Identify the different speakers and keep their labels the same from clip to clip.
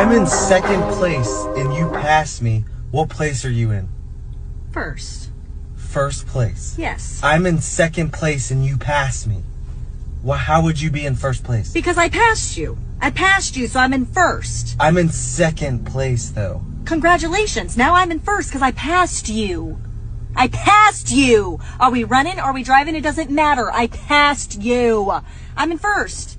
Speaker 1: I'm in second place and you passed me. What place are you in?
Speaker 2: First.
Speaker 1: First place.
Speaker 2: Yes.
Speaker 1: I'm in second place and you passed me. Well, how would you be in first place?
Speaker 2: Because I passed you. I passed you, so I'm in first.
Speaker 1: I'm in second place, though.
Speaker 2: Congratulations. Now I'm in first because I passed you. I passed you. Are we running? Are we driving? It doesn't matter. I passed you. I'm in first.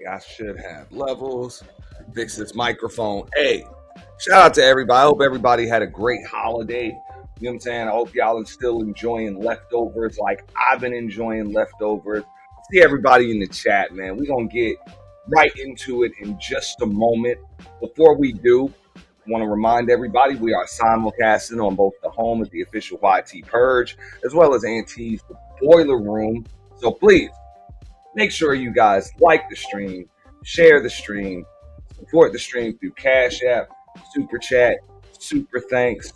Speaker 3: I should have levels. Fix this microphone. Hey, shout out to everybody. I hope everybody had a great holiday. You know what I'm saying? I hope y'all are still enjoying leftovers like I've been enjoying leftovers. See everybody in the chat, man. We're going to get right into it in just a moment. Before we do, I want to remind everybody we are simulcasting on both the home of the official YT Purge as well as Auntie's The Boiler Room. So please, make sure you guys like the stream, share the stream, support the stream through Cash App, Super Chat, Super Thanks.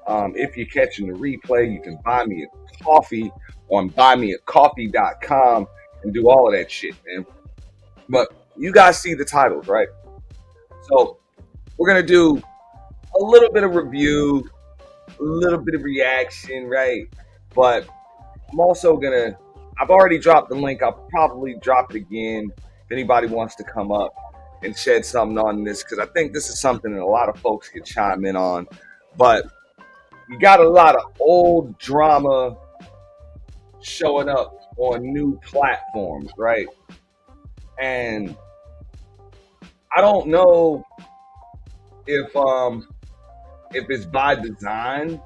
Speaker 3: If you're catching the replay, you can buy me a coffee on buymeacoffee.com and do all of that shit, man. But you guys see the titles, right? So we're going to do a little bit of review, a little bit of reaction, right? But I'm also going to, I've already dropped the link. I'll probably drop it again if anybody wants to come up and shed something on this, because I think this is something that a lot of folks could chime in on. But you got a lot of old drama showing up on new platforms, right? And I don't know if it's by design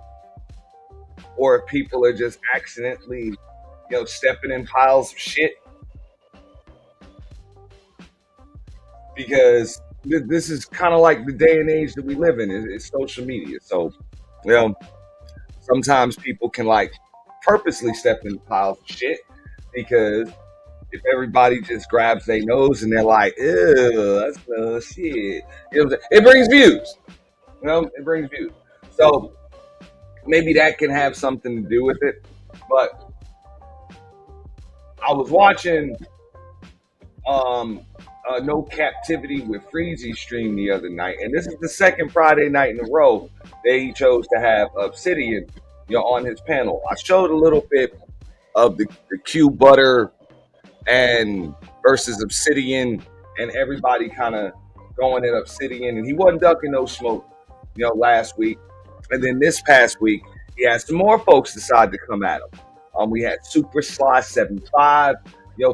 Speaker 3: or if people are just accidentally stepping in piles of shit, because this is kind of like the day and age that we live in. It's social media. So, sometimes people can purposely step in piles of shit, because if everybody just grabs their nose and they're like, ew, that's no shit, it brings views. It brings views. So maybe that can have something to do with it. But I was watching No Captivity with Freezy stream the other night, and this is the second Friday night in a row that he chose to have Obsidian, on his panel. I showed a little bit of the Q Butter and versus Obsidian, and everybody kind of going at Obsidian, and he wasn't ducking no smoke, last week. And then this past week, he had some more folks decide to come at him. We had Super Sly 75,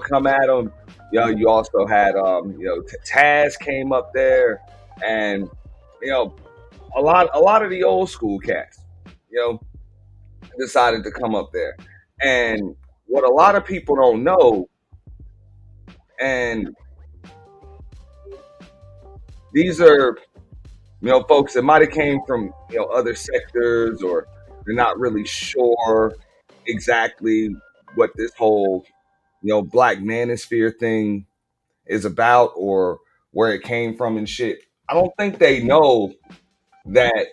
Speaker 3: come at him. You also had, Taz came up there, and a lot of the old school cats, decided to come up there. And what a lot of people don't know, and these are, folks that might have came from, other sectors, or they're not really sure exactly what this whole, Black Manosphere thing is about, or where it came from and shit. I don't think they know that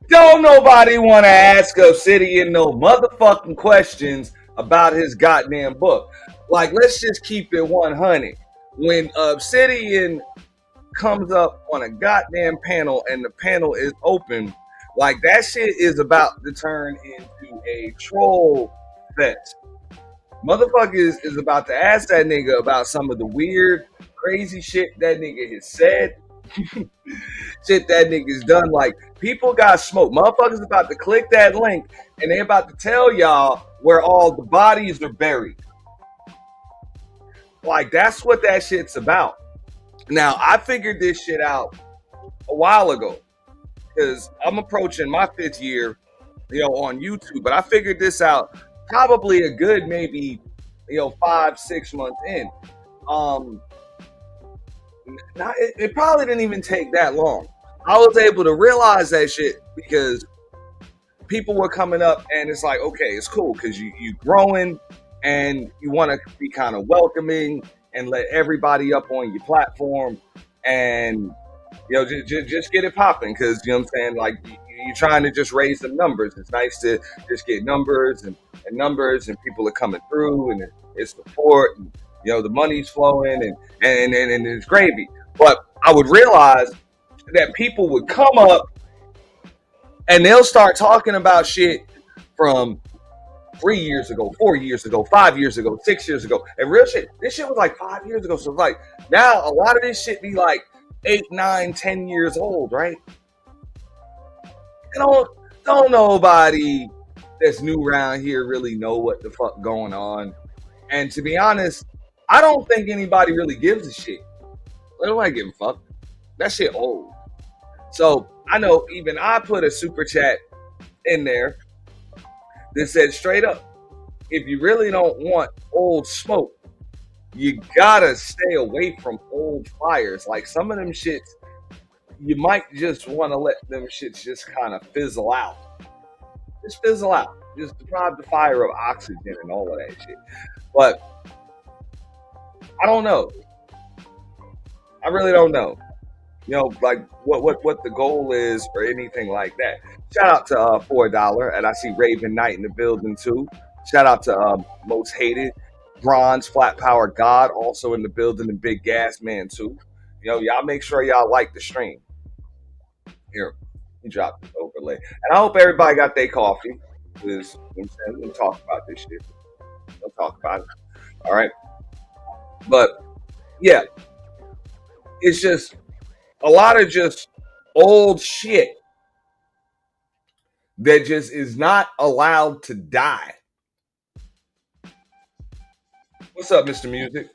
Speaker 3: don't nobody want to ask Obsidian no motherfucking questions about his goddamn book. Like, let's just keep it 100. When Obsidian comes up on a goddamn panel and the panel is open, like, that shit is about to turn into a troll fest. Motherfuckers is about to ask that nigga about some of the weird, crazy shit that nigga has said. Shit that nigga's done. Like, people got smoked. Motherfuckers about to click that link and they about to tell y'all where all the bodies are buried. Like, that's what that shit's about. Now, I figured this shit out a while ago, because I'm approaching my 5th year, on YouTube. But I figured this out probably a good maybe, 5-6 months in. It probably didn't even take that long. I was able to realize that shit because people were coming up, and it's like, okay, it's cool because you growing and you want to be kind of welcoming and let everybody up on your platform, and just get it popping, because you know what I'm saying, like, you're trying to just raise some numbers. It's nice to just get numbers and numbers, and people are coming through, and it's support, and the money's flowing, and it's gravy. But I would realize that people would come up and they'll start talking about shit from 3 years ago, 4 years ago, 5 years ago, 6 years ago. And real shit, this shit was like 5 years ago. So it's like, now a lot of this shit be like 8, 9, 10 years old, right? And don't nobody that's new around here really know what the fuck going on. And to be honest, I don't think anybody really gives a shit. They don't like getting fucked. That shit old. So I know even I put a super chat in there that said straight up, if you really don't want old smoke, you gotta stay away from old fires. Like, some of them shits, you might just want to let them shits just kind of fizzle out. Just fizzle out. Just deprive the fire of oxygen and all of that shit. But I don't know. I really don't know. Like what the goal is or anything like that. Shout out to $4, and I see Raven Knight in the building too. Shout out to Most Hated, Bronze Flat Power God also in the building, and Big Gas Man too. Y'all make sure y'all like the stream. Here, he dropped this overlay, and I hope everybody got their coffee, because we'll talk about this shit. We'll talk about it. All right, but yeah, it's just a lot of just old shit that just is not allowed to die. What's up, Mr. Music?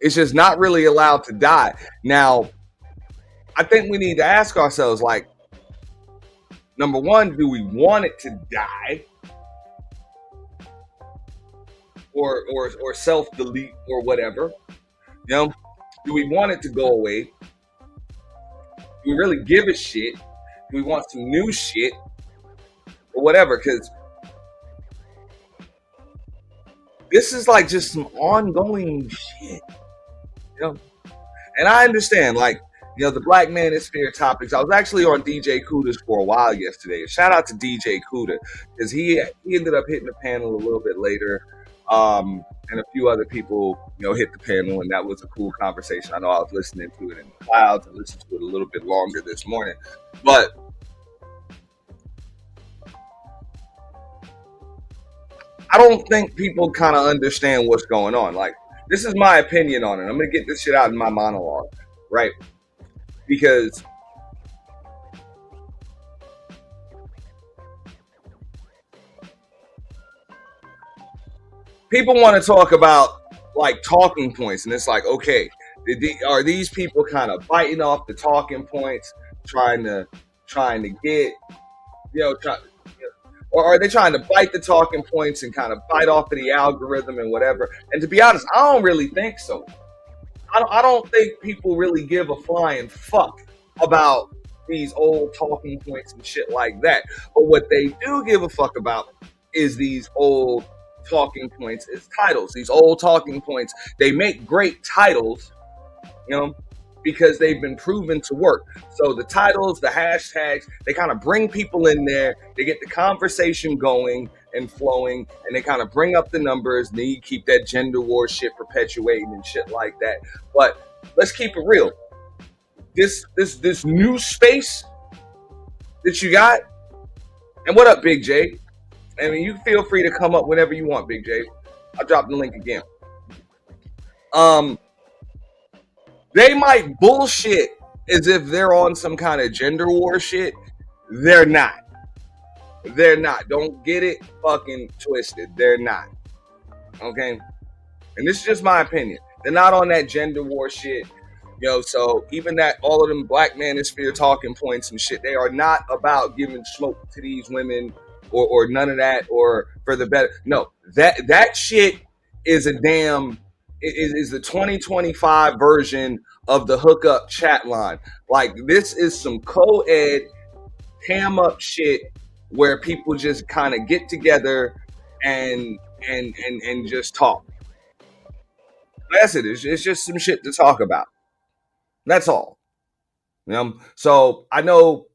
Speaker 3: It's just not really allowed to die. Now, I think we need to ask ourselves, like, number one, do we want it to die? Or self-delete or whatever? Do we want it to go away? Do we really give a shit? Do we want some new shit? Or whatever? Because this is like just some ongoing shit. And I understand, like, The Black Manosphere topics. I was actually on DJ Kuda's for a while yesterday. Shout out to DJ Kuda because he ended up hitting the panel a little bit later, and a few other people hit the panel, and that was a cool conversation. I know I was listening to it in the clouds and listened to it a little bit longer this morning, but I don't think people kind of understand what's going on. Like, this is my opinion on it. I'm gonna get this shit out in my monologue, right? Because people want to talk about like talking points, and it's like, okay, are these people kind of biting off the talking points, trying to get, or are they trying to bite the talking points and kind of bite off of the algorithm and whatever? And to be honest, I don't really think so. I don't think people really give a flying fuck about these old talking points and shit like that. But what they do give a fuck about is these old talking points as titles. These old talking points, they make great titles, because they've been proven to work. So the titles, the hashtags, they kind of bring people in there. They get the conversation going and flowing, and they kind of bring up the numbers. And then you keep that gender war shit perpetuating and shit like that. But let's keep it real. This new space that you got, and what up, Big J? I mean, you feel free to come up whenever you want, Big J. I'll drop the link again. They might bullshit as if they're on some kind of gender war shit. They're not. They're not. Don't get it fucking twisted. They're not. Okay? And this is just my opinion. They're not on that gender war shit. So even that, all of them Black Manosphere talking points and shit, they are not about giving smoke to these women or none of that, or for the better. No, that shit is a damn, is the 2025 version of the hookup chat line. Like, this is some co-ed ham up shit where people just kind of get together and just talk. That's it. It's just some shit to talk about. That's all. So I know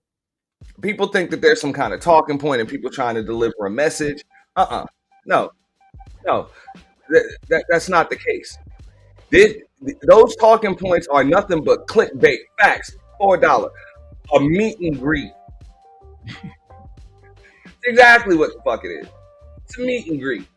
Speaker 3: people think that there's some kind of talking point and people trying to deliver a message. No. That's not the case. Those talking points are nothing but clickbait. Facts. $4. A meet and greet. It's exactly what the fuck it is. It's a meet and greet.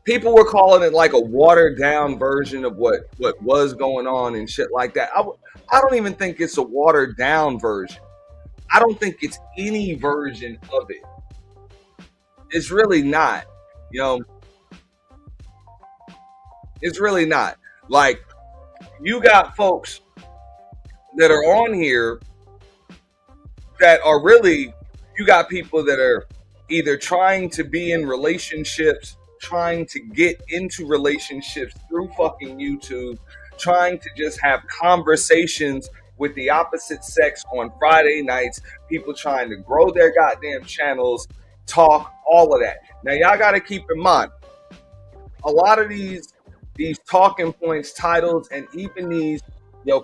Speaker 3: People were calling it like a watered down version of what was going on and shit like that. I don't even think it's a watered down version. I don't think it's any version of it. It's really not. It's really not. Like, you got folks that are on here that are really, you got people that are either trying to be in relationships, trying to get into relationships through fucking YouTube, trying to just have conversations with the opposite sex on Friday nights, people trying to grow their goddamn channels, talk, all of that. Now, y'all got to keep in mind, a lot of these talking points, titles, and even these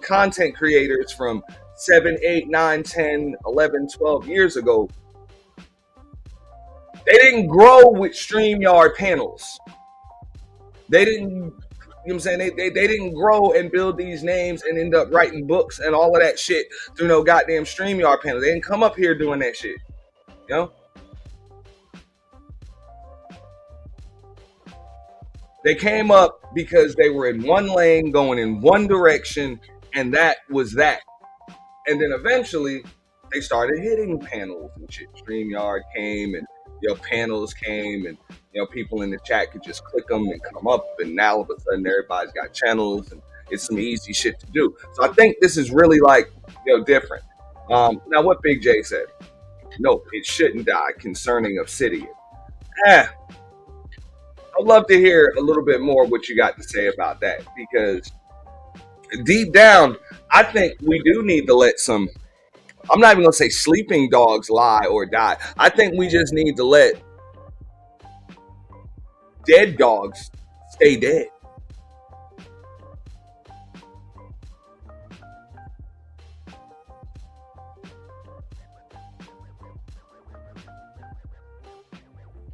Speaker 3: content creators from 7, 8, 9, 10, 11, 12 years ago, they didn't grow with StreamYard panels. They didn't, what I'm saying? They didn't grow and build these names and end up writing books and all of that shit through no goddamn StreamYard panel. They didn't come up here doing that shit. They came up because they were in one lane going in one direction, and that was that. And then eventually they started hitting panels and shit. StreamYard came and panels came, and people in the chat could just click them and come up, and now all of a sudden everybody's got channels and it's some easy shit to do. So I think this is really like different. Now, what Big J said, no, it shouldn't die concerning Obsidian. I'd love to hear a little bit more what you got to say about that, because deep down, I think we do need to let some, I'm not even going to say sleeping dogs lie or die. I think we just need to let dead dogs stay dead.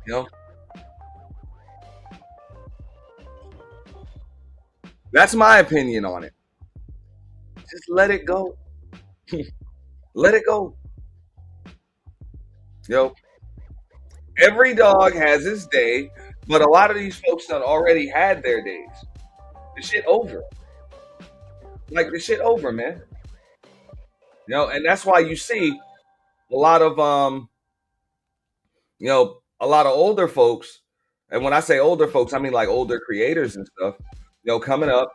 Speaker 3: You know, that's my opinion on it. Just let it go. Let it go. Yo, every dog has his day, but a lot of these folks done already had their days. The shit over. Like the shit over, man. And that's why you see a lot of a lot of older folks, and when I say older folks, I mean like older creators and stuff, coming up,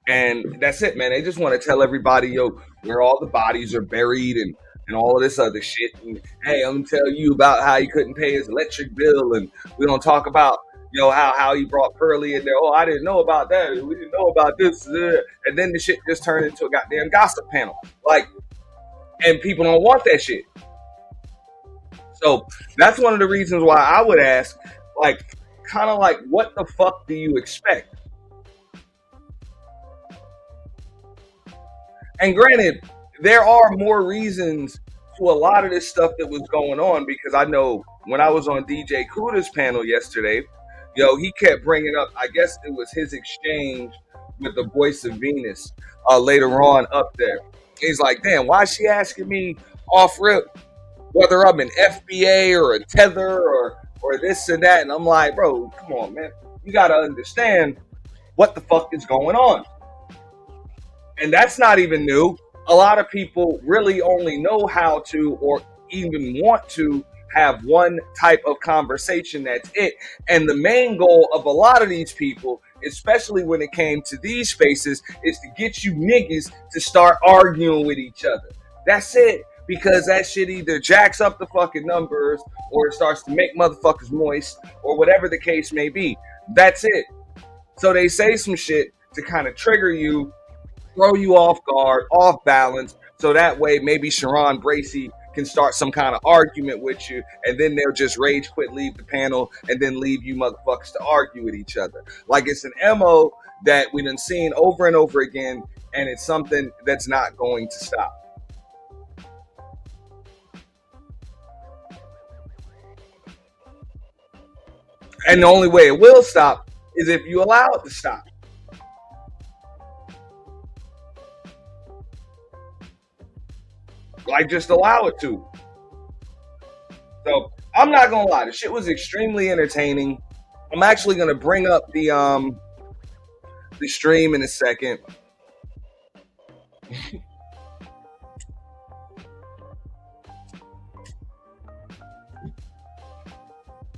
Speaker 3: and that's it, man. They just want to tell everybody, where all the bodies are buried and all of this other shit. And hey, I'm gonna tell you about how he couldn't pay his electric bill, and we don't talk about how he brought Pearly in there. Oh, I didn't know about that. We didn't know about this. And then the shit just turned into a goddamn gossip panel. Like, and people don't want that shit. So that's one of the reasons why I would ask, like, kind of like, what the fuck do you expect? And granted, there are more reasons to a lot of this stuff that was going on, because I know when I was on DJ Kuda's panel yesterday, he kept bringing up, I guess it was his exchange with the Voice of Venus later on up there. He's like, damn, why is she asking me off rip whether I'm an FBA or a tether or this and that? And I'm like, bro, come on, man. You got to understand what the fuck is going on. And that's not even new. A lot of people really only know how to, or even want to, have one type of conversation. That's it. And the main goal of a lot of these people, especially when it came to these spaces, is to get you niggas to start arguing with each other. That's it. Because that shit either jacks up the fucking numbers, or it starts to make motherfuckers moist, or whatever the case may be. That's it. So they say some shit to kind of trigger you, throw you off guard, off balance, so that way maybe Sharon Bracey can start some kind of argument with you, and then they'll just rage quit, leave the panel, and then leave you motherfuckers to argue with each other. Like, it's an MO that we done seen over and over again, and it's something that's not going to stop. And the only way it will stop is if you allow it to stop. Like, just allow it to. So I'm not gonna lie, the shit was extremely entertaining. I'm actually gonna bring up the stream in a second.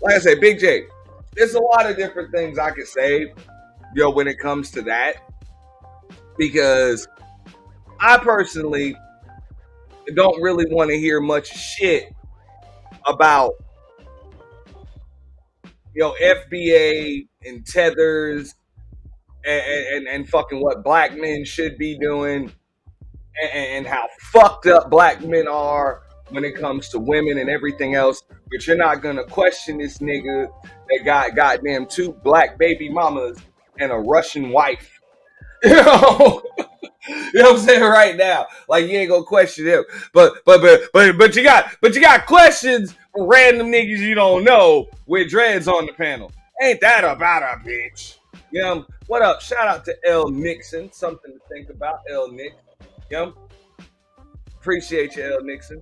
Speaker 3: Like I said, Big J, there's a lot of different things I could say, when it comes to that, because I personally don't really want to hear much shit about FBA and tethers and fucking what black men should be doing, and how fucked up black men are when it comes to women and everything else. But you're not gonna question this nigga that got goddamn 2 black baby mamas and a Russian wife. You know what I'm saying right now? Like, you ain't gonna question him, but you got questions for random niggas you don't know with dreads on the panel. Ain't that about a bitch? What up? Shout out to L Nixon. Something to think about, L Nick. Appreciate you, L Nixon.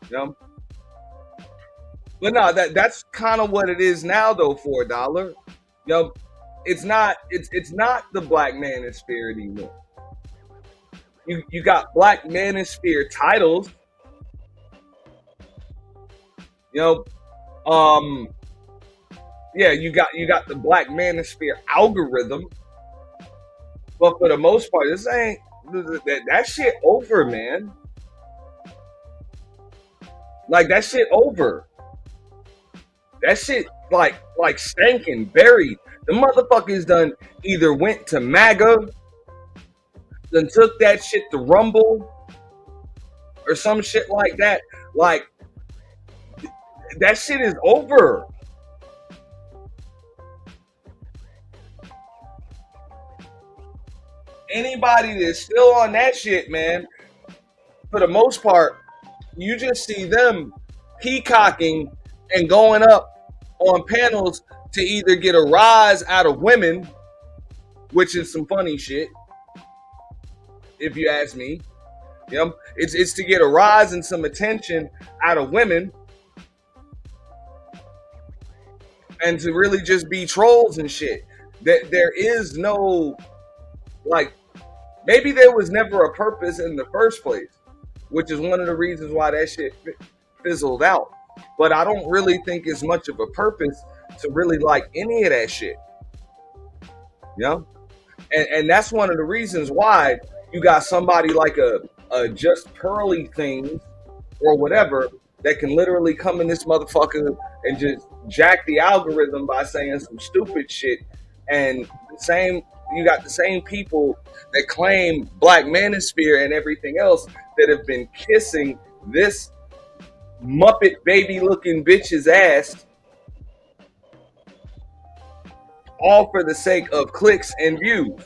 Speaker 3: But no, that's kind of what it is now, though. For $1, it's not the Black Manosphere anymore. You got Black Manosphere titles. Yeah, you got the Black Manosphere algorithm. But for the most part, this ain't that shit over, man. Like, that shit over. That shit like stinking buried. The motherfuckers done either went to MAGA, then took that shit to Rumble, or some shit like that. Like, that shit is over. Anybody that's still on that shit, man, for the most part, you just see them peacocking and going up on panels to either get a rise out of women, which is some funny shit, if you ask me. You know, it's to get a rise and some attention out of women, and to really just be trolls and shit. That there is no, like, maybe there was never a purpose in the first place, which is one of the reasons why that shit fizzled out. But I don't really think it's much of a purpose to really like any of that shit. You know? And that's one of the reasons why you got somebody like a Just Pearly Things or whatever that can literally come in this motherfucker and just jack the algorithm by saying some stupid shit. And you got the same people that claim Black Manosphere and everything else that have been kissing this Muppet baby looking bitch's ass, all for the sake of clicks and views.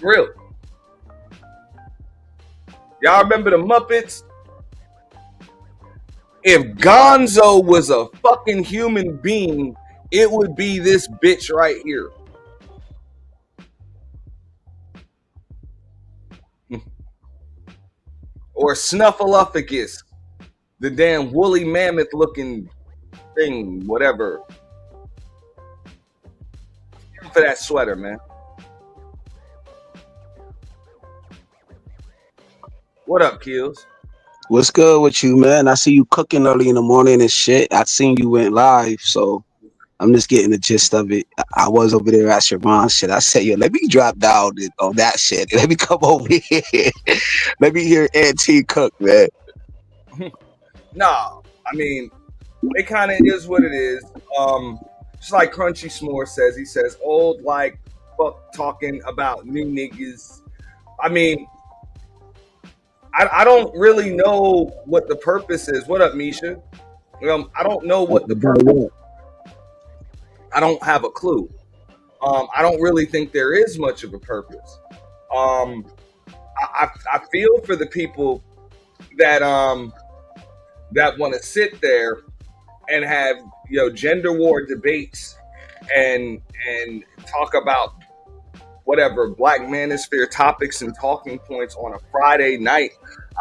Speaker 3: Real. Y'all remember the Muppets? If Gonzo was a fucking human being, it would be this bitch right here. Or Snuffleupagus, the damn woolly mammoth looking thing, whatever. For that sweater, man. What up, Kills?
Speaker 4: What's good with you, man? I see you cooking early in the morning and shit. I seen you went live, so I'm just getting the gist of it. I was over there at Sharon shit. I said, yo, let me drop down on that shit. Let me come over here. Let me hear Auntie cook, man.
Speaker 3: Nah, I mean, it kind of is what it is. Just like Crunchy S'more says, he says, old like fuck talking about new niggas. I mean, I don't really know what the purpose is. What up, Misha? I don't know what the purpose is. I don't have a clue. I don't really think there is much of a purpose. I feel for the people that that want to sit there and have gender war debates and talk about whatever Black Manosphere topics and talking points on a Friday night,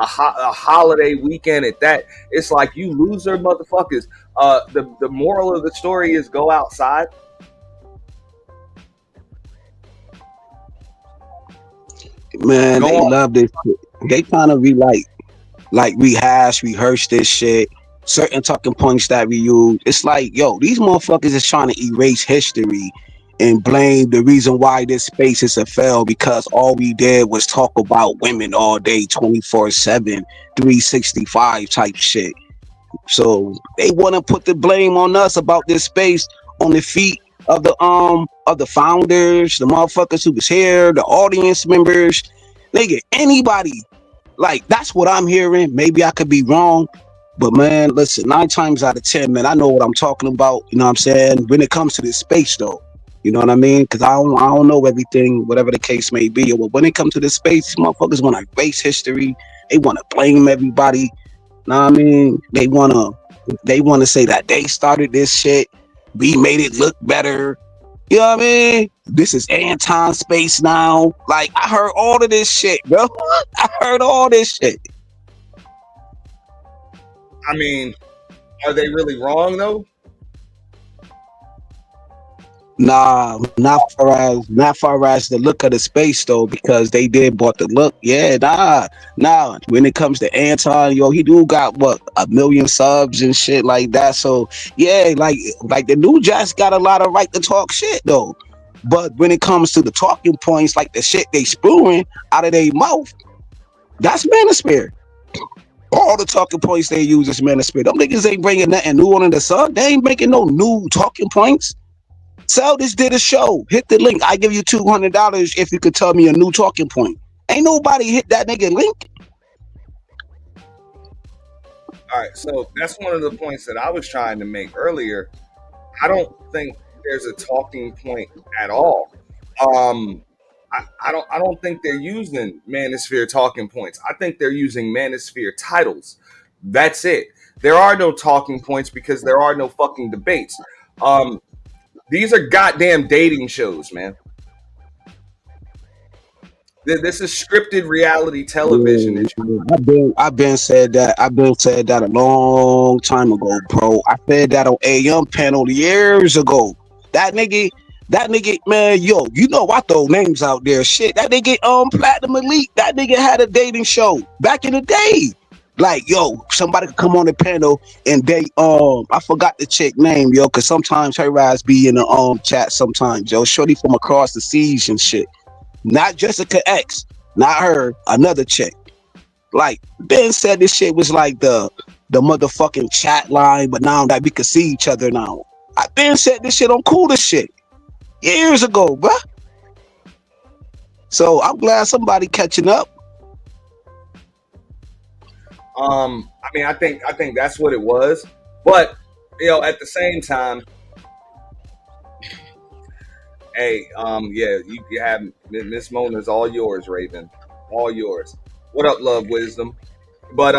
Speaker 3: a holiday weekend at that. It's like, you loser motherfuckers. The moral of the story is go outside.
Speaker 4: Man, they love this shit. They kind of be like rehearse this shit. Certain talking points that we use. It's like, yo, these motherfuckers is trying to erase history and blame the reason why this space is a fail because all we did was talk about women all day, 24/7, 365 type shit. So they want to put the blame on us about this space on the feet of the founders, the motherfuckers who was here, the audience members, nigga, anybody. Like, that's what I'm hearing. Maybe I could be wrong, but man, listen, 9 times out of 10, man, I know what I'm talking about. You know what I'm saying? When it comes to this space, though. You know what I mean? Because I don't know everything, whatever the case may be. But when it comes to this space, motherfuckers want to erase history. They want to blame everybody. Know what I mean? They want to say that they started this shit. We made it look better. You know what I mean? This is Anton space now. Like, I heard all of this shit, bro. I heard all this shit.
Speaker 3: I mean, are they really wrong, though?
Speaker 4: Nah, not far as the look of the space though, because they did bought the look. Yeah, nah. When it comes to Anton, yo, he do got what 1 million subs and shit like that. So yeah, like the new jacks got a lot of right to talk shit though. But when it comes to the talking points, like the shit they spewing out of their mouth, that's Manosphere. All the talking points they use is Manosphere. Them niggas ain't bringing nothing new on the sub. They ain't making no new talking points. Sell this did a show. Hit the link. I give you $200 if you could tell me a new talking point. Ain't nobody hit that nigga link.
Speaker 3: All right, so that's one of the points that I was trying to make earlier. I don't think there's a talking point at all. I don't think they're using Manosphere talking points. I think they're using Manosphere titles. That's it. There are no talking points because there are no fucking debates. These are goddamn dating shows, man. This is scripted reality television.
Speaker 4: I've been said that a long time ago, bro. I said that on AM panel years ago. That nigga, man, yo, you know I throw names out there. Shit, that nigga Platinum Elite, that nigga had a dating show back in the day. Like, yo, somebody could come on the panel and they I forgot the chick name, yo, cause sometimes her ass be in the chat sometimes, yo. Shorty from across the seas and shit. Not Jessica X, not her, another chick. Like Ben said, this shit was like the motherfucking chat line, but now that we can see each other now. I Ben said this shit on Coolest Shit years ago, bruh. So I'm glad somebody catching up.
Speaker 3: I mean, I think that's what it was, but you know, at the same time, hey, yeah, you have Miss Mona's all yours, Raven, all yours. What up, Love Wisdom? But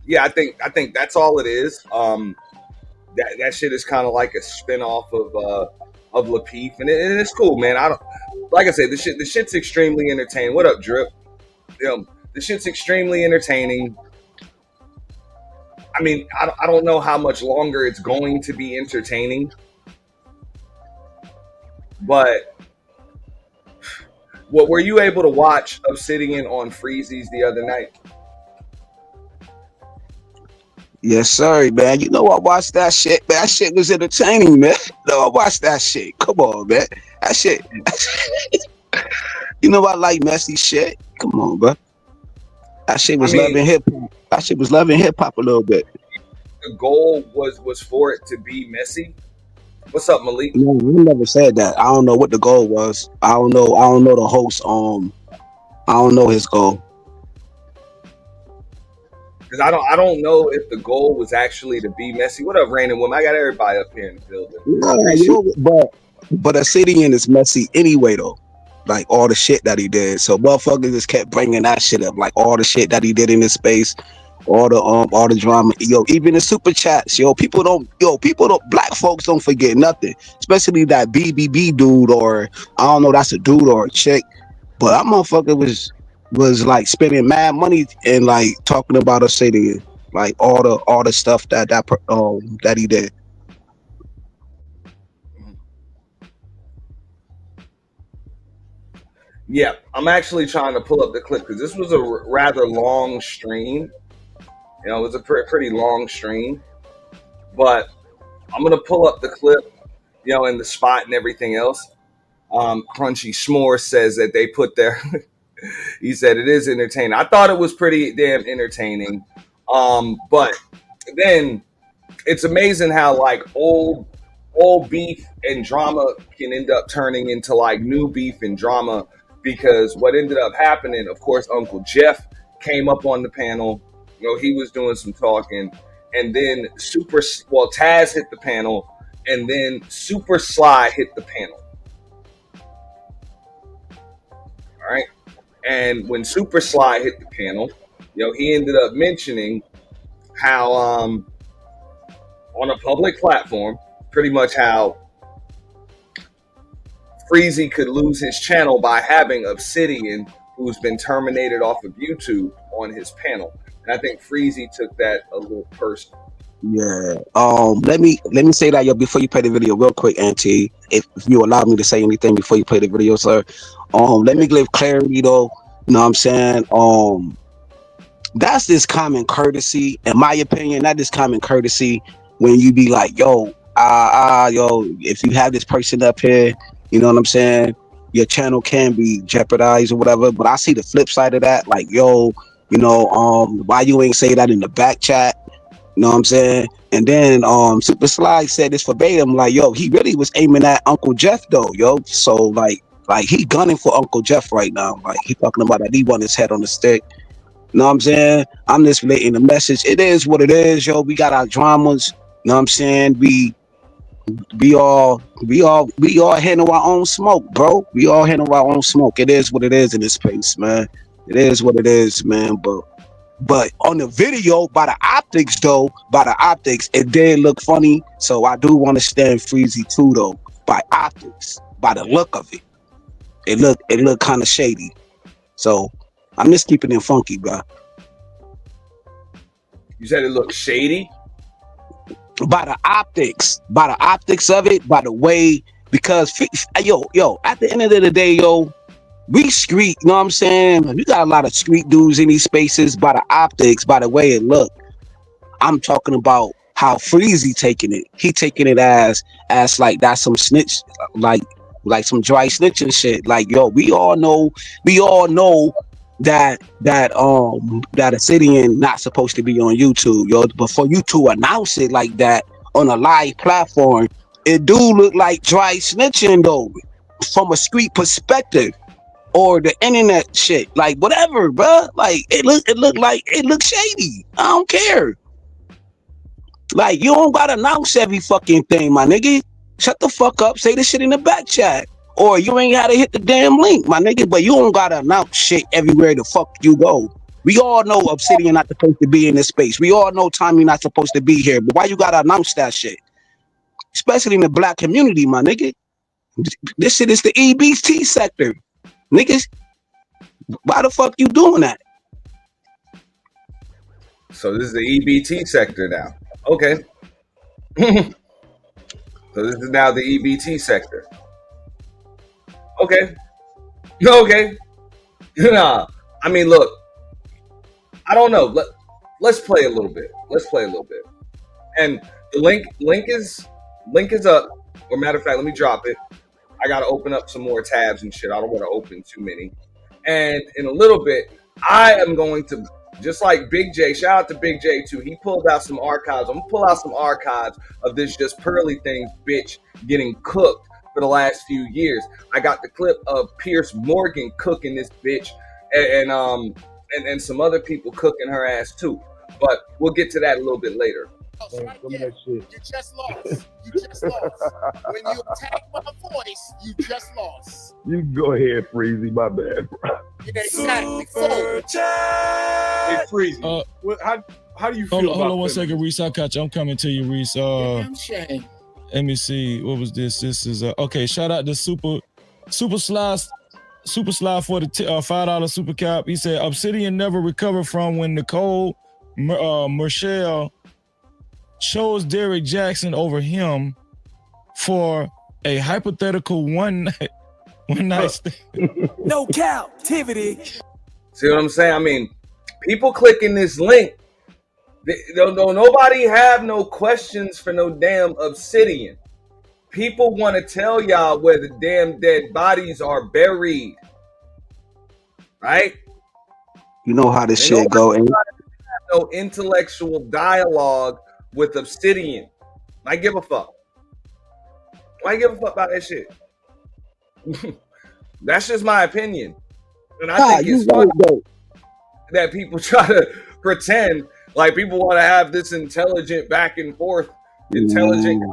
Speaker 3: yeah, I think that's all it is. That shit is kind of like a spinoff of Lapeef, and it's cool, man. I don't, like I said, the shit's extremely entertaining. What up, Drip? The shit's extremely entertaining. I mean, I don't know how much longer it's going to be entertaining, but what were you able to watch Obsidian on Freezy's the other night?
Speaker 4: Yes, sir, man. You know I watched that shit. Man, that shit was entertaining, man. No, I watched that shit. Come on, man. That shit. You know I like messy shit. Come on, bro. That shit was loving hip hop. That shit was loving hip hop a little bit.
Speaker 3: The goal was for it to be messy. What's up, Malik?
Speaker 4: No, we never said that. I don't know what the goal was. I don't know the host. I don't know his goal.
Speaker 3: Because I don't know if the goal was actually to be messy. What up, Random Woman? I got everybody up here in the building.
Speaker 4: Yeah, but Obsidian is messy anyway, though. Like all the shit that he did. So motherfuckers just kept bringing that shit up. Like all the shit that he did in this space. All the drama, yo, even the super chats, people don't, black folks don't forget nothing, especially that BBB dude, or I don't know, that's a dude or a chick, but that motherfucker was like spending mad money and like talking about Obsidian, like all the stuff that he did.
Speaker 3: Yeah, I'm actually trying to pull up the clip because this was a rather long stream. You know, it was a pretty long stream, but I'm going to pull up the clip, you know, in the spot and everything else. Crunchy S'more says that they put their, he said it is entertaining. I thought it was pretty damn entertaining. But then it's amazing how like old beef and drama can end up turning into like new beef and drama, because what ended up happening, of course, Uncle Jeff came up on the panel. You know, he was doing some talking, and then Taz hit the panel, and then Super Sly hit the panel. All right. And when Super Sly hit the panel, you know, he ended up mentioning how on a public platform, pretty much how Freezy could lose his channel by having Obsidian, who's been terminated off of YouTube, on his panel. And I think Freezy took that a little personal.
Speaker 4: Yeah. Let me say that, yo, before you play the video, real quick, Auntie. If you allow me to say anything before you play the video, sir. Let me give clarity though. You know what I'm saying? That's this common courtesy, in my opinion. That is common courtesy when you be like, yo, if you have this person up here, you know what I'm saying? Your channel can be jeopardized or whatever. But I see the flip side of that, like, yo, you know, why you ain't say that in the back chat? You know what I'm saying? And then Super Sly said this verbatim, like, yo, he really was aiming at Uncle Jeff though, yo. So like he gunning for Uncle Jeff right now. Like he talking about that he want his head on the stick. Know what I'm saying? I'm just relating the message. It is what it is, yo. We got our dramas. Know what I'm saying? We all handle our own smoke, bro. We all handle our own smoke. It is what it is in this place, man. It is what it is, man. But on the video, by the optics, it did look funny. So I do want to stand Freezy too, though. By optics, by the look of it, it looked kind of shady. So I'm just keeping it funky, bro.
Speaker 3: You said it looked shady?
Speaker 4: By the optics of it, by the way, because yo, at the end of the day, yo, we street, you know what I'm saying? We got a lot of street dudes in these spaces. By the optics, by the way it looked, I'm talking about how Freezy taking it. He taking it as like that's some snitch, like some dry snitching shit. Like, yo, we all know that Obsidian not supposed to be on YouTube, yo. But for you to announce it like that on a live platform, it do look like dry snitching though, from a street perspective or the internet shit. Like whatever, bruh. Like it looked shady. I don't care. Like you don't gotta announce every fucking thing, my nigga. Shut the fuck up. Say the shit in the back chat. Or you ain't gotta hit the damn link, my nigga, but you don't gotta announce shit everywhere the fuck you go. We all know Obsidian not supposed to be in this space. We all know Tommy not supposed to be here, but why you gotta announce that shit? Especially in the black community, my nigga. This shit is the EBT sector. Niggas, why the fuck you doing that?
Speaker 3: So this is the EBT sector now. Okay. So this is now the EBT sector. Okay. Nah. I mean, look. I don't know. Let's play a little bit. And the link is up. Or matter of fact, let me drop it. I gotta open up some more tabs and shit. I don't want to open too many. And in a little bit, I am going to, just like Big J, shout out to Big J too. He pulled out some archives. I'm gonna pull out some archives of this just Pearly Things bitch getting cooked for the last few years. I got the clip of Pierce Morgan cooking this bitch, and some other people cooking her ass too. But we'll get to that a little bit later.
Speaker 5: Right there. You just lost. When you attack my voice, you just lost.
Speaker 6: You go ahead, Freezy. My bad, bro.
Speaker 5: Exactly.
Speaker 7: Hey, Freezy. How do you feel
Speaker 8: hold on 1 second, Reese. I'll catch you. I'm coming to you, Reese.
Speaker 5: Damn shame.
Speaker 8: Let me see. What was this? This is okay. Shout out to Super Slide for the $5 super cap. He said Obsidian never recovered from when Nicole Michelle chose Derek Jackson over him for a hypothetical one night stand.
Speaker 9: No captivity.
Speaker 3: See what I'm saying? I mean, people clicking this link, nobody have no questions for no damn Obsidian. People want to tell y'all where the damn dead bodies are buried. Right?
Speaker 4: You know how this shit go. And
Speaker 3: no intellectual dialogue with Obsidian. I give a fuck. Why give a fuck about that shit? That's just my opinion. And I think it's funny that people try to pretend like people want to have this intelligent back and forth, intelligent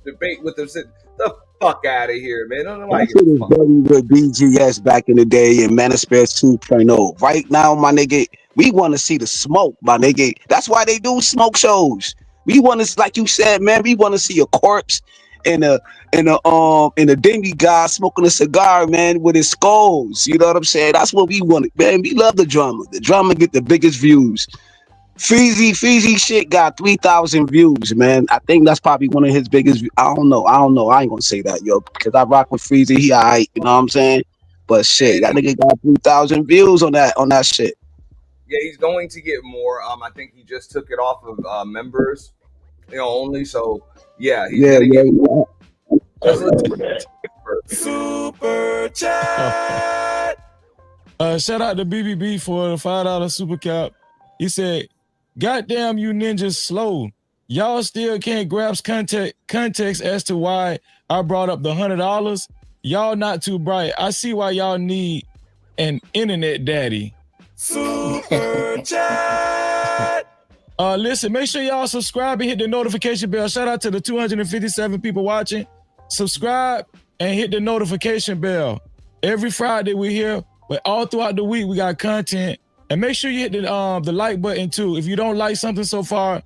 Speaker 3: debate with Obsidian. The fuck out of here, man. I don't like it.
Speaker 4: With BGS back in the day and Manosphere 2.0. Right now, my nigga, we want to see the smoke, my nigga. That's why they do smoke shows. We want to, like you said, man, we want to see a corpse and a dingy guy smoking a cigar, man, with his skulls. You know what I'm saying? That's what we want, man. We love the drama. The drama get the biggest views. Freezy shit got 3,000 views, man. I think that's probably one of his biggest. I don't know. I ain't gonna say that, yo, because I rock with Freezy. He alright, you know what I'm saying? But shit, that nigga got 3,000 views on that shit.
Speaker 3: Yeah, he's going to get more. I think he just took it off of members, only. So yeah, he's gonna get more.
Speaker 9: Super chat.
Speaker 8: Shout out to BBB for the $5 super cap. He said, "Goddamn, you ninjas slow. Y'all still can't grasp context as to why I brought up the $100. Y'all not too bright. I see why y'all need an internet daddy."
Speaker 9: Super chat.
Speaker 8: Listen, make sure y'all subscribe and hit the notification bell. Shout out to the 257 people watching. Subscribe and hit the notification bell. Every Friday we're here, but all throughout the week we got content. And make sure you hit the like button too. If you don't like something so far,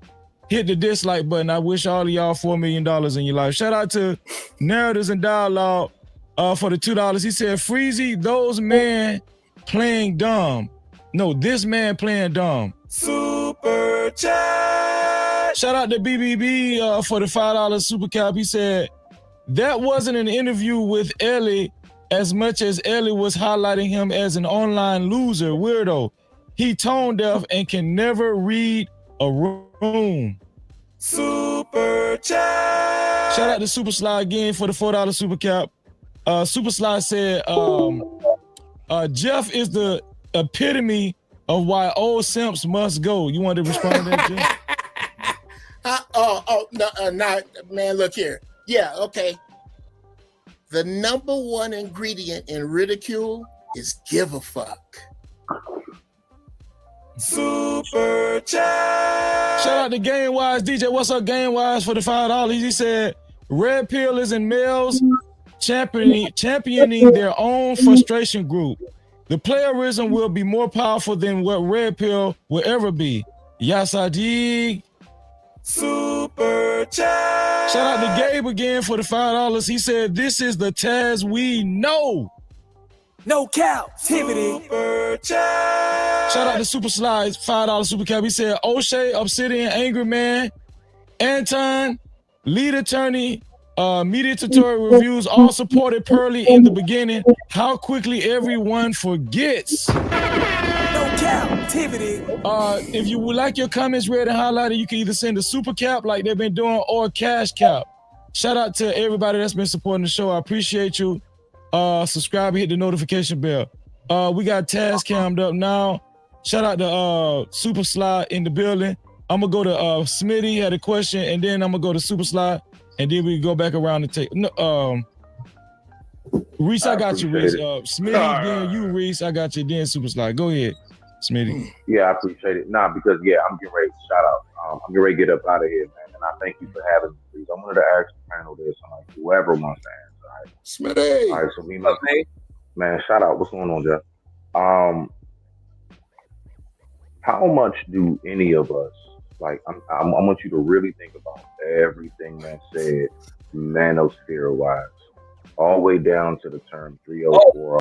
Speaker 8: hit the dislike button. I wish all of y'all $4 million in your life. Shout out to Narratives and Dialogue for the $2. He said, Freezy, those men playing dumb. No, this man playing dumb.
Speaker 9: Super chat.
Speaker 8: Shout out to BBB for the $5 super cap. He said, that wasn't an interview with Ellie as much as Ellie was highlighting him as an online loser, weirdo. He tone deaf and can never read a room.
Speaker 9: Super chat.
Speaker 8: Shout out to Super Sly again for the $4 super cap. Super Sly said, Jeff is the epitome of why old simps must go. You want to respond to that, Jeff?
Speaker 5: No, man, look here. Yeah, okay. The number one ingredient in ridicule is give a fuck.
Speaker 9: Super chat.
Speaker 8: Shout out to Game Wise DJ. What's up, Game Wise, for the $5? He said, Red Pill is in males championing their own frustration group. The playerism will be more powerful than what Red Pill will ever be. Yes, I dig.
Speaker 9: Super chat.
Speaker 8: Shout out to Gabe again for the $5. He said, this is the Taz we know.
Speaker 9: No captivity. Super chat.
Speaker 8: Shout out to Super Slides, $5 super cap. He said, O'Shea, Obsidian, Angry Man, Anton, lead attorney, media tutorial reviews, all supported Pearly in the beginning. How quickly everyone forgets.
Speaker 9: No captivity.
Speaker 8: If you would like your comments read and highlighted, you can either send a super cap like they've been doing or a cash cap. Shout out to everybody that's been supporting the show. I appreciate you. Subscribe and hit the notification bell. We got Taz cammed up now. Shout out to Super Sly in the building. I'm gonna go to Smitty had a question, and then I'm gonna go to Super Sly, and then we go back around and take. Reese, I got you, Reese. Smitty, then you, Reese. I got you. Then Super Sly. Go ahead, Smitty.
Speaker 6: Yeah, I appreciate it. Nah, because I'm getting ready to shout out. I'm getting ready to get up out of here, man. And I thank you for having me. Please, I wanted to ask the panel this, like whoever wants to answer. All right,
Speaker 5: Smitty.
Speaker 6: All right, so me, man, shout out. What's going on, Jeff? How much do any of us, like, I want you to really think about everything that said, manosphere-wise, all the way down to the term 304.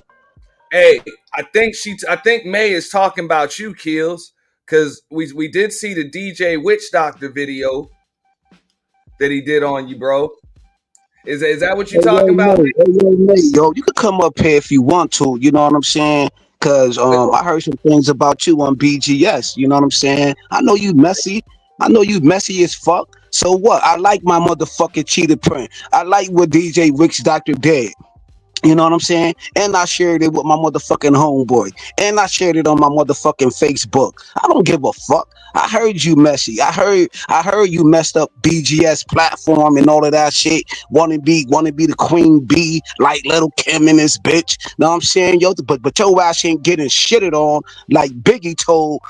Speaker 3: Hey, I think May is talking about you, Keels, because we did see the DJ Witch Doctor video that he did on you, bro. Is that what you're talking about?
Speaker 4: Yo, you could come up here if you want to. You know what I'm saying? Because I heard some things about you on BGS. You know what I'm saying? I know you messy. I know you messy as fuck. So what? I like my motherfucking cheetah print. I like what DJ Witch Doctor did. You know what I'm saying? And I shared it with my motherfucking homeboy. And I shared it on my motherfucking Facebook. I don't give a fuck. I heard you messy. I heard you messed up BGS platform and all of that shit. Wanna be the queen bee like Little Kim in this bitch. Know what I'm saying? Yo, but your ass ain't getting shitted on like Biggie told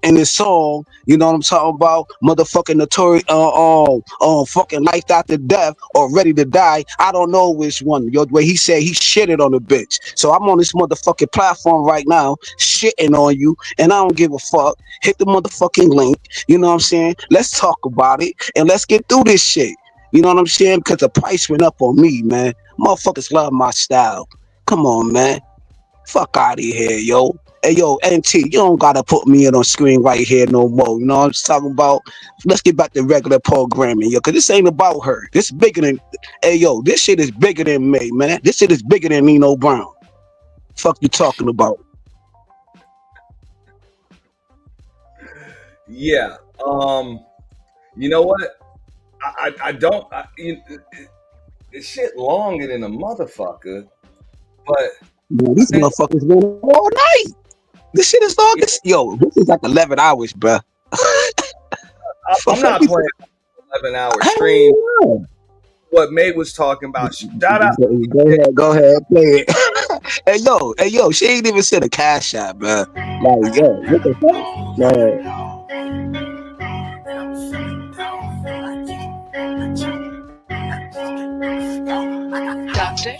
Speaker 4: in his song. You know what I'm talking about? Motherfucking Notorious fucking Life After Death or Ready to Die. I don't know which one. Yo, where he said he shitted on the bitch. So I'm on this motherfucking platform right now, shitting on you, and I don't give a fuck. Hit the motherfucking link. You know what I'm saying? Let's talk about it and let's get through this shit. You know what I'm saying? Because the price went up on me, man. Motherfuckers love my style. Come on, man. Fuck out of here, yo. Hey, yo, NT, you don't gotta put me in on screen right here no more. You know what I'm talking about? Let's get back to regular programming, yo, because this ain't about her. This is bigger than, hey, yo, this shit is bigger than me, man. This shit is bigger than Nino Brown. Fuck you talking about?
Speaker 3: Yeah. You know what? I don't. This shit longer than a motherfucker, but
Speaker 4: man, these motherfuckers going all night. This shit is long. Yo, this is like 11 hours, bro.
Speaker 3: I'm not playing 11-hour stream. What May was talking about. Shout out.
Speaker 4: Go ahead, play it. Hey yo, she ain't even said a cash out, bro. Like, yo, what the fuck? Man.
Speaker 10: Doctor.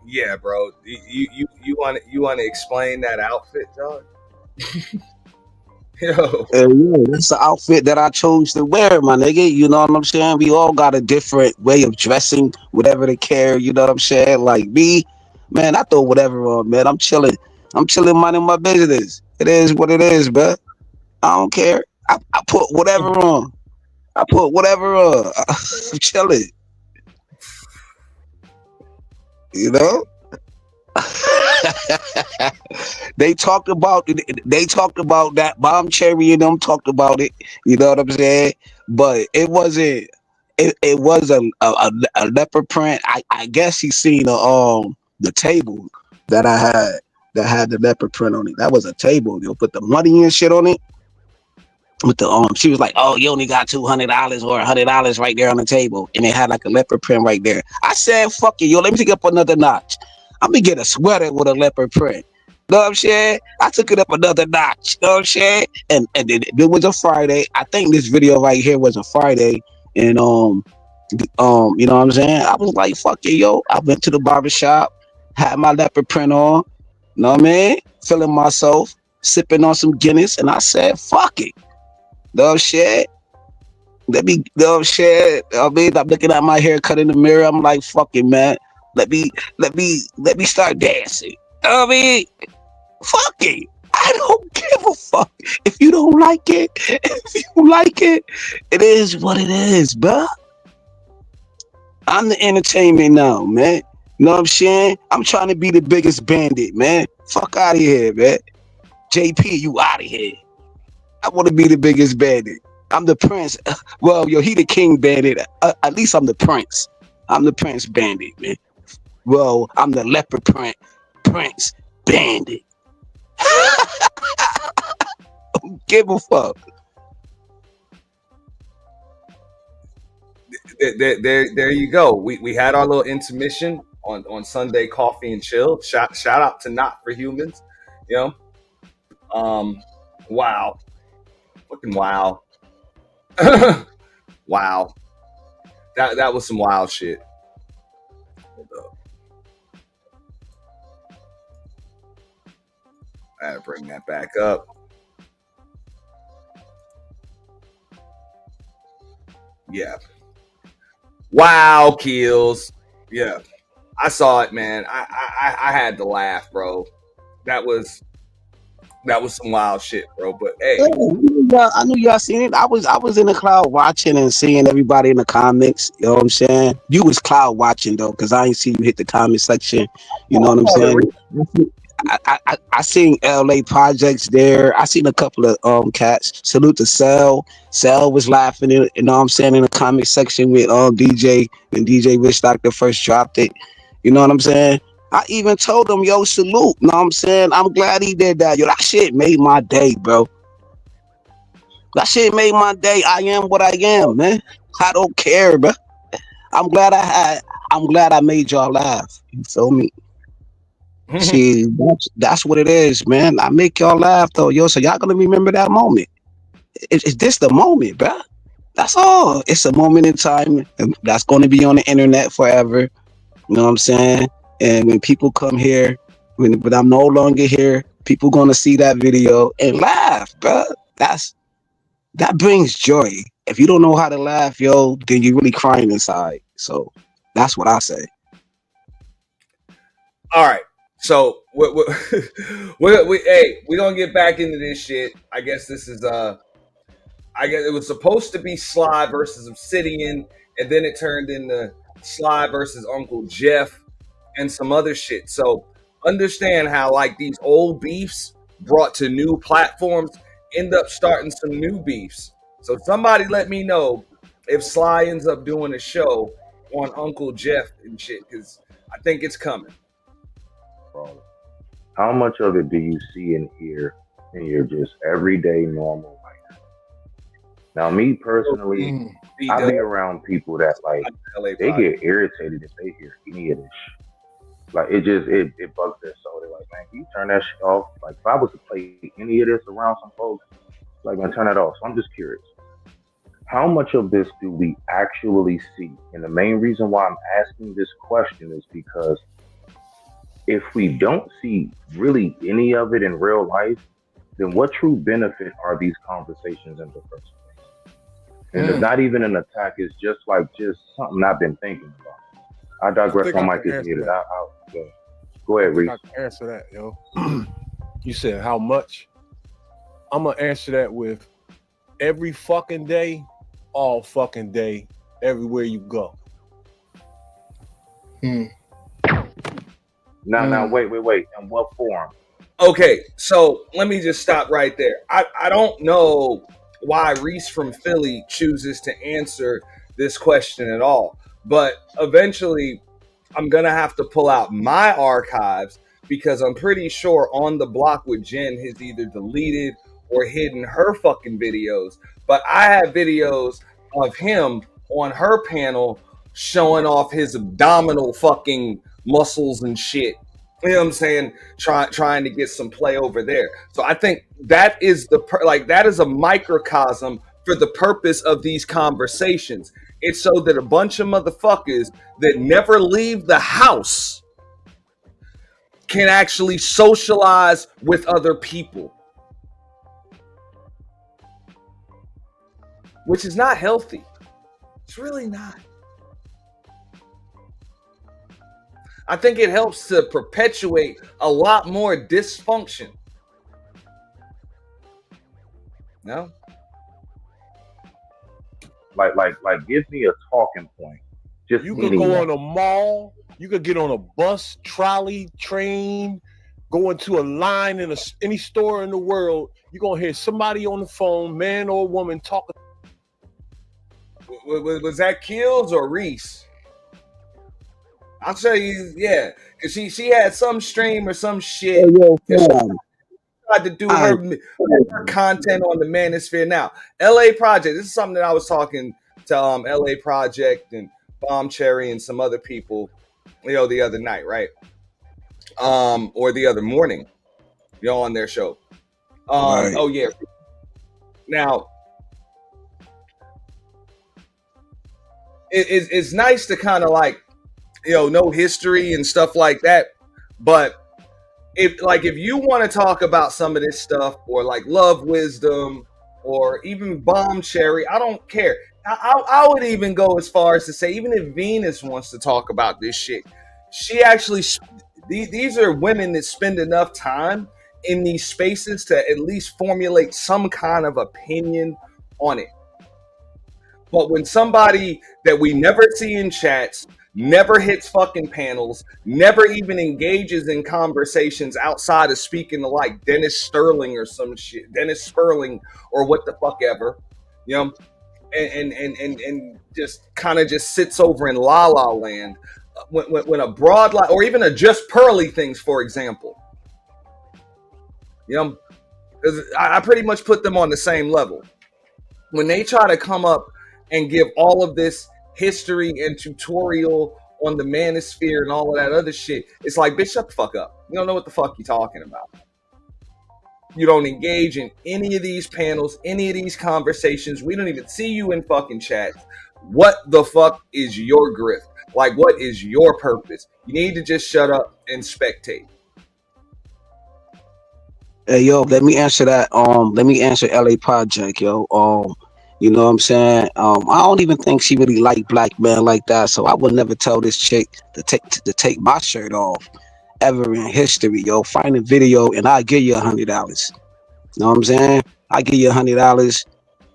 Speaker 3: Yeah, bro. You want to explain that outfit, John? Yo.
Speaker 4: Yeah, that's the outfit that I chose to wear, my nigga. You know what I'm saying? We all got a different way of dressing, whatever they care. You know what I'm saying? Like me, man, I throw whatever on, man. I'm chilling. I'm chilling, minding my business. It is what it is, bro. I don't care. I put whatever on. I put whatever on. I'm chilling. You know? They talked about that bomb cherry and them talked about it. You know what I'm saying? But it wasn't. It was a leopard print. I guess he seen the table that I had that had the leopard print on it. That was a table. You'll put the money and shit on it. With the she was like, "Oh, you only got $200 or $100 right there on the table," and it had like a leopard print right there. I said, "Fuck it, yo, let me take it up another notch. I'm gonna get a sweater with a leopard print." Know what I'm saying? I took it up another notch. Know what I'm saying? And it was a Friday. I think this video right here was a Friday, and you know what I'm saying? I was like, "Fuck it, yo." I went to the barbershop, had my leopard print on. Know what I mean? Feeling myself, sipping on some Guinness, and I said, fuck it. No shit. No shit. I mean, I'm looking at my haircut in the mirror. I'm like, fuck it, man. Let me start dancing. I mean, fuck it. I don't give a fuck. If you don't like it, it is what it is, bruh. I'm the entertainment now, man. Know what I'm saying? I'm trying to be the biggest bandit, man. Fuck out of here, man. JP, you out of here. I want to be the biggest bandit. I'm the prince. Well, yo, he the king bandit. At least I'm the prince. I'm the prince bandit, man. Well, I'm the leopard prince bandit. Don't give a fuck.
Speaker 3: There you go. We had our little intermission on Sunday Coffee and Chill. Shout out to Not for Humans. You know, wow, fucking wow, wow. That was some wild shit. Hold up. I gotta bring that back up. Yeah. Wow, Keels. Yeah, I saw it, man. I had to laugh, bro. That was some wild shit, bro. But hey,
Speaker 4: I knew y'all seen it. I was in the crowd watching and seeing everybody in the comments. You know what I'm saying? You was cloud watching though, because I ain't see you hit the comment section. You know what I'm saying? I seen LA Projects there. I seen a couple of cats. Salute to Cell. Cell was laughing, you know what I'm saying, in the comment section with DJ when DJ Rich Doctor first dropped it. You know what I'm saying? I even told him, yo, salute. You know what I'm saying? I'm glad he did that. Yo, that shit made my day, bro. That shit made my day. I am what I am, man. I don't care, bro. I'm glad I made y'all laugh. You feel me? See, that's what it is, man. I make y'all laugh though, yo. So y'all gonna remember that moment. It's this the moment, bro. That's all. It's a moment in time, and that's gonna be on the internet forever. You know what I'm saying? And when people come here, when I'm no longer here, people gonna see that video and laugh, bro. That brings joy. If you don't know how to laugh, yo, then you're really crying inside. So that's what I say.
Speaker 3: all right. So we gonna get back into this shit. I guess this is I guess it was supposed to be Sly versus Obsidian, and then it turned into Sly versus Uncle Jeff and some other shit. So understand how like these old beefs brought to new platforms end up starting some new beefs. So somebody let me know if Sly ends up doing a show on Uncle Jeff and shit, because I think it's coming.
Speaker 6: How much of it do you see and hear in your just everyday normal life? Now, me personally, I be around people that like they get irritated if they hear any of this shit. Like it bugs their soul. They're like, man, can you turn that shit off? Like if I was to play any of this around some folks, like man, turn that off. So I'm just curious. How much of this do we actually see? And the main reason why I'm asking this question is because if we don't see really any of it in real life, then what true benefit are these conversations in the first place? And it's not even an attack, it's just something I've been thinking about. I digress. My mic is muted. Go ahead, Reese.
Speaker 7: I can answer that, yo. You said how much? I'm gonna answer that with every fucking day, all fucking day, everywhere you go.
Speaker 6: Now, wait. In what form?
Speaker 3: Okay, so let me just stop right there. I don't know why Reese from Philly chooses to answer this question at all, but eventually I'm gonna have to pull out my archives because I'm pretty sure On the Block with Jen has either deleted or hidden her fucking videos. But I have videos of him on her panel showing off his abdominal fucking muscles and shit. You know what I'm saying? Trying to get some play over there. So I think that is that is a microcosm for the purpose of these conversations. It's so that a bunch of motherfuckers that never leave the house can actually socialize with other people, which is not healthy. It's really not. I think it helps to perpetuate a lot more dysfunction. No?
Speaker 6: Like, give me a talking point. Just
Speaker 7: You could go on a mall. You could get on a bus, trolley, train, go into a line in any store in the world. You're going to hear somebody on the phone, man or woman, talking.
Speaker 3: Was that Kills or Reese? I'll tell you, yeah. Because she had some stream or some shit. Tried to do her content on the Manosphere. Now, LA Project, this is something that I was talking to LA Project and Bomb Cherry and some other people, the other night, right? Or the other morning, on their show.
Speaker 4: Right.
Speaker 3: Oh yeah. Now, it's nice to kind of like, know history and stuff like that, but if you want to talk about some of this stuff, or like Love Wisdom, or even Bomb Cherry, I don't care. I would even go as far as to say, even if Venus wants to talk about this shit, she actually, these are women that spend enough time in these spaces to at least formulate some kind of opinion on it. But when somebody that we never see in chats, never hits fucking panels, never even engages in conversations outside of speaking to like Dennis Sterling or some shit, Dennis Sperling or what the fuck ever, and just kind of just sits over in La La Land, when a broad light or even a Just Pearly things, for example, because I pretty much put them on the same level. When they try to come up and give all of this history and tutorial on the Manosphere and all of that other shit, it's like, bitch, shut the fuck up. You don't know what the fuck you're talking about. You don't engage in any of these panels, any of these conversations. We don't even see you in fucking chats. What the fuck is your grift? Like, what is your purpose? You need to just shut up and spectate.
Speaker 4: Hey, yo, let me answer that. Let me answer LA Project, yo. You know what I'm saying? I don't even think she really liked black men like that. So I would never tell this chick to take my shirt off ever in history, yo. Find a video and I'll give you $100. Know what I'm saying? I give you $100.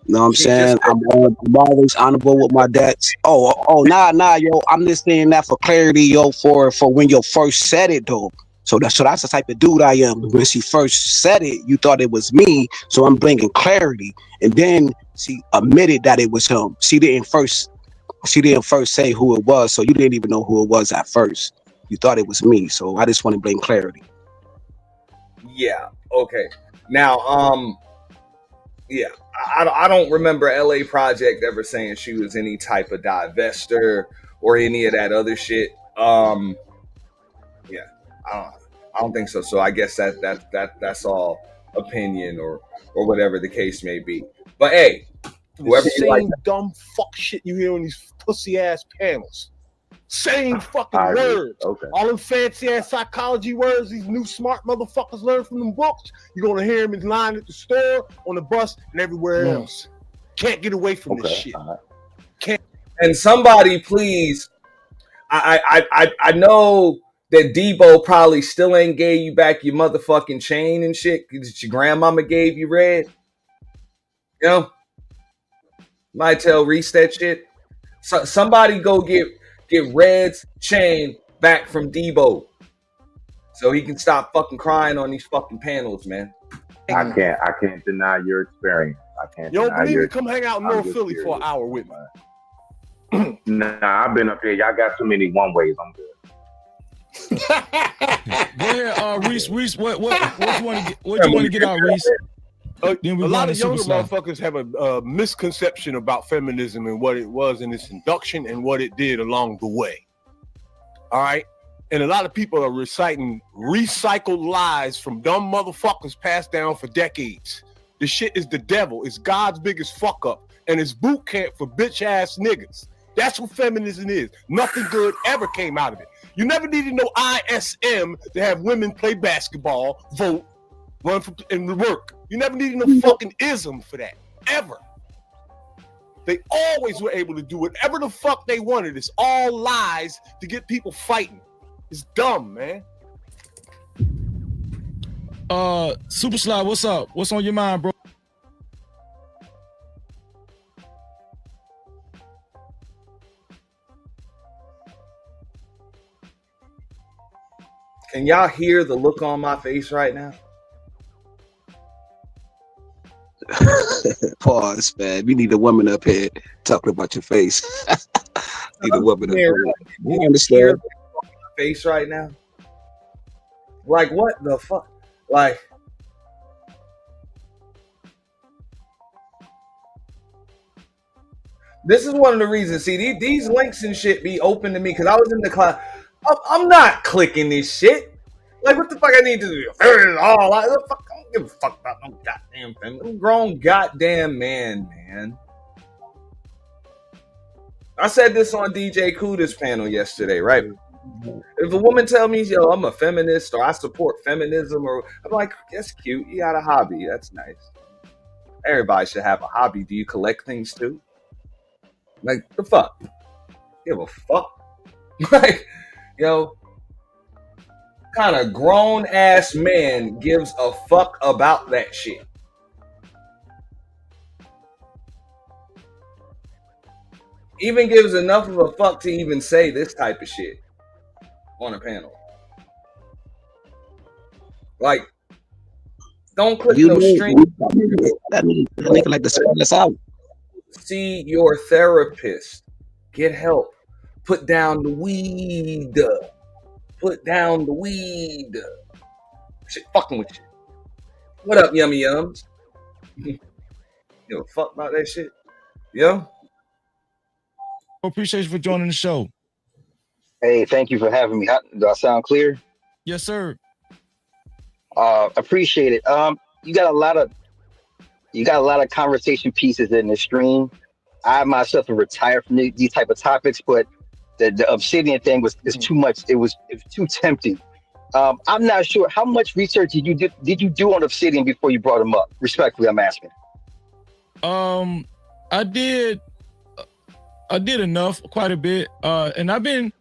Speaker 4: You know what I'm saying? I'm always honorable with my debts. Nah, yo. I'm just saying that for clarity, yo, for when you first said it, though. So that's the type of dude I am. When she first said it, you thought it was me. So I'm bringing clarity. And then she admitted that it was him. She didn't first say who it was. So you didn't even know who it was at first. You thought it was me. So I just want to bring clarity.
Speaker 3: Yeah. Okay. Now, yeah, I don't remember LA Project ever saying she was any type of divester or any of that other shit. Yeah, I don't think so. So I guess that's all opinion or whatever the case may be. But hey, whoever
Speaker 7: the
Speaker 3: you like,
Speaker 7: dumb fuck shit you hear on these pussy ass panels. Same fucking words.
Speaker 6: Okay.
Speaker 7: All them fancy ass psychology words these new smart motherfuckers learn from them books. You're gonna hear them in line at the store, on the bus, and everywhere else. Can't get away from this shit. Can't.
Speaker 3: And somebody please, I know that Debo probably still ain't gave you back your motherfucking chain and shit that your grandmama gave you, Red. Might tell Reese that shit. So somebody go get Red's chain back from Debo so he can stop fucking crying on these fucking panels, man.
Speaker 6: I can't deny your experience. I can't.
Speaker 7: Yo,
Speaker 6: deny
Speaker 7: believe
Speaker 6: your
Speaker 7: me, come hang out in North Philly for an hour with me.
Speaker 6: Nah, I've been up here. Y'all got too many one ways. I'm good.
Speaker 8: Go ahead, Reese. Reese, what you want to get out, Reese?
Speaker 7: A lot of younger motherfuckers have a misconception about feminism and what it was in its induction and what it did along the way. All right? And a lot of people are reciting recycled lies from dumb motherfuckers passed down for decades. The shit is the devil. It's God's biggest fuck up. And it's boot camp for bitch ass niggas. That's what feminism is. Nothing good ever came out of it. You never needed no ISM to have women play basketball, vote, run for, and work. You never needed no fucking ism for that, ever. They always were able to do whatever the fuck they wanted. It's all lies to get people fighting. It's dumb, man.
Speaker 8: Super Slide, what's up? What's on your mind, bro?
Speaker 3: Can y'all hear the look on my face right now?
Speaker 4: Pause, man. We need a woman up here talking about your face. Need a woman up here. You understand?
Speaker 3: Face right now. Like what the fuck? Like this is one of the reasons. See, these links and shit be open to me because I was in the class. I'm not clicking this shit. Like what the fuck I need to do? Oh, like, the fuck, I don't give a fuck about no goddamn thing. I'm a grown goddamn man. I said this on DJ Kuda's panel yesterday, right? If a woman tell me, yo, I'm a feminist or I support feminism, or I'm like, that's cute. You got a hobby. That's nice. Everybody should have a hobby. Do you collect things too? Like, the fuck? Give a fuck? Like, yo, kind of grown ass man gives a fuck about that shit? Even gives enough of a fuck to even say this type of shit on a panel. Like, don't click no string.
Speaker 4: That nigga like to spell us out.
Speaker 3: See your therapist. Get help. Put down the weed. Put down the weed. Shit fucking with you. What up, yummy yums? You give a fuck about that shit? Yo?
Speaker 8: Appreciate you for joining the show.
Speaker 10: Hey, thank you for having me. Do I sound clear?
Speaker 8: Yes, sir.
Speaker 10: Appreciate it. You got a lot of conversation pieces in the stream. I myself have retired from these type of topics, but the Obsidian thing is too much. It was too tempting. I'm not sure how much research did you do on Obsidian before you brought him up? Respectfully, I'm asking.
Speaker 8: I did enough, quite a bit. And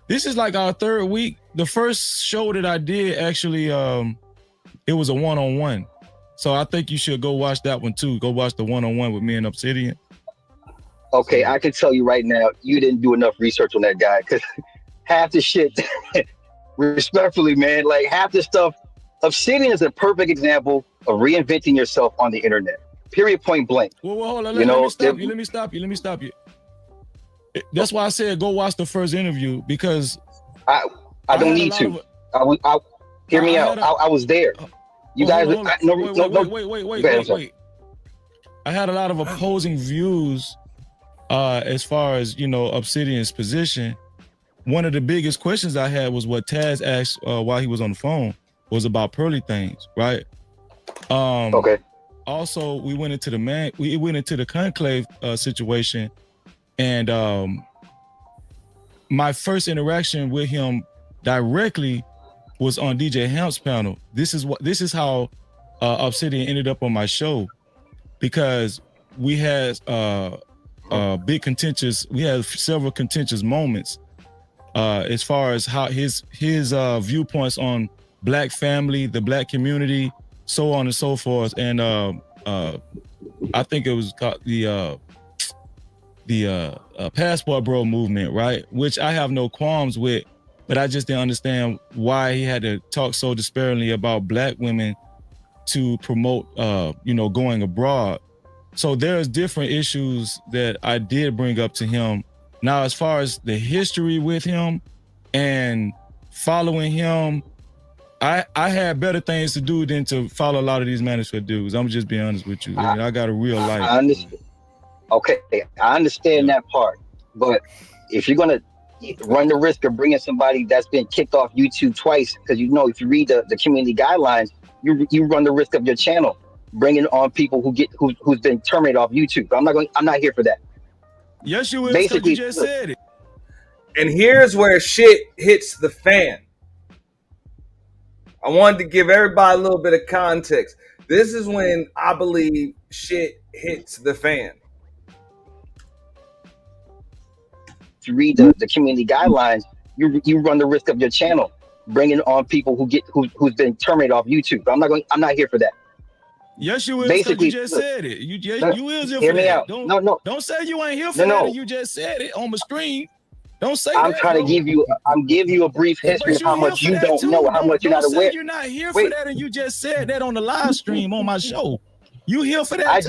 Speaker 8: this is like our third week. The first show that I did actually, it was a one-on-one. So I think you should go watch that one too. Go watch the one-on-one with me and Obsidian.
Speaker 10: Okay, I can tell you right now, you didn't do enough research on that guy because half the shit, respectfully, man, like half the stuff, Obsidian is a perfect example of reinventing yourself on the internet. Period, point blank.
Speaker 8: Well, hold on. Let me stop you. That's why I said go watch the first interview because
Speaker 10: I don't need to. Hear me out. I was there. You guys,
Speaker 8: wait. I had a lot of opposing views as far as, Obsidian's position. One of the biggest questions I had was what Taz asked while he was on the phone was about Pearly Things, right?
Speaker 10: Okay.
Speaker 8: Also, we went into the Conclave situation, and my first interaction with him directly was on DJ Hamp's panel. This is how Obsidian ended up on my show, because we had several contentious moments as far as how his viewpoints on Black family, the Black community, so on and so forth. And I think it was called the Passport Bro movement, right? Which I have no qualms with, but I just didn't understand why he had to talk so disparagingly about Black women to promote, going abroad. So there's different issues that I did bring up to him. Now, as far as the history with him and following him, I had better things to do than to follow a lot of these management dudes. I'm just being honest with you. I got a real life.
Speaker 10: I understand. Okay, I understand that part. But if you're gonna run the risk of bringing somebody that's been kicked off YouTube twice, because if you read the community guidelines, you run the risk of your channel bringing on people who's been terminated off YouTube. I'm not here for that.
Speaker 8: Yes, you will. Basically, you just said it.
Speaker 3: And here's where shit hits the fan. I wanted to give everybody a little bit of context. This is when I believe shit hits the fan.
Speaker 10: If you read the community guidelines, you run the risk of your channel bringing on people who's been terminated off YouTube. I'm not here for that.
Speaker 8: Yes, you is.
Speaker 10: Basically,
Speaker 8: You just said it. You is here
Speaker 10: hear
Speaker 8: for
Speaker 10: me
Speaker 8: that.
Speaker 10: out.
Speaker 8: Don't say you ain't here for that. And you just said it on the stream. Don't say
Speaker 10: I'm
Speaker 8: that.
Speaker 10: trying to give you. I'm giving you a brief history of how much you don't know, how much you're not aware.
Speaker 8: You're not here for that, and you just said that on the live stream on my show. You here for that?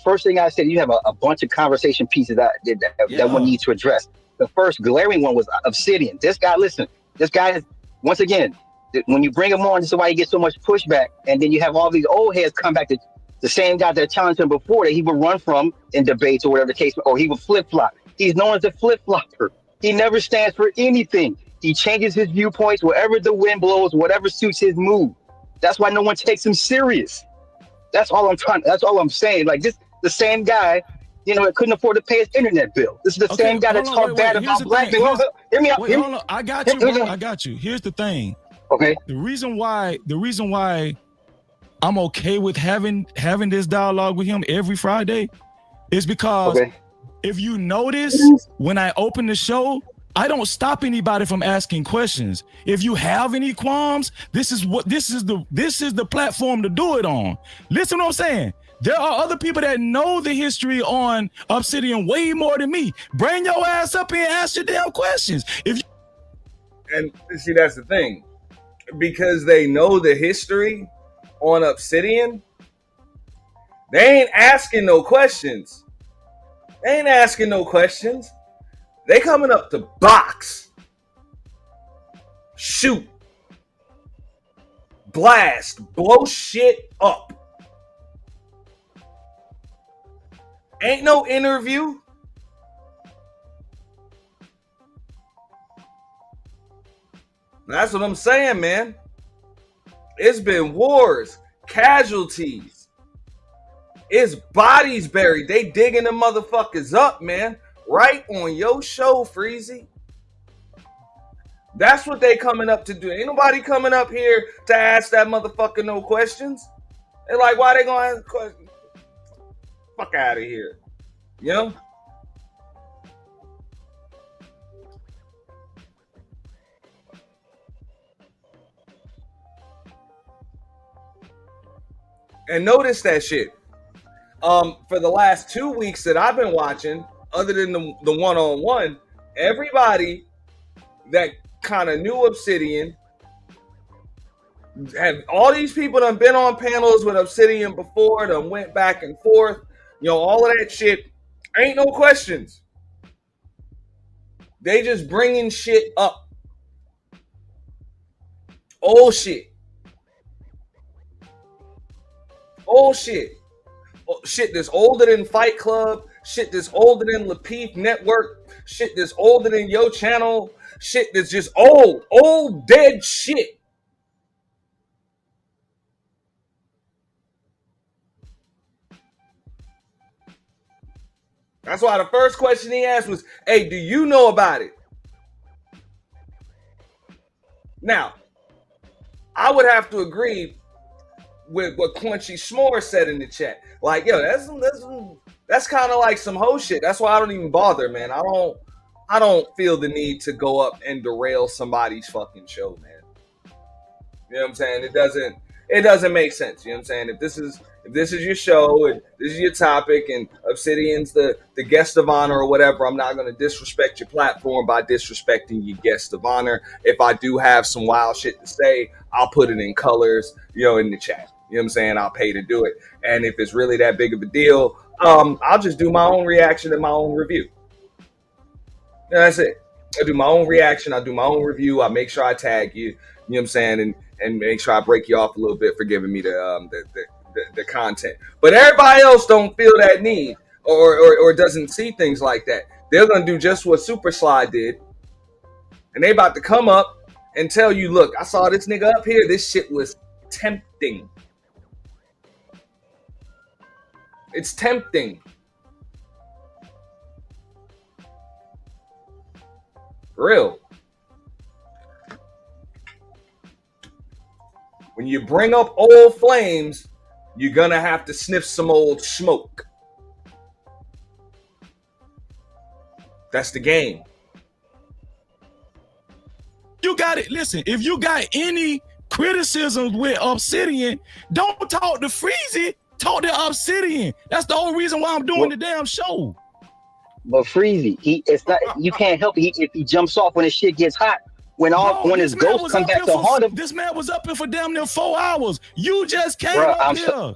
Speaker 10: First thing I said, you have a bunch of conversation pieces that one needs to address. The first glaring one was Obsidian. This guy is, once again, when you bring him on, this is why he gets so much pushback. And then you have all these old heads come back to the same guy that challenged him before that he would run from in debates or whatever the case, or he would flip-flop. He's known as a flip-flopper. He never stands for anything. He changes his viewpoints wherever the wind blows, whatever suits his mood. That's why no one takes him serious. That's all I'm saying. Like this, the same guy, couldn't afford to pay his internet bill. This is the same guy that talked bad about black people. Hear me out.
Speaker 8: Hold on. I got you. Here's the thing.
Speaker 10: Okay.
Speaker 8: The reason why I'm okay with having this dialogue with him every Friday is because if you notice, when I open the show, I don't stop anybody from asking questions. If you have any qualms, this is the platform to do it on. Listen to what I'm saying. There are other people that know the history on Obsidian way more than me. Bring your ass up here and ask your damn questions.
Speaker 3: And see, that's the thing. Because they know the history on Obsidian, they ain't asking no questions. They coming up to box, shoot, blast, blow shit up. Ain't no interview. That's what I'm saying, man. It's been wars, casualties. It's bodies buried. They digging the motherfuckers up, man. Right on your show, Freezy. That's what they coming up to do. Ain't nobody coming up here to ask that motherfucker no questions. They're like, why they gonna ask questions? Fuck out of here. You know? And notice that shit. For the last 2 weeks that I've been watching, other than the one-on-one, everybody that kind of knew Obsidian, all these people done been on panels with Obsidian before, done went back and forth, all of that shit. Ain't no questions. They just bringing shit up. Old shit. Shit that's older than Fight Club, shit that's older than Lapeef Network, shit that's older than Yo Channel, shit that's just old dead shit. That's why the first question he asked was, hey, do you know about it? Now, I would have to agree with what Quincy S'more said in the chat. Like, yo, that's kind of like some hoe shit. That's why I don't even bother, man. I don't feel the need to go up and derail somebody's fucking show, man. You know what I'm saying? It doesn't make sense. You know what I'm saying? If this is your show and this is your topic and Obsidian's the guest of honor or whatever, I'm not going to disrespect your platform by disrespecting your guest of honor. If I do have some wild shit to say, I'll put it in colors, in the chat. You know what I'm saying? I'll pay to do it. And if it's really that big of a deal, I'll just do my own reaction and my own review. That's it. I do my own reaction. I do my own review. I make sure I tag you. You know what I'm saying? And make sure I break you off a little bit for giving me the content. But everybody else don't feel that need or doesn't see things like that. They're going to do just what Super Slide did. And they about to come up and tell you, look, I saw this nigga up here. This shit was tempting. It's tempting. For real. When you bring up old flames, you're gonna have to sniff some old smoke. That's the game.
Speaker 8: You got it. Listen, if you got any criticisms with Obsidian, don't talk to Freezy, talk to Obsidian. That's the whole reason why I'm doing the damn show.
Speaker 10: But Freezy, it's not, you can't help it. If he jumps off when his shit gets hot, when his ghost come back to haunt him.
Speaker 8: This man was up here for damn near 4 hours. You just came up here.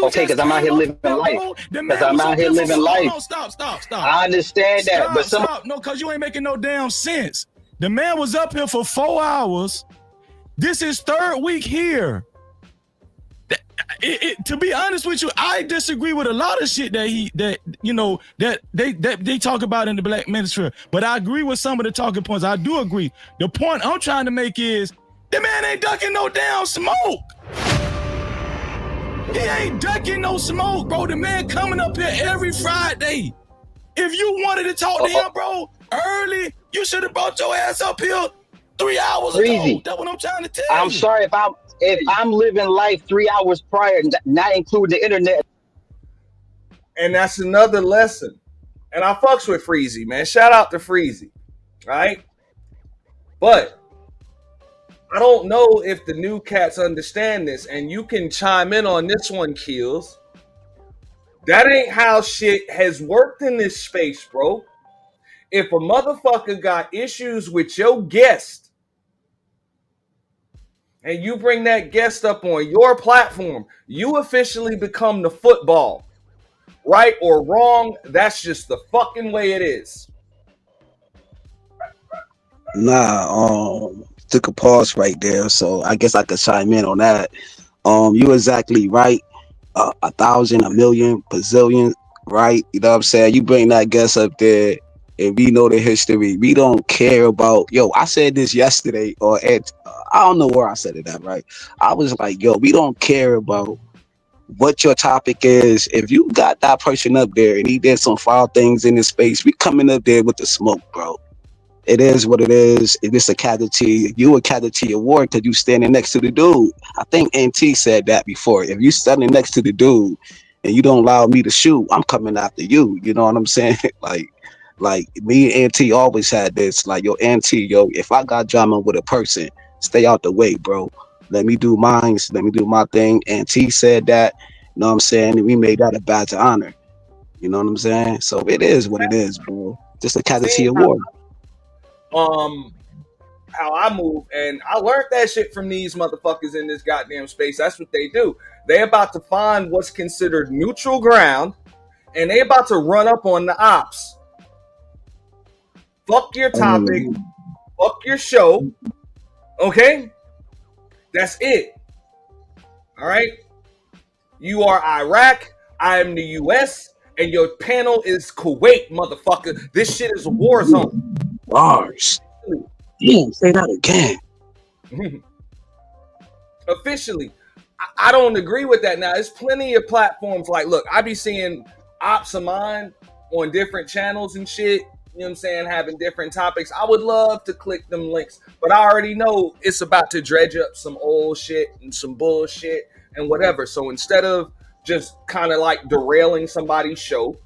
Speaker 10: Okay, because I'm out here living life. Because I'm out here living life.
Speaker 8: Stop.
Speaker 10: I understand that, but
Speaker 8: stop. No, because you ain't making no damn sense. The man was up here for 4 hours. This is 3rd week here. To be honest with you, I disagree with a lot of shit that they talk about in the Black Ministry. But I agree with some of the talking points. I do agree. The point I'm trying to make is the man ain't ducking no damn smoke. He ain't ducking no smoke, bro. The man coming up here every Friday. If you wanted to talk to him, bro, early, you should have brought your ass up here 3 hours ago. That's what I'm trying to tell you.
Speaker 10: I'm sorry if I'm living life 3 hours prior, not including the internet.
Speaker 3: And that's another lesson. And I fucks with Freezy, man. Shout out to Freezy, right? But I don't know if the new cats understand this, and you can chime in on this one, Keels. That ain't how shit has worked in this space, bro. If a motherfucker got issues with your guest and you bring that guest up on your platform, you officially become the football. Right or wrong, that's just the fucking way it is.
Speaker 4: Nah, took a pause right there, so I guess I could chime in on that. You exactly right. 1,000, 1,000,000, bazillion, right? You know what I'm saying? You bring that guest up there, and we know the history. We don't care about, I said this yesterday, or I don't know where I said it at, right? I was like, we don't care about what your topic is. If you got that person up there and he did some foul things in his space, we coming up there with the smoke, bro. It is what it is. If it's a casualty, you a casualty award because you standing next to the dude. I think NT said that before. If you standing next to the dude and you don't allow me to shoot, I'm coming after you. You know what I'm saying? like me and NT always had this. Like, NT, if I got drama with a person, stay out the way, bro. Let me do mine. Let me do my thing. NT said that. You know what I'm saying? And we made that a badge of honor. You know what I'm saying? So it is what it is, bro. Just a casualty award.
Speaker 3: How I move, and I learned that shit from these motherfuckers in this goddamn space. That's what they do. They about to find what's considered neutral ground, and they about to run up on the ops. Fuck your topic, fuck your show, okay? That's it. All right? You are Iraq, I am the US, and your panel is Kuwait, motherfucker. This shit is a war zone.
Speaker 4: Bars. Damn, say that again.
Speaker 3: Officially, I don't agree with that. Now, there's plenty of platforms. Like, look, I be seeing ops of mine on different channels and shit. You know what I'm saying? Having different topics. I would love to click them links, but I already know it's about to dredge up some old shit and some bullshit and whatever. So instead of just kind of like derailing somebody's show,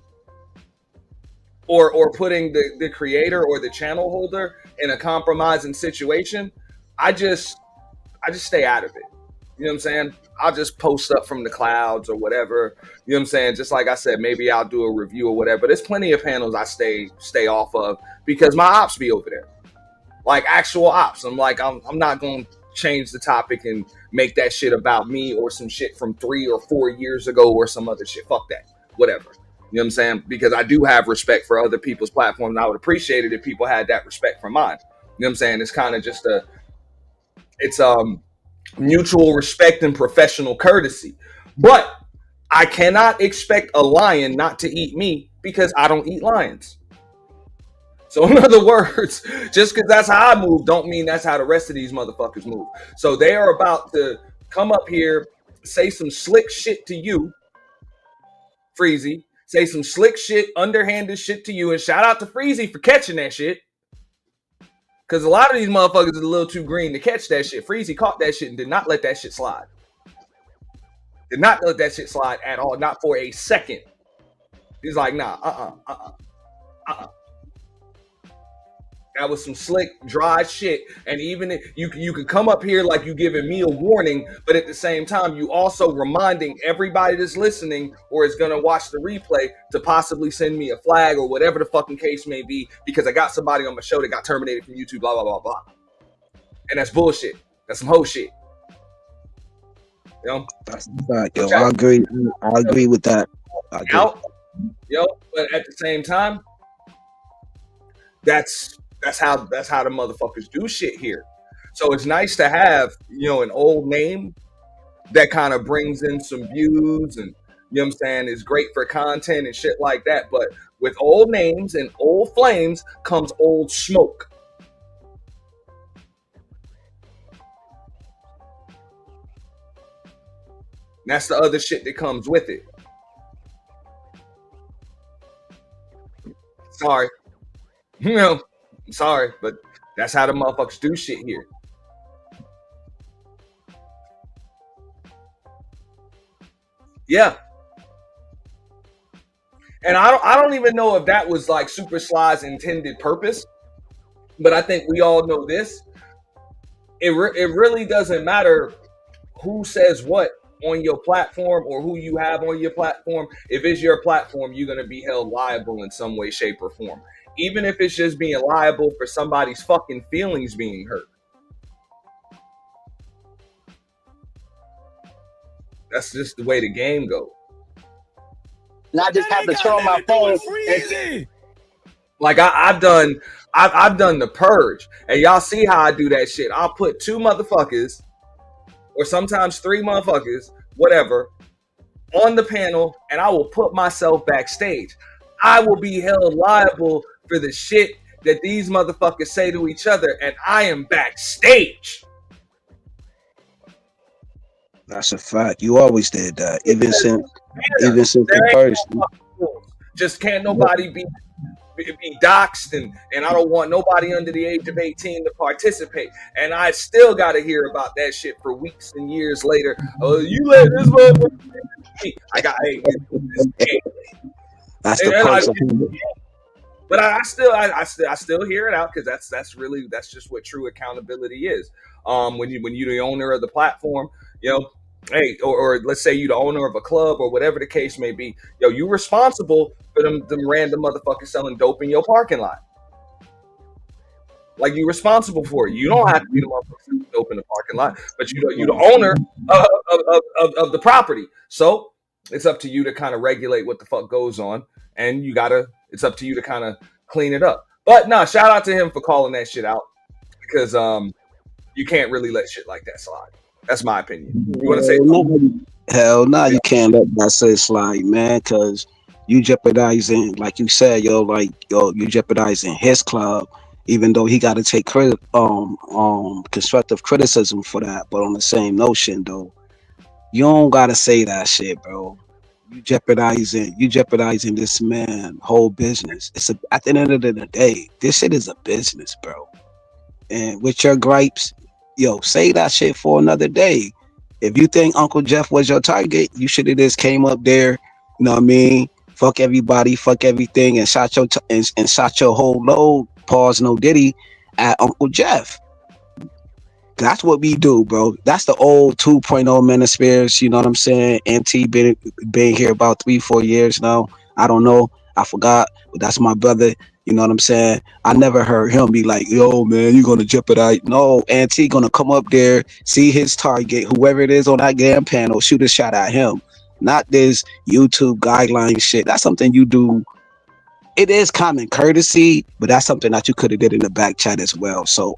Speaker 3: or putting the creator or the channel holder in a compromising situation, I just stay out of it. You know what I'm saying? I'll just post up from the clouds or whatever. You know what I'm saying? Just like I said, maybe I'll do a review or whatever. But there's plenty of panels I stay off of because my ops be over there. Like actual ops. I'm like, I'm not going to change the topic and make that shit about me or some shit from 3 or 4 years ago or some other shit. Fuck that. Whatever. You know what I'm saying? Because I do have respect for other people's platforms. And I would appreciate it if people had that respect for mine. You know what I'm saying? It's kind of just it's mutual respect and professional courtesy. But I cannot expect a lion not to eat me because I don't eat lions. So in other words, just because that's how I move don't mean that's how the rest of these motherfuckers move. So they are about to come up here, say some slick shit to you, Freezy. Say some slick shit, underhanded shit to you, and shout out to Freezy for catching that shit. Because a lot of these motherfuckers is a little too green to catch that shit. Freezy caught that shit and did not let that shit slide. Did not let that shit slide at all. Not for a second. He's like, nah, That was some slick, dry shit. And even if you could come up here like you giving me a warning, but at the same time, you also reminding everybody that's listening or is going to watch the replay to possibly send me a flag or whatever the fucking case may be, because I got somebody on my show that got terminated from YouTube, blah, blah, blah, blah. And that's bullshit. That's some hoe shit. You know?
Speaker 4: That's the fact, yo. I agree. I agree with that.
Speaker 3: But at the same time, that's how the motherfuckers do shit here. So it's nice to have, an old name that kind of brings in some views and, you know what I'm saying, is great for content and shit like that. But with old names and old flames comes old smoke. And that's the other shit that comes with it. Sorry. Sorry, but that's how the motherfuckers do shit here. Yeah. And I don't even know if that was like Super Sly's intended purpose, but I think we all know this. It really doesn't matter who says what on your platform or who you have on your platform. If it's your platform, you're going to be held liable in some way, shape, or form. Even if it's just being liable for somebody's fucking feelings being hurt. That's just the way the game goes.
Speaker 10: And I just have to turn on my phone.
Speaker 3: Like I've done the purge, and y'all see how I do that shit. I'll put 2 motherfuckers, or sometimes 3 motherfuckers, whatever, on the panel, and I will put myself backstage. I will be held liable for the shit that these motherfuckers say to each other, and I am backstage.
Speaker 4: That's a fact. You always did that, even since the first.
Speaker 3: Just can't nobody be doxxed, and I don't want nobody under the age of 18 to participate. And I still got to hear about that shit for weeks and years later. Oh, you let this motherfucker. I got.
Speaker 4: That's the person.
Speaker 3: But I still hear it out, because that's just what true accountability is. When you're the owner of the platform, hey, or let's say you're the owner of a club or whatever the case may be, you responsible for them random motherfuckers selling dope in your parking lot. Like, you responsible for it. You don't have to be the motherfucker selling dope in the parking lot, but you're the owner of the property. So it's up to you to kind of regulate what the fuck goes on, and it's up to you to kind of clean it up. But nah, shout out to him for calling that shit out, because you can't really let shit like that slide. That's my opinion. You want to say something?
Speaker 4: Hell no, you can't let that shit slide, man, because you jeopardizing, like you said, you jeopardizing his club, even though he got to take constructive criticism for that. But on the same notion, though, you don't gotta say that shit, bro. You jeopardizing this man whole business. At the end of the day, this shit is a business, bro. And with your gripes, say that shit for another day. If you think Uncle Jeff was your target, you should have just came up there, you know what I mean? Fuck everybody, fuck everything, and shot your whole load, pause no diddy, at Uncle Jeff. That's what we do, bro. That's the old 2.0 Manospheres, you know what I'm saying? NT been here about 3-4 years now. I don't know. I forgot, but that's my brother. You know what I'm saying? I never heard him be like, yo, man, you're going to jeopardize. No, Auntie going to come up there, see his target, whoever it is on that damn panel, shoot a shot at him. Not this YouTube guideline shit. That's something you do. It is common courtesy, but that's something that you could have did in the back chat as well. So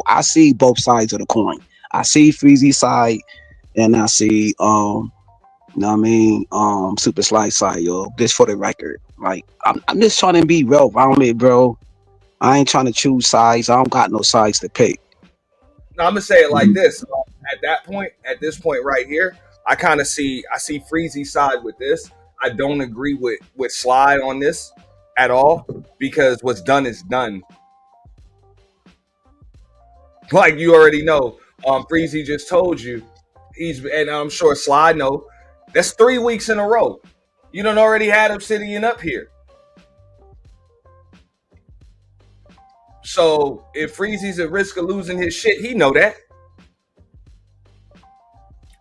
Speaker 4: I see both sides of the coin. I see Freezy's side, and I see, Super Sly side, yo. Just for the record. Like, I'm just trying to be well rounded, bro. I ain't trying to choose sides. I don't got no sides to pick.
Speaker 3: No, I'm gonna say it like this. At this point right here, I see Freezy's side with this. I don't agree with Sly on this at all, because what's done is done. Like you already know, Freezy just told you, and I'm sure Sly know, that's 3 weeks in a row. You done already had Obsidian up here. So if Freezy's at risk of losing his shit, he know that.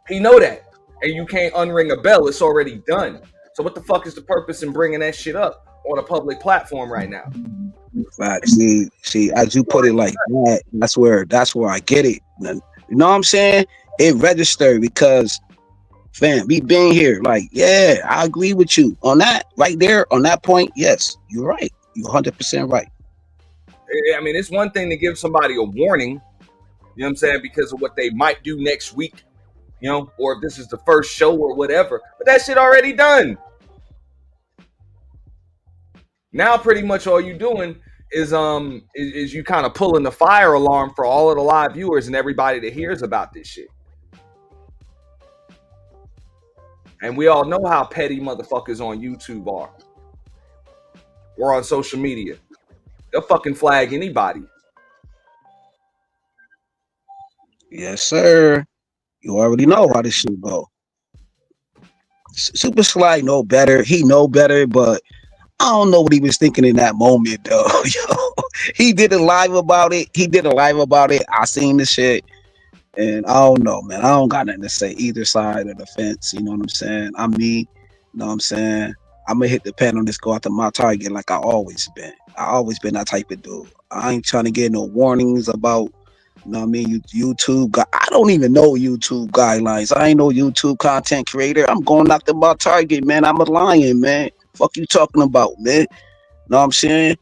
Speaker 3: He know that. And you can't unring a bell. It's already done. So what the fuck is the purpose in bringing that shit up on a public platform right now?
Speaker 4: Right. See, as you put it like that, that's where I get it. You know what I'm saying? It registered because, fam, we been here. Like, yeah, I agree with you on that right there. On that point, yes, you're right. You're 100% right.
Speaker 3: I mean, it's one thing to give somebody a warning, you know what I'm saying, because of what they might do next week, you know, or if this is the first show or whatever. But that shit already done. Now, pretty much all you doing is you kind of pulling the fire alarm for all of the live viewers and everybody that hears about this shit. And we all know how petty motherfuckers on YouTube are or on social media. They'll fucking flag anybody.
Speaker 4: Yes, sir. You already know how this shit go. Super Sly know better. He know better, but I don't know what he was thinking in that moment, though. Yo, he did a live about it. I seen the shit, and I don't know, man. I don't got nothing to say either side of the fence. You know what I'm saying? I'm me. You know what I'm saying? I'm gonna hit the pen on this, go after my target like I always been. I always been that type of dude. I ain't trying to get no warnings about, you know what I mean, YouTube. I don't even know YouTube guidelines. I ain't no YouTube content creator. I'm going after my target, man. I'm a lion, man. Fuck you talking about, man? Know what I'm saying?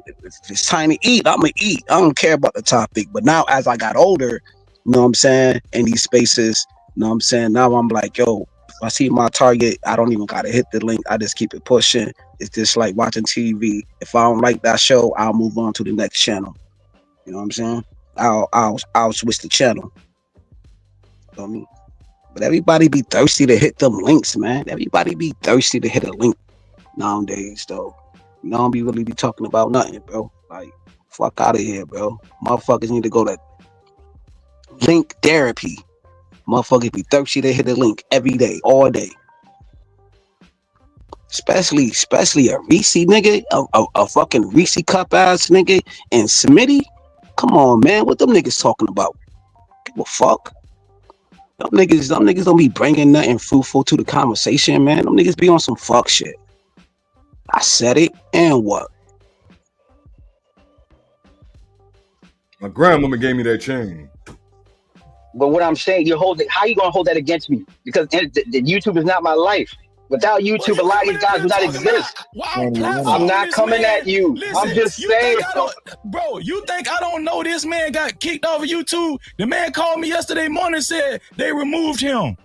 Speaker 4: If it's time to eat, I'm gonna eat. I don't care about the topic. But now as I got older, you know what I'm saying, in these spaces, you know what I'm saying, now I'm like, yo, if I see my target, I don't even gotta hit the link. I just keep it pushing. It's just like watching TV. If I don't like that show, I'll move on to the next channel. You know what I'm saying? I'll switch the channel. You know what I mean? But everybody be thirsty to hit them links, man. Everybody be thirsty to hit a link nowadays, though. You don't be really be talking about nothing, bro. Like, fuck out of here, bro. Motherfuckers need to go to link therapy. Motherfuckers be thirsty to hit a link every day, all day. Especially a Reese nigga, a fucking Reese cup ass nigga, and Smitty. Come on, man. What them niggas talking about? Give a fuck. Them niggas don't be bringing nothing fruitful to the conversation, man. Them niggas be on some fuck shit. I said it, and what?
Speaker 3: My grandmama gave me that chain.
Speaker 10: But what I'm saying, how you gonna hold that against me? Because the YouTube is not my life. Without YouTube, a lot of these guys would not exist. I'm not coming at you. Listen, I'm just saying.
Speaker 8: Bro, you think I don't know this man got kicked off of YouTube? The man called me yesterday morning and said they removed him.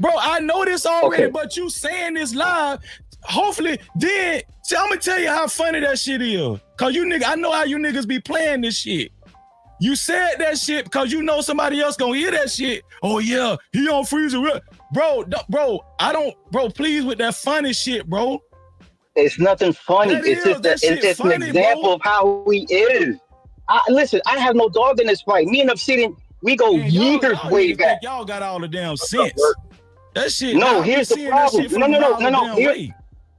Speaker 8: Bro, I know this already, but you saying this live, hopefully, then, see, I'm gonna tell you how funny that shit is. Cause you niggas, I know how you niggas be playing this shit. You said that shit because you know somebody else gonna hear that shit. Oh yeah, he on Freezer. Bro, please with that funny shit, bro.
Speaker 10: It's nothing funny. It's funny, an example of how he is. Listen, I have no dog in this fight. Me and Obsidian, we go years way back.
Speaker 8: Y'all got all the damn sense. That shit.
Speaker 10: No, here's the problem. No.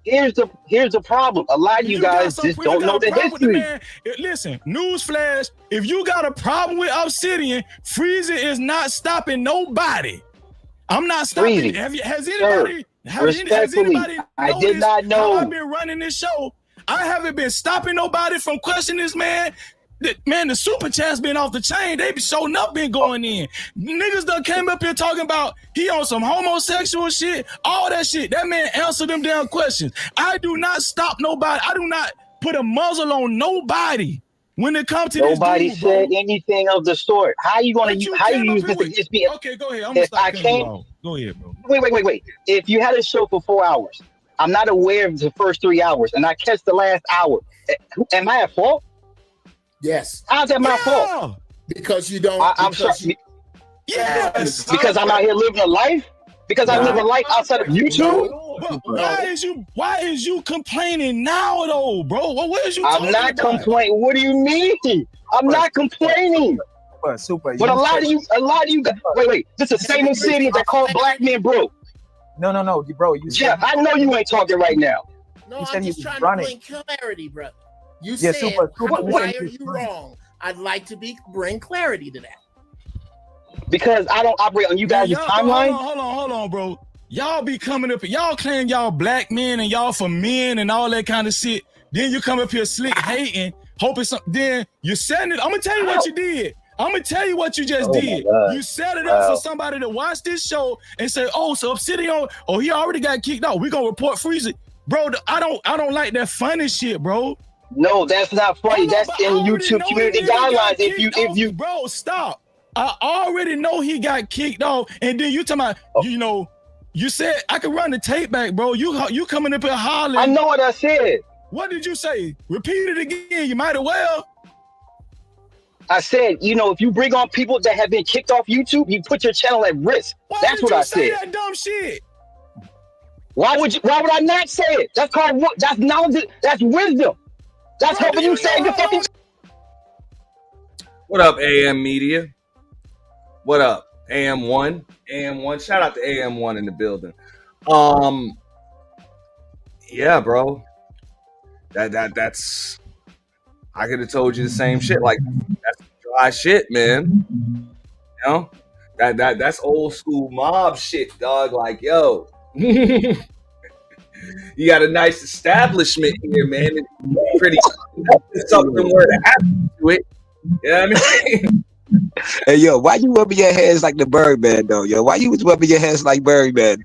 Speaker 10: Here's the problem. A lot of you guys just don't know the history.
Speaker 8: Man, listen, newsflash, if you got a problem with Obsidian, Freezer is not stopping nobody. I'm not stopping. Has anybody
Speaker 10: I did not know.
Speaker 8: I've been running this show. I haven't been stopping nobody from questioning this man. The super chat's been off the chain. They be showing up, been going in. Niggas done came up here talking about he on some homosexual shit, all that shit. That man answered them damn questions. I do not stop nobody. I do not put a muzzle on nobody when it comes to
Speaker 10: nobody
Speaker 8: this.
Speaker 10: Nobody said anything of the sort. How you gonna use this against me?
Speaker 8: Okay, go ahead. I'm gonna stop. Go ahead, bro.
Speaker 10: Wait. If you had a show for 4 hours, I'm not aware of the first 3 hours, and I catch the last hour. Am I at fault?
Speaker 5: Yes.
Speaker 10: How's that my fault?
Speaker 5: Because you don't.
Speaker 10: I'm sorry.
Speaker 8: Yes.
Speaker 10: Because I'm out here living a life. Because I live a life outside of YouTube.
Speaker 8: Why is you complaining now though, bro? What is you?
Speaker 10: I'm not complaining. What do you mean? I'm not complaining.
Speaker 11: Super.
Speaker 10: But a lot of you guys, wait. This is the same Obsidian that called black men broke.
Speaker 11: No, bro.
Speaker 10: Jeff, I know you ain't talking right now.
Speaker 5: No,
Speaker 11: You
Speaker 5: I'm
Speaker 11: said he
Speaker 5: just
Speaker 11: was
Speaker 5: trying
Speaker 11: running.
Speaker 5: to bring clarity, brother. You
Speaker 11: Yeah,
Speaker 5: said,
Speaker 11: Super,
Speaker 5: why
Speaker 11: you
Speaker 5: are
Speaker 11: said he
Speaker 5: you
Speaker 11: was running.
Speaker 5: wrong? I'd like to bring clarity to that.
Speaker 10: Because I don't operate on you guys'
Speaker 8: y'all,
Speaker 10: timeline.
Speaker 8: Hold on, bro. Y'all be coming up, y'all claim y'all black men and y'all for men and all that kind of shit. Then you come up here slick hating, hoping something. Then you setting it. I'm gonna tell you what you did. I'm gonna tell you what you just did. You set it up for somebody to watch this show and say, "Oh, so Obsidian, oh, he already got kicked out. We gonna report Freezy." Bro, I don't like that funny shit, bro.
Speaker 10: No, that's not funny. That's in YouTube community guidelines. If you
Speaker 8: bro, stop. I already know he got kicked off, and then you talking about, you know, you said I could run the tape back, bro. You coming up here hollering.
Speaker 10: I know what I said.
Speaker 8: What did you say? Repeat it again. You might as well.
Speaker 10: I said, you know, if you bring on people that have been kicked off YouTube, you put your channel at risk. That's what I said.
Speaker 8: That dumb shit.
Speaker 10: Why would I not say it? That's called that's knowledge. That's wisdom. That's helping you save your fucking.
Speaker 3: What up, AM Media? What up, AM1? AM1. Shout out to AM1 in the building. Yeah, bro. That's. I could have told you the same shit. Like, that's dry shit, man. You know, that's old school mob shit, dog. Like, yo, you got a nice establishment here, man. It's pretty. Something were to happen to it. You know what I mean?
Speaker 4: Hey, yo, why you rubbing your hands like the Birdman, though, yo? Why you was rubbing your hands like Birdman?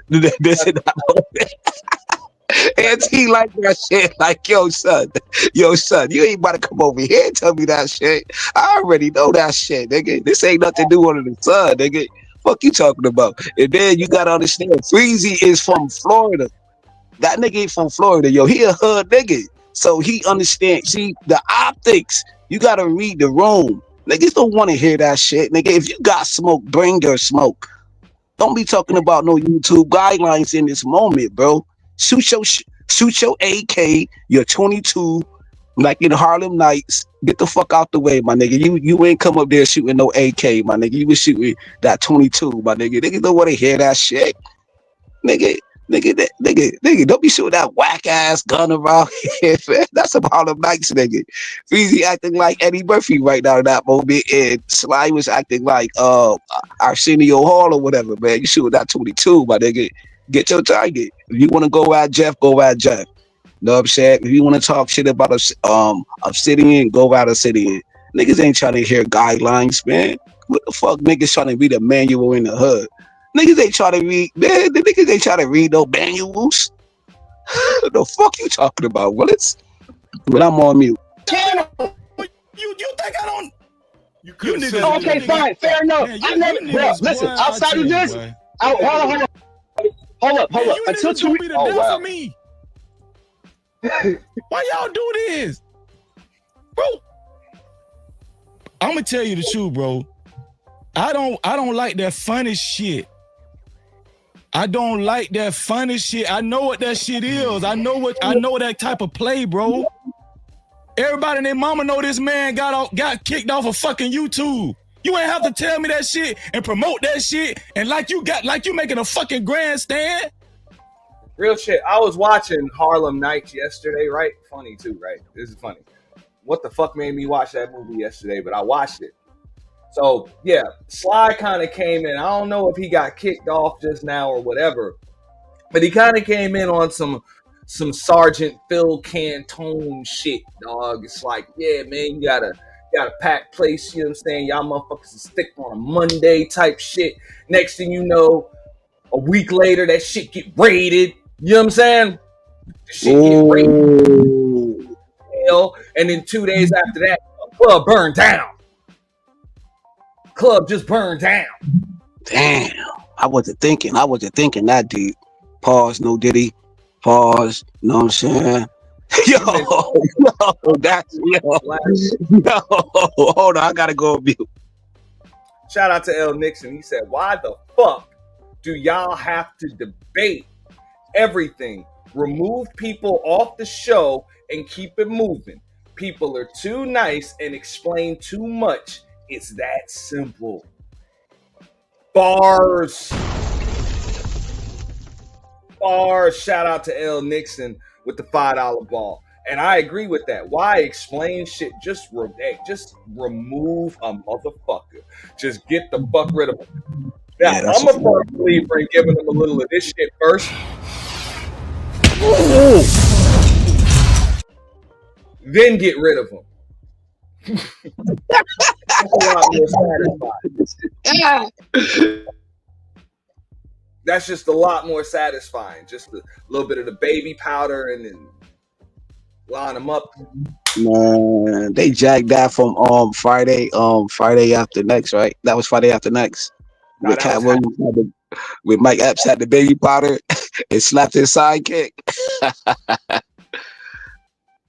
Speaker 4: And he like that shit, like, yo, son, you ain't about to come over here and tell me that shit. I already know that shit, nigga. This ain't nothing to do under the sun, nigga. Fuck you talking about? And then you gotta understand, Freezy is from Florida. That nigga ain't from Florida, yo. He a hood nigga. So he understands. See, the optics, you gotta read the room. Niggas don't want to hear that shit, nigga. If you got smoke, bring your smoke. Don't be talking about no YouTube guidelines in this moment, bro. Shoot your AK. You're 22, like in Harlem Nights. Get the fuck out the way, my nigga. You ain't come up there shooting no AK, my nigga. You was shooting that 22, my nigga. Niggas don't want to hear that shit, nigga. Nigga, don't be shooting that whack ass gun around here, man. That's a Harlem Nights, nigga. Freezy acting like Eddie Murphy right now in that moment, and Sly was acting like Arsenio Hall or whatever, man. You shooting that 22, my nigga. Get your target. If you want to go at Jeff, go at Jeff. Know what I'm saying? If you want to talk shit about Obsidian, go at Obsidian. Niggas ain't trying to hear guidelines, man. What the fuck niggas trying to read a manual in the hood? Niggas ain't trying to read, man. The niggas ain't trying to read no manuals. The fuck you talking about, Willis? But I'm on mute.
Speaker 8: You think I don't? You
Speaker 10: niggas. Okay, fine, fair enough. I never. Listen, outside of this, hold up. Until 2 weeks. Oh wow.
Speaker 8: Me. Why y'all do this, bro? I'm gonna tell you the truth, bro. I don't like that funny shit. I don't like that funny shit. I know what that shit is. I know that type of play, bro. Everybody and their mama know this man got kicked off of fucking YouTube. You ain't have to tell me that shit and promote that shit and like you making a fucking grandstand.
Speaker 3: Real shit. I was watching Harlem Nights yesterday, right? Funny too, right? This is funny. What the fuck made me watch that movie yesterday? But I watched it. So yeah, Sly kind of came in. I don't know if he got kicked off just now or whatever, but he kind of came in on some Sergeant Phil Cantone shit, dog. It's like, yeah, man, you got a packed place, you know what I'm saying? Y'all motherfuckers stick on a Monday type shit. Next thing you know, a week later, that shit get raided. You know what I'm saying? The shit get raided. And then 2 days after that, a club burned down. Club just burned down.
Speaker 4: Damn. I wasn't thinking that deep. Pause, no Diddy. Pause. You know what I'm saying? Yo, hold on, I gotta go on mute.
Speaker 3: Shout out to L Nixon. He said, why the fuck do y'all have to debate everything? Remove people off the show and keep it moving. People are too nice and explain too much. It's that simple. Bars. Shout out to L. Nixon with the $5 ball. And I agree with that. Why explain shit? Just remove a motherfucker. Just get the fuck rid of him. Now,
Speaker 4: Yeah,
Speaker 3: I'm a firm believer in giving them a little of this shit first. Then get rid of them. That's a lot more satisfying. That's just a lot more satisfying. Just a little bit of the baby powder and then line them up.
Speaker 4: Man, they jacked that from Friday after next, right? That was Friday after next.
Speaker 3: No,
Speaker 4: With Cat Williams with Mike Epps had the baby powder and slapped his sidekick.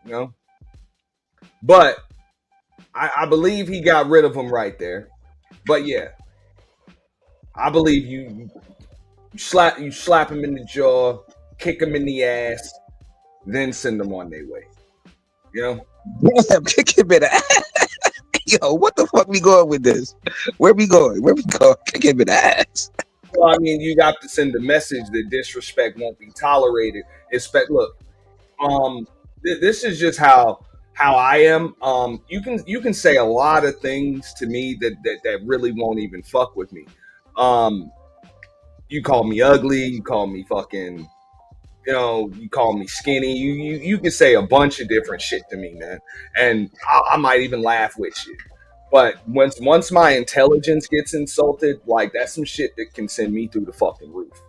Speaker 3: You know? But I believe he got rid of him right there. But yeah, I believe you slap him in the jaw, kick him in the ass, then send them on their way. You know?
Speaker 4: Damn, kick him in the ass. Yo, what the fuck we going with this? Where we going? Kick him in the ass.
Speaker 3: Well, I mean, you got to send a message that disrespect won't be tolerated. Look, this is just how I am. You can say a lot of things to me that really won't even fuck with me. You call me ugly, you call me fucking, you call me skinny. You can say a bunch of different shit to me, man, and I might even laugh with you. But once my intelligence gets insulted, like that's some shit that can send me through the fucking roof.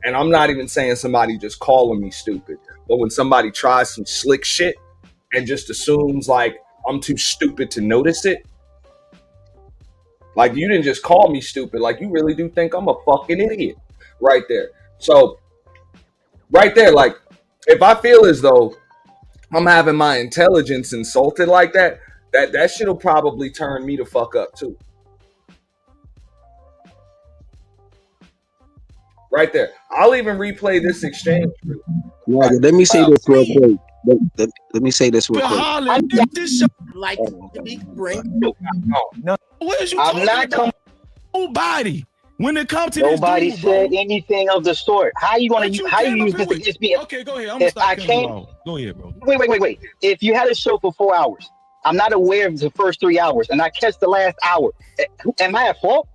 Speaker 3: And I'm not even saying somebody just calling me stupid, but when somebody tries some slick shit and just assumes like I'm too stupid to notice it, like you didn't just call me stupid, like you really do think I'm a fucking idiot right there. So right there, like if I feel as though I'm having my intelligence insulted like that shit'll probably turn me the fuck up too. Right there. I'll even replay this exchange.
Speaker 4: Yeah, let me say this real quick. Let me say this real quick.
Speaker 5: Like to be great.
Speaker 8: No. Where's you
Speaker 10: I'm not
Speaker 8: nobody. When it comes to
Speaker 10: nobody
Speaker 8: this dude,
Speaker 10: said anything of the sort. How you use this against me?
Speaker 8: Okay, go ahead. I'm gonna stop cutting Go ahead, bro.
Speaker 10: Wait. If you had a show for 4 hours, I'm not aware of the first 3 hours, and I catch the last hour. Am I at fault?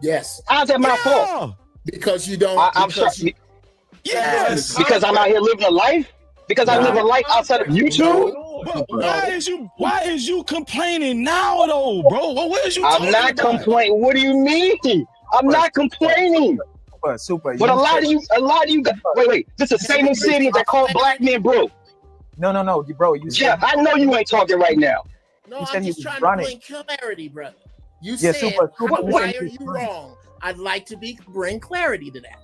Speaker 5: Yes.
Speaker 10: How's that my fault?
Speaker 5: Because you don't.
Speaker 10: I'm sorry.
Speaker 8: Yes.
Speaker 10: Because I'm out here living a life. Because I live a life outside of YouTube.
Speaker 8: But why is you complaining now though, bro? What is you?
Speaker 10: I'm not complaining. What do you mean? I'm not complaining.
Speaker 11: Super.
Speaker 10: But a lot of you wait. This is the same city that call black men broke.
Speaker 11: No, bro.
Speaker 10: Jeff, I know you ain't talking right now.
Speaker 5: No, I'm just trying to bring clarity, brother. You said, why are you wrong? I'd like to bring clarity to that.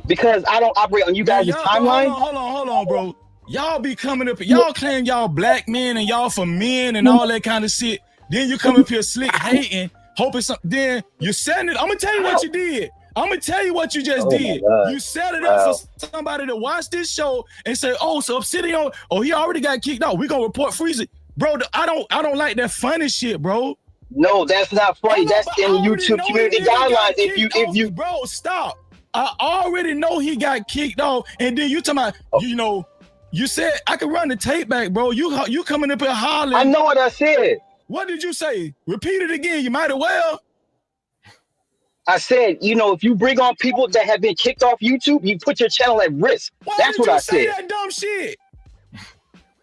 Speaker 10: Because I don't operate on you guys' timeline.
Speaker 8: Hold on, bro. Y'all be coming up, y'all claim y'all black men and y'all for men and all that kind of shit. Then you come up here slick hating, hoping something. Then you setting it. I'm gonna tell you what you did. I'm gonna tell you what you just did. You set it up for somebody to watch this show and say, "Oh, so Obsidian, he already got kicked out. We gonna report Freezy." Bro, I don't like that funny shit, bro.
Speaker 10: No, that's not funny. That's in YouTube community guidelines. If you
Speaker 8: bro, stop. I already know he got kicked off, and then you talking about, you said I could run the tape back, bro. You coming up here hollering.
Speaker 10: I know what I said.
Speaker 8: What did you say? Repeat it again. You might as well.
Speaker 10: I said, if you bring on people that have been kicked off YouTube, you put your channel at risk. That's what I said.
Speaker 8: Say that dumb shit?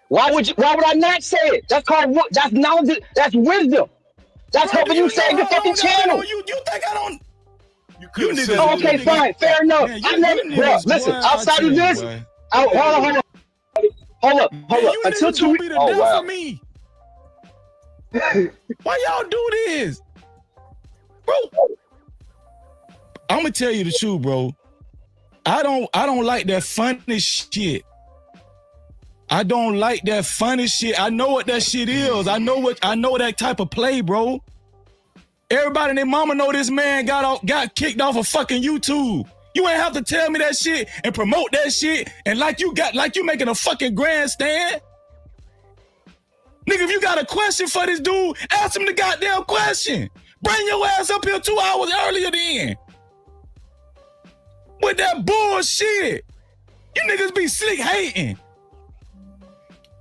Speaker 10: Why would I not say it? That's called that's knowledge. That's wisdom. That's helping you save your fucking channel.
Speaker 8: You think I don't?
Speaker 10: Okay, fine, fair enough. I never, bro. Listen, outside of this, hold up. Until 2 weeks. Oh wow.
Speaker 8: Why y'all do this, bro? I'm gonna tell you the truth, bro. I don't like that funny shit. I don't like that funny shit. I know what that shit is. I know that type of play, bro. Everybody and their mama know this man got kicked off of fucking YouTube. You ain't have to tell me that shit and promote that shit and like you making a fucking grandstand. Nigga, if you got a question for this dude, ask him the goddamn question. Bring your ass up here 2 hours earlier then. With that bullshit. You niggas be slick hating.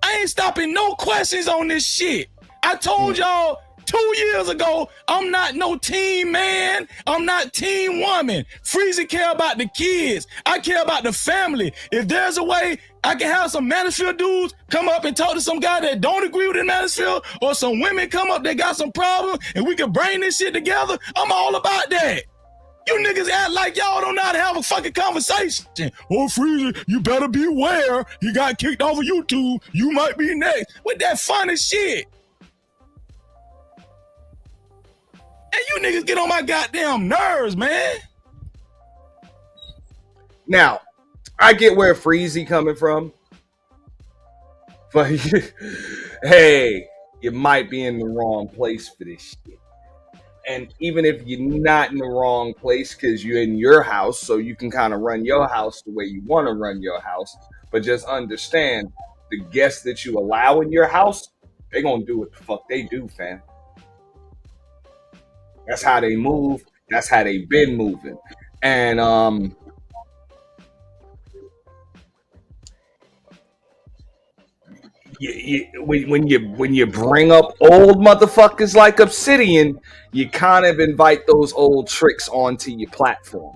Speaker 8: I ain't stopping no questions on this shit. I told y'all 2 years ago, I'm not no team man. I'm not team woman. Freezy care about the kids. I care about the family. If there's a way I can have some Mansfield dudes come up and talk to some guy that don't agree with the Mansfield, or some women come up that got some problems and we can bring this shit together, I'm all about that. You niggas act like y'all don't know how to have a fucking conversation. Oh, Freezy, you better beware. He got kicked off of YouTube. You might be next. With that funny shit. And you niggas get on my goddamn nerves, man.
Speaker 3: Now, I get where Freezy coming from. But, hey, you might be in the wrong place for this shit. And even if you're not in the wrong place because you're in your house, so you can kind of run your house the way you want to run your house, but just understand the guests that you allow in your house, they're going to do what the fuck they do, fam. That's how they move. That's how they've been moving. And when you bring up old motherfuckers like Obsidian, you kind of invite those old tricks onto your platform.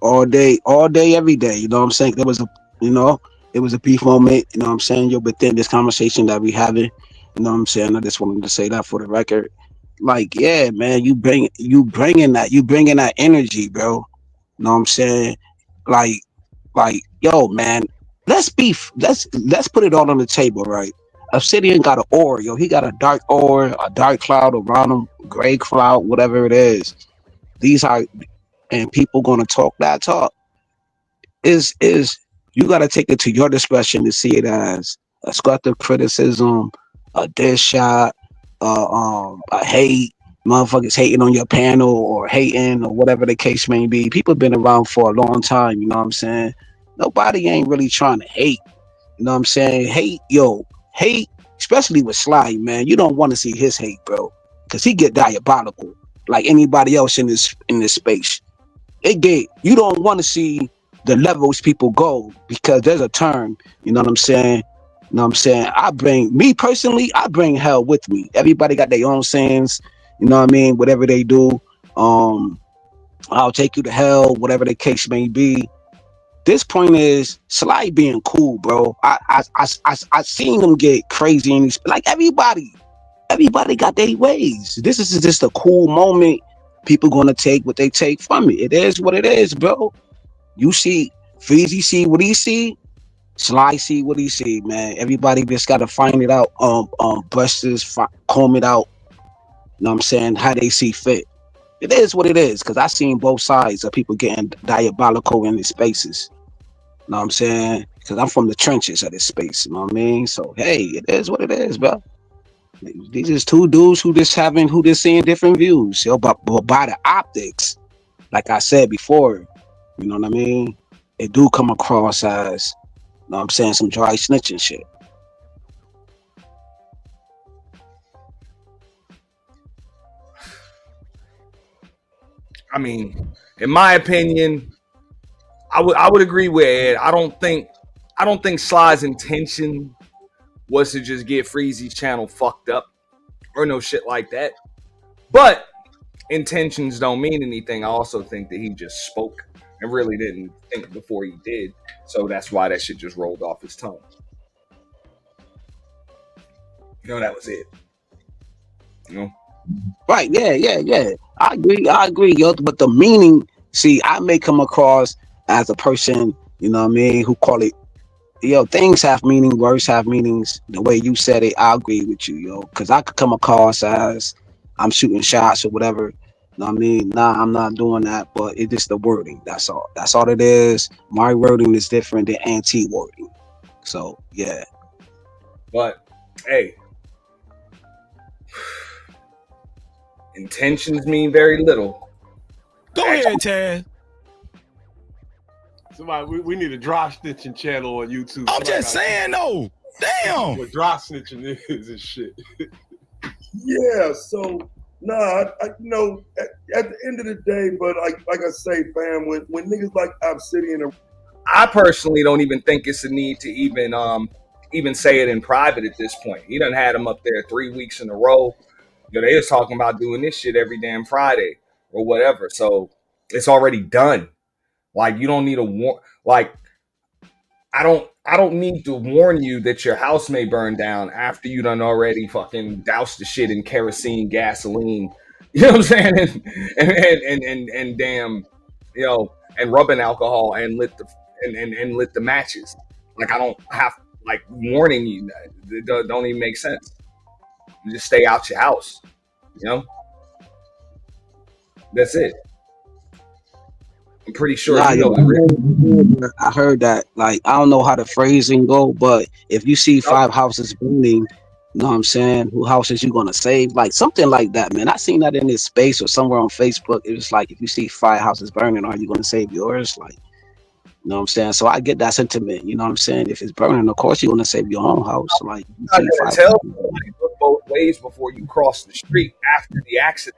Speaker 4: All day, every day. You know what I'm saying? There was a brief moment, you know what I'm saying, within this conversation that we having, you know what I'm saying? I just wanted to say that for the record. Like, yeah, man, you bringing that energy, bro. You know what I'm saying? Like, yo, man, let's put it all on the table, right? Obsidian got an aura, yo. He got a dark aura, a dark cloud around him, gray cloud, whatever it is. And people gonna talk that talk. Is you got to take it to your discretion to see it as a constructive criticism, a diss shot, a hate, motherfuckers hating on your panel or hating or whatever the case may be. People been around for a long time, you know what I'm saying? Nobody ain't really trying to hate, you know what I'm saying? Hate, especially with Sly, man. You don't want to see his hate, bro, because he get diabolical like anybody else in this space. You don't want to see the levels people go, because there's a term, you know what I'm saying? You know what I'm saying? I bring hell with me. Everybody got their own sayings, you know what I mean? Whatever they do, I'll take you to hell, whatever the case may be. This point is Sly being cool, bro. I seen him get crazy and like everybody got their ways. This is just a cool moment. People gonna take what they take from it. It is what it is, bro. You see, Freezy see what he see, Sly see what he see, man. Everybody just gotta find it out, busters, comb it out, you know what I'm saying, how they see fit. It is what it is, because I seen both sides of people getting diabolical in these spaces. You know what I'm saying? Because I'm from the trenches of this space, you know what I mean? So, hey, it is what it is, bro. These is two dudes who just seeing different views. Yo, but by the optics, like I said before, you know what I mean? It do come across as, you know what I'm saying, some dry snitching shit.
Speaker 3: I mean, in my opinion, I would agree with Ed. I don't think Sly's intention was to just get Freezy's channel fucked up or no shit like that. But intentions don't mean anything. I also think that he just spoke and really didn't think before he did. So that's why that shit just rolled off his tongue. You know, that was it. You know?
Speaker 4: Right, yeah. I agree, yo. But the meaning, see, I may come across as a person, you know what I mean, who call it, yo, things have meaning, words have meanings. The way you said it, I agree with you, yo. Because I could come across as I'm shooting shots or whatever. You know what I mean? Nah, I'm not doing that, but it's just the wording. That's all. That's all it is. My wording is different than anti-wording. So, yeah.
Speaker 3: But, hey, intentions mean very little.
Speaker 8: Go ahead, Taz.
Speaker 7: Somebody, we need a dry snitching channel on YouTube.
Speaker 8: I'm just saying though. Damn.
Speaker 7: What dry snitching is and shit.
Speaker 12: Yeah, so I you know, at the end of the day, but like I say, fam, when niggas like Obsidian,
Speaker 3: I personally don't even think it's a need to even say it in private at this point. He done had him up there 3 weeks in a row. You know, they was talking about doing this shit every damn Friday or whatever. So it's already done. Like, you don't need a like, I don't need to warn you that your house may burn down after you done already fucking doused the shit in kerosene, gasoline, you know what I'm saying, and damn, you know, and rubbing alcohol and lit the matches. Like, I don't have like warning you. It don't even make sense. You just stay out your house, you know. That's it. I'm pretty sure
Speaker 4: I heard that. Like, I don't know how the phrasing go, but if you see 5 houses burning, you know what I'm saying, who houses you gonna save? Like something like that, man. I seen that in this space or somewhere on Facebook. It was like, if you see 5 houses burning, are you gonna save yours? Like, you know what I'm saying? So I get that sentiment. You know what I'm saying? If it's burning, of course you're gonna save your own house. Like, you
Speaker 3: I gotta tell somebody, look both ways before you cross the street after the accident.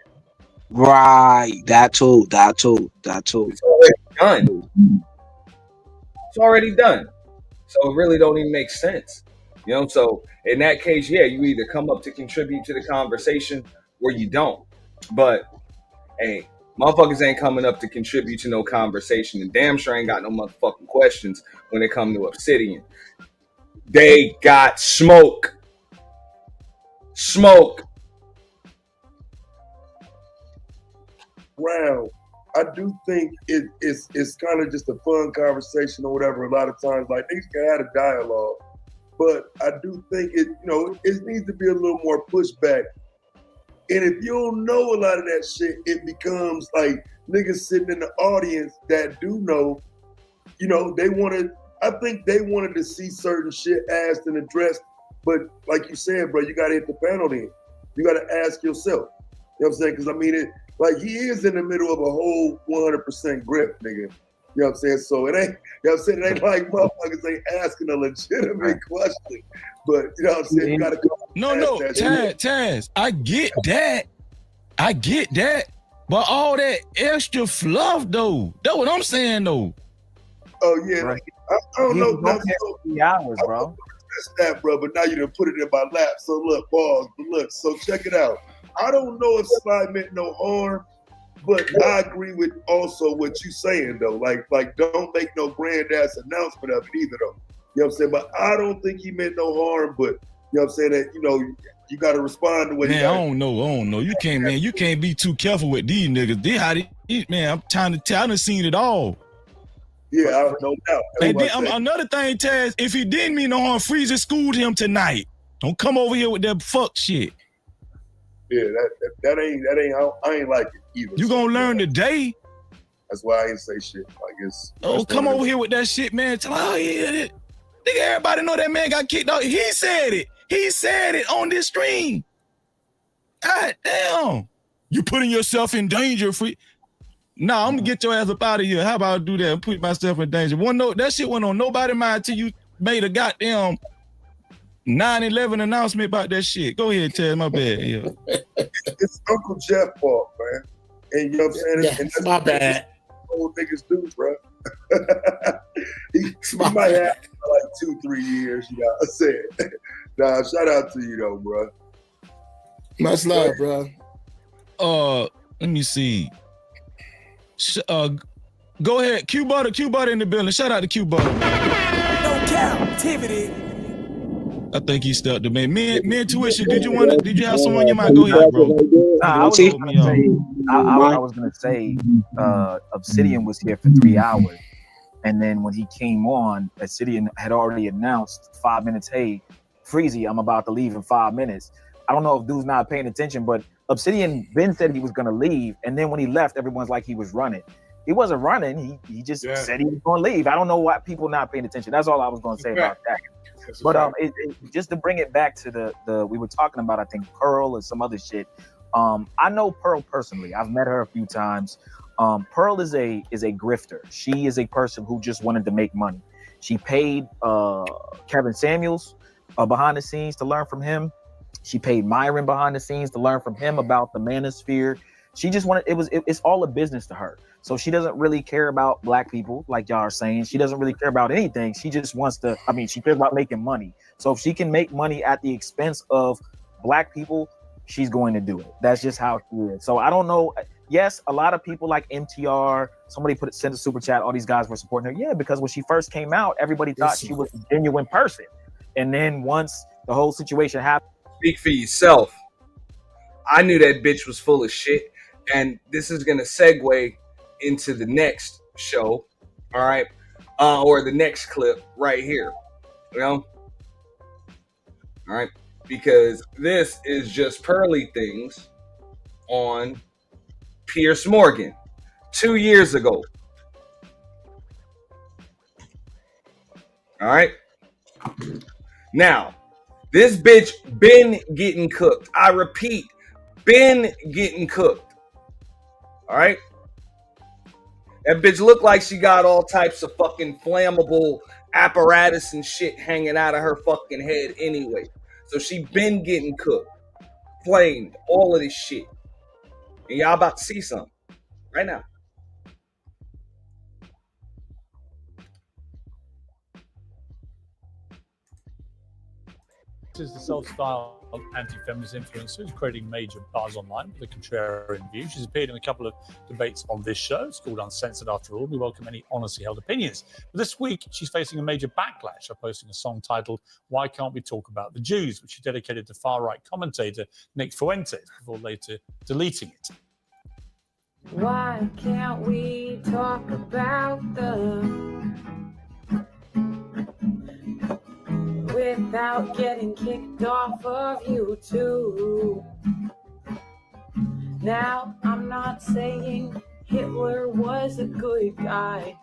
Speaker 4: Right, that too.
Speaker 3: It's already done. It's already done. So it really don't even make sense. You know, so in that case, yeah, you either come up to contribute to the conversation or you don't. But hey, motherfuckers ain't coming up to contribute to no conversation, and damn sure ain't got no motherfucking questions when it come to Obsidian. They got smoke.
Speaker 12: round, I do think it's kind of just a fun conversation or whatever. A lot of times, like, niggas can have a dialogue, but I do think it needs to be a little more pushback. And if you don't know a lot of that shit, it becomes like niggas sitting in the audience that do know, you know, I think they wanted to see certain shit asked and addressed, but like you said, bro, you gotta hit the panel then. You gotta ask yourself. You know what I'm saying? Because I mean, like, he is in the middle of a whole 100% grip, nigga. You know what I'm saying? So it ain't, you know what I'm saying? It ain't like motherfuckers ain't asking a legitimate question. But, you know what I'm saying? You gotta go.
Speaker 8: No, Taz, I get that. But all that extra fluff, though. That's what I'm saying, though.
Speaker 12: Oh, yeah.
Speaker 11: Right.
Speaker 12: I don't know.
Speaker 11: Now, 3 hours, bro.
Speaker 12: That's that, bro. But now you done put it in my lap. So look, pause. But look, so check it out. I don't know if Sly meant no harm, but I agree with also what you saying though. Like don't make no grand ass announcement of it either though. You know what I'm saying? But I don't think he meant no harm, but you know what I'm saying, that, you know, you gotta respond to what
Speaker 8: I don't know. You can't be too careful with these niggas. I'm trying to tell, I done seen it all.
Speaker 12: Yeah, I have no doubt.
Speaker 8: And then, another thing, Taz, if he didn't mean no harm, Freezer schooled him tonight. Don't come over here with that fuck shit.
Speaker 12: Yeah, that ain't I ain't like it either.
Speaker 8: You gonna learn today.
Speaker 12: That's why I ain't say shit. Like, it's
Speaker 8: come over here with that shit, man. Nigga, everybody know that man got kicked out. He said it on this stream. God damn. You putting yourself in danger, Free. Nah, I'm gonna get your ass up out of here. How about I do that and put myself in danger? That shit went on nobody's mind till you made a goddamn 9/11 announcement about that shit. Go ahead, Ted. My bad. Yeah.
Speaker 12: It's Uncle Jeff fault, man. And you know what I'm saying?
Speaker 5: That's my bad.
Speaker 12: Old niggas do, bro. he might have like 2-3 years, you know what I'm saying? Nah, shout out to you though, bro.
Speaker 5: Much love, bro.
Speaker 8: Let me see. Go ahead. Q Butter in the building. Shout out to Q Butter.
Speaker 9: No captivity.
Speaker 8: I think he stepped the man. Me and Tuition, did you have someone you might go ahead, bro?
Speaker 11: I was gonna say Obsidian was here for 3 hours. And then when he came on, Obsidian had already announced 5 minutes, hey, Freezy, I'm about to leave in 5 minutes. I don't know if dude's not paying attention, but Obsidian Ben said he was gonna leave, and then when he left, everyone's like he was running. He wasn't running. He just said he was gonna leave. I don't know why people not paying attention. That's all I was gonna say about that. But just to bring it back to the we were talking about, I think Pearl or some other shit. I know Pearl personally. I've met her a few times. Pearl is a grifter. She is a person who just wanted to make money. She paid Kevin Samuels behind the scenes to learn from him. She paid Myron behind the scenes to learn from him about the manosphere. She just wanted, it's all a business to her. So she doesn't really care about black people, like y'all are saying. She doesn't really care about anything. She just wants to, she cares about making money. So if she can make money at the expense of black people, she's going to do it. That's just how she is. So I don't know. Yes, a lot of people like MTR, somebody sent a super chat, all these guys were supporting her. Yeah, because when she first came out, everybody thought she was a genuine person. And then once the whole situation happened.
Speaker 3: Speak for yourself. I knew that bitch was full of shit. And this is going to segue into the next show. All right. Or the next clip right here. You know? All right. Because this is just Pearly Things on Piers Morgan 2 years ago. All right. Now, this bitch been getting cooked. I repeat, been getting cooked. All right. That bitch looked like she got all types of fucking flammable apparatus and shit hanging out of her fucking head anyway. So she been getting cooked, flamed, all of this shit. And y'all about to see something right now.
Speaker 13: This is the self-styled anti-feminist influencer who's creating major buzz online with a contrarian view. She's appeared in a couple of debates on this show. It's called Uncensored After All. We welcome any honestly held opinions. But this week, she's facing a major backlash for posting a song titled Why Can't We Talk About the Jews, which she dedicated to far-right commentator Nick Fuentes before later deleting it.
Speaker 14: Why can't we talk about them without getting kicked off of YouTube? Now, I'm not saying Hitler was a good guy,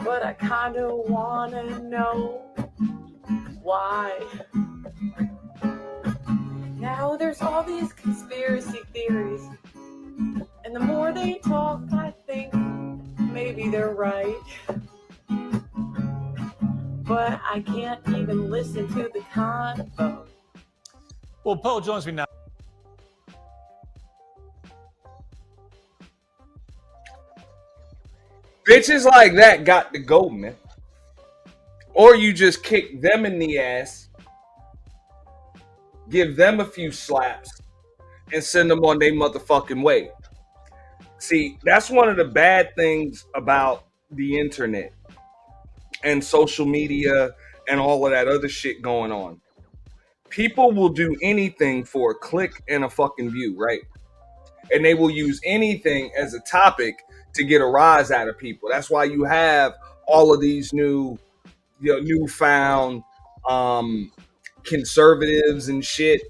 Speaker 14: but I kind of want to know why. Now there's all these conspiracy theories, and the more they talk, I think maybe they're right. But I can't even listen to the convo.
Speaker 13: Well, Pearl joins me now.
Speaker 3: Bitches like that got to go, man. Or you just kick them in the ass, give them a few slaps, and send them on their motherfucking way. See, that's one of the bad things about the internet and social media and all of that other shit going on. People will do anything for a click and a fucking view, right? And they will use anything as a topic to get a rise out of people. That's why you have all of these newfound conservatives and shit.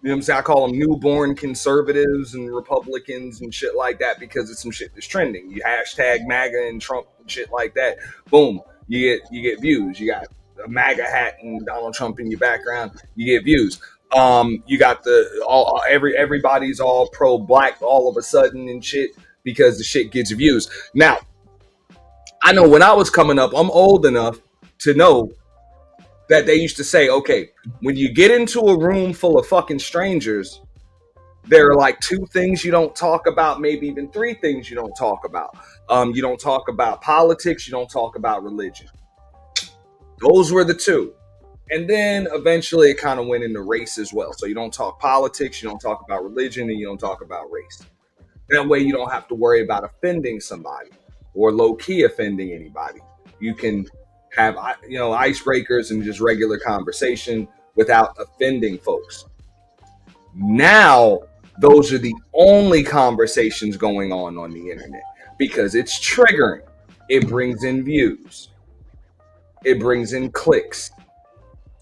Speaker 3: You know what I'm saying? I call them newborn conservatives and Republicans and shit like that because it's some shit that's trending. You hashtag MAGA and Trump and shit like that. Boom. You get views. You got a MAGA hat and Donald Trump in your background. You get views. You got everybody's all pro-black all of a sudden and shit because the shit gets views. Now, I know when I was coming up, I'm old enough to know that they used to say, okay, when you get into a room full of fucking strangers, there are like 2 things you don't talk about, maybe even 3 things you don't talk about. You don't talk about politics. You don't talk about religion. Those were the 2. And then eventually it kind of went into race as well. So you don't talk politics, you don't talk about religion, and you don't talk about race. That way you don't have to worry about offending somebody or low-key offending anybody. You can have, icebreakers and just regular conversation without offending folks. Now, those are the only conversations going on the internet because it's triggering. It brings in views. It brings in clicks.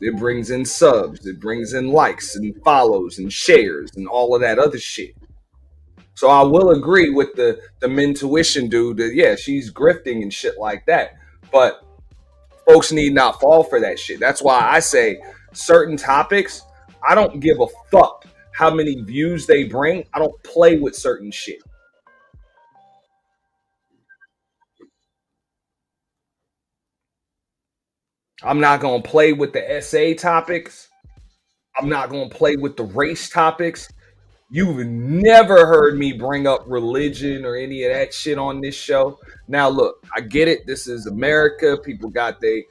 Speaker 3: It brings in subs. It brings in likes and follows and shares and all of that other shit. So I will agree with the Mentuition dude that, yeah, she's grifting and shit like that. But folks need not fall for that shit. That's why I say certain topics, I don't give a fuck how many views they bring. I don't play with certain shit. I'm not going to play with the SA topics. I'm not going to play with the race topics. You've never heard me bring up religion or any of that shit on this show. Now, look, I get it. This is America. People got their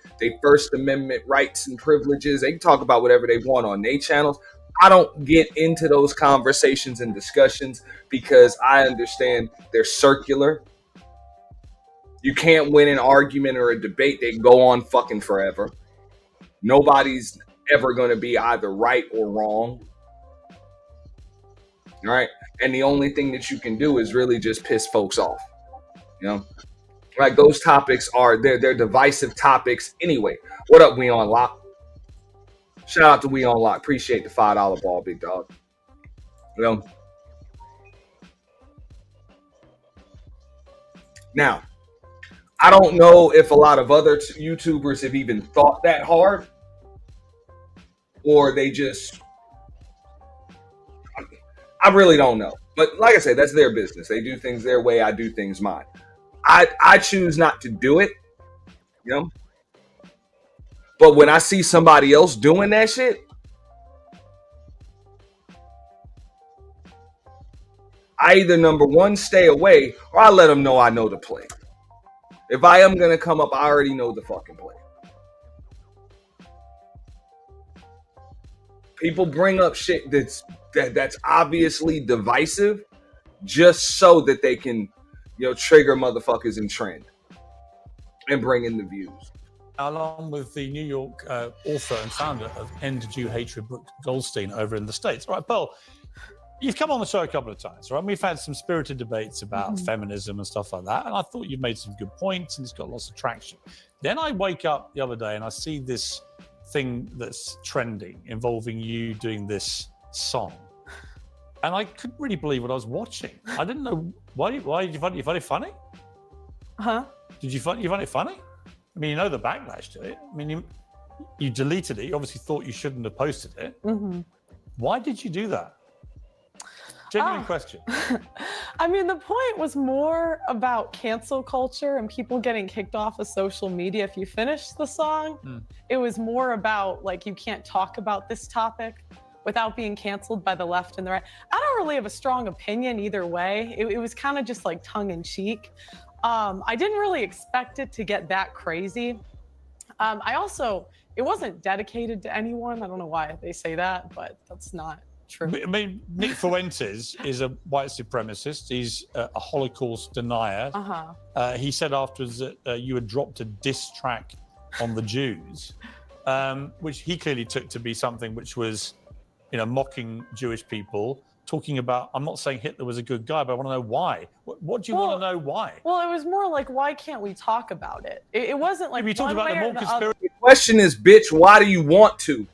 Speaker 3: First Amendment rights and privileges. They can talk about whatever they want on their channels. I don't get into those conversations and discussions because I understand they're circular. You can't win an argument or a debate. They can go on fucking forever. Nobody's ever going to be either right or wrong. All right. And the only thing that you can do is really just piss folks off. You know, like those topics are they're divisive topics anyway. What up, We On Lock? Shout out to We On Lock. Appreciate the $5 ball, big dog. You know. Now, I don't know if a lot of other YouTubers have even thought that hard, or they just, I really don't know. But like I said, that's their business. They do things their way. I do things mine. I choose not to do it, you know. But when I see somebody else doing that shit, I either, number one, stay away, or I let them know I know the play. If I am going to come up, I already know the fucking play. People bring up shit that's obviously divisive just so that they can, you know, trigger motherfuckers in trend and bring in the views.
Speaker 13: Along with the New York author and founder of End Jew Hatred, Brooke Goldstein, over in the States. All right, Pearl, you've come on the show a couple of times, right? We've had some spirited debates about feminism and stuff like that, and I thought you've made some good points, and it's got lots of traction. Then I wake up the other day and I see this thing that's trending involving you doing this song, and I couldn't really believe what I was watching. I didn't know why did you find it funny?
Speaker 14: Huh?
Speaker 13: Did you find it funny? I mean, you know the backlash to it. I mean, you deleted it. You obviously thought you shouldn't have posted it. Why did you do that? Genuine question.
Speaker 14: I mean, the point was more about cancel culture and people getting kicked off of social media if you finish the song. It was more about, like, you can't talk about this topic without being canceled by the left and the right. I don't really have a strong opinion either way. It was kind of just like tongue in cheek. I didn't really expect it to get that crazy. It wasn't dedicated to anyone. I don't know why they say that, but that's not true.
Speaker 13: I mean, Nick Fuentes is a white supremacist. He's a Holocaust denier. He said afterwards that you had dropped a diss track on the Jews, which he clearly took to be something which was, you know, mocking Jewish people, talking about, I'm not saying Hitler was a good guy, but I want to know why. What do you want to know why?
Speaker 14: Well, it was more like, why can't we talk about it? It wasn't like,
Speaker 13: we talked about the more conspiracy.
Speaker 3: The question is, bitch, why do you want to?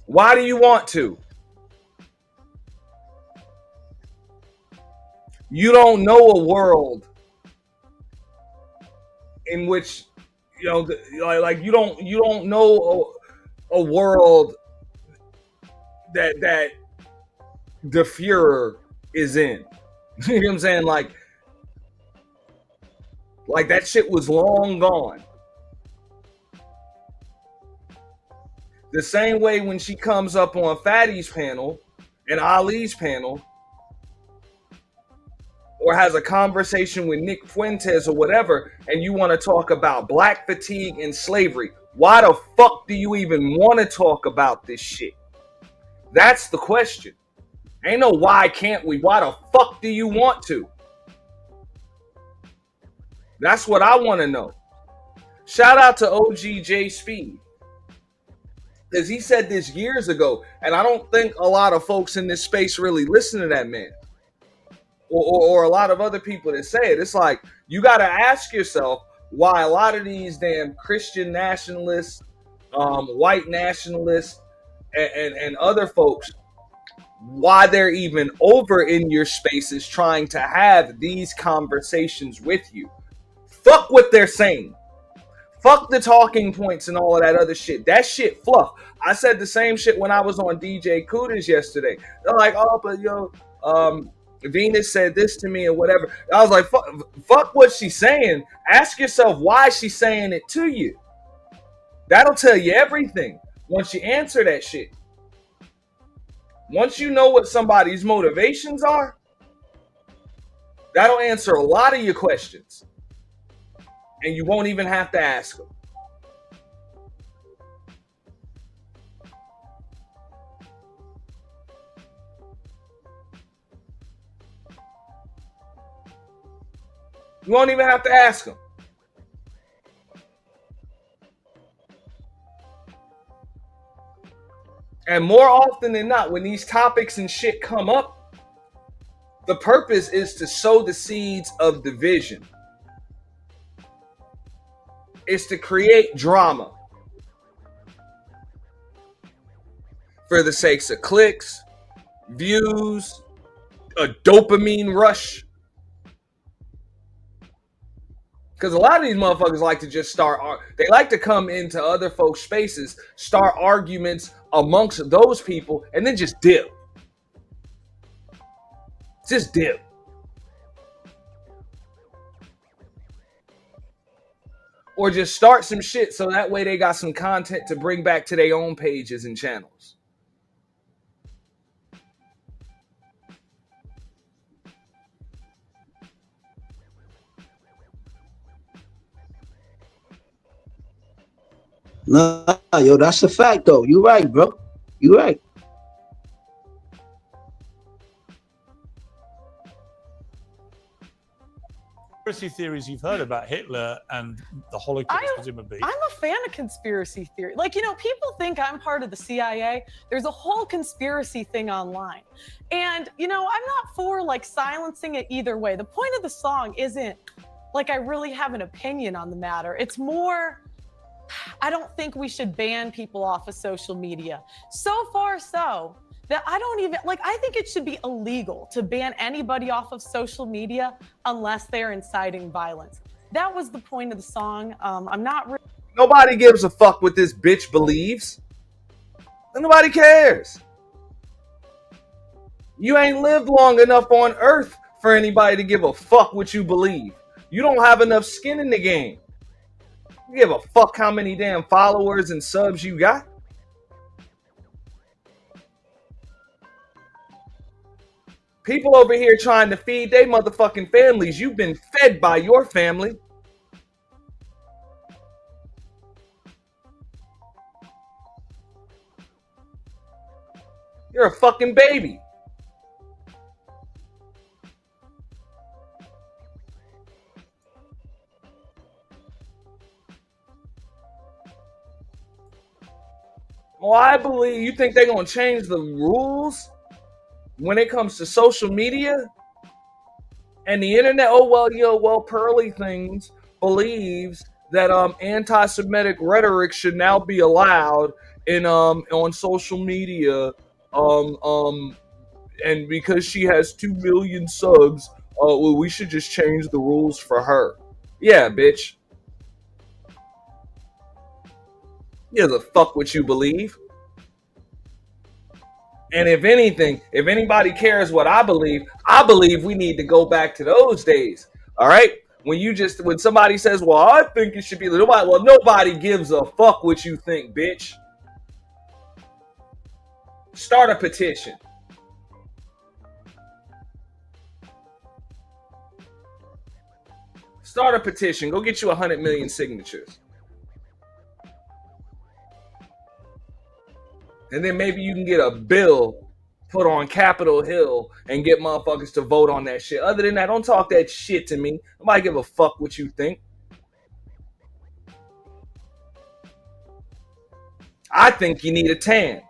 Speaker 3: Why do you want to? You don't know a world in which, you know, like you don't know a world that the Fuhrer is in. You know what I'm saying? Like that shit was long gone. The same way when she comes up on Fatty's panel and Ali's panel, or has a conversation with Nick Fuentes or whatever, and you want to talk about black fatigue and slavery, why the fuck do you even want to talk about this shit? That's the question. Ain't no why can't we? Why the fuck do you want to? That's what I want to know. Shout out to OGJ Speed, because he said this years ago, and I don't think a lot of folks in this space really listen to that man, or a lot of other people that say it. It's like, you got to ask yourself why a lot of these damn Christian nationalists, white nationalists, and other folks, why they're even over in your spaces trying to have these conversations with you. Fuck what they're saying. Fuck the talking points and all of that other shit. That shit fluff. I said the same shit when I was on DJ Kudas yesterday. They're like, oh, but Venus said this to me and whatever. I was like, fuck what she's saying. Ask yourself why she's saying it to you. That'll tell you everything once you answer that shit. Once you know what somebody's motivations are, that'll answer a lot of your questions. And you won't even have to ask them. You won't even have to ask them. And more often than not, when these topics and shit come up, the purpose is to sow the seeds of division. It's to create drama for the sakes of clicks, views, a dopamine rush. Because a lot of these motherfuckers like to just they like to come into other folks' spaces, start arguments amongst those people, and then just dip. Just dip. Or just start some shit so that way they got some content to bring back to their own pages and channels.
Speaker 4: Nah, yo, that's a fact though. You right, bro. You right.
Speaker 13: Conspiracy theories you've heard about Hitler and the Holocaust, presumably.
Speaker 14: I'm a fan of conspiracy theory. Like, you know, people think I'm part of the CIA. There's a whole conspiracy thing online. And, you know, I'm not for like silencing it either way. The point of the song isn't like I really have an opinion on the matter. It's more, I don't think we should ban people off of social media. So far so that I don't even, like, I think it should be illegal to ban anybody off of social media unless they're inciting violence. That was the point of the song. I'm not
Speaker 3: Nobody gives a fuck what this bitch believes. Nobody cares. You ain't lived long enough on earth for anybody to give a fuck what you believe. You don't have enough skin in the game. You give a fuck how many damn followers and subs you got. People over here trying to feed their motherfucking families. You've been fed by your family. You're a fucking baby. Well, I believe you think they're going to change the rules when it comes to social media and the internet. Oh, well, Pearly Things believes that anti-Semitic rhetoric should now be allowed in on social media. And because she has 2 million subs, well, we should just change the rules for her. Yeah, bitch. Yeah, the fuck what you believe. And if anything, if anybody cares what I believe we need to go back to those days. All right? When somebody says, well, I think it should be nobody gives a fuck what you think, bitch. Start a petition. Start a petition. Go get you 100 million signatures. And then maybe you can get a bill put on Capitol Hill and get motherfuckers to vote on that shit. Other than that, don't talk that shit to me. Nobody give a fuck what you think. I think you need a tan.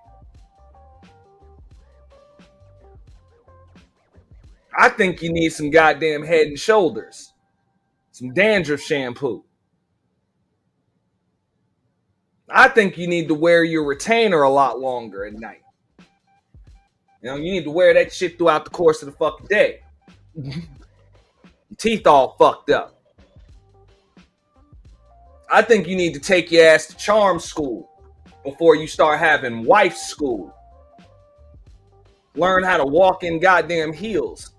Speaker 3: I think you need some goddamn Head and Shoulders. Some dandruff shampoo. I think you need to wear your retainer a lot longer at night. You know, you need to wear that shit throughout the course of the fucking day. Your teeth all fucked up. I think you need to take your ass to charm school before you start having wife school. Learn how to walk in goddamn heels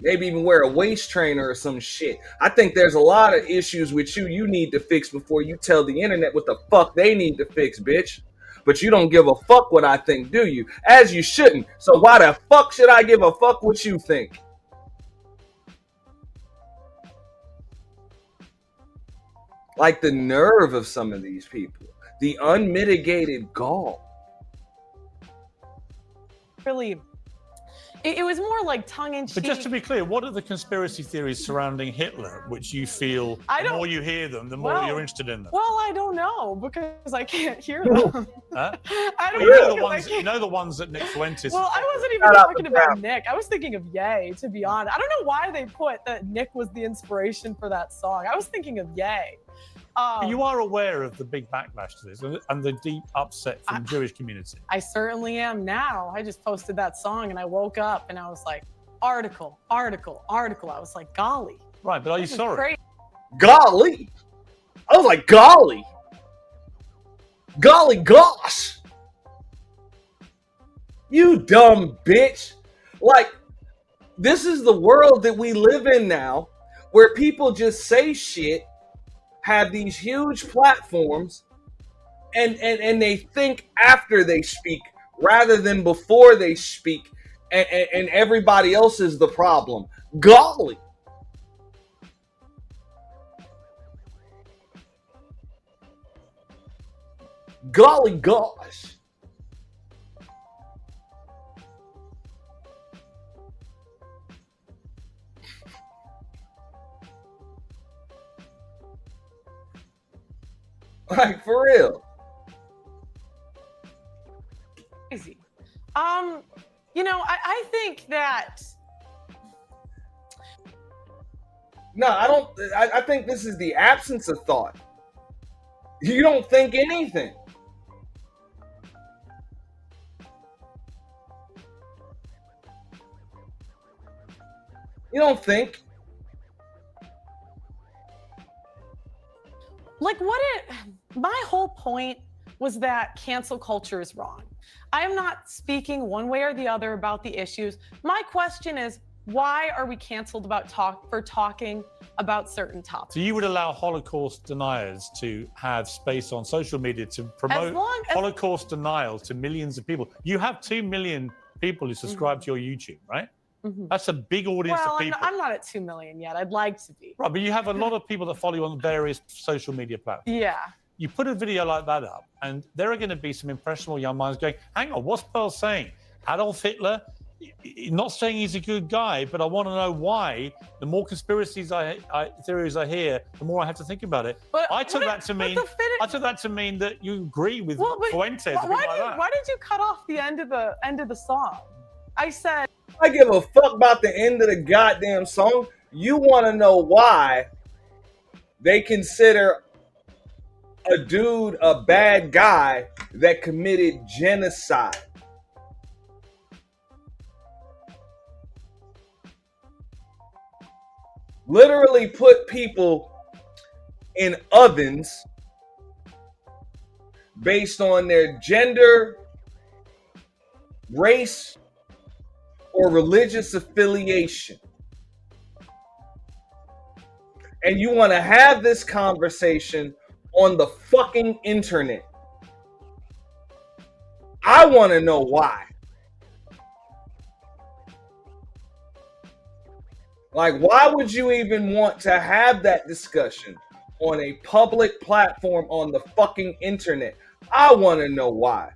Speaker 3: Maybe even wear a waist trainer or some shit. I think there's a lot of issues with you need to fix before you tell the internet what the fuck they need to fix, bitch. But you don't give a fuck what I think, do you? As you shouldn't. So why the fuck should I give a fuck what you think? Like the nerve of some of these people. The unmitigated gall.
Speaker 14: Really, it was more like tongue-in-cheek.
Speaker 13: But just to be clear, what are the conspiracy theories surrounding Hitler, which you feel the more you hear them, the more you're interested in them?
Speaker 14: Well, I don't know because I can't hear them.
Speaker 13: Huh?
Speaker 14: I don't
Speaker 13: You know the ones that Nick Fuentes.
Speaker 14: Well, I wasn't even talking about Nick. I was thinking of Ye, to be honest. I don't know why they put that Nick was the inspiration for that song. I was thinking of Ye.
Speaker 13: You are aware of the big backlash to this and the deep upset from the Jewish community.
Speaker 14: I certainly am now. I just posted that song and I woke up and I was like, article. I was like, golly.
Speaker 13: Right, but are you sorry?
Speaker 14: Crazy.
Speaker 3: Golly. I was like, golly. Golly gosh. You dumb bitch. Like, this is the world that we live in now, where people just say shit, have these huge platforms, and they think after they speak rather than before they speak, and everybody else is the problem. Golly. Golly gosh. Like, for real.
Speaker 14: Crazy. You know, I think that.
Speaker 3: No, I don't. I think this is the absence of thought. You don't think anything. You don't think.
Speaker 14: Like my whole point was that cancel culture is wrong. I am not speaking one way or the other about the issues. My question is, why are we canceled for talking about certain topics?
Speaker 13: So you would allow Holocaust deniers to have space on social media to promote Holocaust denial to millions of people? You have 2 million people who subscribe to your YouTube, right?
Speaker 14: Mm-hmm.
Speaker 13: That's a big audience of people.
Speaker 14: I'm not at 2 million yet. I'd like to be.
Speaker 13: Right, but you have a lot of people that follow you on various social media platforms.
Speaker 14: Yeah.
Speaker 13: You put a video like that up, and there are going to be some impressionable young minds going, hang on, what's Pearl saying? Adolf Hitler? Not saying he's a good guy, but I want to know why. The more conspiracies theories I hear, the more I have to think about it.
Speaker 14: But
Speaker 13: I took that to mean that you agree with Fuentes.
Speaker 14: Why did you cut off the end of the song? I said,
Speaker 3: I give a fuck about the end of the goddamn song. You want to know why they consider a dude a bad guy that committed genocide. Literally put people in ovens based on their gender, race, or religious affiliation. And you want to have this conversation on the fucking internet. I want to know why. Like, why would you even want to have that discussion on a public platform on the fucking internet? I want to know why.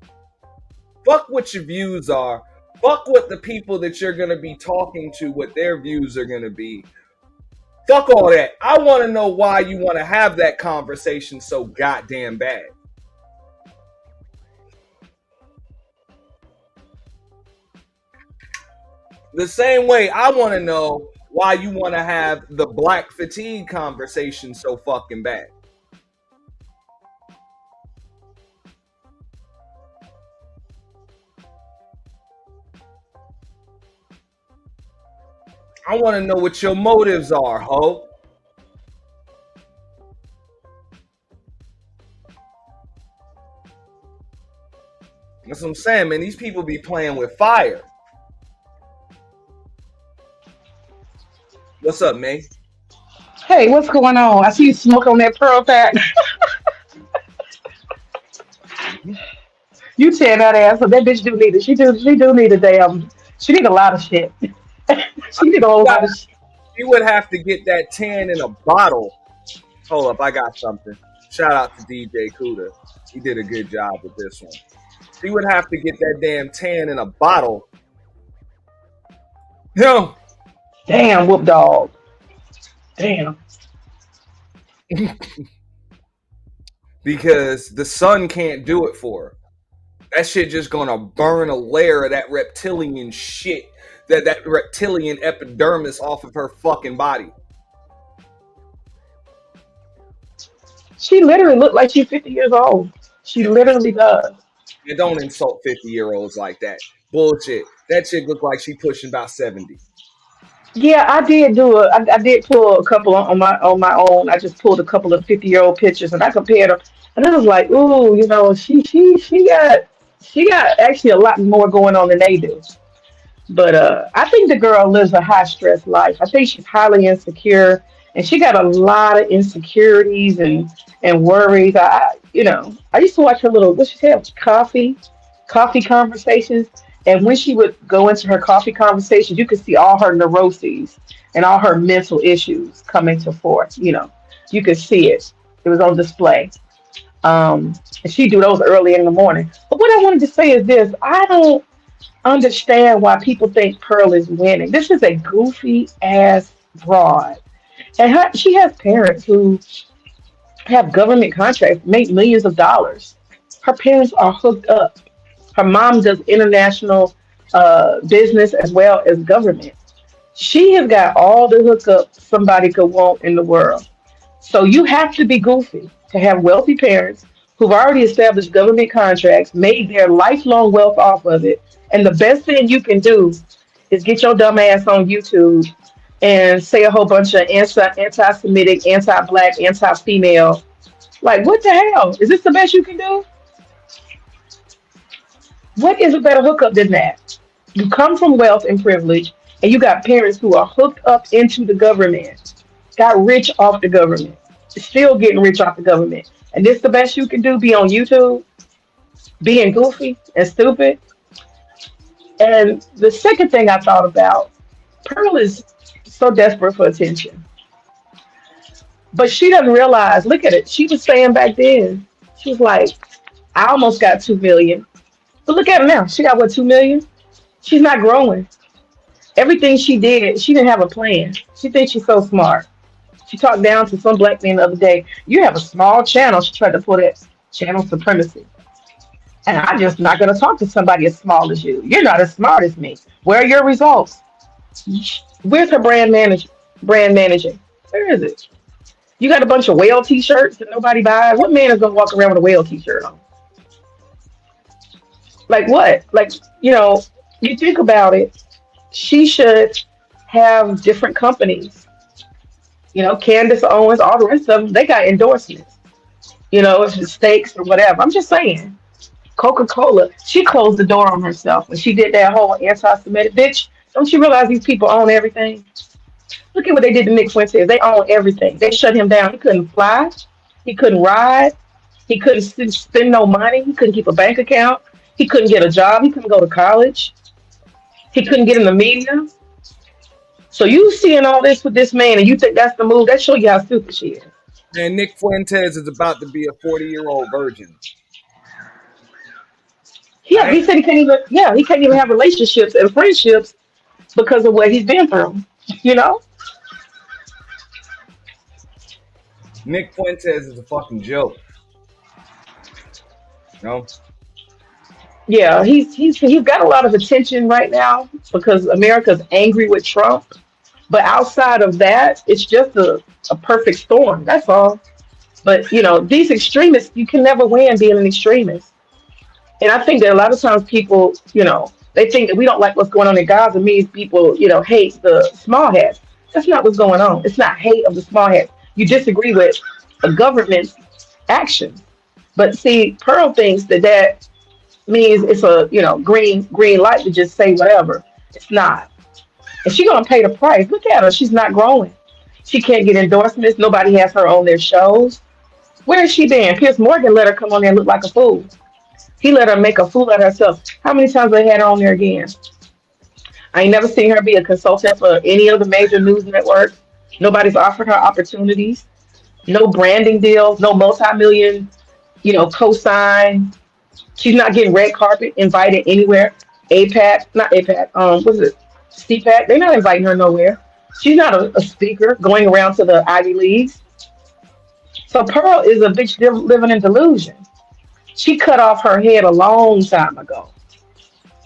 Speaker 3: Fuck what your views are. Fuck what the people that you're going to be talking to, what their views are going to be. Fuck all that. I want to know why you want to have that conversation so goddamn bad. The same way I want to know why you want to have the black fatigue conversation so fucking bad. I want to know what your motives are, ho. That's what I'm saying, man. These people be playing with fire. What's up, May?
Speaker 15: Hey, what's going on? I see you smoke on that Pearl pack. You tear that ass up. That bitch do need it. She do need a damn. She need a lot of shit. She need a whole lot of shit.
Speaker 3: You would have to get that tan in a bottle. Hold up, I got something. Shout out to DJ Kuda. He did a good job with this one. She would have to get that damn tan in a bottle. No.
Speaker 15: Damn, whoop dog. Damn.
Speaker 3: Because the sun can't do it for her. That shit just gonna burn a layer of that reptilian shit, that reptilian epidermis off of her fucking body.
Speaker 15: She literally looked like she's 50 years old. She literally does.
Speaker 3: You don't insult 50-year-olds like that. Bullshit. That chick looked like she pushing about 70.
Speaker 15: Yeah, I did pull a couple on my own. I just pulled a couple of 50-year-old pictures and I compared them. And I was like, ooh, you know, she got actually a lot more going on than they do. But I think the girl lives a high stress life. I think she's highly insecure, and she got a lot of insecurities and worries. I used to watch her little, what she have, coffee conversations. And when she would go into her coffee conversations, you could see all her neuroses and all her mental issues coming to forth. You know, you could see it. It was on display. And she do those early in the morning. But what I wanted to say is this: I don't understand why people think Pearl is winning. This is a goofy ass broad, and she has parents who have government contracts, make millions of dollars. Her parents are hooked up. Her mom does international business as well as government. She has got all the hookups somebody could want in the world. So you have to be goofy to have wealthy parents who've already established government contracts, made their lifelong wealth off of it. And the best thing you can do is get your dumb ass on YouTube and say a whole bunch of anti-Semitic, anti-black, anti-female. Like, what the hell? Is this the best you can do? What is a better hookup than that? You come from wealth and privilege, and you got parents who are hooked up into the government, got rich off the government, still getting rich off the government. And this the best you can do? Be on YouTube, being goofy and stupid. And the second thing I thought about, Pearl is so desperate for attention. But she doesn't realize, look at it. She was saying back then, she was like, I almost got 2 million. But look at her now. She got, what, 2 million? She's not growing. Everything she did, she didn't have a plan. She thinks she's so smart. She talked down to some black man the other day. You have a small channel. She tried to put it channel supremacy. And I'm just not going to talk to somebody as small as you. You're not as smart as me. Where are your results? Where's her brand manager? Where is it? You got a bunch of whale t-shirts that nobody buys. What man is going to walk around with a whale t-shirt on? Like what? Like, you know, you think about it, she should have different companies. You know, Candace Owens, all the rest of them, they got endorsements. You know, if it's steaks or whatever. I'm just saying. Coca-Cola, she closed the door on herself when she did that whole anti-Semitic. Bitch, don't you realize these people own everything? Look at what they did to Nick Fuentes. They own everything. They shut him down. He couldn't fly. He couldn't ride. He couldn't spend no money. He couldn't keep a bank account. He couldn't get a job. He couldn't go to college. He couldn't get in the media. So you seeing all this with this man and you think that's the move, that shows you how stupid she is.
Speaker 3: And Nick Fuentes is about to be a 40-year-old virgin.
Speaker 15: Yeah, right? He said he can't even have relationships and friendships because of what he's been through, you know?
Speaker 3: Nick Fuentes is a fucking joke. No?
Speaker 15: Yeah, he's got a lot of attention right now because America's angry with Trump. But outside of that, it's just a perfect storm. That's all. But, you know, these extremists, you can never win being an extremist. And I think that a lot of times people, you know, they think that we don't like what's going on in Gaza means people, you know, hate the small hats. That's not what's going on. It's not hate of the small hats. You disagree with the government's action. But see, Pearl thinks that means it's a, you know, green light to just say whatever. It's not. And she's gonna pay the price. Look at her. She's not growing. She can't get endorsements. Nobody has her on their shows. Where has she been? Piers Morgan let her come on there and look like a fool. He let her make a fool of herself. How many times they had her on there again? I ain't never seen her be a consultant for any of the major news networks. Nobody's offered her opportunities. No branding deals. No multi-million, co-sign. She's not getting red carpet invited anywhere. Not APAC. What is it? CPAC. They're not inviting her nowhere. She's not a speaker going around to the Ivy Leagues. So Pearl is a bitch living in delusion. She cut off her head a long time ago,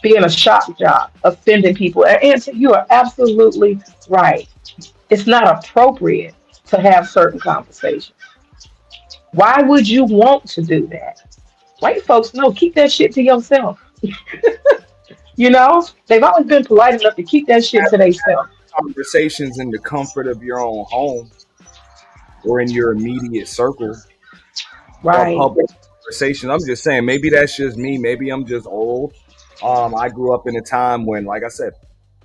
Speaker 15: being a shock jock, offending people. And Auntie, you are absolutely right. It's not appropriate to have certain conversations. Why would you want to do that? White folks, no, keep that shit to yourself. They've always been polite enough to keep that shit to themselves.
Speaker 3: Conversations in the comfort of your own home or in your immediate circle.
Speaker 15: Right.
Speaker 3: Public conversations. I'm just saying, maybe that's just me. Maybe I'm just old. I grew up in a time when, like I said,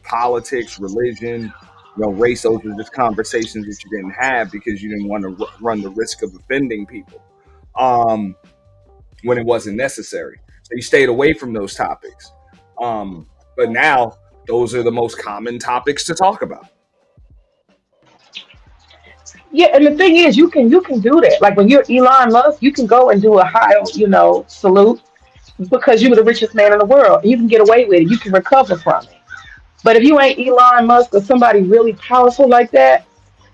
Speaker 3: politics, religion, race, those were just conversations that you didn't have because you didn't want to run the risk of offending people when it wasn't necessary. So you stayed away from those topics. But now those are the most common topics to talk about.
Speaker 15: Yeah, and the thing is, you can do that. Like when you're Elon Musk, you can go and do a high, salute because you were the richest man in the world. You can get away with it. You can recover from it. But if you ain't Elon Musk or somebody really powerful like that,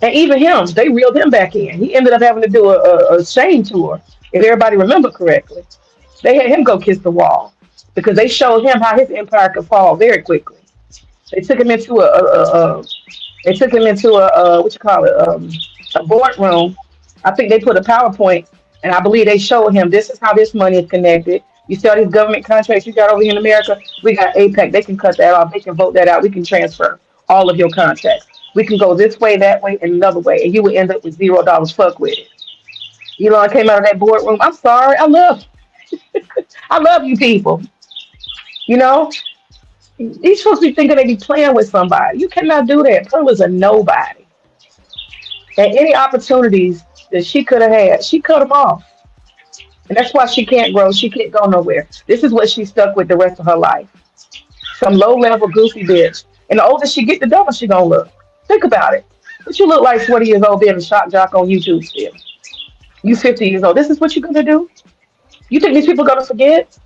Speaker 15: and even him, they reeled him back in. He ended up having to do a shame tour, if everybody remember correctly. They had him go kiss the wall because they showed him how his empire could fall very quickly. They took him into a boardroom. I think they put a PowerPoint, and I believe they showed him this is how this money is connected. You see all these government contracts you got over here in America? We got APEC. They can cut that off. They can vote that out. We can transfer all of your contracts. We can go this way, that way, and another way, and you would end up with $0. Fuck with it. Elon came out of that boardroom. I'm sorry. I love you people. These folks be thinking they be playing with somebody. You cannot do that. Pearl is a nobody. And any opportunities that she could have had, she cut them off. And that's why she can't grow. She can't go nowhere. This is what she's stuck with the rest of her life. Some low-level goofy bitch. And the older she get, the dumber she gonna look. Think about it. But you look like 40 years old being a shock jock on YouTube still. You 50 years old. This is what you're gonna do? You think these people gonna forget?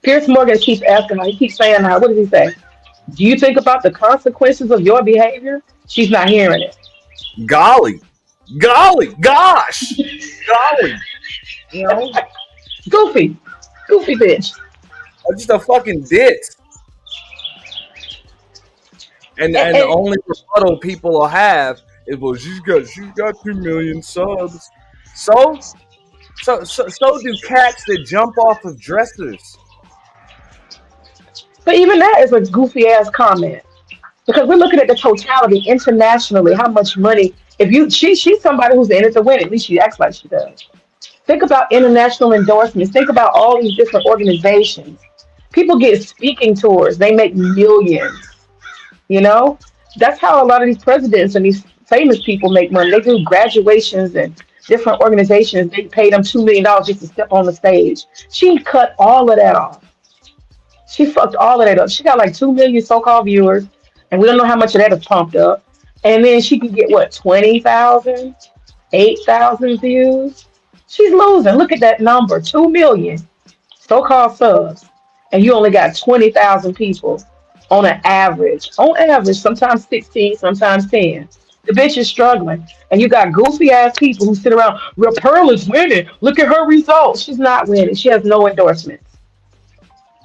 Speaker 15: Piers Morgan keeps asking her. He keeps saying her. What does he say? Do you think about the consequences of your behavior? She's not hearing it.
Speaker 3: Golly, gosh, golly.
Speaker 15: Goofy bitch.
Speaker 3: I'm just a fucking ditz. And the only rebuttal people will have is, well, she's got 2 million subs. So do cats that jump off of dressers.
Speaker 15: But even that is a goofy ass comment because we're looking at the totality internationally. How much money? She's somebody who's in it to win. At least she acts like she does. Think about international endorsements. Think about all these different organizations. People get speaking tours. They make millions. That's how a lot of these presidents and these famous people make money. They do graduations and different organizations. They pay them $2 million just to step on the stage. She cut all of that off. She fucked all of that up. She got like 2 million so-called viewers, and we don't know how much of that is pumped up. And then she can get, 20,000, 8,000 views? She's losing. Look at that number, 2 million so-called subs, and you only got 20,000 people on an average. On average, sometimes 16, sometimes 10. The bitch is struggling. And you got goofy-ass people who sit around, well, Pearl is winning. Look at her results. She's not winning. She has no endorsements.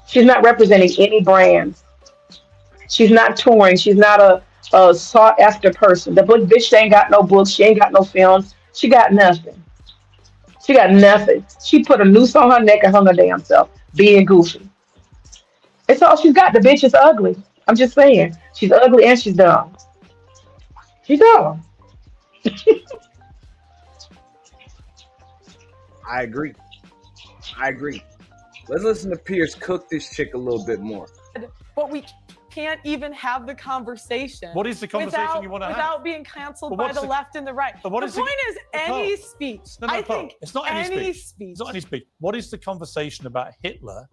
Speaker 15: She's not representing any brands. She's not touring. She's not a sought-after person. The bitch ain't got no books. She ain't got no films. She got nothing. She got nothing. She put a noose on her neck and hung her damn self, being goofy. It's all she's got. The bitch is ugly. I'm just saying. She's ugly and she's dumb. She's dumb.
Speaker 3: I agree. Let's listen to Piers cook this chick a little bit more.
Speaker 14: But we can't even have the conversation.
Speaker 13: What is the conversation you want to have?
Speaker 14: Without being canceled
Speaker 13: But
Speaker 14: by the left and the right.
Speaker 13: But what
Speaker 14: the
Speaker 13: is
Speaker 14: point is any
Speaker 13: Pearl,
Speaker 14: speech.
Speaker 13: No,
Speaker 14: I
Speaker 13: Pearl,
Speaker 14: think
Speaker 13: it's not any speech.
Speaker 14: speech.
Speaker 13: It's not any speech. What is the conversation about Hitler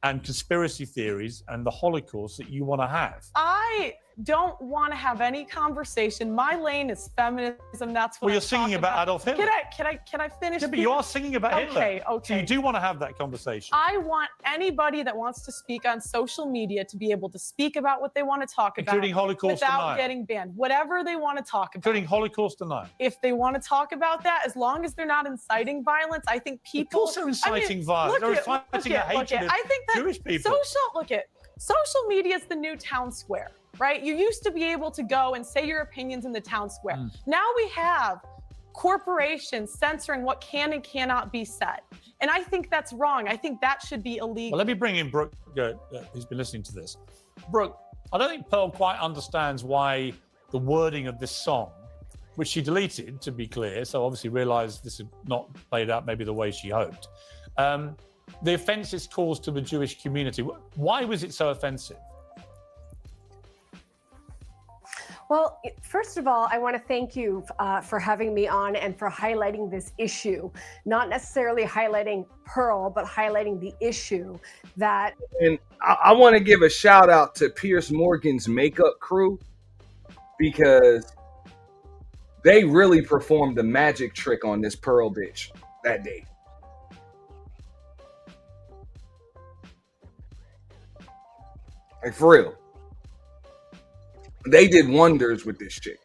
Speaker 13: and conspiracy theories and the Holocaust that you want to have?
Speaker 14: I don't want to have any conversation. My lane is feminism. That's what
Speaker 13: Well, you're
Speaker 14: I'm
Speaker 13: singing
Speaker 14: talking
Speaker 13: about Adolf Hitler.
Speaker 14: Can I finish?
Speaker 13: Yeah, but you are singing about Hitler.
Speaker 14: Okay.
Speaker 13: So you do want to have that conversation.
Speaker 14: I want anybody that wants to speak on social media to be able to speak about what they want to talk about,
Speaker 13: Including Holocaust
Speaker 14: without
Speaker 13: denial.
Speaker 14: getting banned. Whatever they want to talk about.
Speaker 13: Including Holocaust denial.
Speaker 14: If they want to talk about that, as long as they're not inciting violence, I think people.
Speaker 13: Of course they're inciting violence. They're inciting a hatred of
Speaker 14: I think that
Speaker 13: Jewish people.
Speaker 14: Social media is the new town square, right? You used to be able to go and say your opinions in the town square. Now we have corporations censoring what can and cannot be said. And I think that's wrong. I think that should be illegal.
Speaker 13: Well, let me bring in Brooke, who's been listening to this. Brooke, I don't think Pearl quite understands why the wording of this song, which she deleted, to be clear, so obviously realized this had not played out maybe the way she hoped. The offense it's caused to the Jewish community. Why was it so offensive?
Speaker 16: Well, first of all, I want to thank you for having me on and for highlighting this issue, not necessarily highlighting Pearl, but highlighting the issue that.
Speaker 3: And I want to give a shout out to Pierce Morgan's makeup crew, because they really performed a magic trick on this Pearl bitch that day. Like, for real. They did wonders with this chick.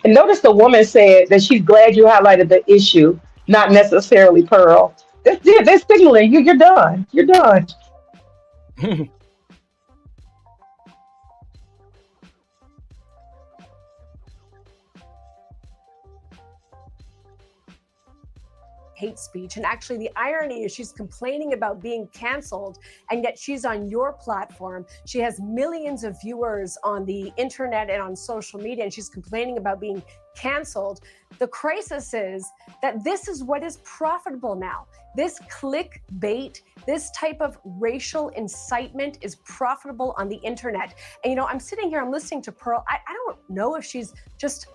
Speaker 15: And notice the woman said that she's glad you highlighted the issue, not necessarily Pearl. They're signaling you. You're done. You're done.
Speaker 16: hate speech. And actually, the irony is she's complaining about being canceled, and yet she's on your platform. She has millions of viewers on the internet and on social media, and she's complaining about being canceled. The crisis is that this is what is profitable now. This clickbait, this type of racial incitement is profitable on the internet. And, you know, I'm sitting here, I'm listening to Pearl. I don't know if she's just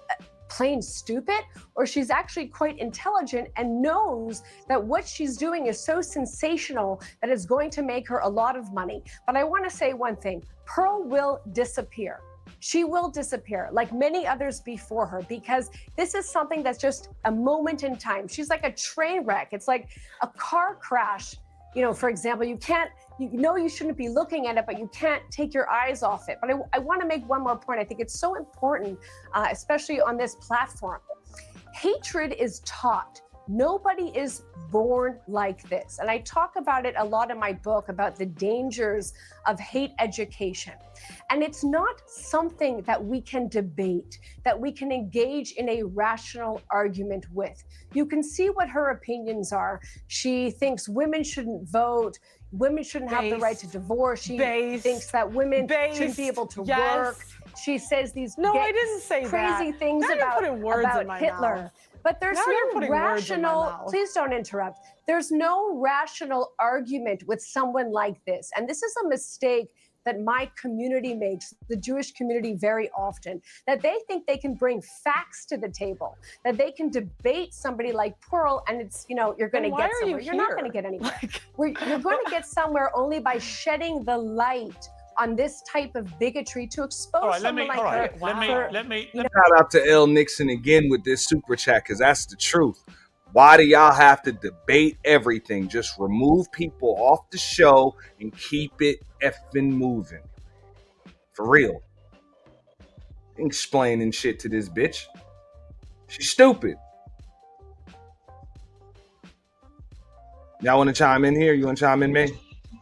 Speaker 16: plain stupid or she's actually quite intelligent and knows that what she's doing is so sensational that it's going to make her a lot of money. But I want to say one thing, Pearl will disappear. She will disappear like many others before her, because this is something that's just a moment in time. She's like a train wreck. It's like a car crash. You know, for example, you know you shouldn't be looking at it, but you can't take your eyes off it. But I want to make one more point. I think it's so important, especially on this platform. Hatred is taught. Nobody is born like this. And I talk about it a lot in my book about the dangers of hate education. And it's not something that we can debate, that we can engage in a rational argument with. You can see what her opinions are. She thinks women shouldn't vote. Women shouldn't have the right to divorce. She thinks that women shouldn't be able to work. She says these
Speaker 14: I didn't say
Speaker 16: crazy
Speaker 14: that.
Speaker 16: things
Speaker 14: Now you're putting words in
Speaker 16: about
Speaker 14: my
Speaker 16: Hitler.
Speaker 14: mouth.
Speaker 16: But there's
Speaker 14: Now you're
Speaker 16: no
Speaker 14: putting words in my
Speaker 16: rational,
Speaker 14: mouth.
Speaker 16: please don't interrupt. There's no rational argument with someone like this. And this is a mistake that my community makes, the Jewish community, very often, that they think they can bring facts to the table, that they can debate somebody like Pearl, and it's, you know, you're going to
Speaker 14: Then why
Speaker 16: get
Speaker 14: are you
Speaker 16: somewhere. You're not
Speaker 14: here?
Speaker 16: going to get anywhere. You're going to get somewhere only by shedding the light on this type of bigotry to expose someone like her.
Speaker 3: Let me shout out to L. Nixon again with this super chat, because that's the truth. Why do y'all have to debate everything? Just remove people off the show and keep it effing moving. For real. Explaining shit to this bitch. She's stupid. Y'all want to chime in here? You want to chime in, May?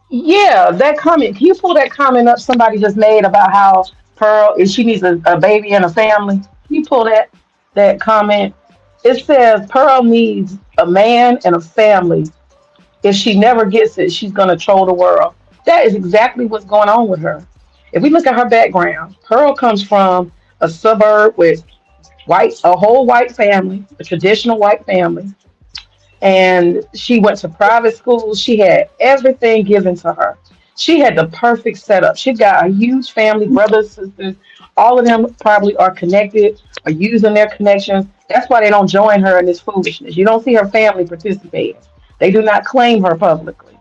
Speaker 15: Yeah, that comment. Can you pull that comment up somebody just made about how Pearl is she needs a baby and a family? Can you pull that comment? It says Pearl needs a man and a family. If she never gets it, she's gonna troll the world. That is exactly what's going on with her. If we look at her background, Pearl comes from a suburb with a whole white family, a traditional white family. And she went to private schools. She had everything given to her. She had the perfect setup. She got a huge family, brothers, sisters. All of them probably are connected, are using their connections. That's why they don't join her in this foolishness. You don't see her family participating. They do not claim her publicly.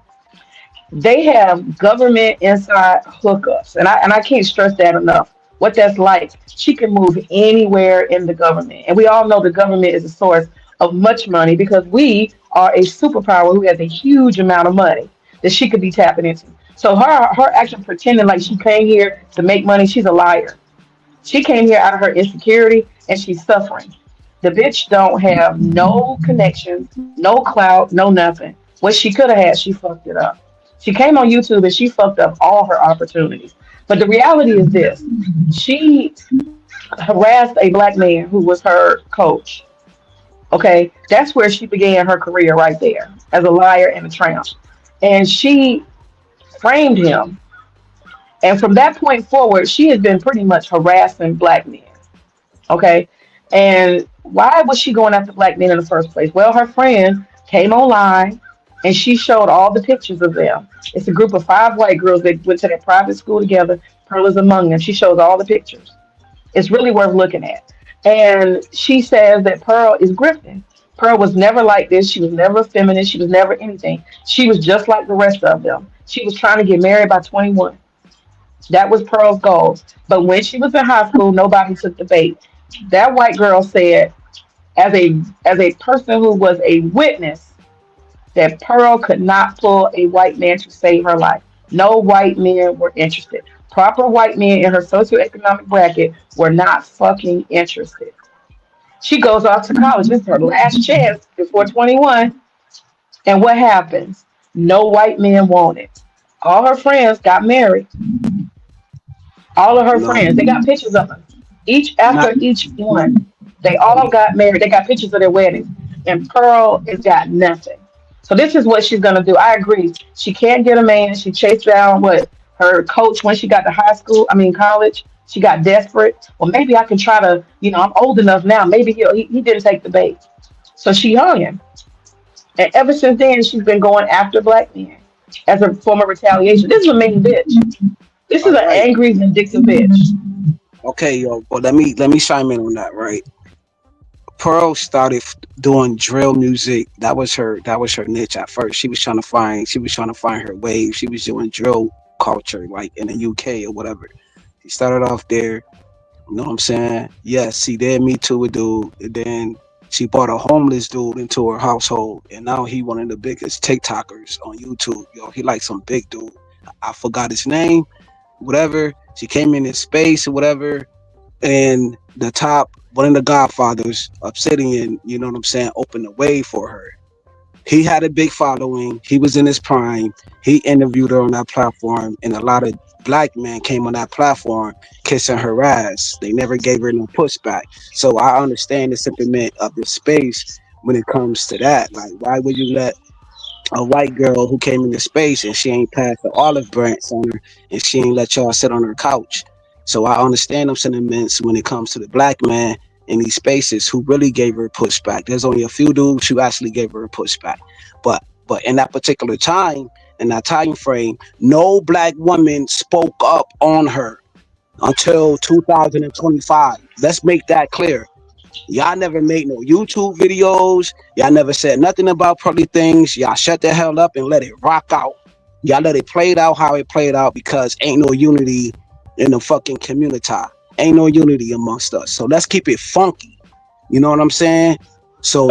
Speaker 15: They have government inside hookups, and I can't stress that enough. What that's like. She can move anywhere in the government, and we all know the government is a source of much money because we are a superpower who has a huge amount of money that she could be tapping into. So her actually pretending like she came here to make money, she's a liar. She came here out of her insecurity and she's suffering. The bitch don't have no connections, no clout, no nothing. What she could have had, she fucked it up. She came on YouTube and she fucked up all her opportunities. But the reality is this. She harassed a black man who was her coach. Okay? That's where she began her career right there as a liar and a tramp. And she framed him. And from that point forward, she has been pretty much harassing black men. Okay? And why was she going after black men in the first place? Well, her friend came online and she showed all the pictures of them. It's a group of 5 white girls that went to their private school together. Pearl is among them. She shows all the pictures. It's really worth looking at. And she says that Pearl is grifting. Pearl was never like this. She was never a feminist. She was never anything. She was just like the rest of them. She was trying to get married by 21. That was Pearl's goal. But when she was in high school, nobody took the bait. That white girl said, as a person who was a witness, that Pearl could not pull a white man to save her life. No white men were interested. Proper white men in her socioeconomic bracket were not fucking interested. She goes off to college. This is her last chance before 21. And what happens? No white men want it. All her friends got married. All of her friends, they got pictures of them. Each after each one, they all got married. They got pictures of their weddings. And Pearl has got nothing. So this is what she's going to do. I agree. She can't get a man. She chased down her coach when she got to college. She got desperate. Well, maybe I can try to, I'm old enough now. Maybe he didn't take the bait. So she hung him. And ever since then, she's been going after black men as a form of retaliation. This is a mean bitch. This is an angry, vindictive bitch.
Speaker 4: Okay, yo, well, let me chime in on that, right? Pearl started doing drill music. That was her niche at first. She was trying to find her wave. She was doing drill culture, like in the UK or whatever. She started off there. You know what I'm saying? Yes, she did Me Too a dude. And then she brought a homeless dude into her household. And now he one of the biggest TikTokers on YouTube. Yo, he like some big dude. I forgot his name, whatever. She came in his space or whatever. And one of the godfathers, Obsidian, you know what I'm saying, opened the way for her. He had a big following. He was in his prime. He interviewed her on that platform, and a lot of black men came on that platform kissing her ass. They never gave her no pushback. So I understand the sentiment of the space when it comes to that. Like, why would you let a white girl who came into space and she ain't passed the olive branch on her and she ain't let y'all sit on her couch? So I understand them sentiments when it comes to the black man in these spaces who really gave her pushback. There's only a few dudes who actually gave her a pushback. But in that particular time, in that time frame, no black woman spoke up on her until 2025. Let's make that clear. Y'all never made no YouTube videos. Y'all never said nothing about probably things. Y'all shut the hell up and let it rock out. Y'all let it play out how it played out because ain't no unity in the fucking community. Ain't no unity amongst us. So let's keep it funky. You know what I'm saying? So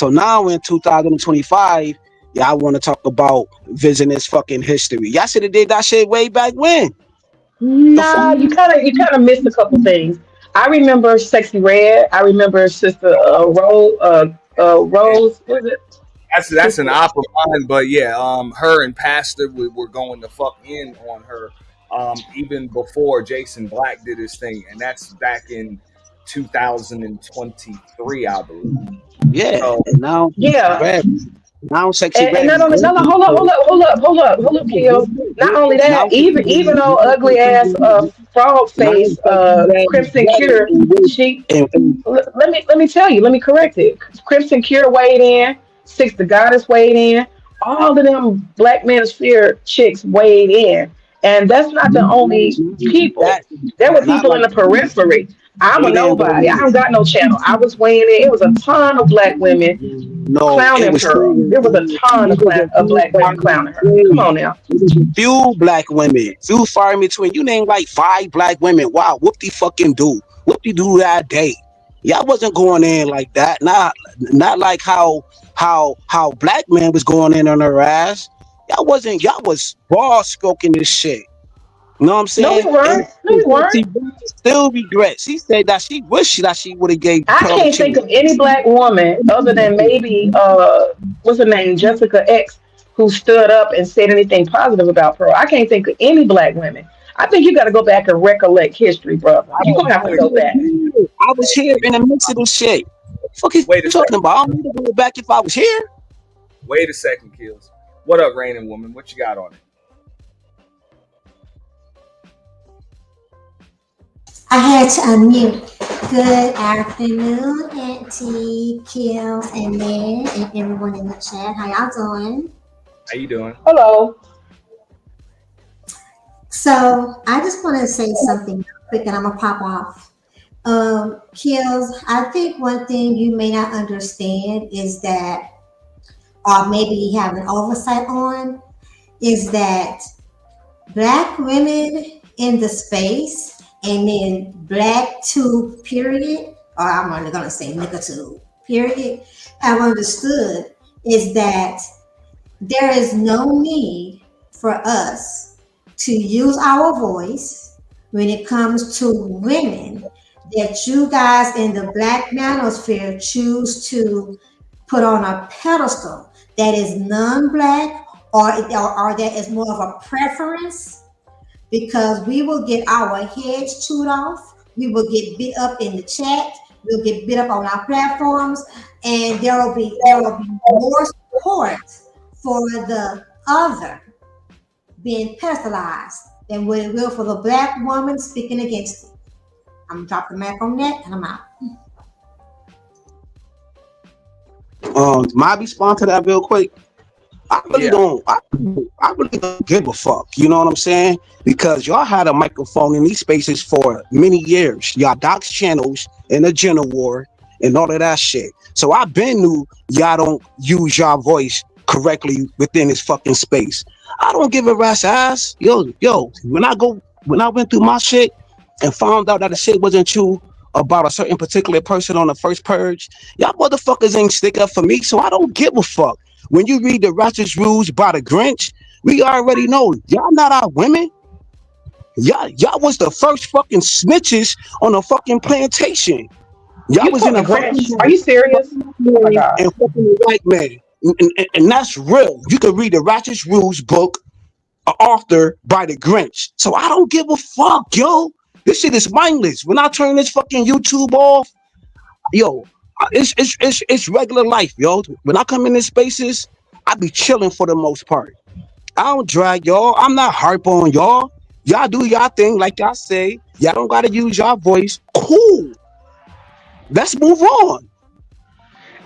Speaker 4: now in 2025, y'all want to talk about Visionist fucking history. Y'all should have did that shit way back when.
Speaker 15: Nah, you kind of missed a couple things. I remember Sexy Red. I remember Sister Rose. What is it?
Speaker 3: That's an opera line, but yeah, her and Pastor were going to fuck in on her even before Jason Black did his thing, and that's back in 2023, I believe.
Speaker 4: Yeah,
Speaker 3: so,
Speaker 4: and now now Sexy Red.
Speaker 15: And not only, no, hold up, Keo. Not only that, even though ugly ass frog face Crimson Cure, let me tell you, let me correct it. Crimson Cure weighed in, Six the Goddess weighed in, all of them Black Manosphere chicks weighed in. And that's not the only people. There were people in the periphery. I'm a nobody. I don't got no channel. I was weighing in. It was a ton of Black women clowning her. There was a ton of Black women clowning her. Come on now.
Speaker 4: Few Black women. Few far in between. You named like 5 Black women. Wow, whoop-de-fucking-do. Whoop-de-do that day. Y'all wasn't going in like that. Not like how Black man was going in on her ass. Y'all was ball stroking this shit. You know what I'm saying?
Speaker 15: No, we weren't.
Speaker 4: She still regrets. She said that she wished that she would have gave.
Speaker 15: I can't think of any Black woman other than maybe what's her name, Jessica X, who stood up and said anything positive about Pearl. I can't think of any Black women. I think you got to go back and recollect history, brother. You're gonna have to go back.
Speaker 4: I was here in the midst of this shit. What the fuck is you talking about? I don't need to go back if I was here.
Speaker 3: Wait a second, Kills. What up, Raining Woman? What you got on it?
Speaker 17: I had to unmute. Good afternoon, Auntie, Kills, and Lynn, and everyone in the chat. How y'all doing?
Speaker 3: How you doing?
Speaker 15: Hello.
Speaker 17: So I just want to say something quick, and I'm gonna pop off. Kills, I think one thing you may not understand is that, or maybe you have an oversight on, is that Black women in the space, and then Black tube period, or I'm only gonna say nigga tube period, have understood is that there is no need for us to use our voice when it comes to women that you guys in the Black manosphere choose to put on a pedestal that is non-Black or that is more of a preference, because we will get our heads chewed off, we will get beat up in the chat, we'll get beat up on our platforms, and there will be more support for the other being pedestalized than what it will for the Black woman speaking against it. I'm dropping the mic on that, and I'm out.
Speaker 4: My response to that real quick. I really don't give a fuck. You know what I'm saying? Because y'all had a microphone in these spaces for many years. Y'all dox channels in the gender war and all of that shit. So I been knew y'all don't use y'all voice correctly within this fucking space. I don't give a rat's ass. Yo, when I went through my shit and found out that the shit wasn't true about a certain particular person on the first purge, y'all motherfuckers ain't stick up for me, so I don't give a fuck. When you read the Ratchet Rules by the Grinch, we already know y'all not our women. Y'all was the first fucking snitches on a fucking plantation. Y'all was in a
Speaker 15: Grinch. Are you serious? Oh my God.
Speaker 4: And fucking the white man. And that's real. You can read the Ratchet Rules book, authored by the Grinch. So I don't give a fuck, yo. This shit is mindless. When I turn this fucking YouTube off, yo, it's regular life, yo. When I come in these spaces, I be chilling for the most part. I don't drag y'all. I'm not harp on y'all. Y'all do y'all thing, like y'all say. Y'all don't gotta use y'all voice. Cool. Let's move on.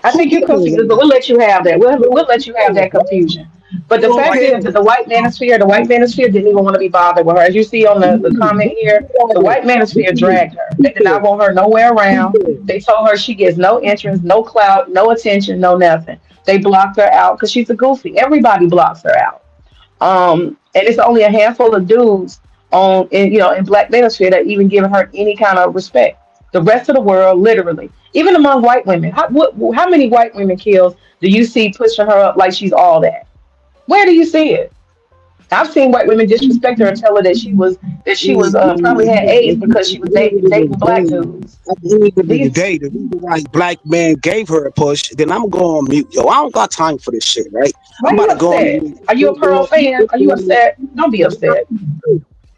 Speaker 15: I think you're confused, but we'll let you have that. We'll let you have that confusion. But the fact is that the white manosphere didn't even want to be bothered with her. As you see on the comment here, the white manosphere dragged her. They did not want her nowhere around. They told her she gets no entrance, no clout, no attention, no nothing. They blocked her out because she's a goofy. Everybody blocks her out. And it's only a handful of dudes in Black manosphere that even giving her any kind of respect. The rest of the world, literally, even among white women, how many white women Kills do you see pushing her up like she's all that? Where do you see it? I've seen white women disrespect her and tell her that she was probably had AIDS because she was dating Black dudes.
Speaker 4: At the end of the day, the reason why Black man gave her a push, then I'm gonna go on mute. Yo, I don't got time for this shit, right?
Speaker 15: Why
Speaker 4: I'm
Speaker 15: you
Speaker 4: about to go
Speaker 15: upset?
Speaker 4: on mute.
Speaker 15: Are you a Pearl fan? Are you upset? Don't be upset.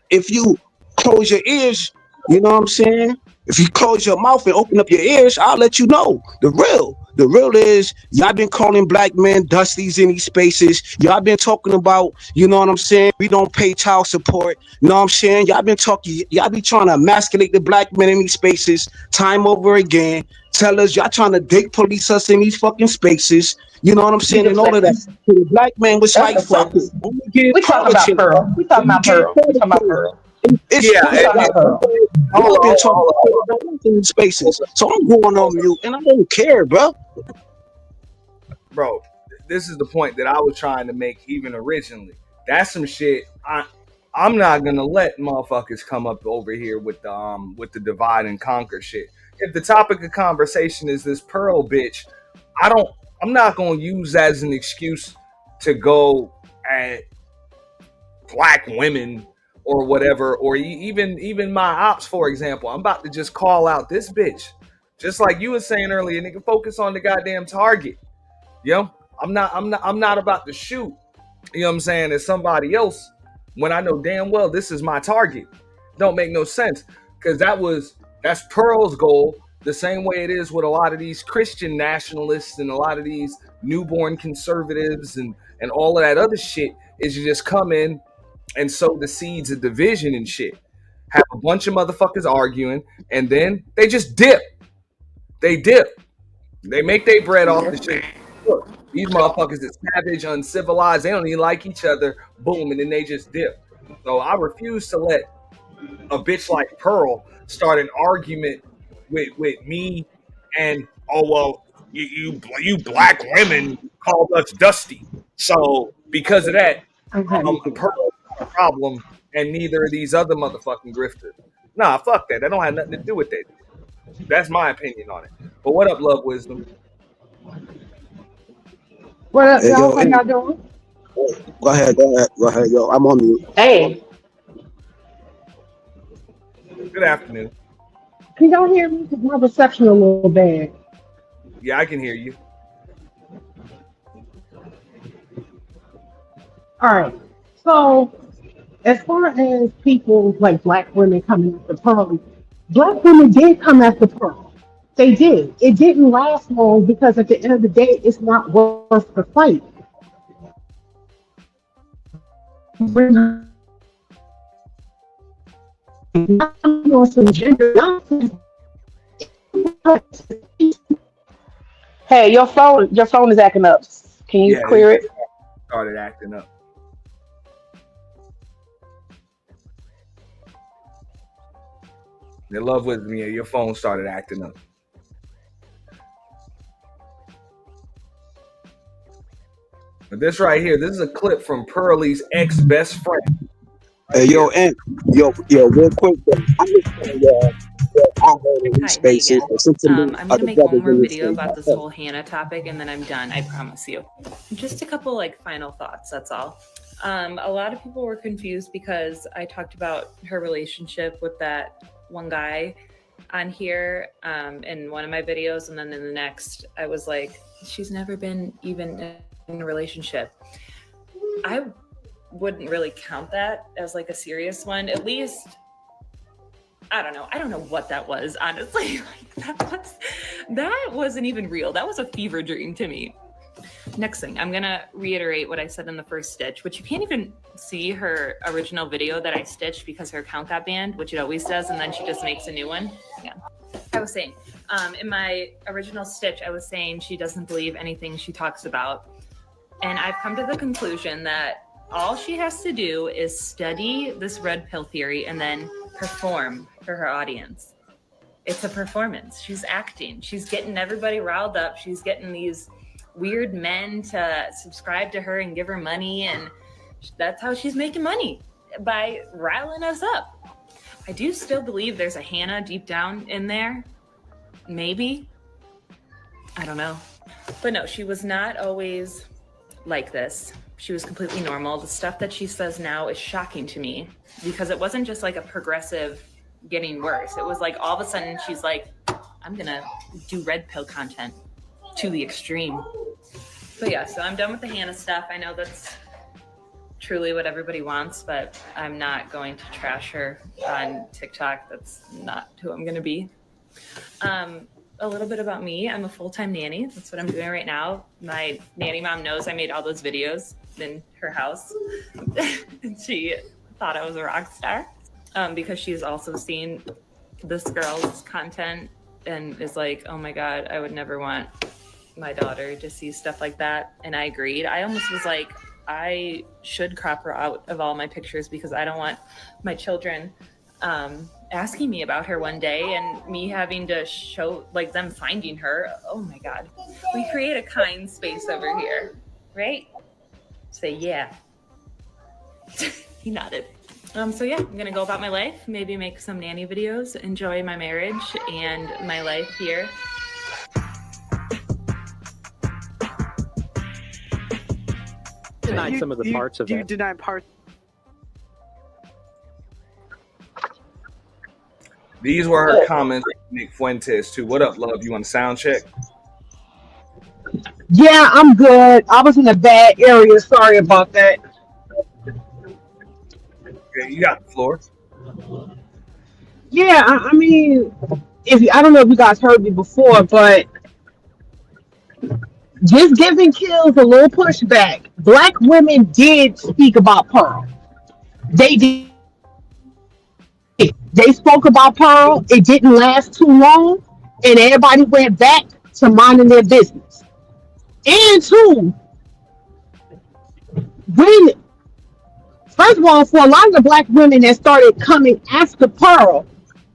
Speaker 4: If you close your ears, you know what I'm saying? If you close your mouth and open up your ears, I'll let you know the real. The real is y'all been calling black men dusties in these spaces. Y'all been talking about, you know what I'm saying? We don't pay child support. You know what I'm saying? Y'all been talking, y'all be trying to emasculate the black men in these spaces time over again. Tell us y'all trying to date police us in these fucking spaces. You know what I'm saying? And all of that. So the black man was like, fuck it.
Speaker 15: We talking about Pearl. We talking about Pearl. We talking about Pearl.
Speaker 4: I've been talking about in spaces, so I'm going on mute, and I don't care, bro.
Speaker 3: Bro, this is the point that I was trying to make even originally. That's some shit. I'm not gonna let motherfuckers come up over here with the divide and conquer shit. If the topic of conversation is this Pearl bitch, I'm not gonna use that as an excuse to go at black women or whatever, or even my ops, for example. I'm about to just call out this bitch. Just like you were saying earlier, nigga, focus on the goddamn target. Yo, I'm not about to shoot, you know what I'm saying, at somebody else when I know damn well this is my target. Don't make no sense. Because that's Pearl's goal, the same way it is with a lot of these Christian nationalists and a lot of these newborn conservatives and all of that other shit, is you just come in and sow the seeds of division and shit. Have a bunch of motherfuckers arguing, and then they just dip. They dip. They make their bread off the shit. Look, these motherfuckers is savage, uncivilized. They don't even like each other. Boom, and then they just dip. So I refuse to let a bitch like Pearl start an argument with me and, oh, well, you black women called us dusty. So because of that, Pearl a problem, and neither of these other motherfucking grifters. Nah, fuck that. That don't have nothing to do with that. That's my opinion on it. But what up, Love Wisdom?
Speaker 15: What up, y'all? How y'all doing?
Speaker 4: Go ahead, yo. I'm on mute.
Speaker 15: Hey.
Speaker 3: Good afternoon.
Speaker 15: Can y'all hear me? Because my reception a little bad.
Speaker 3: Yeah, I can hear you.
Speaker 15: All right. So, as far as people like black women coming after Pearl, black women did come after Pearl. They did. It didn't last long because at the end of the day, it's not worth the fight. Hey, your phone is acting up. Can you clear it?
Speaker 3: Started acting up. They Love with me. Your phone started acting up. But this right here, this is a clip from Pearlie's ex-best friend.
Speaker 4: Hey, yo, and yo, real quick, I'm
Speaker 18: gonna make one more video about this whole Hannah topic, and then I'm done. I promise you. Just a couple like final thoughts. That's all. A lot of people were confused because I talked about her relationship with that one guy on here in one of my videos, and then in the next, I was like, she's never been even in a relationship. I wouldn't really count that as like a serious one. At least, I don't know what that was, honestly. Like that wasn't even real. That was a fever dream to me. Next thing, I'm gonna reiterate what I said in the first stitch, which you can't even see her original video that I stitched because her account got banned, which it always does, and then she just makes a new one. Yeah. I was saying, in my original stitch, I was saying she doesn't believe anything she talks about. And I've come to the conclusion that all she has to do is study this red pill theory and then perform for her audience. It's a performance. She's acting. She's getting everybody riled up. She's getting these weird men to subscribe to her and give her money. And that's how she's making money, by riling us up. I do still believe there's a Hannah deep down in there. Maybe. I don't know. But no, she was not always like this. She was completely normal. The stuff that she says now is shocking to me because it wasn't just like a progressive getting worse. It was like all of a sudden she's like, I'm gonna do red pill content to the extreme. But yeah, so I'm done with the Hannah stuff. I know that's truly what everybody wants, but I'm not going to trash her on TikTok. That's not who I'm gonna be. A little bit about me. I'm a full-time nanny. That's what I'm doing right now. My nanny mom knows I made all those videos in her house. And she thought I was a rock star because she's also seen this girl's content and is like, oh my God, I would never want my daughter to see stuff like that. And I agreed. I almost was like, I should crop her out of all my pictures because I don't want my children asking me about her one day and me having to show, like, them finding her. Oh my God. We create a kind space over here, right? Say yeah. He nodded. So yeah, I'm gonna go about my life, maybe make some nanny videos, enjoy my marriage and my life here.
Speaker 19: Denied some of the parts of it.
Speaker 20: You denied parts.
Speaker 3: These were her comments, Nick Fuentes, too. What up, love? You want a sound check?
Speaker 21: Yeah, I'm good. I was in a bad area. Sorry about that.
Speaker 3: Okay, you got the floor.
Speaker 21: Yeah, I mean, I don't know if you guys heard me before, but just giving Kills a little pushback. Black women did speak about Pearl. They did. They spoke about Pearl. It didn't last too long, and everybody went back to minding their business. And two, first of all, for a lot of the black women that started coming after Pearl,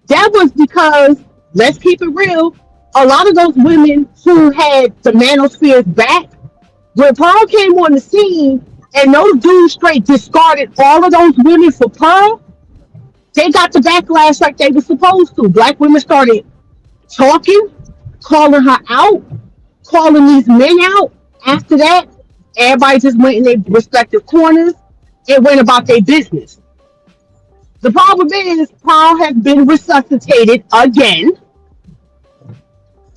Speaker 21: that was because, let's keep it real, a lot of those women who had the manospheres back, when Pearl came on the scene and those dudes straight discarded all of those women for Pearl, they got the backlash like they were supposed to. Black women started talking, calling her out, calling these men out. After that, everybody just went in their respective corners and went about their business. The problem is, Pearl has been resuscitated again.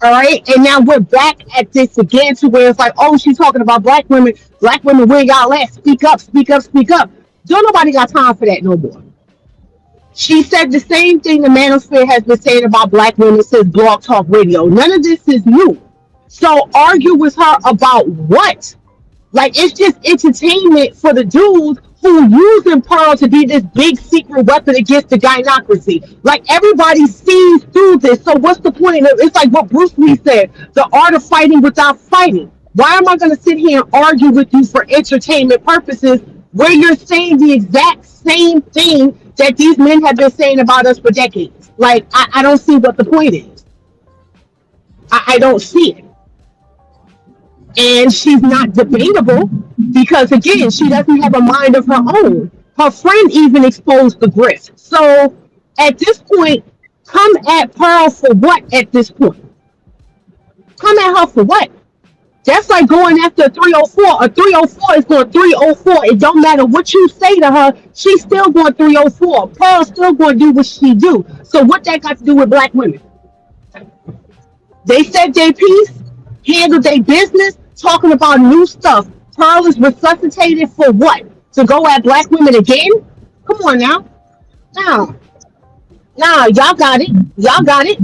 Speaker 21: All right, and now we're back at this again to where it's like, oh, she's talking about black women. Black women, where y'all at? Speak up, speak up, speak up. Don't nobody got time for that no more. She said the same thing the manosphere has been saying about black women since Blog Talk Radio. None of this is new. So argue with her about what? Like, it's just entertainment for the dudes who using Pearl to be this big secret weapon against the gynocracy. Like, everybody sees through this. So what's the point? It's like what Bruce Lee said, the art of fighting without fighting. Why am I going to sit here and argue with you for entertainment purposes where you're saying the exact same thing that these men have been saying about us for decades? Like, I don't see what the point is. I don't see it. And she's not debatable because, again, she doesn't have a mind of her own. Her friend even exposed the grift. So at this point, come at Pearl for what at this point? Come at her for what? That's like going after a 304. A 304 is going 304. It don't matter what you say to her. She's still going 304. Pearl's still going to do what she do. So what that got to do with black women? They said their piece, handled their business, talking about new stuff. Pearl is resuscitated for what? To go at black women again? Come on now. Nah, y'all got it. Y'all got it.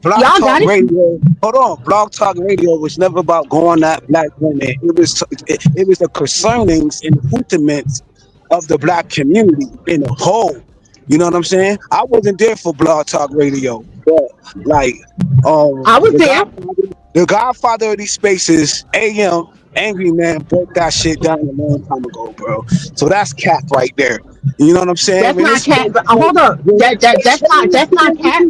Speaker 4: Blog
Speaker 21: Y'all
Speaker 4: Talk
Speaker 21: got it.
Speaker 4: Radio. Hold on. Blog Talk Radio was never about going at black women. It was the concernings and sentiments of the black community in a whole. You know what I'm saying? I wasn't there for Blog Talk Radio, but like,
Speaker 21: I was there.
Speaker 4: The godfather of these spaces, AM, Angry Man, broke that shit down a long time ago, bro. So that's cap right there. You know what I'm saying?
Speaker 21: That's not cap. Hold up. That's not cap.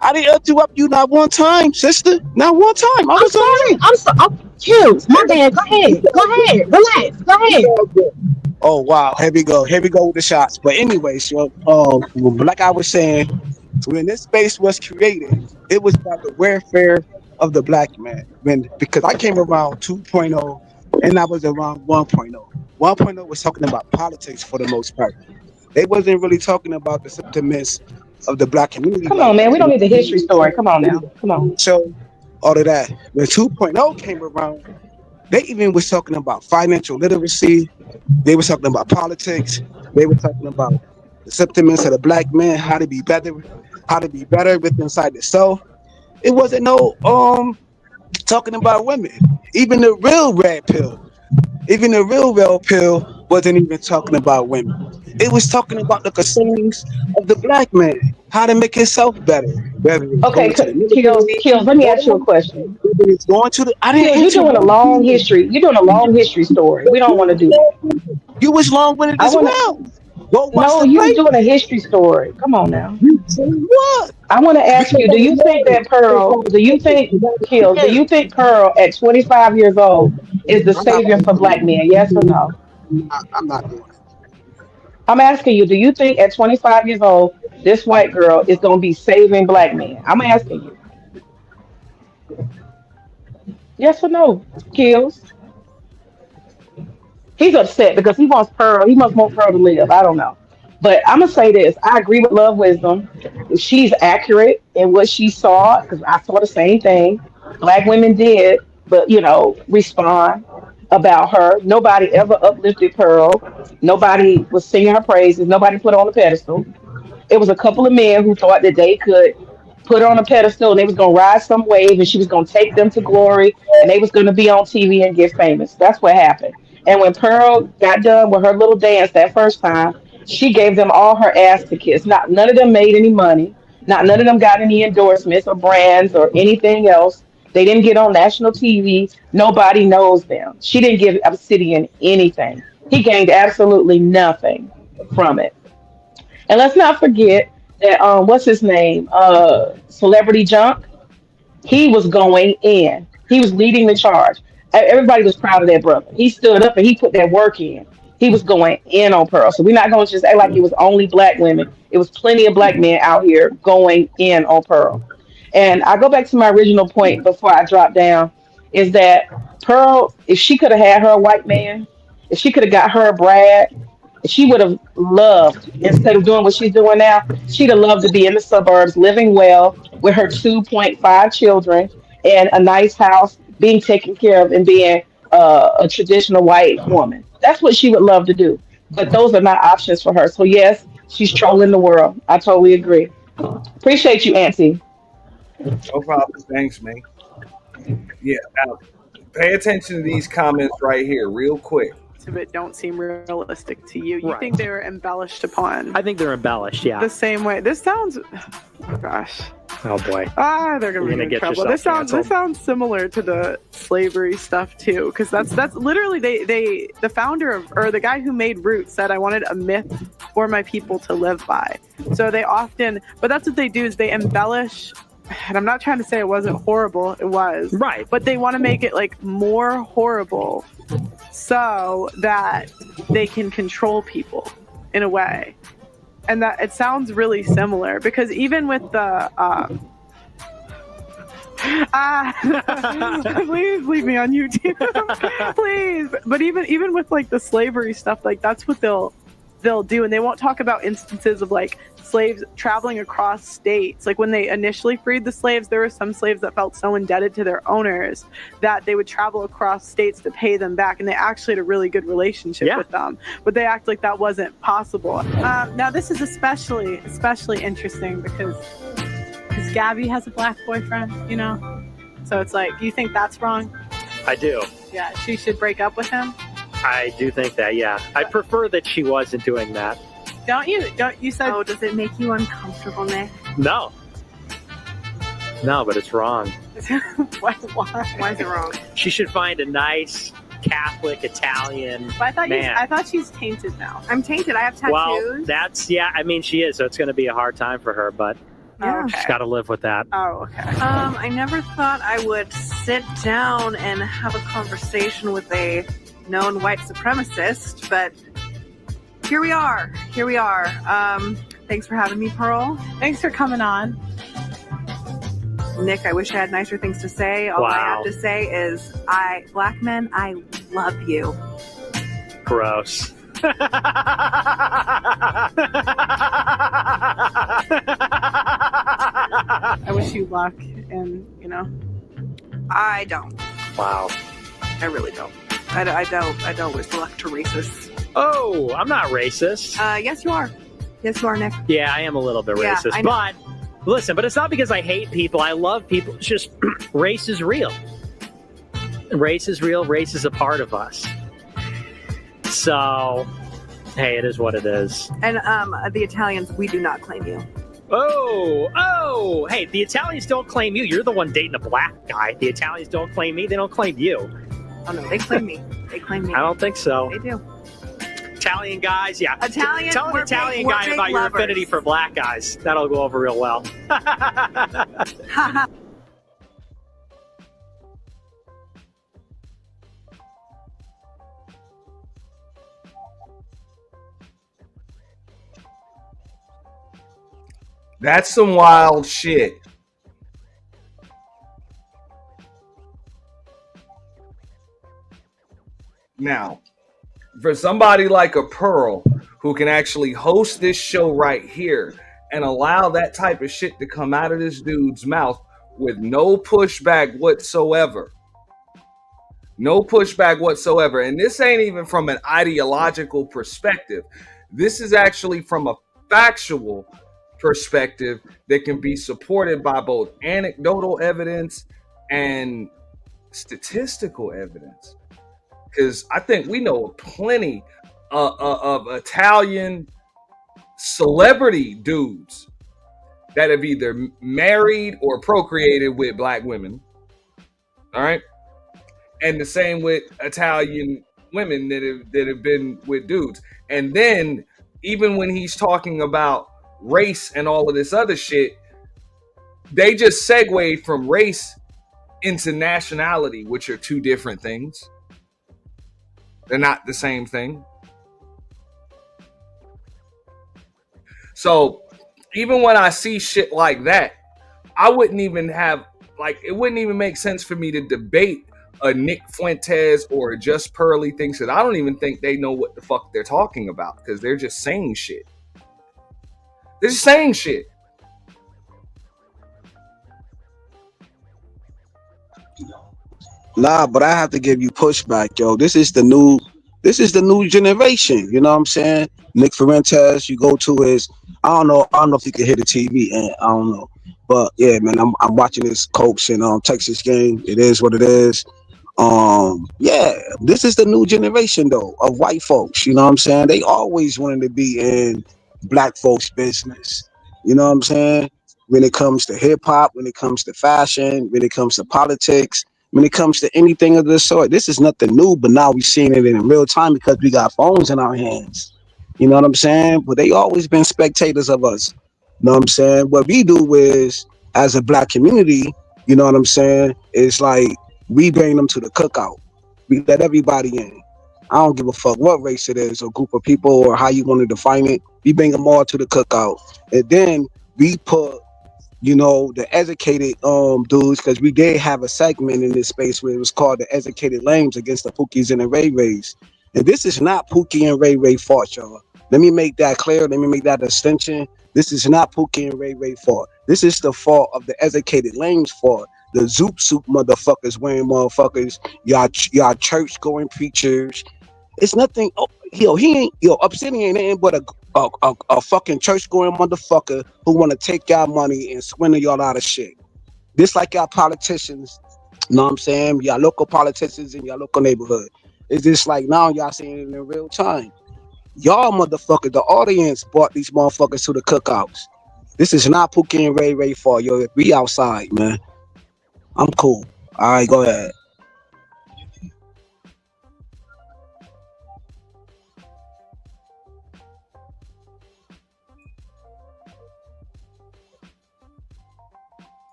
Speaker 4: I didn't interrupt you not one time, sister. Not one time.
Speaker 21: I'm sorry. I'm sorry. Kills. My bad. Go ahead. Relax. Go ahead.
Speaker 4: Oh wow. Here we go with the shots. But anyway, so like I was saying, when this space was created, it was about the welfare of the black man. Because I came around 2.0 and I was around 1.0. 1.0 was talking about politics for the most part. They wasn't really talking about the sentiments of the black community.
Speaker 15: Come on, man. We don't need the history story. Come on now. Come on.
Speaker 4: So all of that. When 2.0 came around, they even was talking about financial literacy. They were talking about politics. They were talking about the sentiments of the black man, how to be better. how to be better with inside the self. It wasn't no talking about women. Even the real red pill wasn't even talking about women. It was talking about the concerns of the black man, how to make himself better.
Speaker 21: Okay, Kills, let me ask you a question.
Speaker 4: It's going to the.
Speaker 21: You're doing a long history. You're doing a long history story. We don't want to do that.
Speaker 4: You was long-winded as well.
Speaker 21: No, you're doing a history story. Come on now.
Speaker 4: What?
Speaker 21: I want to ask you, do you think Pearl at 25 years old is the savior for black men? Yes or no?
Speaker 4: I'm not doing it.
Speaker 21: I'm asking you, do you think at 25 years old, this white girl is going to be saving black men? I'm asking you. Yes or no, Kills? He's upset because he wants Pearl. He must want Pearl to live. I don't know. But I'm going to say this. I agree with Love Wisdom. She's accurate in what she saw, because I saw the same thing. Black women did, but, respond about her. Nobody ever uplifted Pearl. Nobody was singing her praises. Nobody put her on a pedestal. It was a couple of men who thought that they could put her on a pedestal and they was going to ride some wave and she was going to take them to glory and they was going to be on TV and get famous. That's what happened. And when Pearl got done with her little dance that first time, she gave them all her ass to kiss. None of them made any money. None of them got any endorsements or brands or anything else. They didn't get on national TV. Nobody knows them. She didn't give Obsidian anything. He gained absolutely nothing from it. And let's not forget that, what's his name? Celebrity Junk. He was going in. He was leading the charge. Everybody was proud of that brother. He stood up and he put that work in. He was going in on Pearl. So we're not going to just act like it was only black women. It was plenty of black men out here going in on Pearl. And I go back to my original point before I drop down, is that Pearl, if she could have had her a white man, if she could have got her a Brad, she would have loved, instead of doing what she's doing now, she'd have loved to be in the suburbs, living well with her 2.5 children and a nice house, being taken care of and being a traditional white woman. That's what she would love to do. But those are not options for her. So yes, she's trolling the world. I totally agree. Appreciate you, Auntie.
Speaker 3: No problem. Thanks, man. Yeah. Now, pay attention to these comments right here, real quick.
Speaker 19: Of it don't seem realistic to you. You think they were embellished upon?
Speaker 20: I think they're embellished. Yeah.
Speaker 19: The same way. This sounds. Oh gosh.
Speaker 20: Oh boy.
Speaker 19: They're gonna be in trouble. This sounds similar to the slavery stuff too, because that's literally the founder of, or the guy who made Roots said, I wanted a myth for my people to live by. So they often, but that's what they do, is they embellish. And I'm not trying to say it wasn't horrible. It was.
Speaker 20: Right.
Speaker 19: But they want to make it like more horrible so that they can control people in a way. And that it sounds really similar, because even with the please leave me on YouTube. Please. But even with like the slavery stuff, like that's what they'll do, and they won't talk about instances of like slaves traveling across states. Like when they initially freed the slaves, there were some slaves that felt so indebted to their owners that they would travel across states to pay them back, and they actually had a really good relationship with them, but they act like that wasn't possible. Now this is especially interesting because Gabby has a black boyfriend, so it's like, do you think that's wrong?
Speaker 20: I do.
Speaker 19: Yeah, she should break up with him.
Speaker 20: I do think that, yeah. I prefer that she wasn't doing that.
Speaker 19: Don't you said...
Speaker 16: Oh, does it make you uncomfortable, Nick?
Speaker 20: No, but it's wrong.
Speaker 19: Why
Speaker 16: is it wrong?
Speaker 20: She should find a nice Catholic Italian
Speaker 19: but
Speaker 20: man.
Speaker 19: I thought she's tainted now.
Speaker 16: I'm tainted. I have tattoos.
Speaker 20: Well, she is, so it's going to be a hard time for her, but she's got to live with that.
Speaker 19: Oh, okay.
Speaker 16: I never thought I would sit down and have a conversation with a known white supremacist, but here we are. Thanks for having me, Pearl.
Speaker 19: Thanks for coming on.
Speaker 16: Nick, I wish I had nicer things to say. All I have to say is, black men, I love you.
Speaker 20: Gross.
Speaker 19: I wish you luck, and
Speaker 16: I don't.
Speaker 20: Wow.
Speaker 16: I really don't. I don't wish luck to racists.
Speaker 20: Oh, I'm not racist.
Speaker 16: Yes, you are. Yes, you are, Nick.
Speaker 20: Yeah, I am a little bit racist, but Listen, but it's not because I hate people. I love people. It's just race is real. Race is real. Race is a part of us. So, hey, it is what it is.
Speaker 19: And the Italians, we do not claim you.
Speaker 20: Oh, hey, the Italians don't claim you. You're the one dating a black guy. The Italians don't claim me. They don't claim you.
Speaker 19: Oh, no, they claim me. They claim me.
Speaker 20: I don't think so.
Speaker 19: They do.
Speaker 20: Italian guys, yeah.
Speaker 19: Italian,
Speaker 20: Tell an Italian guy about your affinity for black guys. That'll go over real well.
Speaker 3: That's some wild shit. Now, for somebody like a Pearl who can actually host this show right here and allow that type of shit to come out of this dude's mouth with no pushback whatsoever. No pushback whatsoever. And this ain't even from an ideological perspective. This is actually from a factual perspective that can be supported by both anecdotal evidence and statistical evidence. Because I think we know plenty of Italian celebrity dudes that have either married or procreated with black women. All right. And the same with Italian women that have been with dudes. And then even when he's talking about race and all of this other shit, they just segued from race into nationality, which are two different things. They're not the same thing. So even when I see shit like that, I wouldn't even have, like, it wouldn't even make sense for me to debate a Nick Fuentes or a Just Pearly thing. That I don't even think they know what the fuck they're talking about, because they're just saying shit. They're just saying shit.
Speaker 4: Nah, but I have to give you pushback, yo. This is the new generation. You know what I'm saying? Nick Fuentes, you go to his, I don't know if you can hear the TV, and I don't know. But yeah, man, I'm watching this Colts and Texas game. It is what it is. Yeah, this is the new generation though of white folks. You know what I'm saying? They always wanted to be in black folks' business. You know what I'm saying? When it comes to hip hop, when it comes to fashion, when it comes to politics, when it comes to anything of this sort, this is nothing new. But now we're seeing it in real time because we got phones in our hands. You know what I'm saying? But they always been spectators of us. You know what I'm saying? What we do is, as a black community, you know what I'm saying, it's like we bring them to the cookout. We let everybody in. I don't give a fuck what race it is or group of people or how you want to define it. We bring them all to the cookout. And then we put, you know, the educated dudes, because we did have a segment in this space where it was called the Educated Lames against the Pookies and the Ray Rays. And this is not Pookie and Ray Ray fault, y'all. Let me make that clear. Let me make that distinction. This is not Pookie and Ray Ray fault. This is the fault of the Educated Lames fault. The Zoop Soup motherfuckers wearing motherfuckers, y'all church going preachers. It's nothing. Oh, Obsidian ain't nothing but a fucking church going motherfucker who want to take y'all money and swindle y'all out of shit. This like y'all politicians, you know what I'm saying? Y'all local politicians in y'all local neighborhood. It's just like now y'all seeing it in real time. Y'all motherfuckers, the audience brought these motherfuckers to the cookouts. This is not Pookie and Ray Ray fault, yo. We outside, man. I'm cool. All right, go ahead.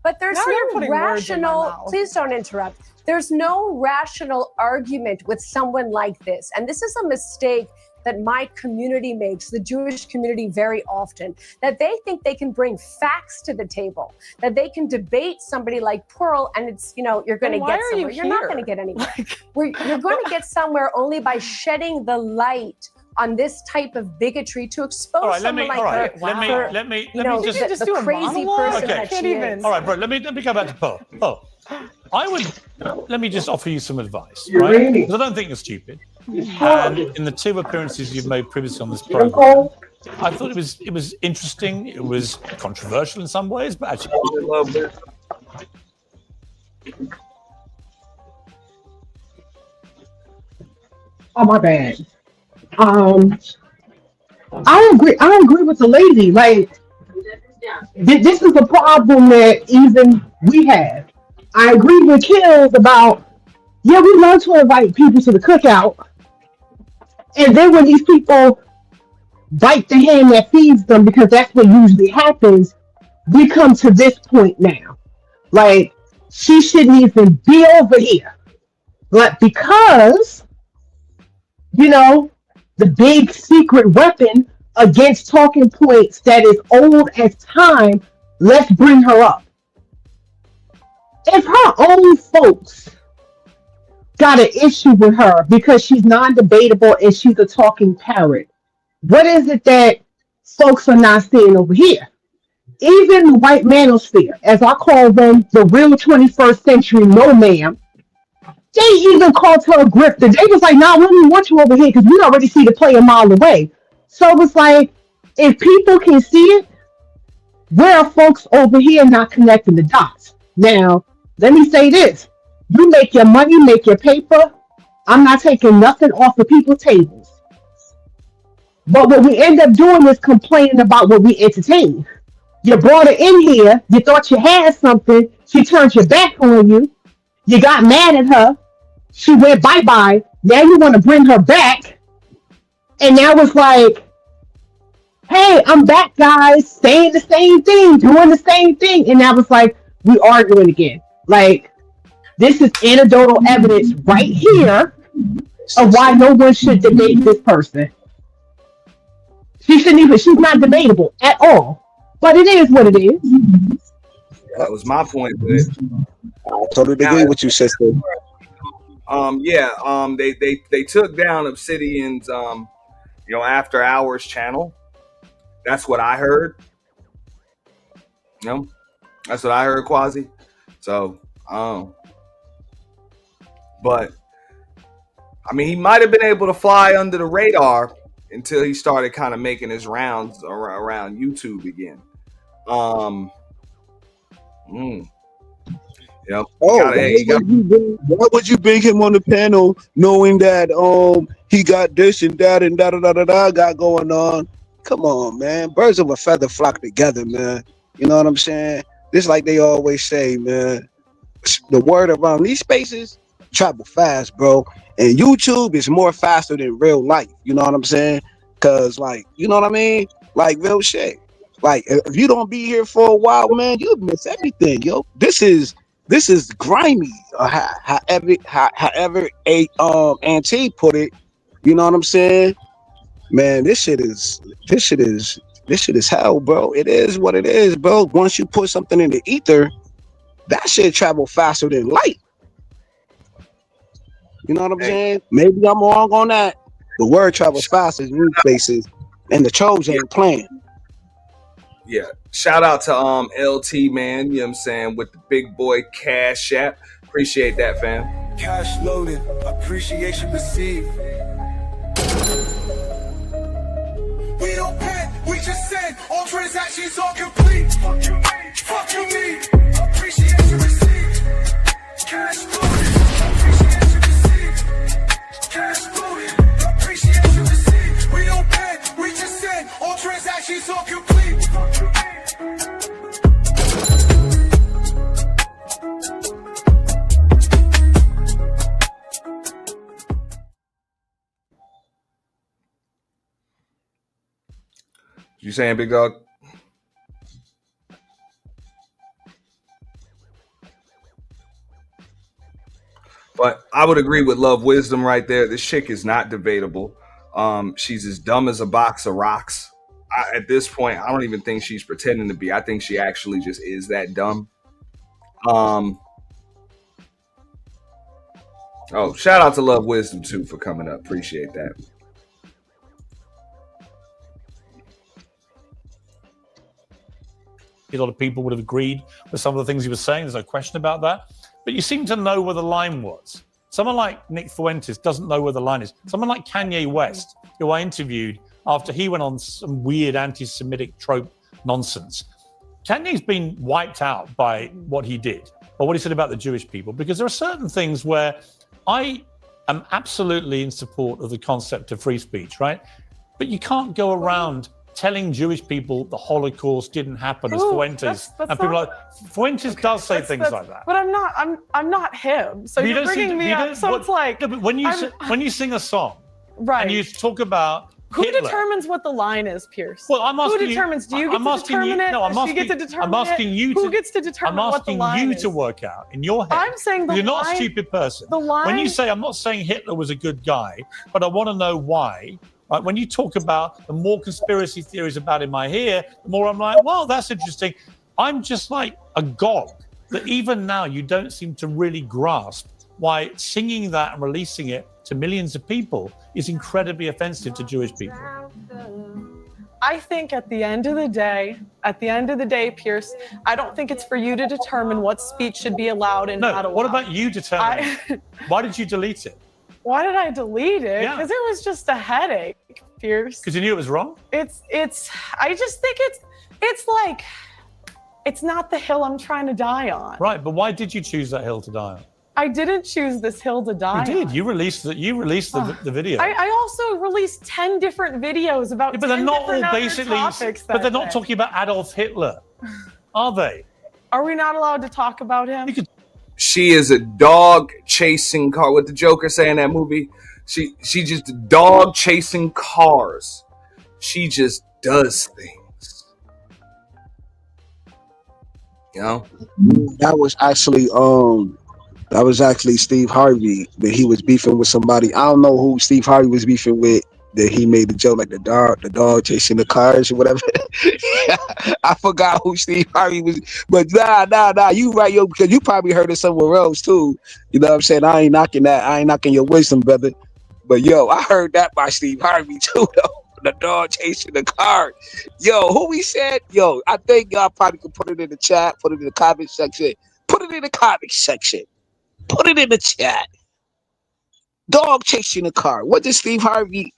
Speaker 16: But there's
Speaker 14: Now you're
Speaker 16: no
Speaker 14: putting words in my
Speaker 16: rational,
Speaker 14: mouth.
Speaker 16: please don't interrupt. There's no rational argument with someone like this. And this is a mistake that my community makes, the Jewish community, very often, that they think they can bring facts to the table, that they can debate somebody like Pearl, and it's, you know, you're going to
Speaker 14: Then why
Speaker 16: get
Speaker 14: are you
Speaker 16: somewhere. You're not
Speaker 14: here?
Speaker 16: going to get anywhere. You're going to get somewhere only by shedding the light on this type of bigotry to expose
Speaker 13: All right,
Speaker 16: someone like her.
Speaker 13: let me
Speaker 16: you know,
Speaker 13: just
Speaker 16: the crazy person
Speaker 13: Okay.
Speaker 16: that she is.
Speaker 13: All right, bro. Let me go back to Pearl. Let me just offer you some advice, right? Because I don't think you're stupid. And in the two appearances you've made previously on this program, I thought it was interesting. It was controversial in some ways, but actually,
Speaker 21: Oh my bad. I agree with the lady. Like this is a problem that even we have. I agree with Kills about we learn to invite people to the cookout, and then when these people bite the hand that feeds them, because that's what usually happens, we come to this point now. Like she shouldn't even be over here, but because the big secret weapon against talking points that is old as time, let's bring her up. If her own folks got an issue with her because she's non-debatable and she's a talking parrot, what is it that folks are not seeing over here? Even the white manosphere, as I call them, the real 21st century no ma'am, they even called her a grifter. They was like, nah, we don't want you over here because we already see the play a mile away. So it's like, if people can see it, where are folks over here not connecting the dots? Now, let me say this. You make your money, make your paper. I'm not taking nothing off of people's tables. But what we end up doing is complaining about what we entertain. You brought her in here. You thought you had something. She turned your back on you. You got mad at her. She went bye-bye. Now you want to bring her back. And now it's like, hey, I'm back, guys, saying the same thing, doing the same thing. And now it's like, we arguing again. Like, this is anecdotal evidence right here of why no one should debate this person. She's not debatable at all. But it is what it is.
Speaker 3: That was my point with it.
Speaker 4: I totally agree with you, sister.
Speaker 3: They took down Obsidian's after hours channel. That's what I heard. That's what I heard, Quasi. So, but I mean, he might have been able to fly under the radar until he started kind of making his rounds around YouTube again. Yep.
Speaker 4: Why would you bring him on the panel knowing that he got this and that and da got going on? Come on, man. Birds of a feather flock together, man. You know what I'm saying? Just like they always say, man. The word around these spaces travel fast, bro. And YouTube is more faster than real life. You know what I'm saying? Cause you know what I mean? Like real shit. Like if you don't be here for a while, man, you'll miss everything, yo. This is grimy. However Auntie put it. You know what I'm saying? Man, this shit is hell, bro. It is what it is, bro. Once you put something in the ether, that shit travel faster than light. You know what I'm saying? Maybe I'm wrong on that. The word travels faster in these places, and the trolls ain't playing.
Speaker 3: Yeah. Shout out to LT, man. You know what I'm saying? With the big boy Cash App. Appreciate that, fam.
Speaker 9: Cash loaded, appreciation received. We don't pay, we just send. All transactions are complete. Fuck you mean. Appreciation received. Cash loaded, appreciation received. Cash loaded, appreciation received. We don't pay, we just send. All transactions are complete.
Speaker 3: You saying, Big Dog? But I would agree with Love Wisdom right there. This chick is not debatable. She's as dumb as a box of rocks. At this point, I don't even think she's pretending to be. I think she actually just is that dumb. Oh, shout out to Love Wisdom too for coming up. Appreciate that.
Speaker 13: A lot of people would have agreed with some of the things he was saying. There's no question about that. But you seem to know where the line was. Someone like Nick Fuentes doesn't know where the line is. Someone like Kanye West, who I interviewed after he went on some weird anti-Semitic trope nonsense. Kanye's been wiped out by what he did, or what he said about the Jewish people, because there are certain things where I am absolutely in support of the concept of free speech, right? But you can't go around telling Jewish people the Holocaust didn't happen, as Fuentes
Speaker 14: that's
Speaker 13: and people
Speaker 14: not-
Speaker 13: like Fuentes does say things like that.
Speaker 14: But I'm not him. So
Speaker 13: But you
Speaker 14: you're
Speaker 13: don't seem
Speaker 14: bringing
Speaker 13: to-
Speaker 14: me
Speaker 13: you
Speaker 14: up.
Speaker 13: don't-
Speaker 14: So
Speaker 13: what-
Speaker 14: it's like
Speaker 13: No, but when you when you sing a song,
Speaker 14: right,
Speaker 13: and you talk about
Speaker 14: who
Speaker 13: Hitler,
Speaker 14: determines what the line is, Pierce?
Speaker 13: Well, I'm asking
Speaker 14: who
Speaker 13: you-
Speaker 14: determines? Do you get
Speaker 13: I'm
Speaker 14: to
Speaker 13: asking you-
Speaker 14: determine it?
Speaker 13: no, I'm
Speaker 14: Does she get to
Speaker 13: asking-
Speaker 14: determine
Speaker 13: I'm asking
Speaker 14: it?
Speaker 13: you
Speaker 14: Who
Speaker 13: to-
Speaker 14: gets to determine
Speaker 13: I'm
Speaker 14: what the
Speaker 13: asking
Speaker 14: line
Speaker 13: you
Speaker 14: is?
Speaker 13: to work out in your head.
Speaker 14: I'm saying the
Speaker 13: you're not a
Speaker 14: line-
Speaker 13: stupid person.
Speaker 14: the
Speaker 13: When you
Speaker 14: line-
Speaker 13: say, I'm not saying Hitler was a good guy, but I want to know why. Right? When you talk about the more conspiracy theories about him I hear, the more I'm like, well, that's interesting. I'm just like agog that even now you don't seem to really grasp why singing that and releasing it to millions of people is incredibly offensive to Jewish people.
Speaker 14: I think at the end of the day, Pierce, I don't think it's for you to determine what speech should be allowed and not
Speaker 13: No,
Speaker 14: allowed.
Speaker 13: what about you determining? Why did you delete it?
Speaker 14: Why did I delete it?
Speaker 13: Yeah.
Speaker 14: Because it was just a headache, Pierce.
Speaker 13: Because you knew it was wrong?
Speaker 14: I just think it's like, it's not the hill I'm trying to die on.
Speaker 13: Right, but why did you choose that hill to die on?
Speaker 14: I didn't choose this hill to die
Speaker 13: You did.
Speaker 14: on.
Speaker 13: You released the video.
Speaker 14: I also released 10 different videos about
Speaker 13: Yeah, but they're
Speaker 14: 10
Speaker 13: not
Speaker 14: different
Speaker 13: all
Speaker 14: other
Speaker 13: basically.
Speaker 14: topics
Speaker 13: But they're
Speaker 14: that
Speaker 13: not
Speaker 14: day.
Speaker 13: talking about Adolf Hitler, are they?
Speaker 14: Are we not allowed to talk about him?
Speaker 3: She is a dog chasing car. What the Joker say in that movie? She just a dog chasing cars. She just does things. You know?
Speaker 4: That was actually Steve Harvey, that he was beefing with somebody. I don't know who Steve Harvey was beefing with, that he made the joke like the dog chasing the cars or whatever. I forgot who Steve Harvey was, but nah, you right, yo, because you probably heard it somewhere else too. You know what I'm saying? I ain't knocking your wisdom, brother. But yo, I heard that by Steve Harvey too, though. The dog chasing the car. Yo, who he said? Yo, I think y'all probably could put it in the chat, put it in the comment section. Put it in the comment section. Put it in the chat. Dog chasing the car. What did Steve Harvey?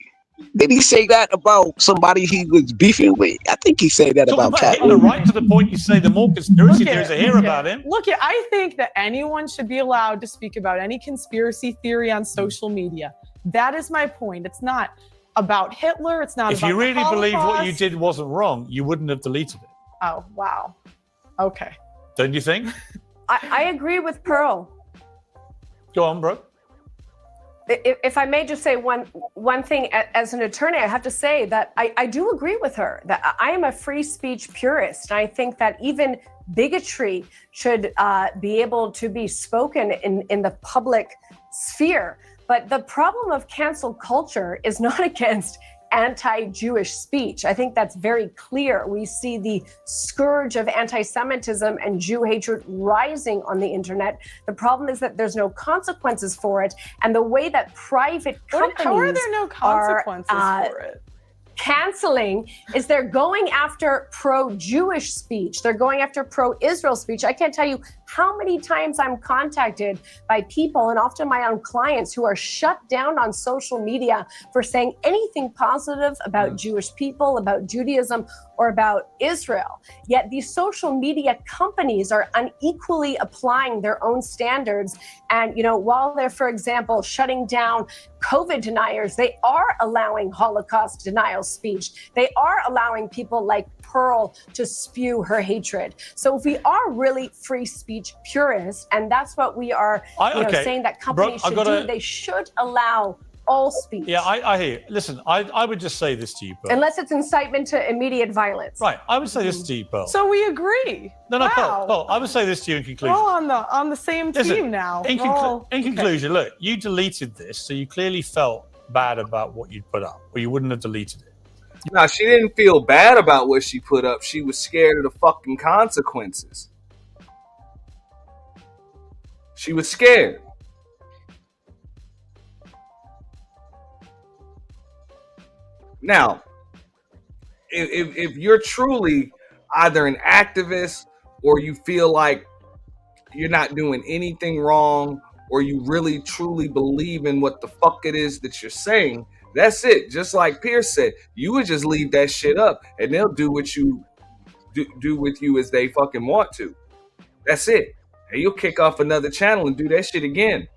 Speaker 4: Did he say that about somebody he was beefing with? I think he said that about Cat.
Speaker 13: Hitler, right to the point you say the more conspiracy theories I hear about him.
Speaker 14: Look, I think that anyone should be allowed to speak about any conspiracy theory on social media. That is my point. It's not about Hitler. It's not
Speaker 13: If
Speaker 14: about
Speaker 13: you really
Speaker 14: the
Speaker 13: believe what you
Speaker 14: Holocaust.
Speaker 13: did wasn't wrong, you wouldn't have deleted it.
Speaker 14: Oh, wow. Okay.
Speaker 13: Don't you think?
Speaker 16: I agree with Pearl.
Speaker 13: Go on, bro.
Speaker 16: If I may just say one thing, as an attorney, I have to say that I do agree with her, that I am a free speech purist. And I think that even bigotry should be able to be spoken in the public sphere. But the problem of cancel culture is not against anti-Jewish speech. I think that's very clear. We see the scourge of anti-Semitism and Jew hatred rising on the internet. The problem is that there's no consequences for it. And the way that private companies
Speaker 14: How are there no consequences
Speaker 16: are,
Speaker 14: for it?
Speaker 16: canceling is they're going after pro-Jewish speech. They're going after pro-Israel speech. I can't tell you how many times I'm contacted by people, and often my own clients, who are shut down on social media for saying anything positive about Jewish people, about Judaism, or about Israel. Yet these social media companies are unequally applying their own standards. And, while they're, for example, shutting down COVID deniers, they are allowing Holocaust denial speech. They are allowing people like Pearl to spew her hatred. So if we are really free speech purists, and that's what we are saying that companies should do, they should allow all speech.
Speaker 13: Yeah, I hear you. Listen, I would just say this to you, Pearl.
Speaker 16: Unless it's incitement to immediate violence.
Speaker 13: Right, I would say this to you, Pearl.
Speaker 14: So we agree.
Speaker 13: No,
Speaker 14: Wow.
Speaker 13: Pearl, I would say this to you in
Speaker 14: We're
Speaker 13: conclusion.
Speaker 14: all on the same
Speaker 13: Listen,
Speaker 14: team now.
Speaker 13: In
Speaker 14: We're all-
Speaker 13: conclusion, look, you deleted this, so you clearly felt bad about what you'd put up, or you wouldn't have deleted it.
Speaker 3: No, she didn't feel bad about what she put up. She was scared of the fucking consequences. She was scared. Now, if you're truly either an activist or you feel like you're not doing anything wrong or you really truly believe in what the fuck it is that you're saying, That's it. Just like Pierce said, you would just leave that shit up, and they'll do what you do with you as they fucking want to. That's it. And you'll kick off another channel and do that shit again.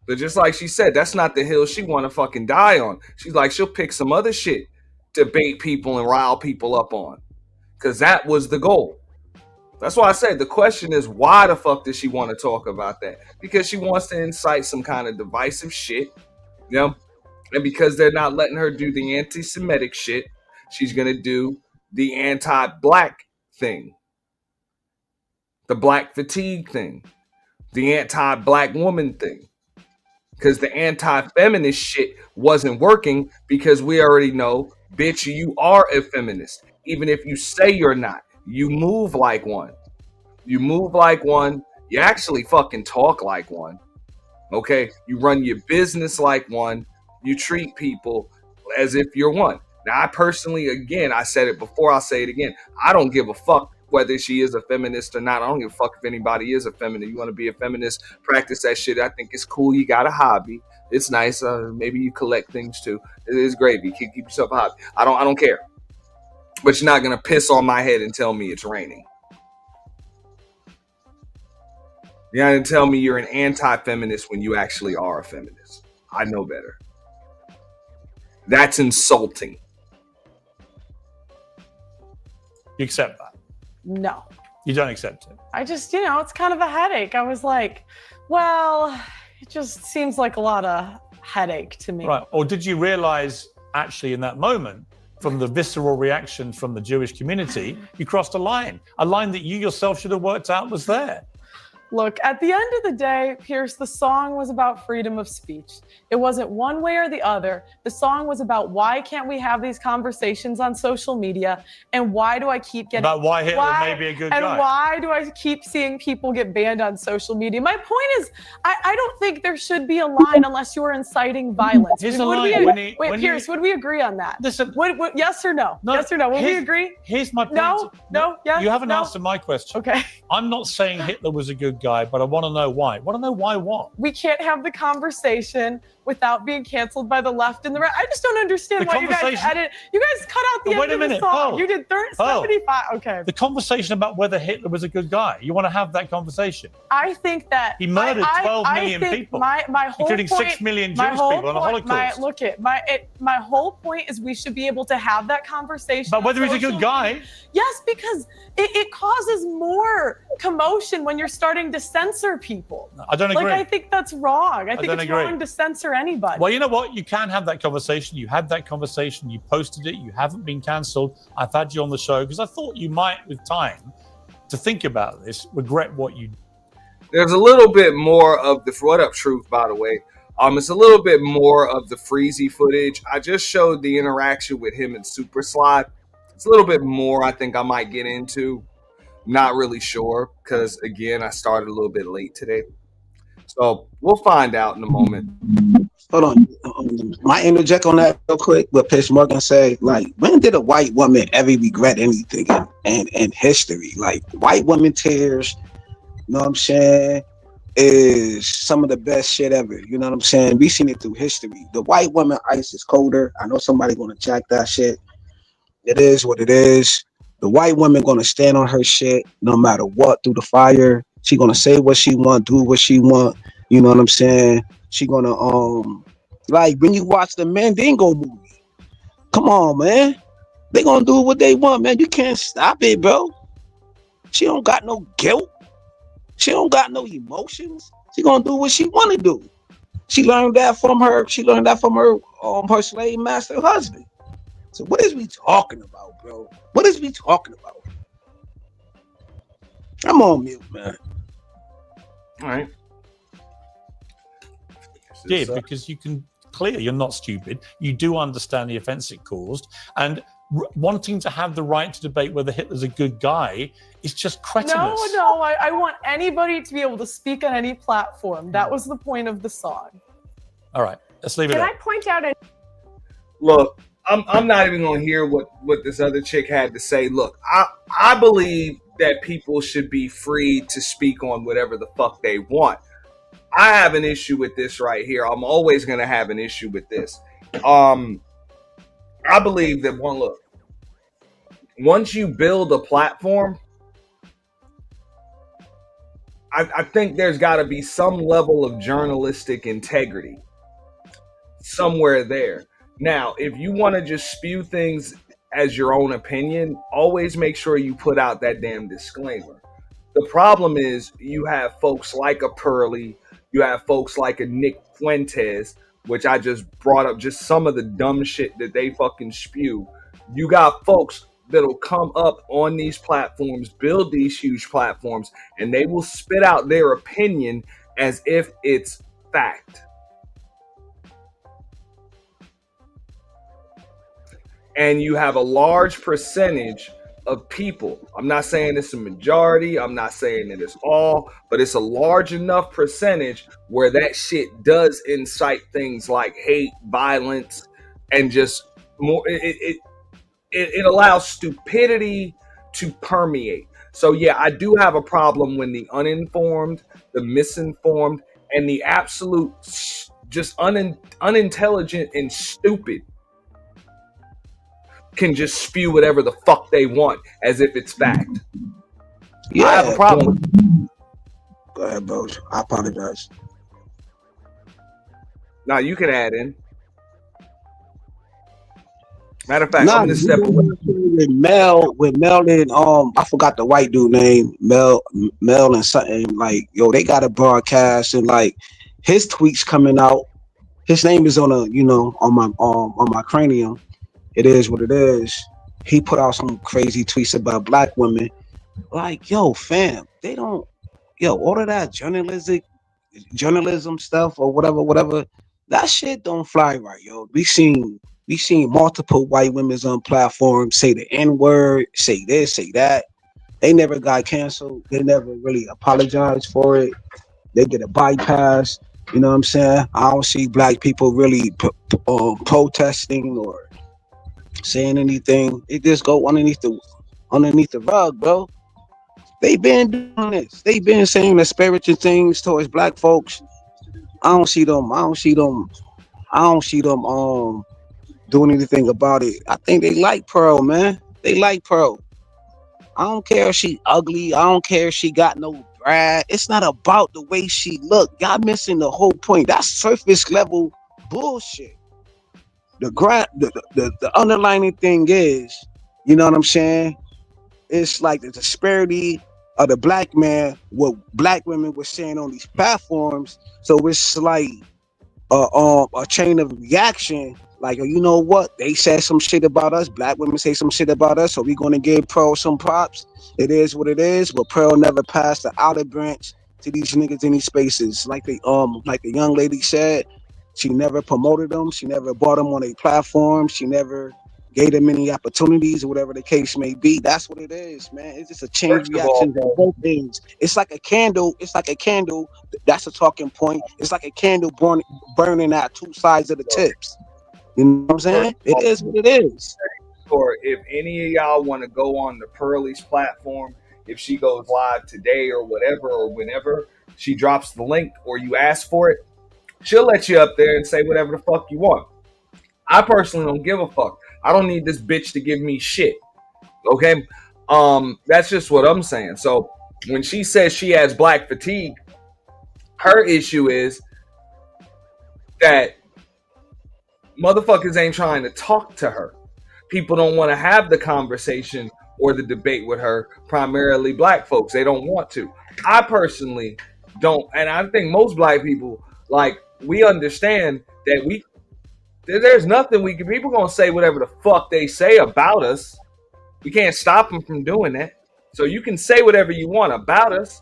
Speaker 3: But just like she said, that's not the hill she want to fucking die on. She's like, she'll pick some other shit to bait people and rile people up on, because that was the goal. That's why I said the question is, why the fuck does she want to talk about that? Because she wants to incite some kind of divisive shit, you know? And because they're not letting her do the anti-Semitic shit, she's going to do the anti-black thing, the black fatigue thing, the anti-black woman thing. Because the anti-feminist shit wasn't working, because we already know, bitch, you are a feminist. Even if you say you're not, you move like one. You move like one. You actually fucking talk like one. Okay? You run your business like one. You treat people as if you're one. Now, I personally, again, I said it before, I'll say it again. I don't give a fuck whether she is a feminist or not. I don't give a fuck if anybody is a feminist. You want to be a feminist, practice that shit. I think it's cool. You got a hobby. It's nice. Maybe you collect things too. It is great. You keep yourself a hobby. I don't care. But you're not gonna piss on my head and tell me it's raining. You're not gonna tell me you're an anti-feminist when you actually are a feminist. I know better. That's insulting.
Speaker 13: You accept that?
Speaker 14: No.
Speaker 13: You don't accept it?
Speaker 14: I just, it's kind of a headache. I was like, well, it just seems like a lot of headache to me.
Speaker 13: Right. Or did you realize actually in that moment, from the visceral reaction from the Jewish community, you crossed a line that you yourself should have worked out was there?
Speaker 14: Look, at the end of the day, Pierce, the song was about freedom of speech. It wasn't one way or the other. The song was about why can't we have these conversations on social media, and why do I keep getting...
Speaker 13: About why Hitler may be a good guy.
Speaker 14: And why do I keep seeing people get banned on social media? My point is, I don't think there should be a line unless you're inciting violence.
Speaker 13: Here's a line.
Speaker 14: Pierce, would we agree on that?
Speaker 13: Listen,
Speaker 14: yes or no? Yes or no? Will we agree?
Speaker 13: Here's my point.
Speaker 14: No, yes,
Speaker 13: you haven't
Speaker 14: no?
Speaker 13: answered my question.
Speaker 14: Okay.
Speaker 13: I'm not saying Hitler was a good guy, but I want to know why. I want to know why what?
Speaker 14: We can't have the conversation without being canceled by the left and the right. I just don't understand why you guys edit. You guys cut out the end of the song. You did 75. Okay.
Speaker 13: The conversation about whether Hitler was a good guy. You want to have that conversation?
Speaker 14: I think that
Speaker 13: he murdered 12 million people,
Speaker 14: my whole
Speaker 13: including
Speaker 14: point,
Speaker 13: 6 million Jewish people in the Holocaust.
Speaker 14: My whole point is we should be able to have that conversation.
Speaker 13: But whether he's a good guy?
Speaker 14: Yes, because it causes more commotion when you're starting to censor people.
Speaker 13: I don't agree.
Speaker 14: I think that's wrong. I think it's wrong to censor anybody.
Speaker 13: Well, you know what? You can have that conversation. You had that conversation. You posted it. You haven't been cancelled. I've had you on the show because I thought you might, with time, to think about this, regret what you did.
Speaker 3: There's a little bit more of the... What up, Truth, by the way? It's a little bit more of the Freezy footage. I just showed the interaction with him and Super Slide. It's a little bit more I think I might get into. Not really sure because, again, I started a little bit late today. So we'll find out in a moment.
Speaker 4: Hold on. Might interject on that real quick. But Pish Morgan say, when did a white woman ever regret anything in history? White woman tears, you know what I'm saying, is some of the best shit ever. You know what I'm saying? We've seen it through history. The white woman ice is colder. I know somebody gonna check that shit. It is what it is. The white woman gonna stand on her shit no matter what through the fire. She gonna say what she want, do what she want. You know what I'm saying? She gonna when you watch the Mandingo movie, come on, man. They gonna do what they want, man. You can't stop it, bro. She don't got no guilt. She don't got no emotions. She gonna do what she wanna do. She learned that from her. She learned that from her slave master husband. So what is we talking about, bro? What is we talking about? I'm on mute, man.
Speaker 3: All right.
Speaker 13: Yeah, because you can you're not stupid. You do understand the offense it caused, and wanting to have the right to debate whether Hitler's a good guy is just cretinous.
Speaker 14: No, I want anybody to be able to speak on any platform. That was the point of the song.
Speaker 13: All right, let's leave it
Speaker 16: Can
Speaker 13: at
Speaker 16: I point out a...
Speaker 3: Look, I'm not even gonna hear what this other chick had to say. Look, I believe that people should be free to speak on whatever the fuck they want. I have an issue with this right here. I'm always going to have an issue with this. I believe that once you build a platform, I think there's got to be some level of journalistic integrity somewhere there. Now, if you want to just spew things as your own opinion, always make sure you put out that damn disclaimer. The problem is you have folks like a Pearly, you have folks like a Nick Fuentes, which I just brought up just some of the dumb shit that they fucking spew. You got folks that'll come up on these platforms, build these huge platforms, and they will spit out their opinion as if it's fact. And you have a large percentage of people. I'm not saying it's a majority. I'm not saying that it's all, but it's a large enough percentage where that shit does incite things like hate, violence, and just more. It allows stupidity to permeate. So yeah, I do have a problem when the uninformed, the misinformed, and the absolute just unintelligent and stupid can just spew whatever the fuck they want as if it's fact.
Speaker 4: Yeah,
Speaker 3: I have a problem with it.
Speaker 4: Go ahead, bro. I apologize.
Speaker 3: Now you can add in. Matter of fact, I'm gonna step away.
Speaker 4: With Mel and I forgot the white dude name, Mel and something, like, yo, they got a broadcast and like his tweets coming out. His name is on on my cranium. It is what it is. He put out some crazy tweets about black women. Like, yo, fam, they don't, all of that journalism stuff or whatever, that shit don't fly right, yo. We seen multiple white women on platforms say the N-word, say this, say that. They never got canceled. They never really apologized for it. They get a bypass. You know what I'm saying? I don't see black people really protesting or saying anything. It just go underneath the rug, bro. They been doing this. They been saying disparaging things towards black folks. I don't see them doing anything about it. I think they like Pearl, man. They like Pearl. I don't care if she ugly. I don't care if she got no brat. It's not about the way she look. Y'all missing the whole point. That's surface level bullshit. The underlining thing is, you know what I'm saying? It's like the disparity of the black man, what black women were saying on these platforms. So it's like a chain of reaction. Like, you know what? They said some shit about us. Black women say some shit about us. So we're gonna give Pearl some props. It is what it is. But Pearl never passed the outer branch to these niggas in these spaces. Like the young lady said, she never promoted them. She never brought them on a platform. She never gave them any opportunities or whatever the case may be. That's what it is, man. It's just a chain reaction on both things. It's like a candle. That's a talking point. It's like a candle burning at two sides of the tips. You know what I'm saying? It is what it is.
Speaker 3: Or if any of y'all want to go on the Pearly's platform, if she goes live today or whatever, or whenever she drops the link or you ask for it, she'll let you up there and say whatever the fuck you want. I personally don't give a fuck. I don't need this bitch to give me shit. Okay? That's just what I'm saying. So when she says she has black fatigue, her issue is that motherfuckers ain't trying to talk to her. People don't want to have the conversation or the debate with her, primarily black folks. They don't want to. I personally don't, and I think most black people, like, we understand that there's nothing we can, people gonna say whatever the fuck they say about us. We can't stop them from doing that. So you can say whatever you want about us,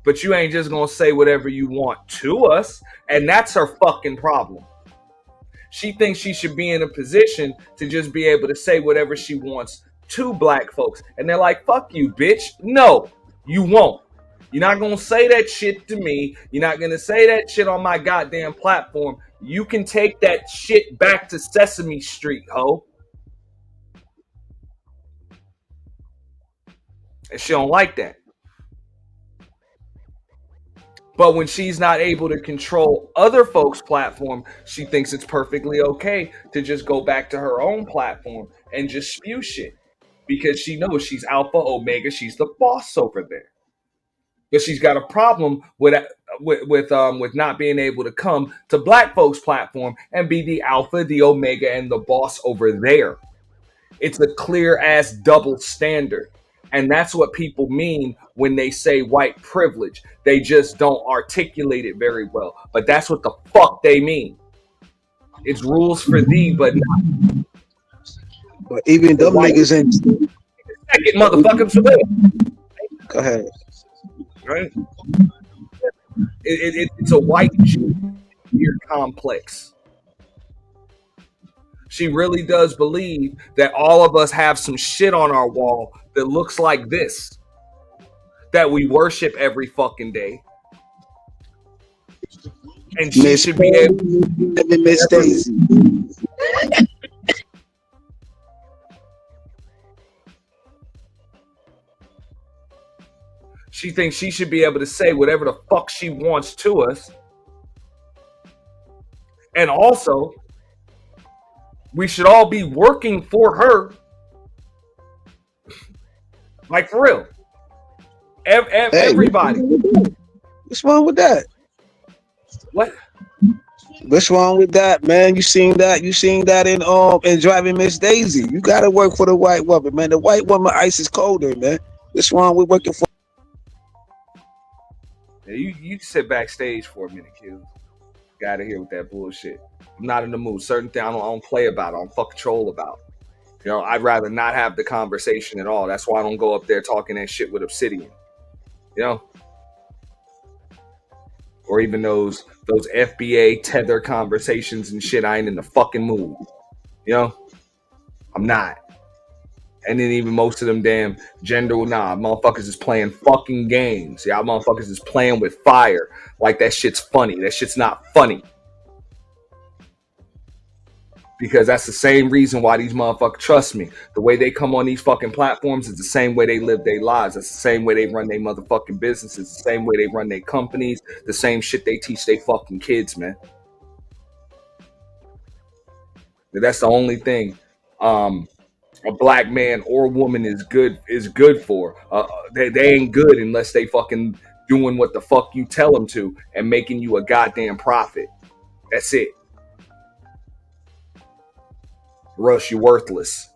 Speaker 3: but you ain't just gonna say whatever you want to us. And that's her fucking problem. She thinks she should be in a position to just be able to say whatever she wants to black folks. And they're like, fuck you, bitch. No, you won't. You're not going to say that shit to me. You're not going to say that shit on my goddamn platform. You can take that shit back to Sesame Street, ho. And she don't like that. But when she's not able to control other folks' platform, she thinks it's perfectly okay to just go back to her own platform and just spew shit because she knows she's alpha, omega, she's the boss over there. But she's got a problem with not being able to come to black folks' platform and be the alpha, the omega, and the boss over there. It's a clear ass double standard. And that's what people mean when they say white privilege. They just don't articulate it very well. But that's what the fuck they mean. It's rules for thee, but not.
Speaker 4: But even them niggas ain't.
Speaker 3: Second motherfuckers for them.
Speaker 4: Go ahead.
Speaker 3: Right? It's a white Jew complex. She really does believe that all of us have some shit on our wall that looks like this, that we worship every fucking day. And she should be able to Miss Daisy. She thinks she should be able to say whatever the fuck she wants to us. And also, we should all be working for her. Like, for real. Everybody.
Speaker 4: What's wrong with that?
Speaker 3: What?
Speaker 4: What's wrong with that, man? You seen that? You seen that in Driving Miss Daisy? You gotta work for the white woman, man. The white woman ice is colder, man. What's wrong with working for?
Speaker 3: Yeah, you sit backstage for a minute, kid. Got to hear with that bullshit. I'm not in the mood. Certain things I don't play about. I don't fuck troll about. You know, I'd rather not have the conversation at all. That's why I don't go up there talking that shit with Obsidian. You know? Or even those FBA tether conversations and shit. I ain't in the fucking mood. You know? I'm not. And then even most of them damn motherfuckers is playing fucking games. Y'all motherfuckers is playing with fire like that shit's funny. That shit's not funny. Because that's the same reason why these motherfuckers, trust me, the way they come on these fucking platforms is the same way they live their lives. That's the same way they run their motherfucking businesses, the same way they run their companies, the same shit they teach their fucking kids, man. That's the only thing a black man or woman is good for. They ain't good unless they fucking doing what the fuck you tell them to and making you a goddamn profit. That's it. Rush, you worthless.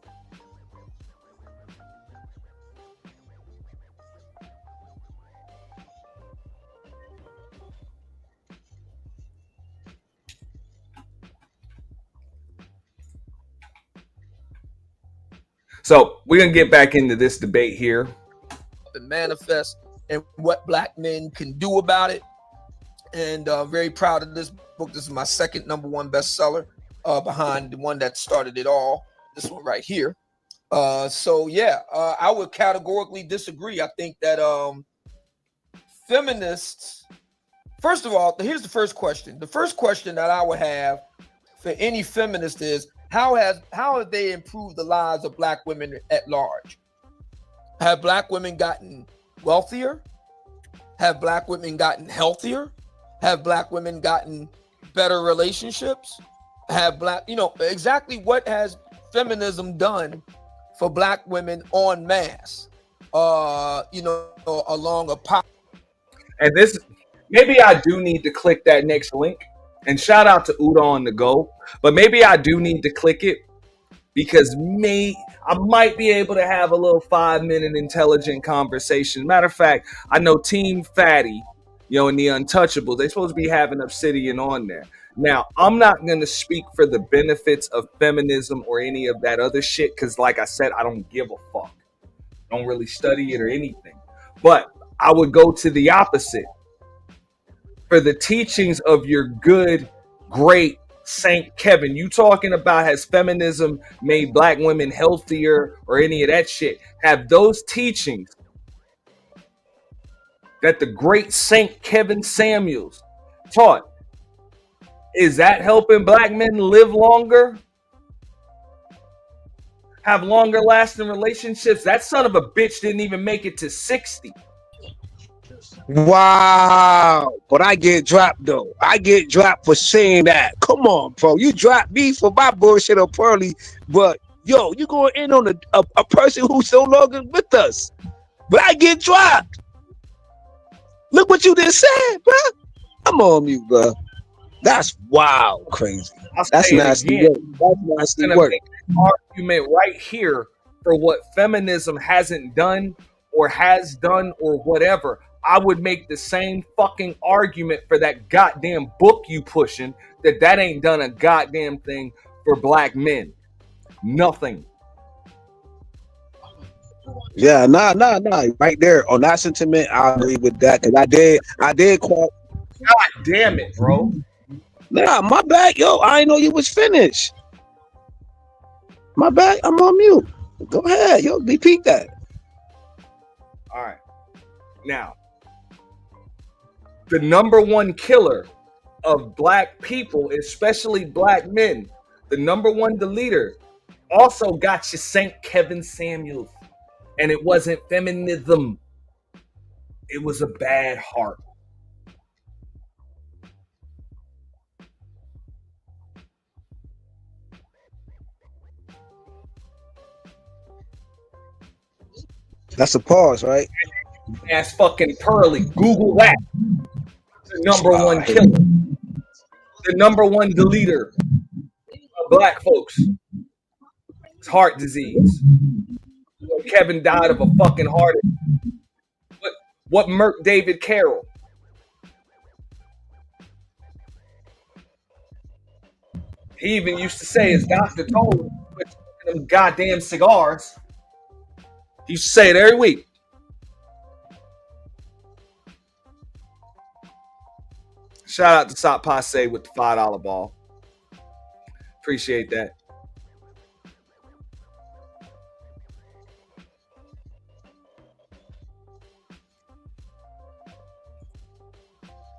Speaker 3: So we're gonna get back into this debate here.
Speaker 1: And manifest and what black men can do about it. And very proud of this book. This is my second #1 bestseller behind the one that started it all. This one right here. I would categorically disagree. I think that feminists, first of all, here's the first question. The first question that I would have for any feminist is, how have they improved the lives of black women at large? Have black women gotten wealthier? Have black women gotten healthier? Have black women gotten better relationships? Have exactly what has feminism done for black women en masse? Along a pop.
Speaker 3: And this, maybe I do need to click that next link. And shout out to Uda on the go. But maybe I do need to click it because I might be able to have a little 5-minute intelligent conversation. Matter of fact, I know Team Fatty, and the Untouchables, they're supposed to be having Obsidian on there. Now, I'm not going to speak for the benefits of feminism or any of that other shit because, like I said, I don't give a fuck. I don't really study it or anything. But I would go to the opposite. For the teachings of your good, great Saint Kevin, you talking about has feminism made black women healthier or any of that shit? Have those teachings that the great Saint Kevin Samuels taught, is that helping black men live longer? Have longer lasting relationships? That son of a bitch didn't even make it to 60.
Speaker 4: Wow. But I get dropped though. I get dropped for saying that. Come on, bro. You dropped me for my bullshit up early, but yo, you going in on a person who's no longer with us. But I get dropped. Look what you just said, bro. I'm on mute, bro. That's wild, crazy. That's nasty work. That's nasty work.
Speaker 3: Make an argument right here for what feminism hasn't done or has done or whatever. I would make the same fucking argument for that goddamn book you pushing that ain't done a goddamn thing for black men. Nothing.
Speaker 4: Yeah, nah. Right there on that sentiment, I agree with that. Cause I did quote.
Speaker 3: God damn it, bro.
Speaker 4: Nah, my bad, yo. I didn't know you was finished. My bad. I'm on mute. Go ahead, yo. Repeat that.
Speaker 3: All right. Now, the number one killer of black people, especially black men, the number one deleter, also got you St. Kevin Samuels. And it wasn't feminism. It was a bad heart.
Speaker 4: That's a pause, right?
Speaker 3: Ass fucking Pearly. Google that. The number one killer. The number one deleter of black folks. It's heart disease. Kevin died of a fucking heart. What murked David Carroll? He even used to say his doctor told him to quit smoking them goddamn cigars. He used to say it every week. Shout out to Sop Passe with the $5 ball. Appreciate that.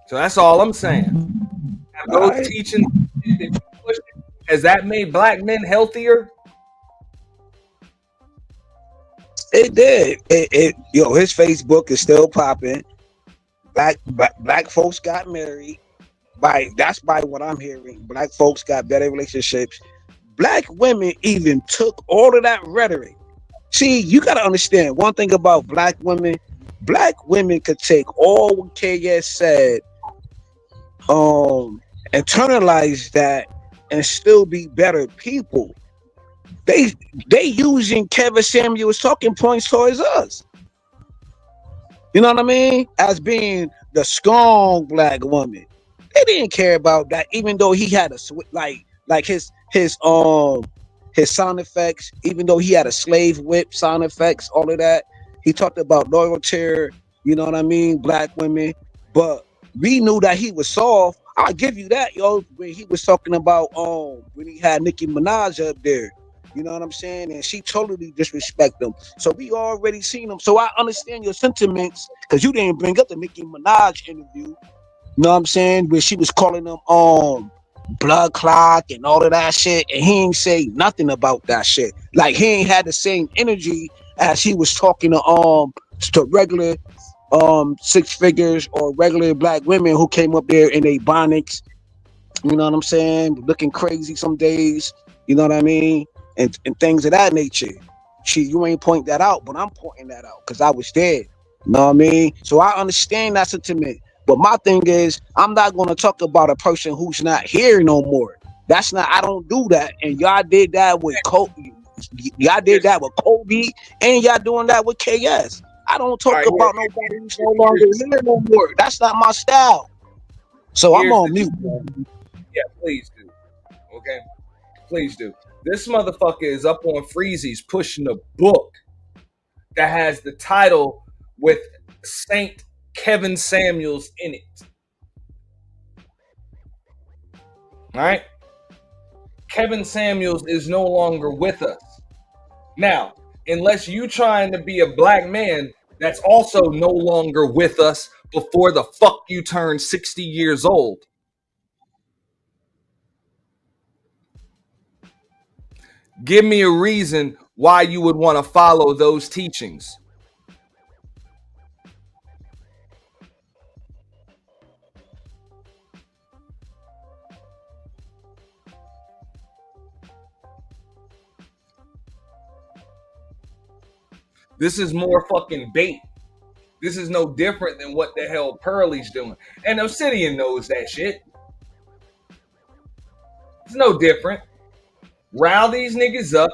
Speaker 3: So that's all I'm saying. Have those teachings, has that made black men healthier?
Speaker 4: It did. Yo, his Facebook is still popping. Black folks got married. That's by what I'm hearing. Black folks got better relationships. Black women even took all of that rhetoric. See, you got to understand one thing about black women. Black women could take all what KS said, internalize that, and still be better people. They using Kevin Samuel's talking points towards us. You know what I mean? As being the strong black woman. They didn't care about that, even though he had a like his sound effects, even though he had a slave whip sound effects, all of that. He talked about loyalty, you know what I mean, black women. But we knew that he was soft. I'll give you that, yo, when he was talking about when he had Nicki Minaj up there. You know what I'm saying? And she totally disrespect them. So we already seen them. So I understand your sentiments, because you didn't bring up the Nicki Minaj interview. You know what I'm saying? Where she was calling them blood clock and all of that shit. And he ain't say nothing about that shit. Like he ain't had the same energy as he was talking to regular six figures or regular black women who came up there in they bonnets. You know what I'm saying? Looking crazy some days. You know what I mean? And things of that nature. You ain't point that out, but I'm pointing that out because I was there. You know what I mean? So I understand that sentiment. But my thing is, I'm not going to talk about a person who's not here no more. That's not, I don't do that. And y'all did that with Kobe. Y'all did that with Kobe, and y'all doing that with KS. I don't talk about nobody who's no longer here no more. That's not my style. So I'm on mute.
Speaker 3: Yeah, please do. Okay? Please do. This motherfucker is up on Freezy's pushing a book that has the title with Saint Kevin Samuels in it. All right? Kevin Samuels is no longer with us. Now, unless you trying to be a black man that's also no longer with us before the fuck you turn 60 years old. Give me a reason why you would want to follow those teachings. This is more fucking bait. This is no different than what the hell Pearlie's doing. And Obsidian knows that shit. It's no different. Rile these niggas up.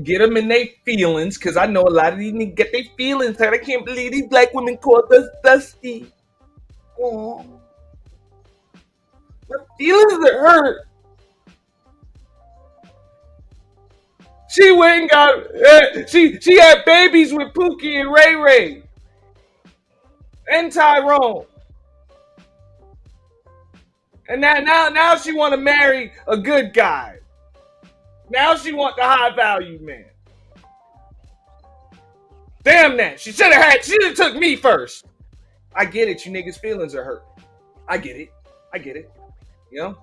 Speaker 3: Get them in their feelings. Because I know a lot of these niggas get their feelings hurt. I can't believe these black women called us dusty. Oh. My feelings are hurt. She went and got, she had babies with Pookie and Ray Ray. And Tyrone. And now she want to marry a good guy. Now she want the high value man. Damn that. She should have took me first. I get it. You niggas' feelings are hurt. I get it. You know?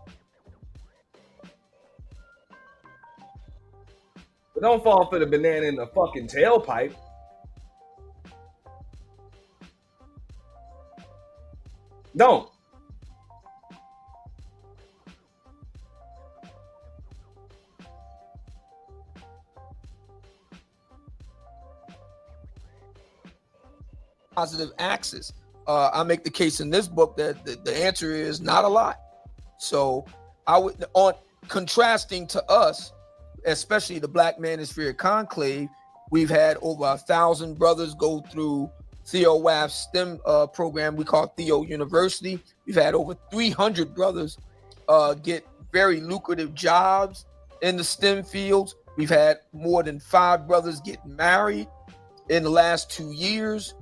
Speaker 3: But don't fall for the banana in the fucking tailpipe. Don't.
Speaker 1: Positive axis. I make the case in this book that the answer is not a lot. So I would, on contrasting to us, especially the Black Manosphere Conclave, we've had over 1,000 brothers go through Theo Waff's STEM program we call Theo University. We've had over 300 brothers get very lucrative jobs in the STEM fields. We've had more than 5 brothers get married in the last 2 years,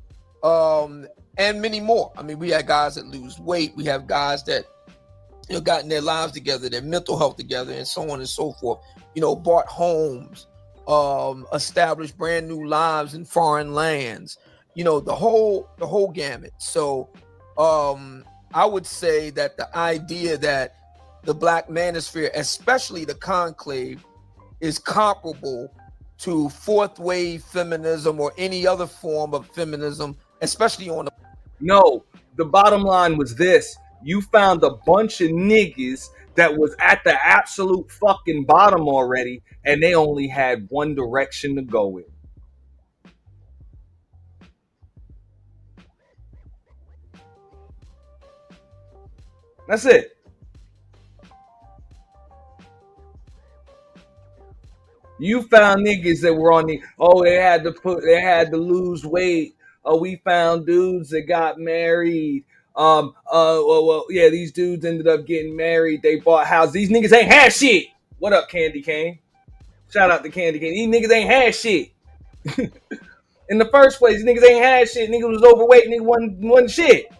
Speaker 1: and many more. I mean, we had guys that lose weight. We have guys that gotten their lives together, their mental health together, and so on and so forth. Bought homes, established brand new lives in foreign lands. The whole gamut. So I would say that the idea that the Black Manosphere, especially the Conclave, is comparable to fourth wave feminism or any other form of feminism, especially on the...
Speaker 3: No, the bottom line was this. You found a bunch of niggas that was at the absolute fucking bottom already, and they only had one direction to go in. That's it. You found niggas that were on the, they had to lose weight. We found dudes that got married. Yeah, these dudes ended up getting married. They bought houses. These niggas ain't had shit. What up, Candy Cane? Shout out to Candy Cane. These niggas ain't had shit. In the first place, niggas ain't had shit. Niggas was overweight. Niggas wasn't shit.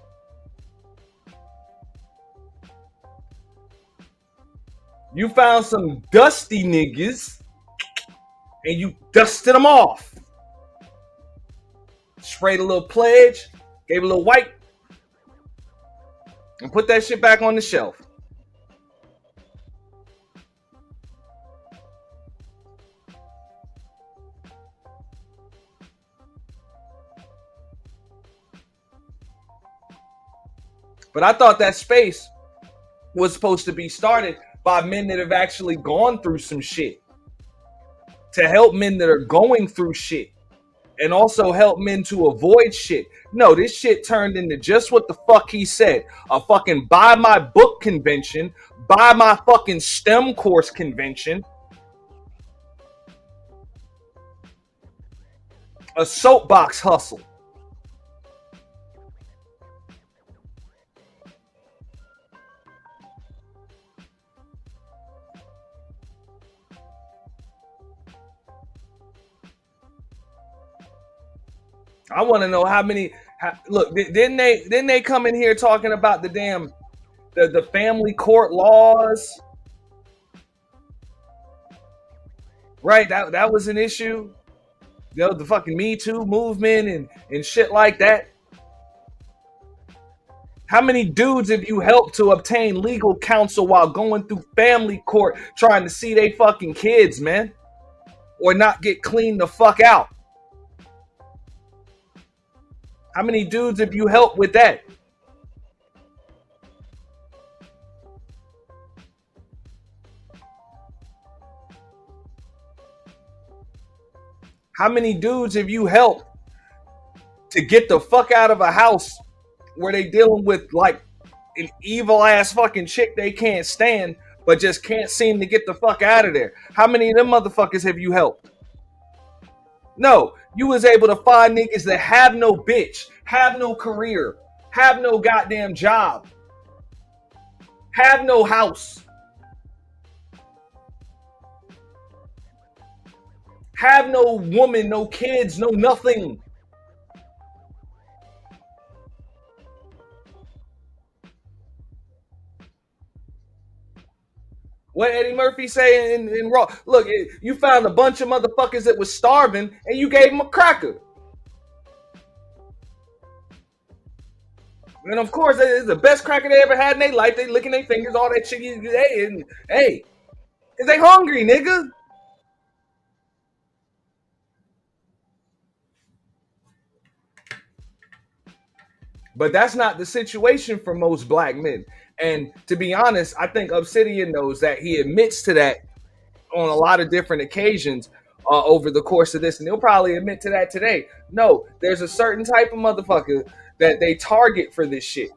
Speaker 3: You found some dusty niggas and you dusted them off. Sprayed a little pledge, gave a little wipe, and put that shit back on the shelf. But I thought that space was supposed to be started by men that have actually gone through some shit, to help men that are going through shit, and also help men to avoid shit. No, this shit turned into just what the fuck he said. A fucking buy my book convention, buy my fucking STEM course convention, a soapbox hustle. I want to know how many. Look, didn't they come in here talking about the damn the family court laws? Right, that was an issue. The fucking Me Too movement and shit like that. How many dudes have you helped to obtain legal counsel while going through family court trying to see they fucking kids, man, or not get cleaned the fuck out? How many dudes have you helped with that? How many dudes have you helped to get the fuck out of a house where they dealing with like an evil ass fucking chick they can't stand, but just can't seem to get the fuck out of there? How many of them motherfuckers have you helped? No, you was able to find niggas that have no bitch, have no career, have no goddamn job, have no house, have no woman, no kids, no nothing. What Eddie Murphy say in Raw? Look, you found a bunch of motherfuckers that was starving and you gave them a cracker. And of course, it's the best cracker they ever had in their life. They licking their fingers, all that shit. Hey, because they hungry, nigga. But that's not the situation for most black men. And to be honest, I think Obsidian knows that. He admits to that on a lot of different occasions over the course of this. And he'll probably admit to that today. No, there's a certain type of motherfucker that they target for this shit.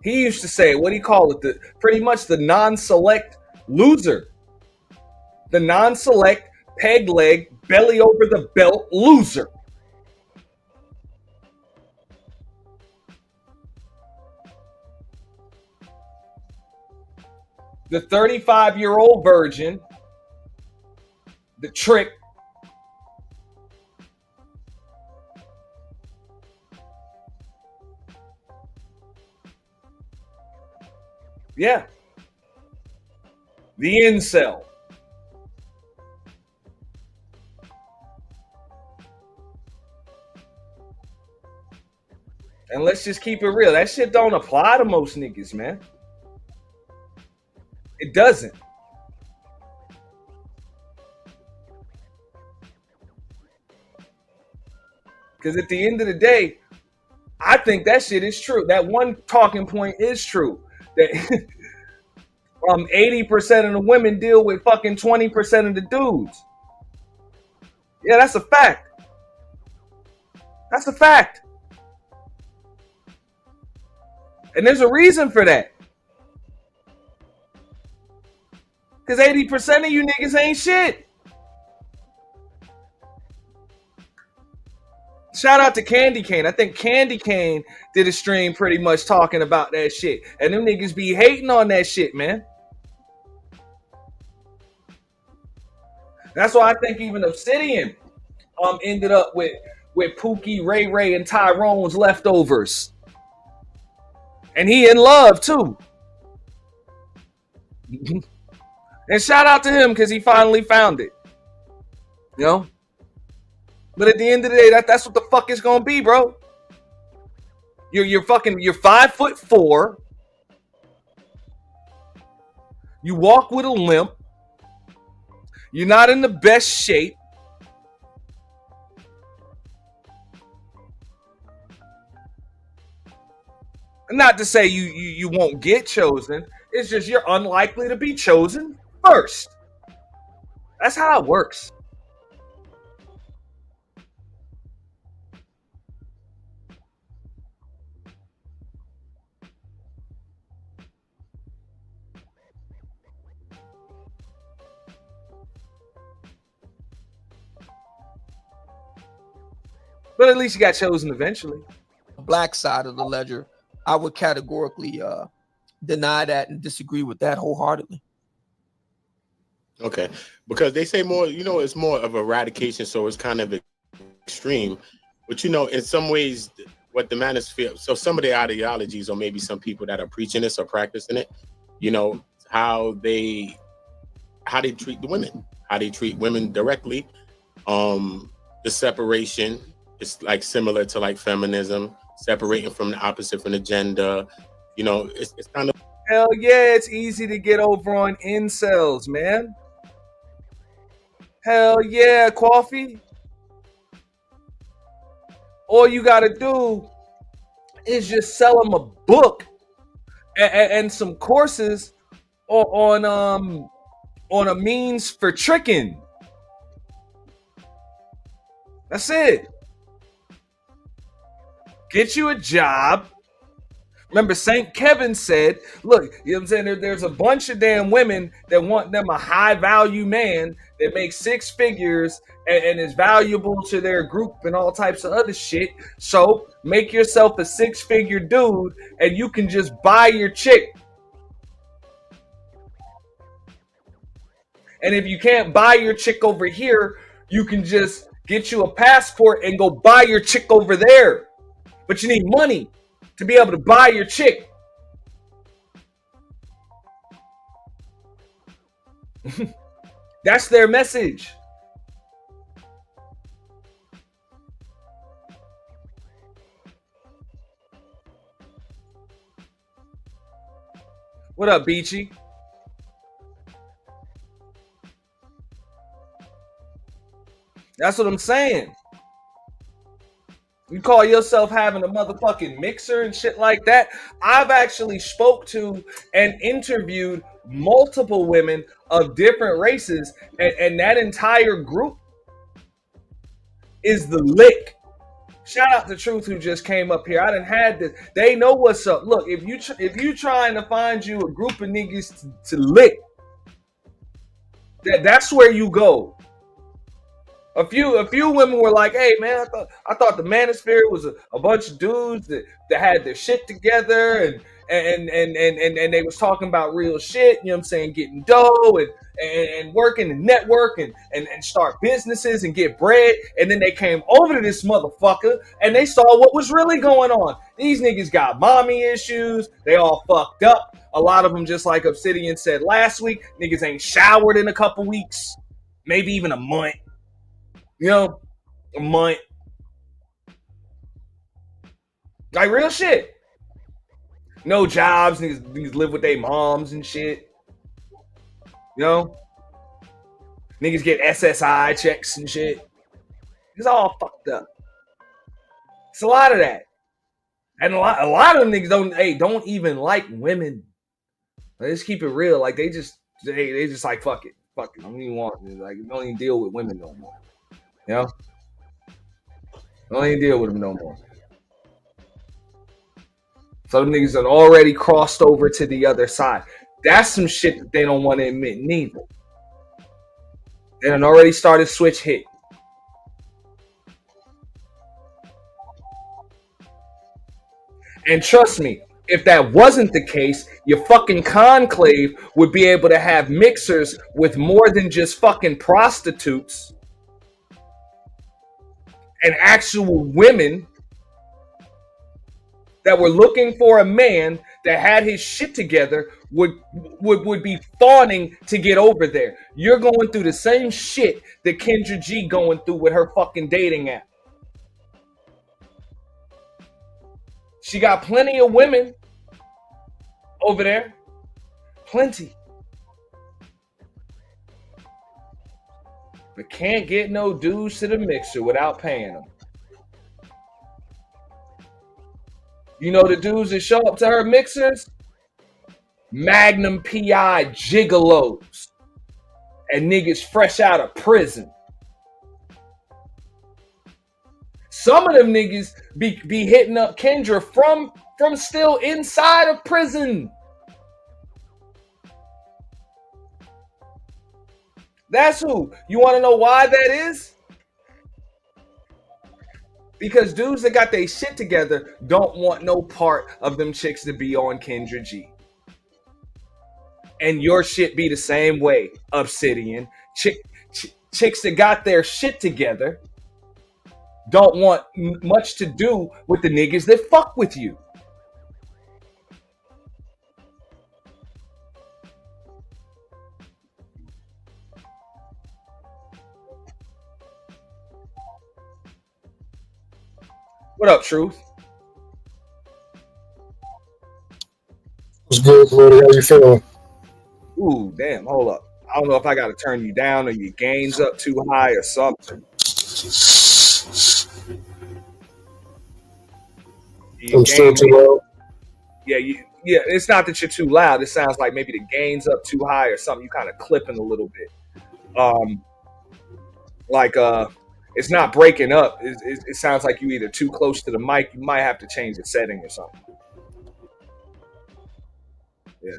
Speaker 3: He used to say, what do you call it? Pretty much the non-select loser. The non-select, peg leg, belly over the belt loser. The 35-year-old virgin, the trick, yeah, the incel. And let's just keep it real. That shit don't apply to most niggas, man. It doesn't. Because at the end of the day, I think that shit is true. That one talking point is true. That 80% of the women deal with fucking 20% of the dudes. Yeah, that's a fact. That's a fact. And there's a reason for that. Because 80% of you niggas ain't shit. Shout out to Candy Cane. I think Candy Cane did a stream pretty much talking about that shit. And them niggas be hating on that shit, man. That's why I think even Obsidian ended up with Pookie, Ray Ray, and Tyrone's leftovers. And he in love, too. And shout out to him because he finally found it. You know? But at the end of the day, that's what the fuck it's gonna be, bro. You're 5'4". You walk with a limp. You're not in the best shape. Not to say you won't get chosen. It's just you're unlikely to be chosen first. That's how it works. But at least you got chosen eventually.
Speaker 1: Black side of the ledger, I would categorically deny that and disagree with that wholeheartedly.
Speaker 2: Okay, because they say more, it's more of eradication, so it's kind of extreme. But in some ways, what the manosphere, so some of the ideologies, or maybe some people that are preaching this or practicing it, how they treat the women, how they treat women directly, the separation. It's like similar to like feminism, separating from the opposite, from the gender. It's kind of.
Speaker 3: Hell yeah, it's easy to get over on incels, man. Hell yeah, Coffee. All you gotta do is just sell them a book and some courses on a means for tricking. That's it. Get you a job. Remember, St. Kevin said, look, you know what I'm saying? There's a bunch of damn women that want them a high value man that makes 6 figures and is valuable to their group and all types of other shit. So make yourself a 6-figure dude and you can just buy your chick. And if you can't buy your chick over here, you can just get you a passport and go buy your chick over there. But you need money to be able to buy your chick. That's their message. What up, Beachy? That's what I'm saying. You call yourself having a motherfucking mixer and shit like that. I've actually spoke to and interviewed multiple women of different races, and that entire group is the lick. Shout out to Truth who just came up here. I done had this. They know what's up. Look, if you trying to find you a group of niggas to lick, that's where you go. A few women were like, "Hey man, I thought the Manosphere was a bunch of dudes that had their shit together and they was talking about real shit, you know what I'm saying, getting dough and working and network and start businesses and get bread." And then they came over to this motherfucker and they saw what was really going on. These niggas got mommy issues. They all fucked up. A lot of them, just like Obsidian said last week, niggas ain't showered in a couple weeks, maybe even a month. You know, a month. Like real shit. No jobs, niggas live with their moms and shit. You know? Niggas get SSI checks and shit. It's all fucked up. It's a lot of that. And a lot of them niggas don't even like women. Let's keep it real. Like they just like fuck it. I don't even want it. Like don't even deal with women no more. You know? Don't even deal with them no more. Some niggas have already crossed over to the other side. That's some shit that they don't want to admit neither. They done already started switch hit. And trust me, if that wasn't the case, your fucking conclave would be able to have mixers with more than just fucking prostitutes and actual women that were looking for a man that had his shit together would be fawning to get over there. You're going through the same shit that Kendra G going through with her fucking dating app. She got plenty of women over there. Plenty. But can't get no dudes to the mixer without paying them. You know the dudes that show up to her mixers? Magnum PI gigolos. And niggas fresh out of prison. Some of them niggas be hitting up Kendra from still inside of prison. That's who. You want to know why that is? Because dudes that got their shit together don't want no part of them chicks to be on Kendra G. And your shit be the same way, Obsidian. Chicks that got their shit together don't want much to do with the niggas that fuck with you. What up, Truth?
Speaker 6: What's good, brother? How you feeling?
Speaker 3: Ooh, damn, hold up. I don't know if I got to turn you down or your gains up too high or something.
Speaker 6: I'm still too loud.
Speaker 3: Yeah, it's not that you're too loud. It sounds like maybe the gain's up too high or something. You kind of clipping a little bit. It's not breaking up. It sounds like you either too close to the mic. You might have to change the setting or something. Yeah.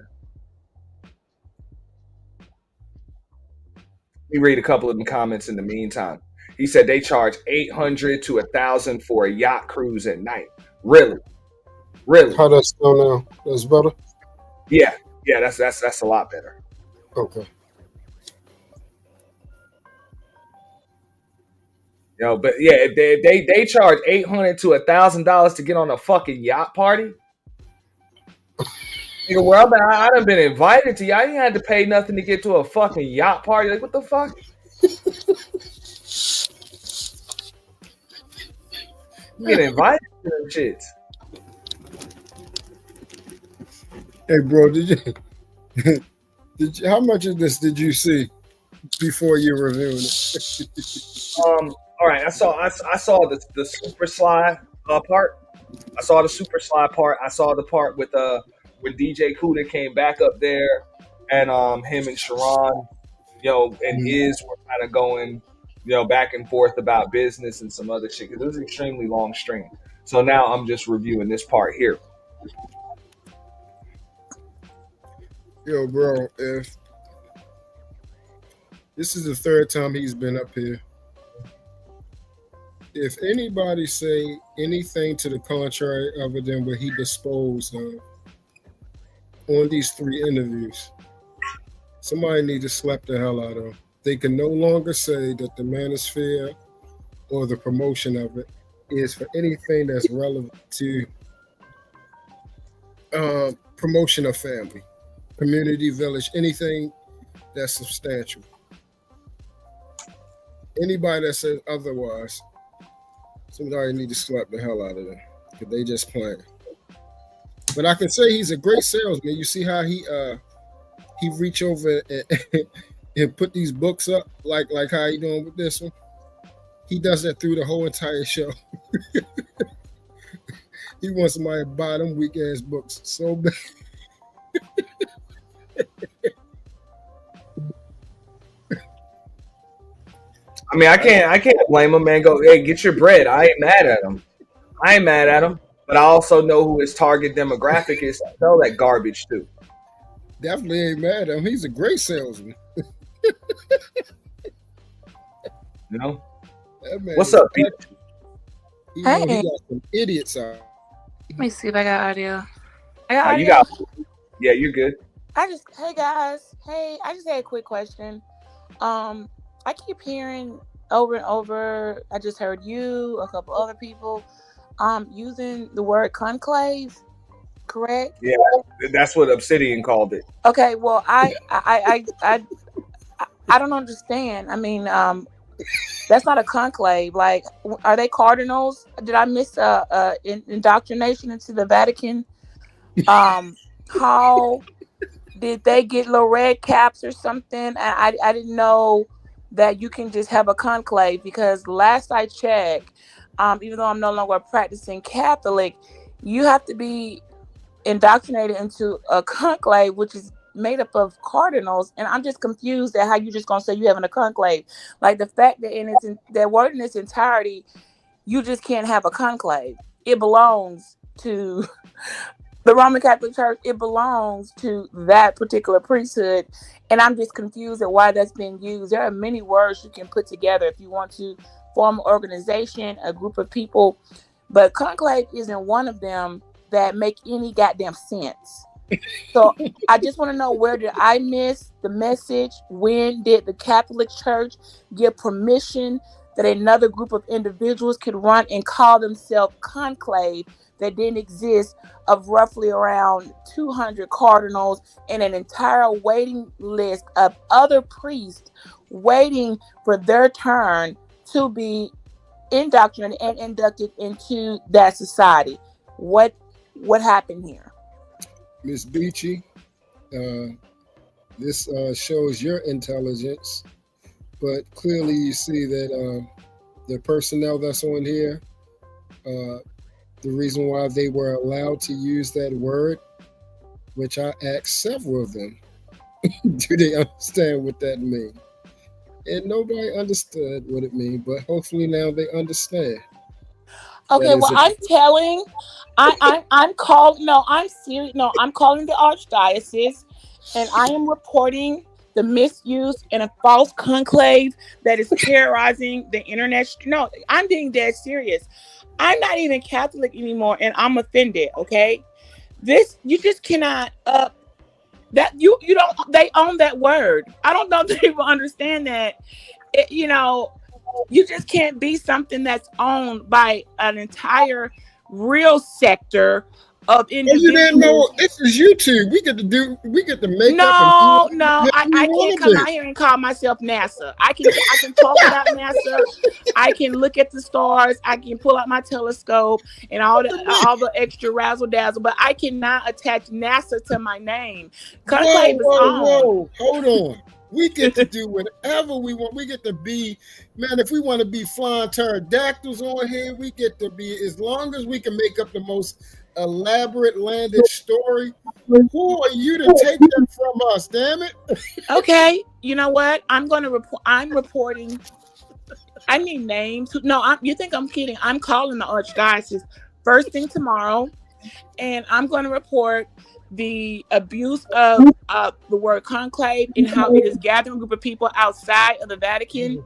Speaker 3: Let me read a couple of the comments in the meantime. He said they charge $800 to $1,000 for a yacht cruise at night. Really?
Speaker 6: How that's still now? That's better.
Speaker 3: Yeah, that's a lot better.
Speaker 6: Okay.
Speaker 3: Yo, but yeah, if they charge $800 to $1,000 to get on a fucking yacht party. You know, well, I done been invited to y'all. I ain't had to pay nothing to get to a fucking yacht party. Like, what the fuck? You get invited to them shits.
Speaker 6: Hey, bro, did you? How much of this did you see before you reviewed it?
Speaker 3: All right, I saw the Super Sly part. I saw the Super Sly part. I saw the part with when DJ Kuda came back up there, and him and Sharon, and Iz were kind of going, back and forth about business and some other shit. Because it was an extremely long stream. So now I'm just reviewing this part here.
Speaker 6: Yo, bro, if this is the third time he's been up here, if anybody say anything to the contrary other than what he disposed of on these 3 interviews, somebody need to slap the hell out of him. They can no longer say that the manosphere or the promotion of it is for anything that's relevant to promotion of family, community, village, anything that's substantial. Anybody that says otherwise, somebody need to slap the hell out of them because they just playing. But I can say he's a great salesman. You see how he reach over and put these books up like how he doing with this one. He does that through the whole entire show. He wants somebody to buy them weak ass books so bad.
Speaker 3: I mean, I can't blame him, man. Go, hey, get your bread. I ain't mad at him. But I also know who his target demographic is. I know that garbage too.
Speaker 6: Definitely ain't mad at him. He's a great salesman.
Speaker 3: What's up, Pete?
Speaker 6: He
Speaker 10: Hey.
Speaker 6: got some idiots out.
Speaker 10: Let me see if I got audio.
Speaker 3: You got? Yeah, you're good.
Speaker 10: Hey guys. Hey, I just had a quick question. I keep hearing over and over, I just heard you, a couple other people, using the word conclave, correct?
Speaker 3: Yeah, that's what Obsidian called it.
Speaker 10: Okay, well, I don't understand. I mean, that's not a conclave. Like, are they cardinals? Did I miss indoctrination into the Vatican? How did they get little red caps or something? I didn't know that you can just have a conclave, because last I checked, even though I'm no longer a practicing Catholic, you have to be indoctrinated into a conclave, which is made up of cardinals, and I'm just confused at how you just gonna say you having a conclave. Like, the fact that that word in its entirety, you just can't have a conclave. It belongs to the Roman Catholic Church. It belongs to that particular priesthood, and I'm just confused at why that's being used. There are many words you can put together if you want to form an organization, a group of people, but conclave isn't one of them that make any goddamn sense. So I just want to know, where did I miss the message? When did the Catholic Church give permission that another group of individuals could run and call themselves conclave that didn't exist, of roughly around 200 cardinals and an entire waiting list of other priests waiting for their turn to be indoctrinated and inducted into that society? What happened here?
Speaker 6: Miss Beachy, this shows your intelligence, but clearly you see that the personnel that's on here, the reason why they were allowed to use that word, which I asked several of them, do they understand what that means? And nobody understood what it means, but hopefully now they understand.
Speaker 10: Okay, well, I'm serious. No, I'm calling the archdiocese, and I am reporting the misuse and a false conclave that is terrorizing the internet. No, I'm being dead serious. I'm not even Catholic anymore, and I'm offended. Okay, you just cannot that you don't. They own that word. I don't know if people understand that. You just can't be something that's owned by an entire real sector of individuals.
Speaker 6: You didn't know this is YouTube. We get to make
Speaker 10: No,
Speaker 6: up.
Speaker 10: I can't come out here and call myself NASA. I can talk about NASA. I can look at the stars. I can pull out my telescope and all the extra razzle dazzle, but I cannot attach NASA to my name.
Speaker 6: Whoa, hold on. We get to do whatever we want. We get to be, man, if we want to be flying pterodactyls on here, we get to be, as long as we can make up the most elaborate landed story. Who are you to take that from us, damn it?
Speaker 10: Okay, you know what? I'm reporting. I need names. No, you think I'm kidding. I'm calling the archdiocese first thing tomorrow, and I'm going to report the abuse of the word conclave and how it is gathering a group of people outside of the Vatican,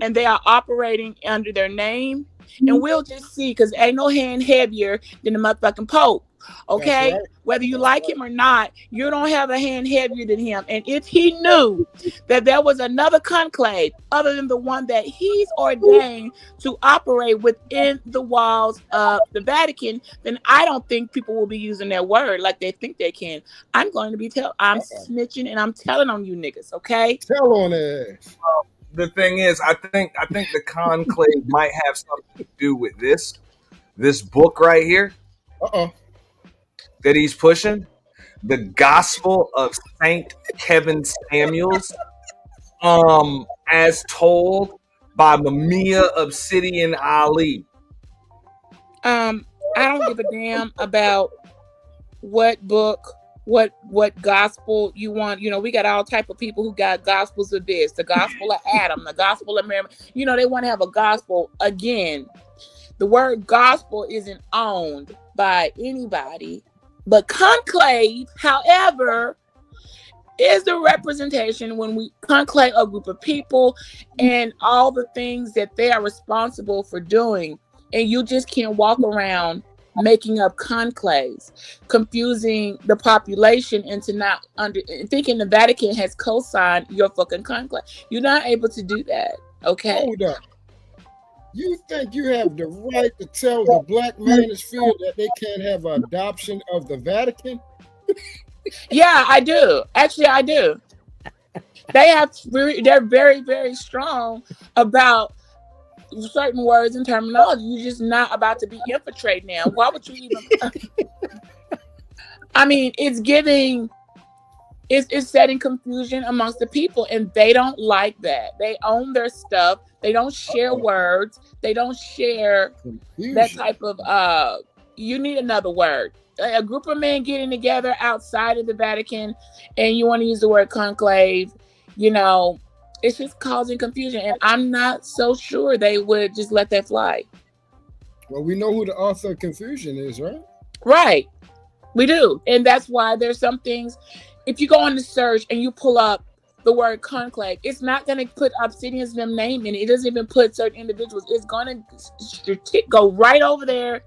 Speaker 10: and they are operating under their name. And we'll just see, because ain't no hand heavier than the motherfucking Pope. Okay, right. Whether you like him or not, you don't have a hand heavier than him. And if he knew that there was another conclave other than the one that he's ordained to operate within the walls of the Vatican, then I don't think people will be using their word like they think they can. I'm going to be I'm snitching and I'm telling on you niggas. Okay,
Speaker 6: tell on it.
Speaker 3: The thing is, I think the conclave might have something to do with this book right here. That he's pushing, the Gospel of Saint Kevin Samuels, as told by Mamiya Obsidian Ali.
Speaker 10: I don't give a damn about what book, what gospel you want. We got all type of people who got gospels of this, the gospel of Adam, the gospel of Mary. They want to have a gospel. Again, the word gospel isn't owned by anybody. But conclave, however, is the representation when we conclave a group of people and all the things that they are responsible for doing. And you just can't walk around making up conclaves, confusing the population into not thinking the Vatican has co-signed your fucking conclave. You're not able to do that. Okay.
Speaker 6: Hold up. You think you have the right to tell the Black Manosphere that they can't have an adoption of the Vatican?
Speaker 10: Yeah, I do. Actually, I do. They're very, very strong about certain words and terminology. You're just not about to be infiltrated now. Why would you even? I mean, it's setting confusion amongst the people, and they don't like that. They own their stuff. They don't share words. They don't share that type of, you need another word. A group of men getting together outside of the Vatican, and you want to use the word conclave, it's just causing confusion. And I'm not so sure they would just let that fly.
Speaker 6: Well, we know who the author of confusion is, right?
Speaker 10: Right. We do. And that's why there's some things, if you go on the search and you pull up the word conclave, it's not going to put Obsidian's name in it. It doesn't even put certain individuals. It's going to go right over there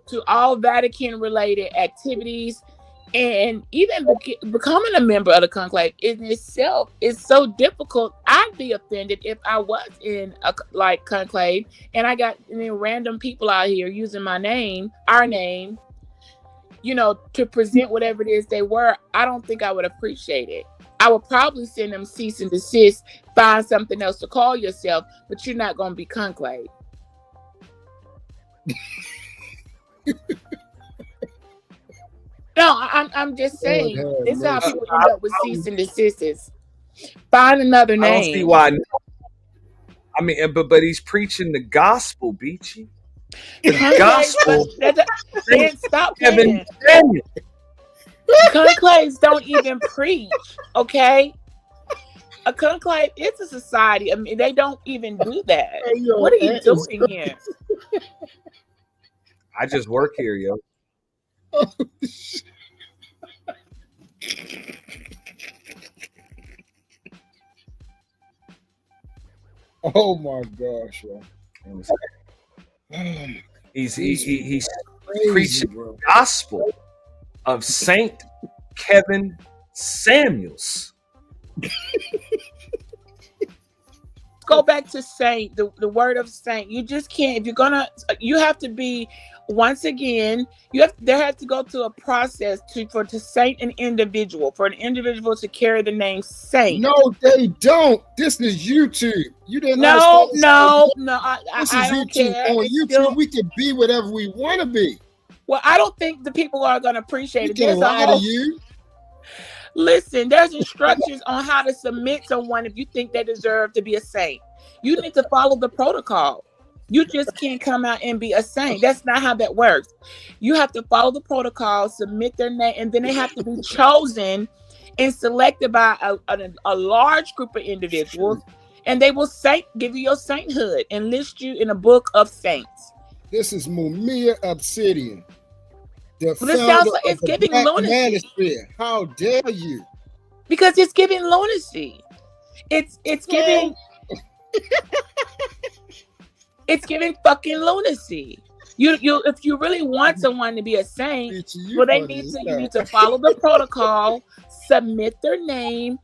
Speaker 10: to all Vatican related activities, and even becoming a member of the conclave in itself is so difficult. I'd be offended if I was in a conclave and I got random people out here using my name, our name, to present whatever it is they were. I don't think I would appreciate it. I would probably send them cease and desist, find something else to call yourself, but you're not going to be conclave. No, I'm just saying. This is how people end up with cease and desists. Find another name.
Speaker 3: I don't see why. I mean, but he's preaching the gospel, Beachy. The gospel.
Speaker 10: Stop playing. Conclaves don't even preach, okay? A conclave is a society. I mean, they don't even do that.
Speaker 6: Hey, yo,
Speaker 10: What are you
Speaker 6: that is
Speaker 10: doing here?
Speaker 3: I just work here, yo.
Speaker 6: Oh my gosh, yo.
Speaker 3: He's
Speaker 6: Crazy,
Speaker 3: preaching
Speaker 6: bro.
Speaker 3: the gospel of Saint Kevin Samuels.
Speaker 10: Go back to saint, the word of saint. You just can't. If you're gonna, you have to be. Once again, there has to go to a process to saint an individual, for an individual to carry the name saint.
Speaker 6: No, they don't. This is YouTube. You didn't
Speaker 10: No,
Speaker 6: understand this.
Speaker 10: no.
Speaker 6: This
Speaker 10: I
Speaker 6: is
Speaker 10: don't
Speaker 6: YouTube.
Speaker 10: care.
Speaker 6: On
Speaker 10: It's
Speaker 6: YouTube,
Speaker 10: still-
Speaker 6: we can be whatever we want to be.
Speaker 10: Well, I don't think the people are gonna appreciate
Speaker 6: We
Speaker 10: it.
Speaker 6: can
Speaker 10: There's a
Speaker 6: lie to
Speaker 10: whole-
Speaker 6: you.
Speaker 10: Listen, there's instructions on how to submit someone if you think they deserve to be a saint. You need to follow the protocol. You just can't come out and be a saint. That's not how that works. You have to follow the protocol, submit their name, and then they have to be chosen and selected by a large group of individuals, and they will give you your sainthood and list you in a book of saints.
Speaker 6: This is Mumia Obsidian, the
Speaker 10: Well,
Speaker 6: founder
Speaker 10: this sounds like
Speaker 6: of
Speaker 10: it's
Speaker 6: the
Speaker 10: giving
Speaker 6: Black
Speaker 10: lunacy.
Speaker 6: Manosphere. How dare you?
Speaker 10: Because it's giving lunacy. It's giving it's giving fucking lunacy. You if you really want someone to be a saint, well, you need to follow the protocol, submit their name.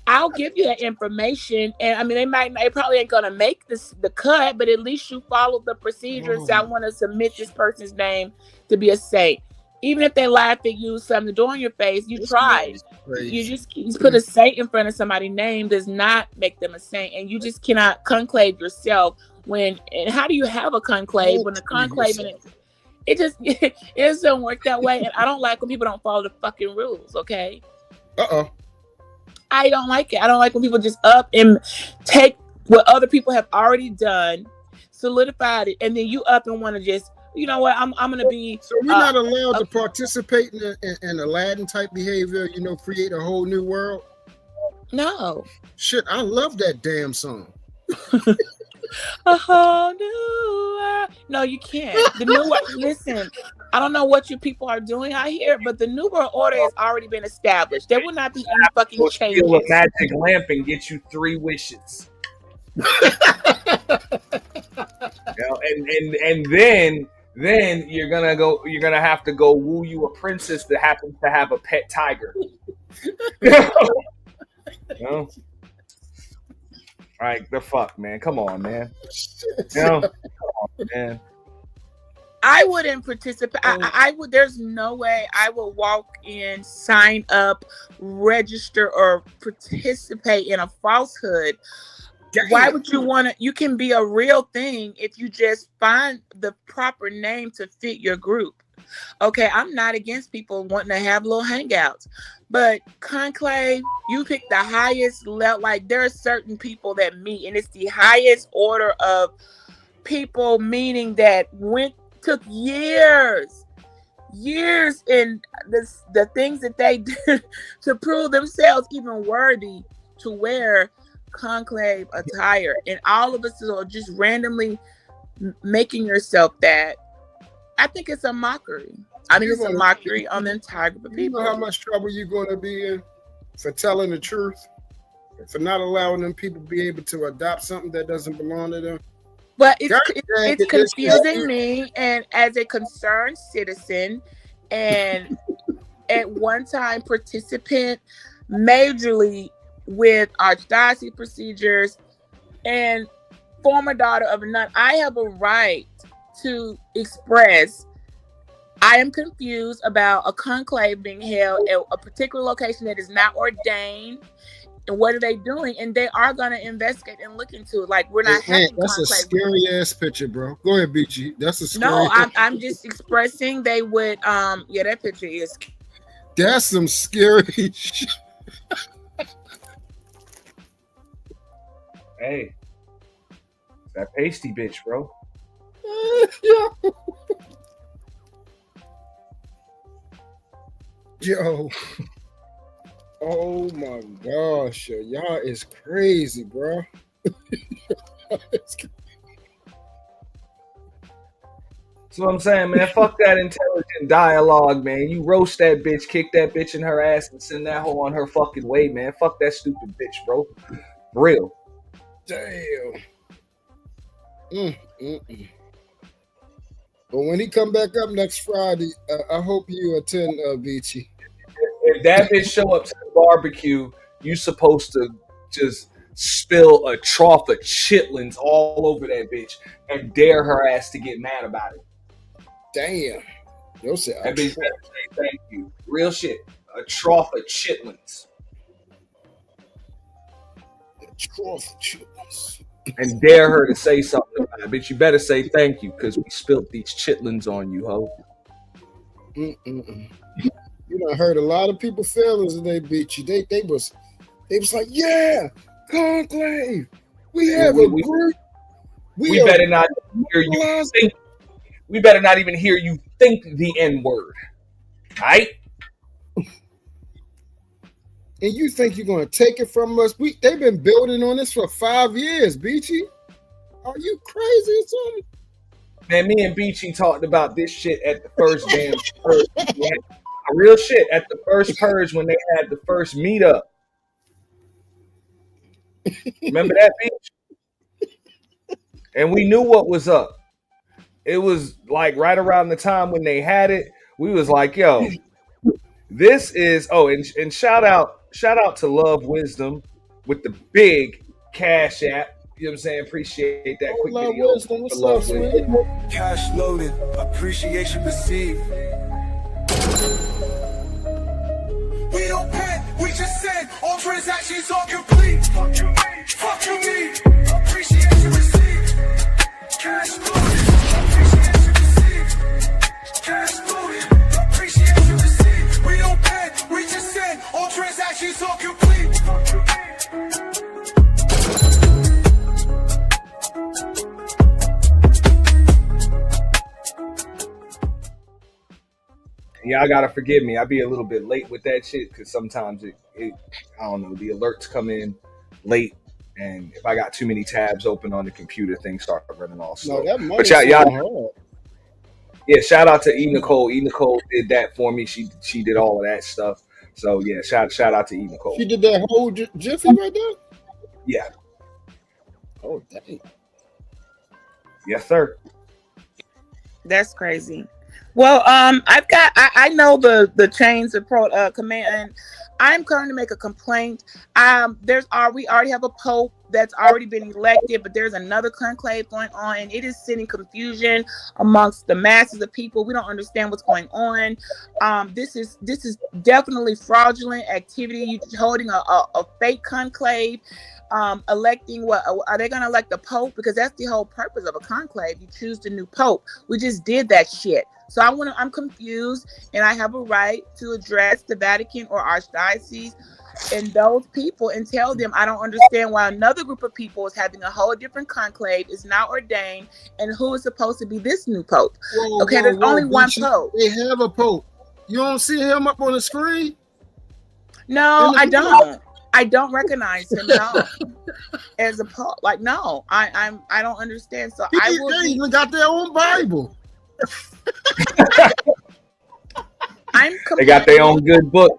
Speaker 10: I'll give you that information, and I mean they probably ain't gonna make the cut, but at least you follow the procedures. I want to submit this person's name to be a saint. Even if they laugh at you, something to do on your face, you tried. You put a saint in front of somebody's name does not make them a saint, and you just cannot conclave yourself. And how do you have a conclave when the conclave in it just it doesn't work that way? And I don't like when people don't follow the fucking rules. Okay. I don't like it. I don't like when people just up and take what other people have already done, solidified it, and then you up and want to just, you know what, I'm gonna be.
Speaker 6: So we're not allowed to participate in Aladdin type behavior. You know, create a whole new world.
Speaker 10: No.
Speaker 6: Shit, I love that damn song.
Speaker 10: A whole new world. No, you can't. The new world. Listen, I don't know what you people are doing out here, but the new world order has already been established. There will not be any fucking
Speaker 3: Go
Speaker 10: changes.
Speaker 3: steal a magic lamp and get you 3 wishes. You know, and then you're gonna have to go woo you a princess that happens to have a pet tiger. You know? Like the fuck, man. Come on, man. You know? Come on, man.
Speaker 10: I wouldn't participate. I would. There's no way I would walk in, sign up, register, or participate in a falsehood. Why would you want to? You can be a real thing if you just find the proper name to fit your group. Okay, I'm not against people wanting to have little hangouts, but conclave, you pick the highest level. Like there are certain people that meet, and it's the highest order of people, meaning that took years in the things that they did to prove themselves even worthy to wear conclave attire, and all of us are just randomly making yourself that. I think it's a mockery. I think it's a mockery on the entire group of people.
Speaker 6: You know how much trouble you're going to be in for telling the truth, for not allowing them people to be able to adopt something that doesn't belong to them.
Speaker 10: But it's confusing me, and as a concerned citizen, and at one time participant majorly with archdiocese procedures, and former daughter of a nun, I have a right to express. I am confused about a conclave being held at a particular location that is not ordained. And what are they doing? And they are going to investigate and look into it. Like we're not having
Speaker 6: that's a scary ass picture, bro. Go ahead, BG. That's a scary.
Speaker 10: No, I'm just expressing they would. Yeah, that picture is.
Speaker 6: That's some scary shit.
Speaker 3: Hey, that pasty bitch, bro.
Speaker 6: Yo. Oh my gosh, yo, y'all is crazy, bro.
Speaker 3: That's what I'm saying, man. Fuck that intelligent dialogue, man. You roast that bitch, kick that bitch in her ass, and send that hoe on her fucking way, man. Fuck that stupid bitch, bro. Real.
Speaker 6: Damn. But when he come back up next Friday, I hope you attend, Beachy.
Speaker 3: If that bitch show up to the barbecue, you supposed to just spill a trough of chitlins all over that bitch and dare her ass to get mad about it.
Speaker 6: Damn. You'll say,
Speaker 3: that bitch better say thank you. Real shit. A trough of chitlins.
Speaker 6: A trough of chitlins.
Speaker 3: And dare her to say something about it. Bitch, you better say thank you because we spilled these chitlins on you, ho.
Speaker 6: You done hurt a lot of people feelings and they beat you. They was like, yeah, conclave. We have a group.
Speaker 3: We better not hear you think. We better not even hear you think the N-word. Right?
Speaker 6: And you think you're gonna take it from us? They've been building on this for 5 years, Beachy. Are you crazy or something?
Speaker 3: Man, me and Beachy talked about this shit at the first damn purge. Real shit at the first purge when they had the first meetup. Remember that, Beach? And we knew what was up. It was like right around the time when they had it. We was like, yo, this is and shout out to Love Wisdom with the big Cash App. You know what I'm saying? Appreciate that quick video.
Speaker 6: Wisdom. What's up, man?
Speaker 9: Cash loaded, appreciation received. We don't pay, we just send. All transactions are complete. Fuck you mean? Appreciation received. Cash loaded, appreciation received. Cash loaded, appreciation received. We don't pay, we just send. All transactions are complete.
Speaker 3: Y'all gotta forgive me. I be a little bit late with that shit because sometimes it I don't know, the alerts come in late, and if I got too many tabs open on the computer, things start running off. So, but y'all, yeah, shout out to E Nicole. E Nicole did that for me. She did all of that stuff. So yeah, shout out to E Nicole.
Speaker 6: She did that whole jiffy right there.
Speaker 3: Yeah.
Speaker 6: Oh dang.
Speaker 3: Yes, sir.
Speaker 10: That's crazy. Well, I know the chains of command. I'm going to make a complaint. We already have a pope that's already been elected, but there's another conclave going on, and it is sending confusion amongst the masses of people. We don't understand what's going on. This is definitely fraudulent activity. You're holding a fake conclave. Electing what are they going to elect the pope? Because that's the whole purpose of a conclave. You choose the new pope. We just did that shit. So I'm confused, and I have a right to address the Vatican or Archdiocese and those people and tell them I don't understand why another group of people is having a whole different conclave, is not ordained, and who is supposed to be this new pope. There's only one pope.
Speaker 6: They have a pope. You don't see him up on the screen?
Speaker 10: No, I don't. I don't recognize him at all as a pope. Like, no, I don't understand. So
Speaker 6: they even got their own Bible.
Speaker 3: They got their own good book.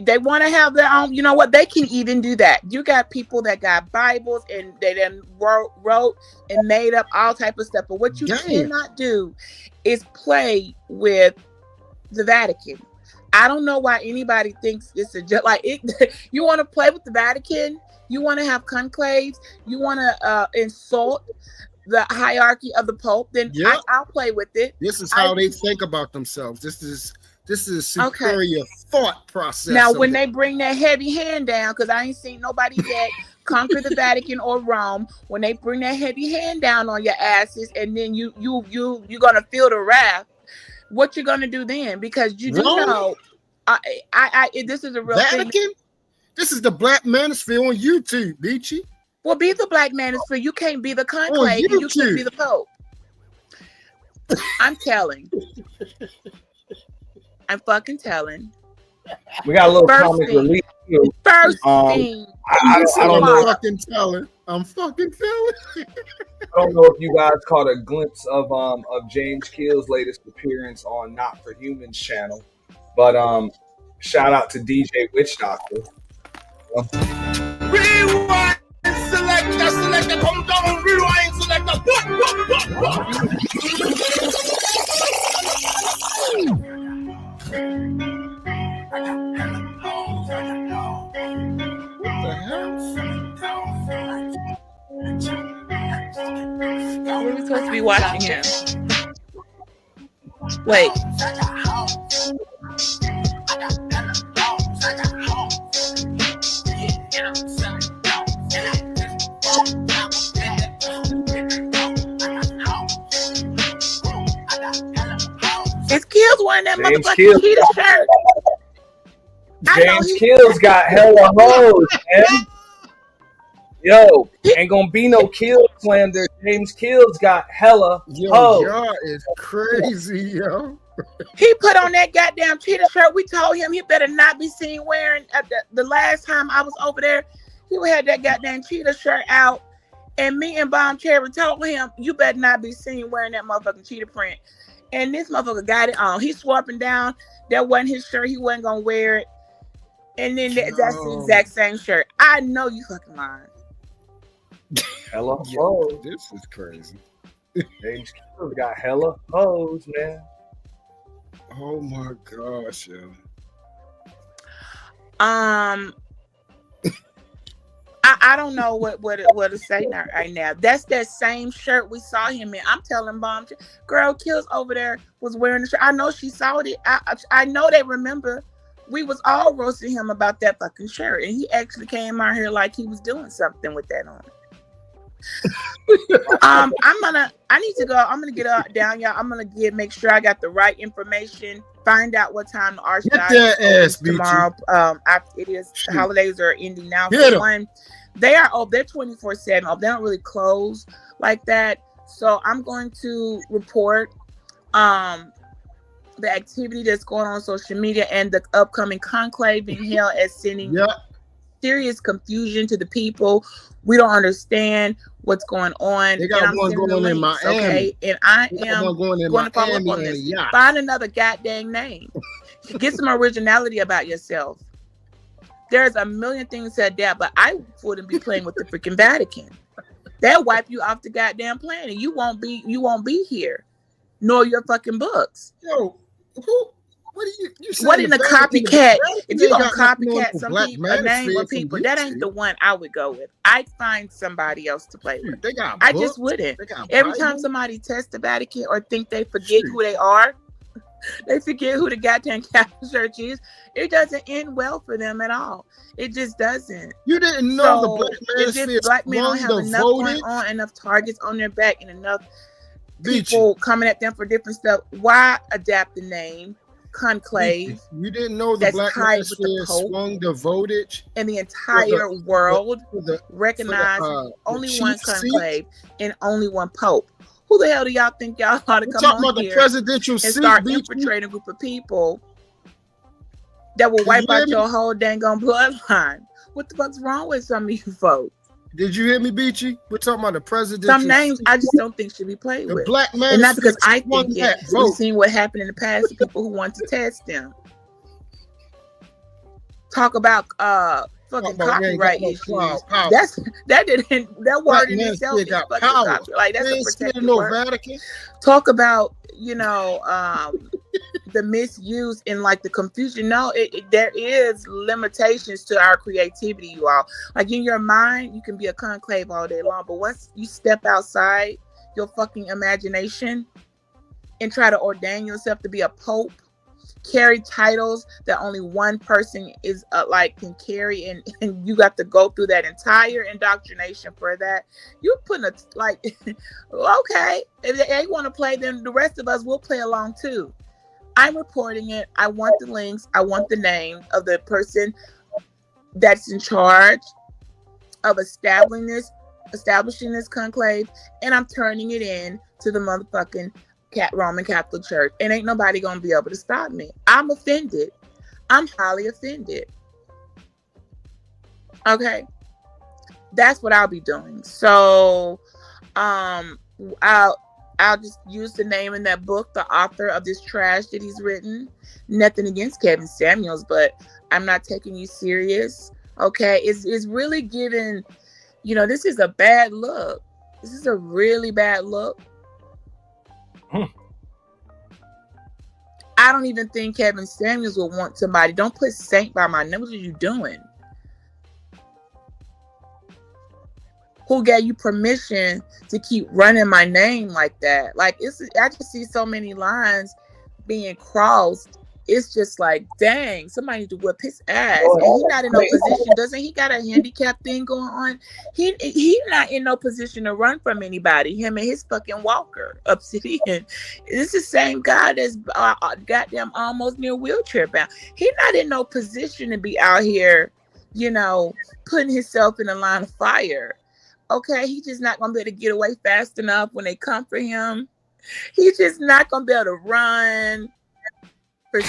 Speaker 10: They want to have their own. You know what? They can even do that. You got people that got Bibles and they then wrote and made up all type of stuff. But what you cannot do is play with the Vatican. I don't know why anybody thinks it's you want to play with the Vatican. You want to have conclaves. You want to insult the hierarchy of the Pope. Then I'll play with it.
Speaker 6: This is how they think about themselves. This is a superior thought process.
Speaker 10: Now, when they bring that heavy hand down, because I ain't seen nobody yet conquer the Vatican or Rome. When they bring that heavy hand down on your asses, and then you're gonna feel the wrath. What you gonna do then? Because you do know, this is a real
Speaker 6: Vatican?
Speaker 10: thing.
Speaker 6: This is the Black Manosphere on YouTube, Beachy.
Speaker 10: Well, be the Black Manosphere. You can't be the conclave, and you can't be the Pope. I'm telling. I'm fucking telling.
Speaker 3: We got a little
Speaker 10: First
Speaker 3: comic
Speaker 10: thing.
Speaker 3: relief too.
Speaker 10: First thing.
Speaker 3: I don't know.
Speaker 6: fucking telling. I'm fucking telling.
Speaker 3: I don't know if you guys caught a glimpse of James Keel's latest appearance on Not for Humans channel, but shout out to DJ Witch Doctor.
Speaker 5: Rewind, selector, come down, rewind, selector.
Speaker 10: We're supposed to be watching him. Wait. It's Kills wearing that
Speaker 3: James
Speaker 10: motherfucking
Speaker 3: Keel.
Speaker 10: cheetah shirt.
Speaker 3: James Keel's got hella hoes, man. Yo, ain't gonna be no Keel slander. James Keel's got hella
Speaker 6: Yo,
Speaker 3: hoes.
Speaker 6: y'all is crazy, yo.
Speaker 10: He put on that goddamn cheetah shirt. We told him he better not be seen wearing. The last time I was over there, he had that goddamn cheetah shirt out. And me and Bomb Cherry told him, you better not be seen wearing that motherfucking cheetah print. And this motherfucker got it on. He swore up and down. That wasn't his shirt. He wasn't going to wear it. And then that's the exact same shirt. I know you fucking lying.
Speaker 3: Hella
Speaker 6: Yo,
Speaker 3: hoes.
Speaker 6: this is crazy.
Speaker 3: James Keel's got hella hoes, man.
Speaker 6: Oh my gosh, yo.
Speaker 10: I don't know what to say now, right now. That's that same shirt we saw him in. I'm telling Bomb, girl, Kills over there was wearing the shirt. I know she saw it. I know they remember. We was all roasting him about that fucking shirt, and he actually came out here like he was doing something with that on. I need to go. I'm gonna get down, y'all. I'm gonna make sure I got the right information. Find out what time the Archdiocese opens tomorrow. It is the holidays are ending now. For one, they are they're 24/7. They don't really close like that. So I'm going to report the activity that's going on social media and the upcoming conclave in hell as sending serious confusion to the people. We don't understand what's going on.
Speaker 6: They got one going in Miami.
Speaker 10: Okay, and I am
Speaker 6: going
Speaker 10: to follow up on this. Find another goddamn name. Get some originality about yourself. There's a million things to adapt, but I wouldn't be playing with the freaking Vatican. They'll wipe you off the goddamn planet. You won't be here, nor your fucking books.
Speaker 6: Yo, what are you saying?
Speaker 10: What in the copycat? If you're gonna
Speaker 6: got nothing
Speaker 10: copycat
Speaker 6: on
Speaker 10: some
Speaker 6: Black
Speaker 10: people, a name
Speaker 6: Manosphere
Speaker 10: of people,
Speaker 6: from
Speaker 10: that ain't
Speaker 6: YouTube.
Speaker 10: the one I would go with. I'd find somebody else to play with.
Speaker 6: They got
Speaker 10: I
Speaker 6: books.
Speaker 10: just wouldn't.
Speaker 6: They got
Speaker 10: Every time
Speaker 6: Bible.
Speaker 10: somebody tests the Vatican or think they forget who they are, they forget who the goddamn Catholic Church is. It doesn't end well for them at all. It just doesn't.
Speaker 6: You didn't know the Black
Speaker 10: it's
Speaker 6: Manosphere
Speaker 10: just black men don't have
Speaker 6: swung the
Speaker 10: enough going
Speaker 6: votage?
Speaker 10: on, enough targets on their back, and enough people coming at them for different stuff. Why adapt the name conclave?
Speaker 6: You didn't know the
Speaker 10: that's
Speaker 6: Black
Speaker 10: tied with the
Speaker 6: Manosphere
Speaker 10: Pope
Speaker 6: swung the votage?
Speaker 10: and the entire world recognize
Speaker 6: the
Speaker 10: only
Speaker 6: chief
Speaker 10: one
Speaker 6: seat?
Speaker 10: conclave and only one pope. Who the hell do y'all think y'all ought to
Speaker 6: We're
Speaker 10: come
Speaker 6: talking
Speaker 10: on
Speaker 6: about the
Speaker 10: here
Speaker 6: presidential
Speaker 10: and
Speaker 6: seat,
Speaker 10: start
Speaker 6: Beachy.
Speaker 10: infiltrating a group of people that will
Speaker 6: Did
Speaker 10: wipe
Speaker 6: you hear
Speaker 10: out
Speaker 6: me?
Speaker 10: your whole dang on bloodline? What the fuck's wrong with some of you folks?
Speaker 6: Did you hear me, Beachy? We're talking about the presidential
Speaker 10: Some names
Speaker 6: seat.
Speaker 10: I just don't think should be played
Speaker 6: The
Speaker 10: with.
Speaker 6: Black
Speaker 10: And not because
Speaker 6: Manosphere
Speaker 10: I
Speaker 6: swung
Speaker 10: think
Speaker 6: that
Speaker 10: it.
Speaker 6: vote.
Speaker 10: We've seen what happened in the past to people who want to test them. Talk about fucking
Speaker 6: about you ain't got
Speaker 10: copyright
Speaker 6: no
Speaker 10: issues.
Speaker 6: power.
Speaker 10: That
Speaker 6: Black
Speaker 10: word in itself
Speaker 6: Manosphere
Speaker 10: is
Speaker 6: got
Speaker 10: fucking
Speaker 6: power.
Speaker 10: copyright. Like that's
Speaker 6: They
Speaker 10: a
Speaker 6: ain't scared of
Speaker 10: protected
Speaker 6: no
Speaker 10: word.
Speaker 6: Vatican.
Speaker 10: Talk about the misuse and like the confusion. No, there is limitations to our creativity, you all. Like in your mind, you can be a conclave all day long, but once you step outside your fucking imagination and try to ordain yourself to be a pope, carry titles that only one person is can carry, and you got to go through that entire indoctrination for that. You're putting okay, if they want to play, then the rest of us will play along too. I'm reporting it. I want the links. I want the name of the person that's in charge of establishing this conclave, and I'm turning it in to the motherfucking Roman Catholic Church, and ain't nobody gonna be able to stop me. I'm offended. I'm highly offended. Okay. That's what I'll be doing. So I'll just use the name in that book, the author of this trash that he's written. Nothing against Kevin Samuels, but I'm not taking you serious. Okay. It's really giving, this is a bad look. This is a really bad look. I don't even think Kevin Samuels will want somebody. Don't put Saint by my name. What are you doing? Who gave you permission to keep running my name like that? Like, I just see so many lines being crossed. It's just like, dang, somebody need to whip his ass. And he's not in no position. Doesn't he got a handicap thing going on? He's not in no position to run from anybody. Him and his fucking walker, Obsidian. It's the same guy that's goddamn almost near wheelchair bound. He's not in no position to be out here, putting himself in a line of fire. Okay, he's just not gonna be able to get away fast enough when they come for him. He's just not gonna be able to run. I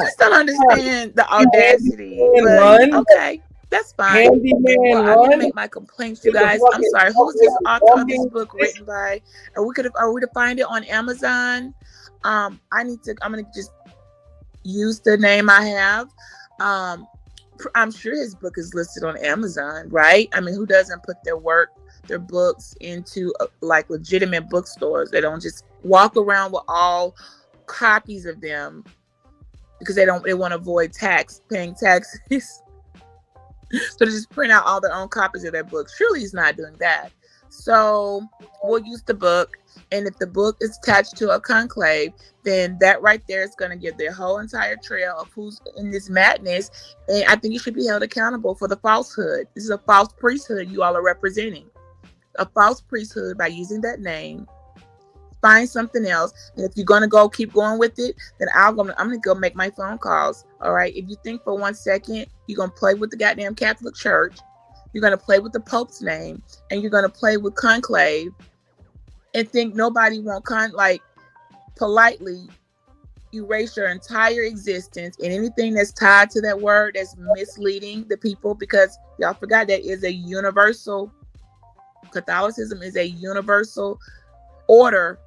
Speaker 10: just don't understand the audacity. But okay, that's fine.
Speaker 7: Handyman
Speaker 10: I
Speaker 7: run.
Speaker 10: can make my complaints, you guys. I'm sorry. Who's this author of this book written by? Are we to find it on Amazon? I'm gonna just use the name I have. I'm sure his book is listed on Amazon, right? I mean, who doesn't put their books into like legitimate bookstores? They don't just walk around with all copies of them because they want to avoid paying taxes. So they just print out all their own copies of their books. Surely he's not doing that. So we'll use the book. And if the book is attached to a conclave, then that right there is going to give their whole entire trail of who's in this madness. And I think you should be held accountable for the falsehood. This is a false priesthood you all are representing. A false priesthood by using that name. Find something else. And if you're going to keep going with it, then I'm going to go make my phone calls. All right. If you think for 1 second, you're going to play with the goddamn Catholic Church, you're going to play with the Pope's name, and you're going to play with conclave, and think nobody won't politely erase your entire existence and anything that's tied to that word that's misleading the people, because y'all forgot that is a universal, Catholicism is a universal order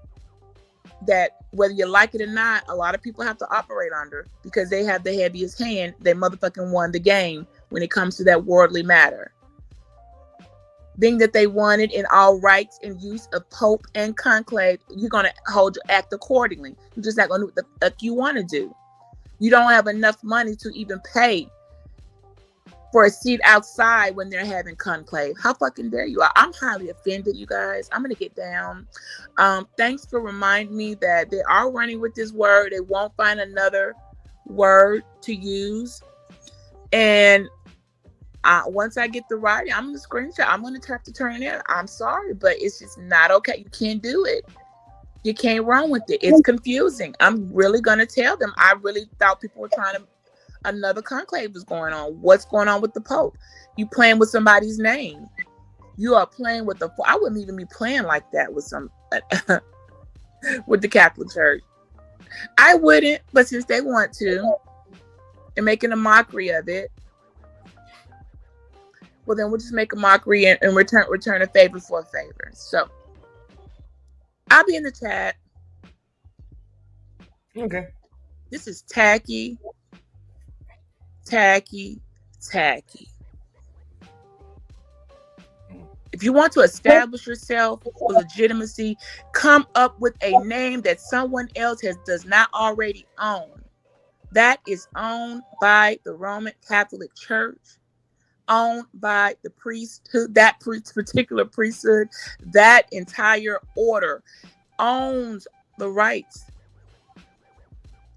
Speaker 10: that whether you like it or not, a lot of people have to operate under because they have the heaviest hand. They motherfucking won the game when it comes to that worldly matter. Being that they wanted in all rights and use of Pope and conclave, you're going to act accordingly. You're just not going to do what the fuck you want to do. You don't have enough money to even pay for a seat outside when they're having conclave. How fucking dare you? I'm highly offended, you guys. I'm going to get down. Thanks for reminding me that they are running with this word. They won't find another word to use. And once I get the writing, I'm going to screenshot. I'm going to have to turn it in. I'm sorry, but it's just not okay. You can't do it. You can't run with it. It's confusing. I'm really going to tell them. I really thought people were trying to, another conclave was going on. What's going on with the Pope? You playing with somebody's name. You are playing with I wouldn't even be playing like that with with the Catholic Church. I wouldn't, but since they want to, they're making a mockery of it. Well, then we'll just make a mockery and return a favor for a favor. So I'll be in the chat.
Speaker 7: Okay.
Speaker 10: This is tacky. If you want to establish yourself with legitimacy, come up with a name that someone else does not already own. That is owned by the Roman Catholic Church, owned by the priesthood, that particular priesthood, that entire order owns the rights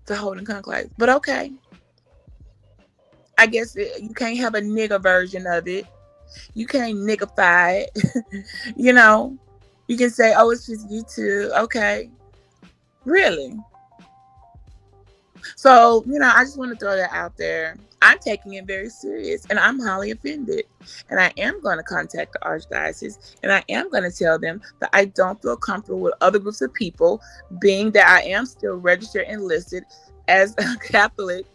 Speaker 10: to hold in conclave. But okay, I guess you can't have a nigger version of it. You can't niggify it. You know, you can say, oh, it's just you two. Okay. Really? So, you know, I just want to throw that out there. I'm taking it very serious and I'm highly offended. And I am going to contact the Archdiocese and I am going to tell them that I don't feel comfortable with other groups of people, being that I am still registered and listed as a Catholic,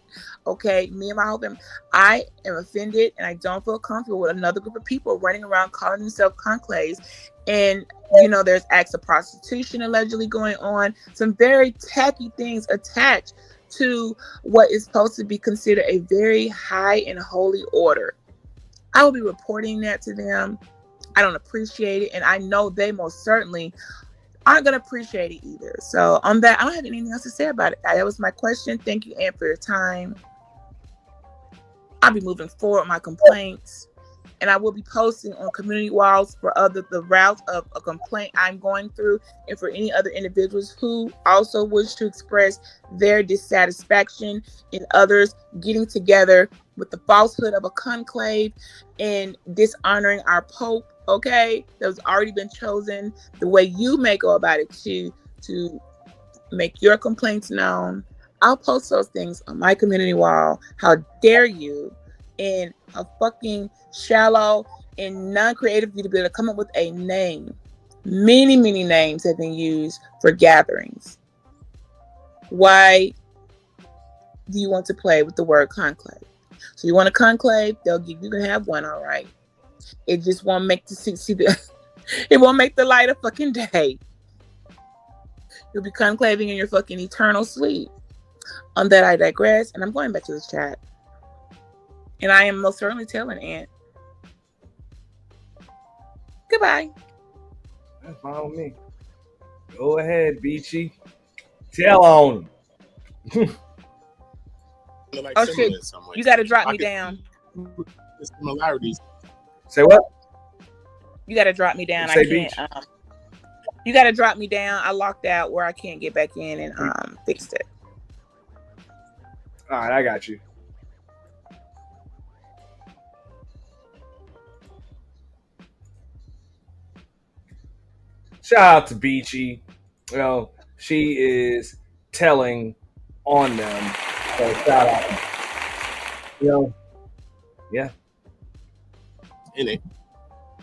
Speaker 10: okay, me and my whole family, I am offended and I don't feel comfortable with another group of people running around calling themselves conclaves. And, you know, there's acts of prostitution allegedly going on, some very tacky things attached to what is supposed to be considered a very high and holy order. I will be reporting that to them. I don't appreciate it. And I know they most certainly aren't going to appreciate it either. So on that, I don't have anything else to say about it. That was my question. Thank you, Ann, for your time. I'll be moving forward with my complaints. And I will be posting on community walls for the route of a complaint I'm going through, and for any other individuals who also wish to express their dissatisfaction in others getting together with the falsehood of a conclave and dishonoring our Pope, okay, that was already been chosen. The way you may go about it to make your complaints known. I'll post those things on my community wall. How dare you, in a fucking shallow and non-creative view, to be able to come up with a name. Many names have been used for gatherings. Why do you want to play with the word conclave? So you want a conclave, you can have one, all right. It just won't make it won't make the light of fucking day. You'll be conclaving in your fucking eternal sleep. On that, I digress, and I'm going back to the chat. And I am most certainly telling Aunt. Goodbye.
Speaker 3: That's fine with me. Go ahead, Beachy. Tell on him.
Speaker 2: Like
Speaker 10: Oh shit! You got to drop me
Speaker 2: I could
Speaker 10: down.
Speaker 2: see the similarities.
Speaker 3: Say what?
Speaker 10: You got to drop me down.
Speaker 3: Say
Speaker 10: I can't. You got to drop me down. I locked out where I can't get back in and fixed it.
Speaker 3: All right, I got you. Shout out to Beachy. You know, she is telling on them. So shout out. You know, yeah.
Speaker 2: In it,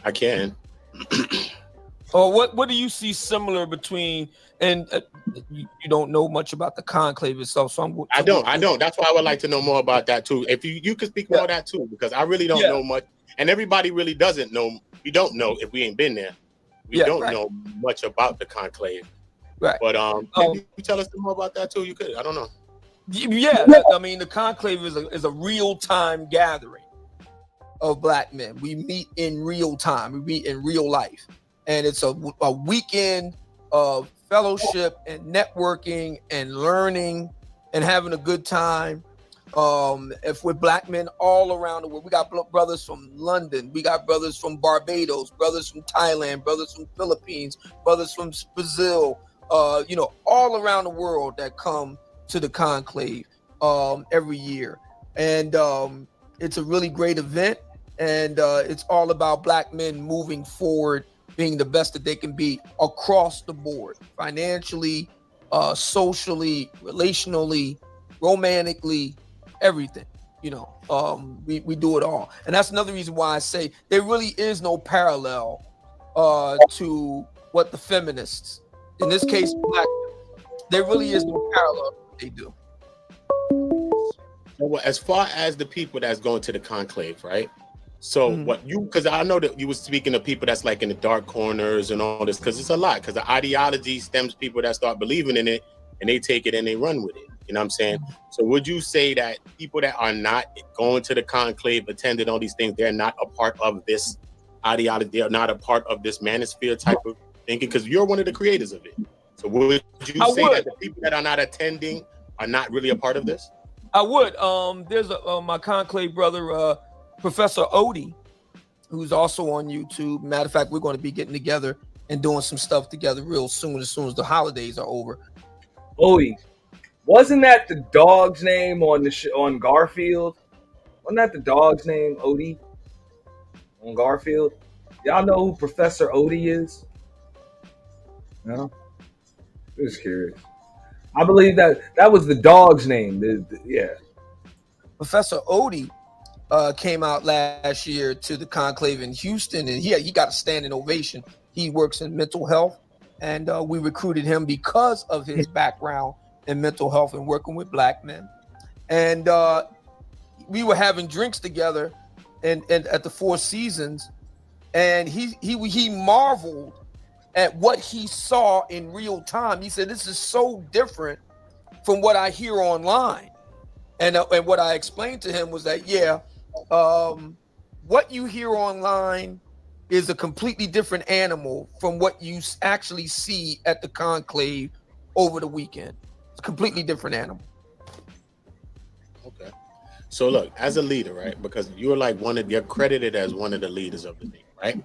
Speaker 2: I can.
Speaker 1: Oh, what do you see similar between, and you don't know much about the conclave itself, so
Speaker 2: I don't. That's why I would like to know more about that too. If you could speak more of that too, because I really don't know much, and everybody really doesn't know. We don't know if we ain't been there. We don't know much about the conclave.
Speaker 1: Right.
Speaker 2: But can you tell us more about that too? You could. I don't know.
Speaker 1: Yeah, I mean, the conclave is a real-time gathering of Black men. We meet in real time. We meet in real life. And it's a weekend of fellowship and networking and learning and having a good time. If we're Black men all around the world, we got brothers from London, we got brothers from Barbados, brothers from Thailand, brothers from Philippines, brothers from Brazil, all around the world that come to the conclave every year. And it's a really great event. And it's all about Black men moving forward, being the best that they can be across the board, financially, socially, relationally, romantically, everything. We do it all. And that's another reason why I say there really is no parallel to what the feminists, in this case, Black, there really is no parallel to what they do.
Speaker 2: So as far as the people that's going to the conclave, right? So because I know that you were speaking of people that's like in the dark corners and all this, because it's a lot, because the ideology stems people that start believing in it and they take it and they run with it. You know what I'm saying? So would you say that people that are not going to the conclave, attending all these things, they're not a part of this ideology, they're not a part of this manosphere type of thinking? Because you're one of the creators of it. So would you say that the people that are not attending are not really a part of this?
Speaker 1: I would. There's my conclave brother, Professor Odie, who's also on YouTube. Matter of fact, we're going to be getting together and doing some stuff together real soon, as soon as the holidays are over.
Speaker 3: Odie, wasn't that the dog's name on the on Garfield? Wasn't that the dog's name, Odie, on Garfield? Y'all know who Professor Odie is? No? Just curious. I believe that was the dog's name. Yeah.
Speaker 1: Professor Odie came out last year to the conclave in Houston, and he got a standing ovation. He works in mental health, and we recruited him because of his background in mental health and working with Black men. And we were having drinks together and at the Four Seasons, and he marveled at what he saw in real time. He said, "This is so different from what I hear online." And what I explained to him was that, what you hear online is a completely different animal from what you actually see at the conclave over the weekend. It's a completely different animal.
Speaker 2: Okay. So look, as a leader, right? Because you're like you're credited as one of the leaders of the league, right?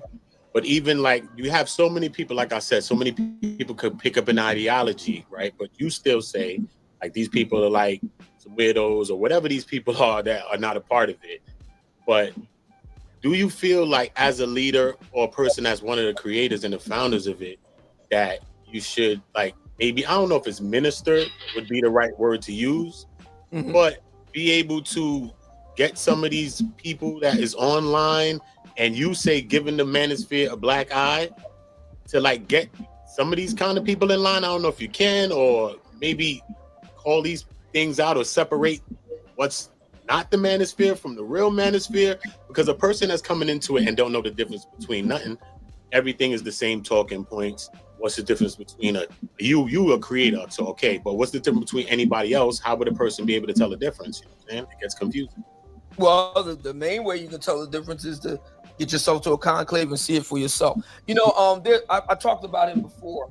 Speaker 2: But even like you have so many people, like I said, so many people could pick up an ideology, right? But you still say like these people are like some weirdos or whatever these people are that are not a part of it. But do you feel like as a leader or a person that's one of the creators and the founders of it, that you should like maybe, I don't know if it's minister would be the right word to use, but be able to get some of these people that is online and you say giving the manosphere a black eye to like get some of these kind of people in line? I don't know if you can, or maybe call these things out or separate what's not the manosphere from the real manosphere, because a person that's coming into it and don't know the difference between nothing, everything is the same talking points. What's the difference between you a creator? So, okay, but what's the difference between anybody else? How would a person be able to tell the difference? You know what I'm saying? It gets confusing.
Speaker 1: Well, the main way you can tell the difference is to get yourself to a conclave and see it for yourself. You know, I talked about him before.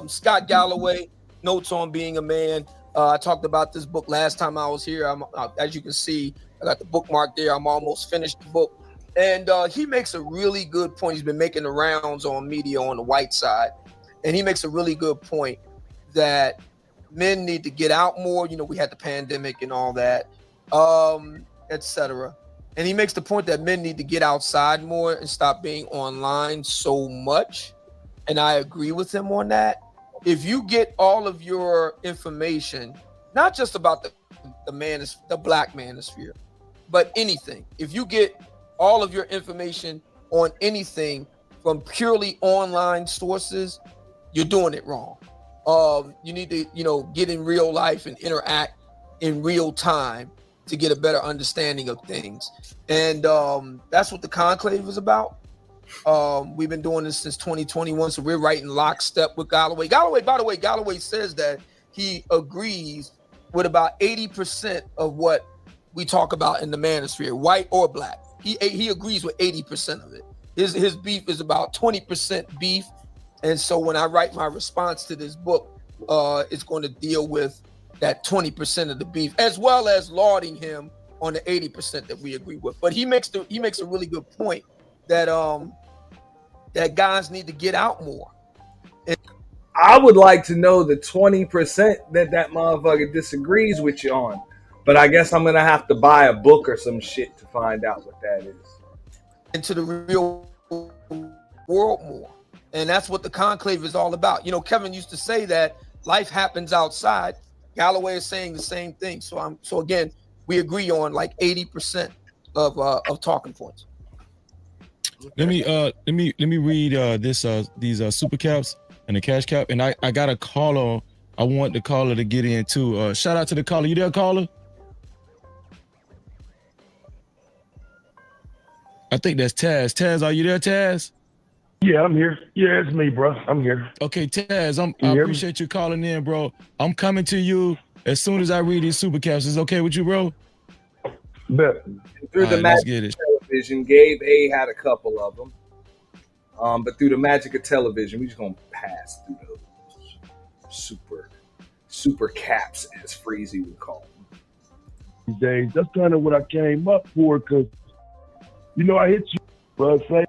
Speaker 1: Scott Galloway, Notes on Being a Man. I talked about this book last time I was here. As you can see, I got the bookmark there. I'm almost finished the book. And he makes a really good point. He's been making the rounds on media on the white side. And he makes a really good point that men need to get out more. You know, we had the pandemic and all that, etc. And he makes the point that men need to get outside more and stop being online so much. And I agree with him on that. If you get all of your information, not just about the black manosphere, but anything, if you get all of your information on anything from purely online sources, you're doing it wrong. You need to, get in real life and interact in real time to get a better understanding of things. And that's what the conclave is about. We've been doing this since 2021, so we're right in lockstep with Galloway. By the way, Galloway says that he agrees with about 80% of what we talk about in the manosphere, white or black. He agrees with 80% of it. His beef is about 20% beef. And so when I write my response to this book, it's going to deal with that 20% of the beef, as well as lauding him on the 80% that we agree with. But he makes a really good point that that guys need to get out more. And
Speaker 3: I would like to know the 20% that motherfucker disagrees with you on, but I guess I'm gonna have to buy a book or some shit to find out what that is.
Speaker 1: Into the real world more. And that's what the conclave is all about. You know, Kevin used to say that life happens outside. Galloway is saying the same thing. So again, we agree on like 80% of talking points.
Speaker 8: Let me read these super caps and the cash cap. And I got a caller. I want the caller to get in too. Shout out to the caller. You there, caller? I think that's Taz. Taz, are you there, Taz?
Speaker 7: Yeah, I'm here. Yeah, it's me, bro. I'm here.
Speaker 8: Okay, Taz, I appreciate you calling in, bro. I'm coming to you as soon as I read these super caps. Is okay with you, bro?
Speaker 7: Bet.
Speaker 3: Through the magic of television, Gabe A had a couple of them. But through the magic of television, we're just gonna pass through those super caps, as Freezy would call them.
Speaker 7: Days. That's kind of what I came up for, because I hit you, bro. Say,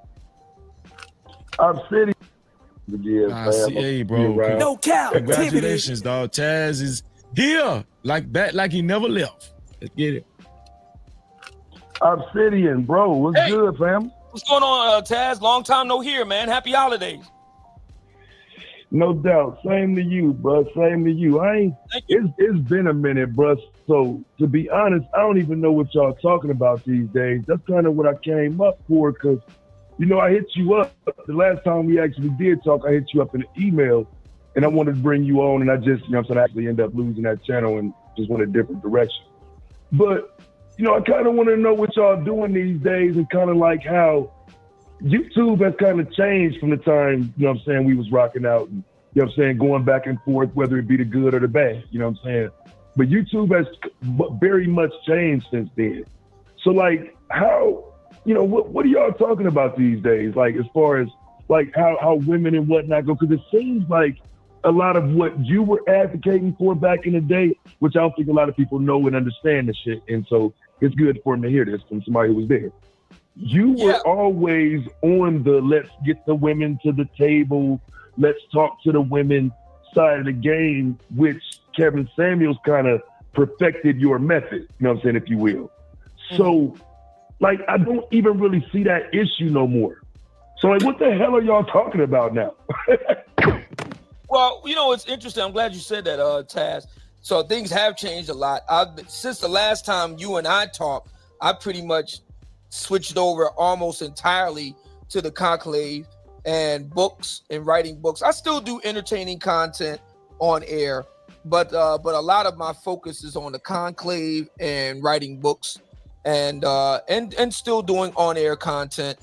Speaker 7: I'm sitting.
Speaker 8: Hey, bro.
Speaker 7: No cap.
Speaker 8: Congratulations, dog. Taz is here, back like he never left. Let's get it.
Speaker 7: Obsidian, bro. What's good, fam?
Speaker 1: What's going on, Taz? Long time no hear, man. Happy holidays.
Speaker 7: No doubt. Same to you, bro. Same to you. It's been a minute, bro. So to be honest, I don't even know what y'all talking about these days. That's kind of what I came up for, because I hit you up the last time we actually did talk. I hit you up in an email, and I wanted to bring you on, and I just, you know what I'm saying, I actually ended up losing that channel and just went a different direction. But, you know, I kind of want to know what y'all doing these days, and kind of like how YouTube has kind of changed from the time, you know what I'm saying, we was rocking out, and, you know what I'm saying, going back and forth, whether it be the good or the bad, you know what I'm saying? But YouTube has very much changed since then. So, like, how, you know, what are y'all talking about these days? Like, as far as, like, how women and whatnot go? Because it seems like a lot of what you were advocating for back in the day, which I don't think a lot of people know and understand the shit. And so it's good for them to hear this from somebody who was there. You were always on the let's get the women to the table, let's talk to the women side of the game, which Kevin Samuels kind of perfected your method, you know what I'm saying, if you will. So, like, I don't even really see that issue no more. So, like, what the hell are y'all talking about now?
Speaker 1: Well, you know, it's interesting. I'm glad you said that, Taz. So things have changed a lot. Since the last time you and I talked, I pretty much switched over almost entirely to the conclave and books and writing books. I still do entertaining content on air, but a lot of my focus is on the conclave and writing books, and still doing on-air content.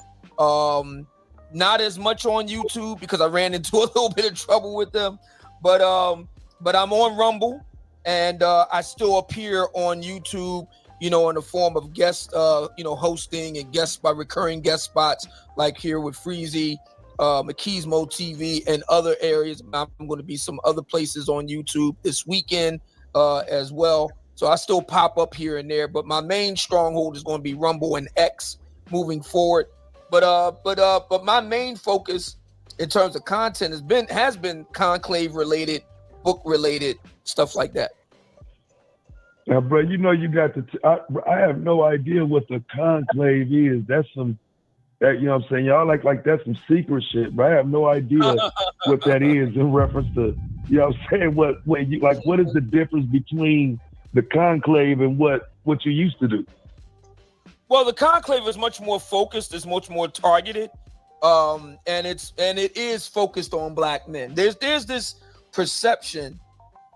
Speaker 1: Not as much on YouTube because I ran into a little bit of trouble with them, but I'm on Rumble, and I still appear on YouTube, you know, in the form of guest, hosting and recurring guest spots, like here with Freezy, Machismo TV, and other areas. I'm going to be some other places on YouTube this weekend as well. So I still pop up here and there, but my main stronghold is going to be Rumble and X moving forward. But my main focus in terms of content has been conclave related, book related, stuff like that.
Speaker 7: Now, bro, you know you got I have no idea what the conclave is. That's you know what I'm saying? Y'all like that's some secret shit, but I have no idea what that is in reference to, you know what I'm saying? What is the difference between the conclave and what you used to do?
Speaker 1: Well, the conclave is much more focused, it's much more targeted, and it is focused on Black men. There's this perception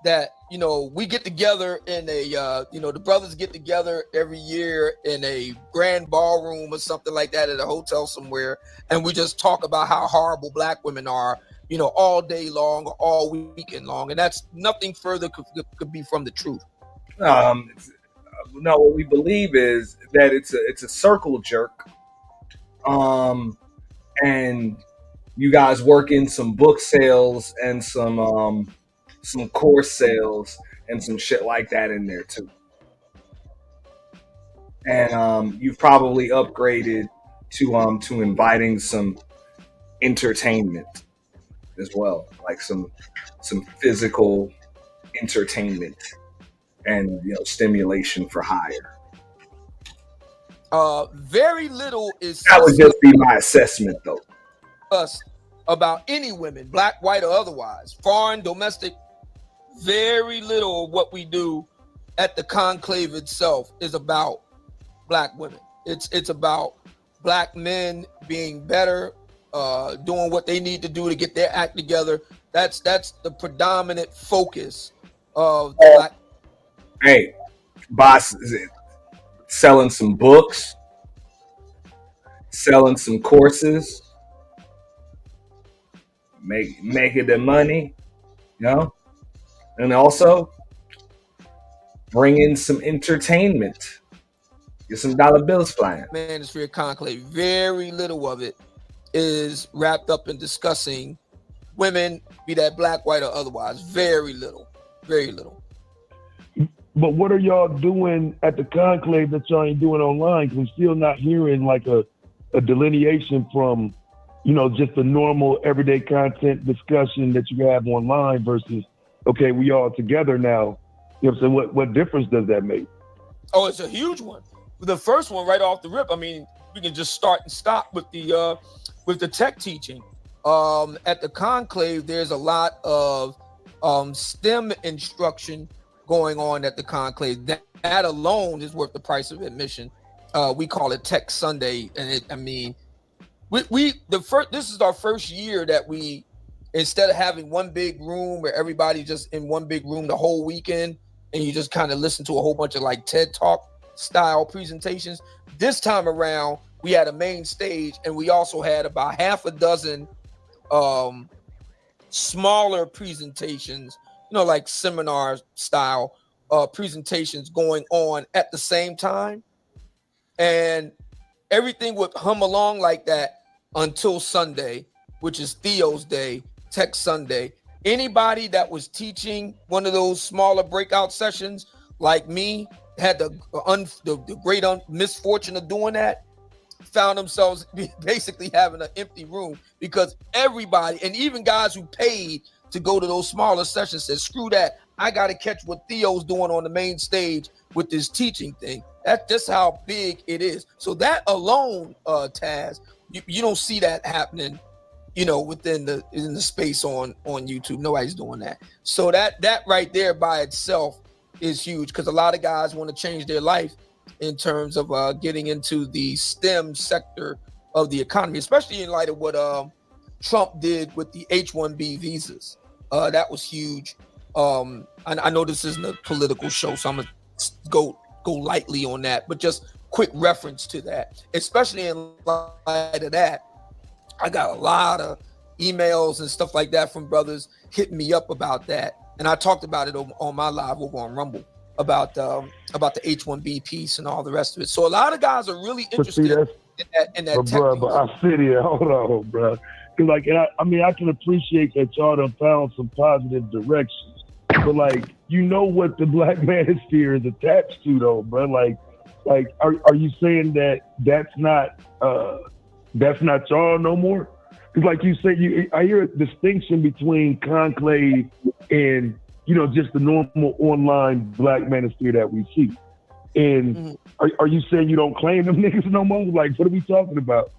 Speaker 1: that, you know, we get together in a the brothers get together every year in a grand ballroom or something like that at a hotel somewhere, and we just talk about how horrible Black women are, you know, all day long or all weekend long, and that's nothing further could be from the truth.
Speaker 3: No, what we believe is that it's a circle jerk, and you guys work in some book sales and some course sales and some shit like that in there too. And you've probably upgraded to inviting some entertainment as well, like some physical entertainment and, you know, stimulation for hire.
Speaker 1: Very little is
Speaker 3: that would just be my assessment, though.
Speaker 1: Us about any women, Black, white, or otherwise, foreign, domestic. Very little of what we do at the conclave itself is about Black women. It's about Black men being better, doing what they need to do to get their act together. That's the predominant focus of the Black.
Speaker 3: Hey, boss, is it selling some books, selling some courses, making the money, you know, and also bring in some entertainment, get some dollar bills flying.
Speaker 1: Manosphere Conclave, very little of it is wrapped up in discussing women, be that Black, white, or otherwise. Very little, very little.
Speaker 7: But what are y'all doing at the conclave that y'all ain't doing online? Because I'm still not hearing like a delineation from, you know, just the normal everyday content discussion that you have online versus, okay, we all together now. You know what I'm saying? What difference does that make?
Speaker 1: Oh, it's a huge one. The first one right off the rip, I mean, we can just start and stop with the tech teaching. At the conclave, there's a lot of STEM instruction going on at the conclave. That alone is worth the price of admission. We call it Tech Sunday, and this is our first year that we instead of having one big room where everybody just in one big room the whole weekend and you just kind of listen to a whole bunch of like TED Talk style presentations, this time around we had a main stage and we also had about half a dozen smaller presentations, like seminar style presentations going on at the same time. And everything would hum along like that until Sunday, which is Theo's Day, Tech Sunday. Anybody that was teaching one of those smaller breakout sessions, like me, had the great misfortune of doing that, found themselves basically having an empty room because everybody, and even guys who paid to go to those smaller sessions, said, screw that, I got to catch what Theo's doing on the main stage with this teaching thing. That's just how big it is. So that alone, Taz, you don't see that happening, within the space on YouTube. Nobody's doing that. So that right there by itself is huge, because a lot of guys want to change their life in terms of getting into the STEM sector of the economy, especially in light of what Trump did with the H-1B visas. That was huge. I know this isn't a political show, so I'm gonna go lightly on that, but just quick reference to that, especially in light of that. I got a lot of emails and stuff like that from brothers hitting me up about that, and I talked about it on my live over on Rumble about the H-1B piece and all the rest of it. So a lot of guys are really interested in that.
Speaker 7: But I sit here, hold on, bro. Cause I can appreciate that y'all done found some positive directions, but what the Black Manosphere is attached to, though, bro. Are you saying that's not y'all no more? Because like you said, I hear a distinction between Conclave and just the normal online Black Manosphere that we see. And are you saying you don't claim them niggas no more? What are we talking about?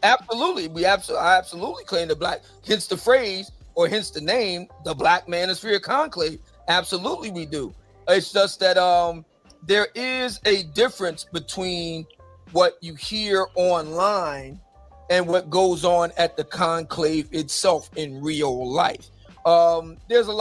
Speaker 1: Absolutely, I absolutely claim the Black. Hence the phrase, or hence the name, the Black Manosphere Conclave. Absolutely, we do. It's just that there is a difference between what you hear online and what goes on at the conclave itself in real life. There's a lot